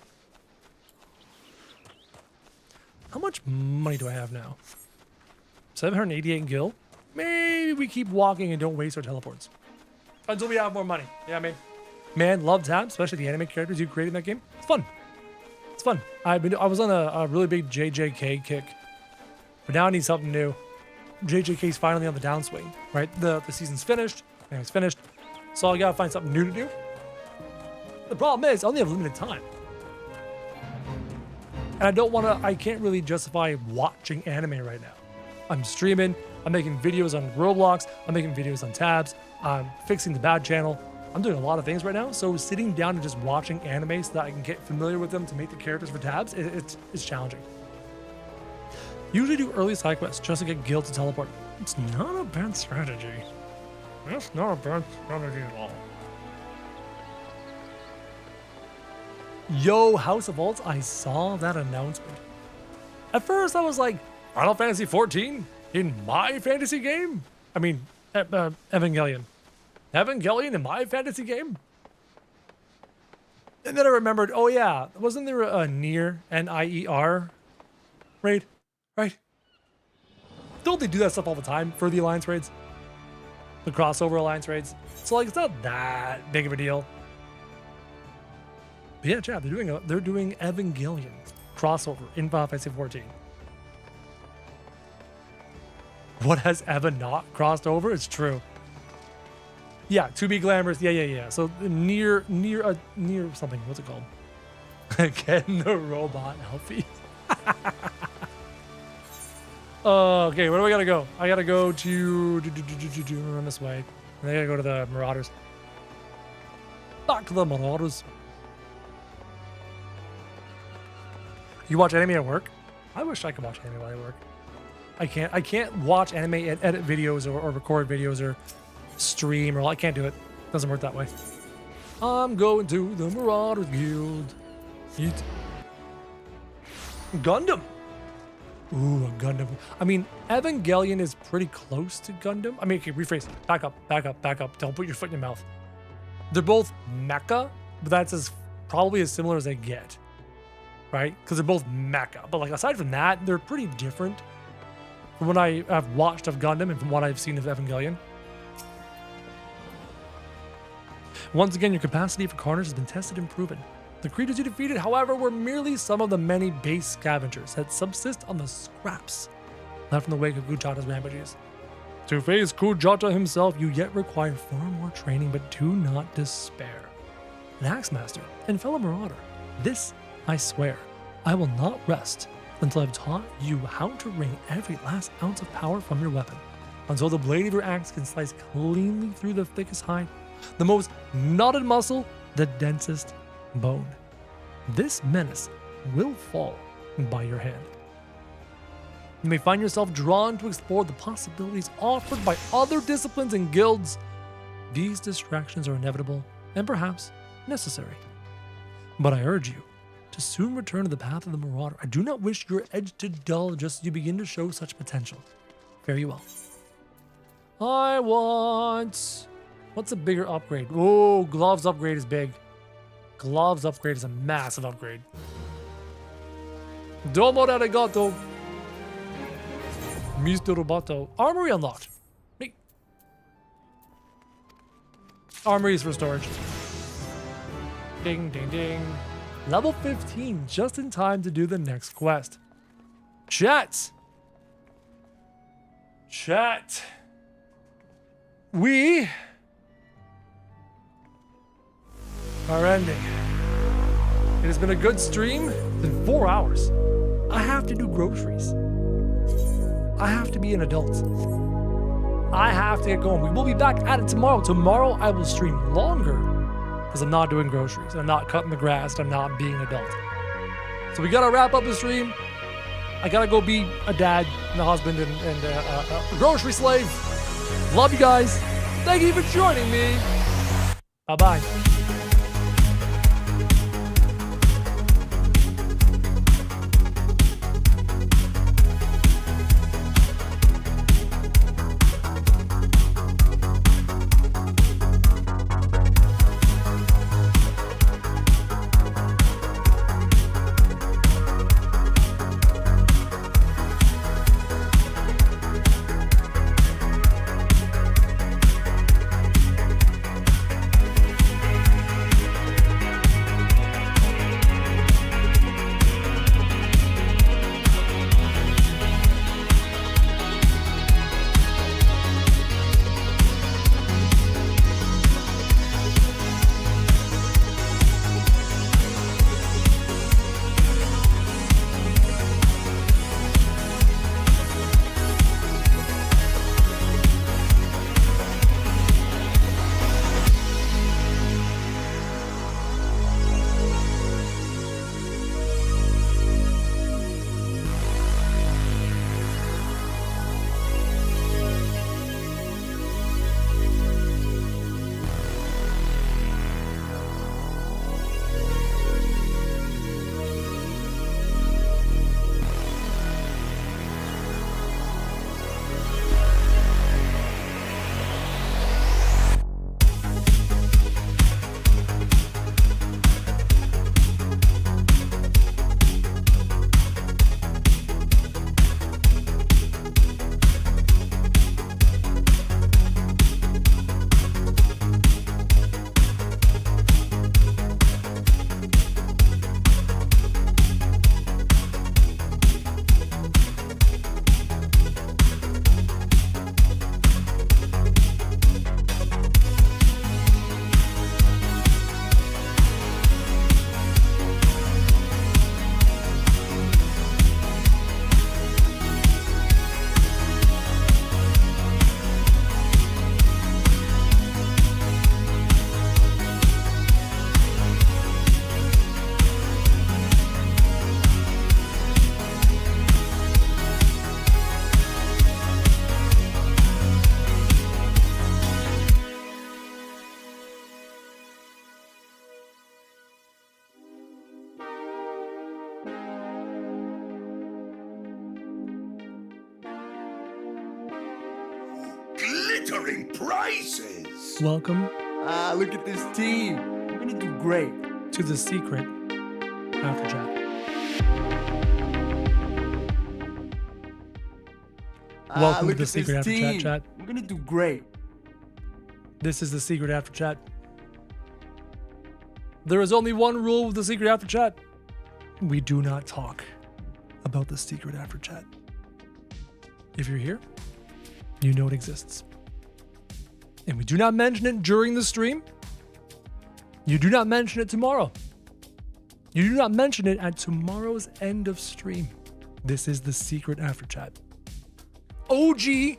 How much money do I have now? 788 gil? Maybe we keep walking and don't waste our teleports. Until we have more money. Yeah, I mean, man, love tabs, especially the anime characters you created in that game. It's fun. It's fun. I was on a really big JJK kick, but now I need something new. JJK's finally on the downswing, right? The season's finished. It's finished. So I gotta find something new to do. The problem is, I only have limited time. And I can't really justify watching anime right now. I'm streaming, I'm making videos on Roblox, I'm making videos on tabs, I'm fixing the bad channel. I'm doing a lot of things right now, so sitting down and just watching anime so that I can get familiar with them to make the characters for tabs, it's challenging. Usually do early side quests just to get guild to teleport. It's not a bad strategy. It's not a bad strategy at all. Yo, House of Vaults, I saw that announcement. At first I was like, Final Fantasy XIV in my fantasy game? I mean, Evangelion. Evangelion in my fantasy game? And then I remembered, oh yeah, wasn't there a Nier, N-I-E-R raid? Right? Don't they do that stuff all the time for the Alliance raids? The crossover Alliance raids? So like, it's not that big of a deal. But yeah, chat, they're doing Evangelion crossover in Final Fantasy XIV. What has Eva not crossed over? It's true. Yeah, to be glamorous. Yeah. So near something. What's it called? Again, the robot Alfie. Okay, where do I gotta go? I gotta go to run this way. And I gotta go to the Marauders. Back to the Marauders. You watch anime at work? I wish I could watch anime while I work. I can't watch anime and edit videos or record videos or stream or I can't do it. Doesn't work that way. I'm going to the Marauders Guild. Eat. Gundam. Ooh, a Gundam. I mean, Evangelion is pretty close to Gundam. I mean, okay, rephrase. Back up. Don't put your foot in your mouth. They're both mecha, but that's probably as similar as they get. Right? Because they're both mecha. But like aside from that, they're pretty different from what I have watched of Gundam and from what I've seen of Evangelion. Once again, your capacity for carnage has been tested and proven. The creatures you defeated, however, were merely some of the many base scavengers that subsist on the scraps left in the wake of Kujata's rampages. To face Kujata himself, you yet require far more training, but do not despair. An Axe Master and fellow Marauder, this I swear, I will not rest until I've taught you how to wring every last ounce of power from your weapon. until the blade of your axe can slice cleanly through the thickest hide, the most knotted muscle, the densest bone. This menace will fall by your hand. You may find yourself drawn to explore the possibilities offered by other disciplines and guilds. These distractions are inevitable and perhaps necessary. But I urge you to soon return to the path of the Marauder. I do not wish your edge to dull just as you begin to show such potential. Fare you well. I want... What's a bigger upgrade? Oh, gloves upgrade is big. Gloves upgrade is a massive upgrade. Domo arigato. Mr. Roboto. Armory unlocked. Neat. Armory is for storage. Ding, ding, ding. Level 15, just in time to do the next quest. Chat. We are ending. It has been a good stream. It's been 4 hours. I have to do groceries. I have to be an adult. I have to get going. We will be back at it tomorrow. Tomorrow I will stream longer because I'm not doing groceries. I'm not cutting the grass. I'm not being an adult. So we gotta wrap up the stream. I gotta go be a dad and a husband and a grocery slave. Love you guys. Thank you for joining me. Bye-bye. glittering prizes! Welcome Look at this team. We're gonna do great. to the secret after chat. Welcome to Look the at secret this after team. chat. We're gonna do great. This is the secret after chat. There is only one rule with the secret after chat. We do not talk about the secret after chat. If you're here, you know it exists. And we do not mention it during the stream. You do not mention it tomorrow. You do not mention it at tomorrow's end of stream. This is the secret after chat. OG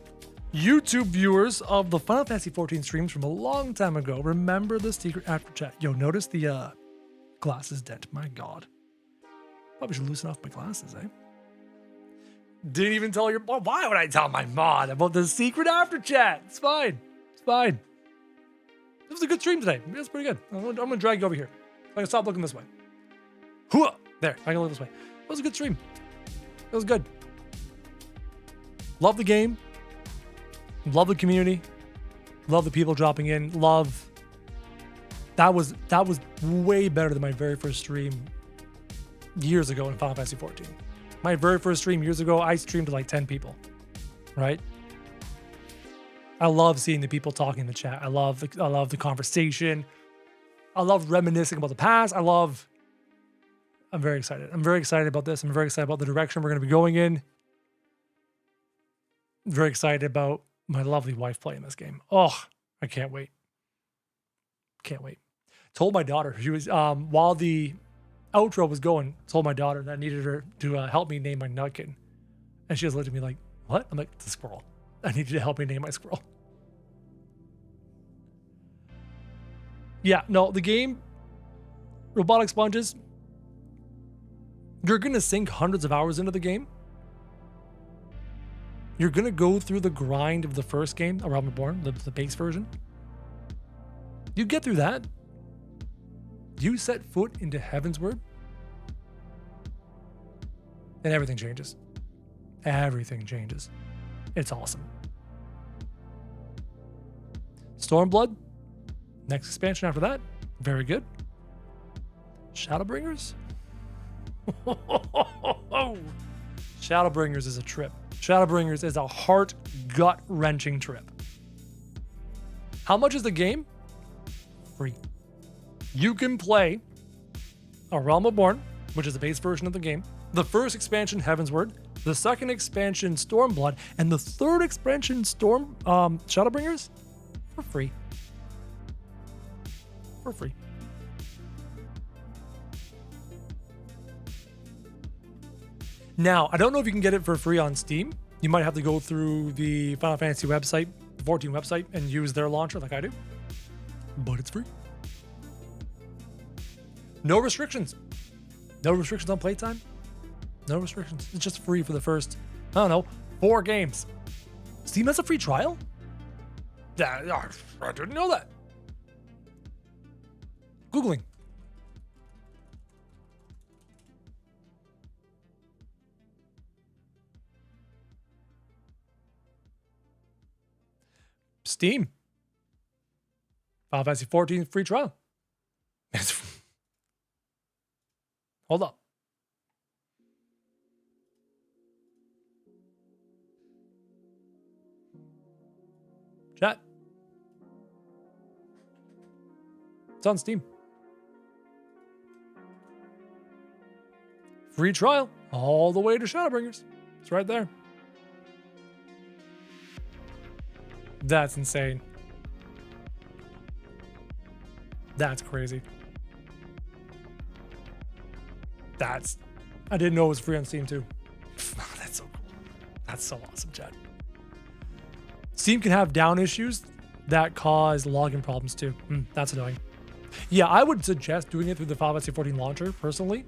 YouTube viewers of the Final Fantasy 14 streams from a long time ago remember the secret after chat. Yo, notice the glasses dent. My God. Probably should loosen off my glasses, eh? Didn't even tell your... Well, why would I tell my mod about the secret after chat? It's fine. It's fine. It was a good stream today. It was pretty good. I'm going to drag you over here. I can stop looking this way. Hooah! There, I can look this way. It was a good stream. It was good. Love the game. Love the community. Love the people dropping in. Love... That was way better than my very first stream years ago in Final Fantasy 14. My very first stream years ago, I streamed to like 10 people, right? I love seeing the people talking in the chat. I love the conversation. I love reminiscing about the past. I'm very excited. I'm very excited about this. I'm very excited about the direction we're going to be going in. I'm very excited about my lovely wife playing this game. Oh, I can't wait. Can't wait. Told my daughter, she was, while the outro was going, told my daughter that I needed her to help me name my nutkin. And she just looked at me like, what? I'm like, it's a squirrel. I need you to help me name my squirrel. Yeah, no, the game, Robotic Sponges, you're going to sink hundreds of hours into the game. You're going to go through the grind of the first game, A Realm Reborn, the base version. You get through that. You set foot into Heavensward, and everything changes. Everything changes. It's awesome. Stormblood, next expansion after that, very good. Shadowbringers? Shadowbringers is a trip. Shadowbringers is a heart, gut-wrenching trip. How much is the game? Free. You can play A Realm Reborn, which is the base version of the game, the first expansion, Heavensward, the second expansion, Stormblood, and the third expansion, Shadowbringers, for free. For free. Now, I don't know if you can get it for free on Steam. You might have to go through the Final Fantasy website, the 14 website, and use their launcher like I do. But it's free. No restrictions. No restrictions on playtime. No restrictions. It's just free for the first, I don't know, 4 games. Steam has a free trial? I didn't know that. Googling. Steam. Final Fantasy 14 free trial. Hold up. Chat. It's on Steam. Free trial all the way to Shadowbringers. It's right there. That's insane. That's crazy. I didn't know it was free on Steam too. That's so cool. That's so awesome, Chad. Steam can have down issues that cause login problems too. That's annoying. Yeah, I would suggest doing it through the Final Fantasy 14 launcher personally.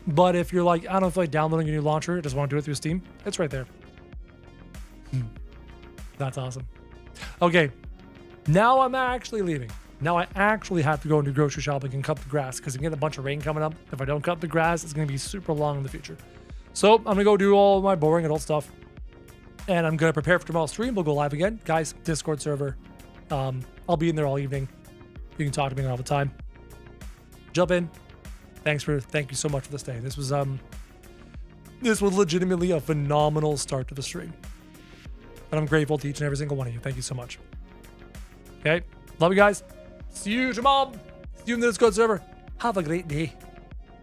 But if you're like, I don't feel like downloading a new launcher, I just want to do it through Steam, it's right there. That's awesome. Okay, now I'm actually leaving. Now I actually have to go and do grocery shopping and cut the grass because I'm getting a bunch of rain coming up. If I don't cut the grass, it's going to be super long in the future. So I'm going to go do all my boring adult stuff. And I'm going to prepare for tomorrow's stream. We'll go live again. Guys, Discord server. I'll be in there all evening. You can talk to me all the time. Jump in. Thank you so much for this day. This was legitimately a phenomenal start to the stream. And I'm grateful to each and every single one of you. Thank you so much. Okay. Love you guys. See you tomorrow. See you in the Discord server. Have a great day.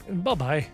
Bye-bye.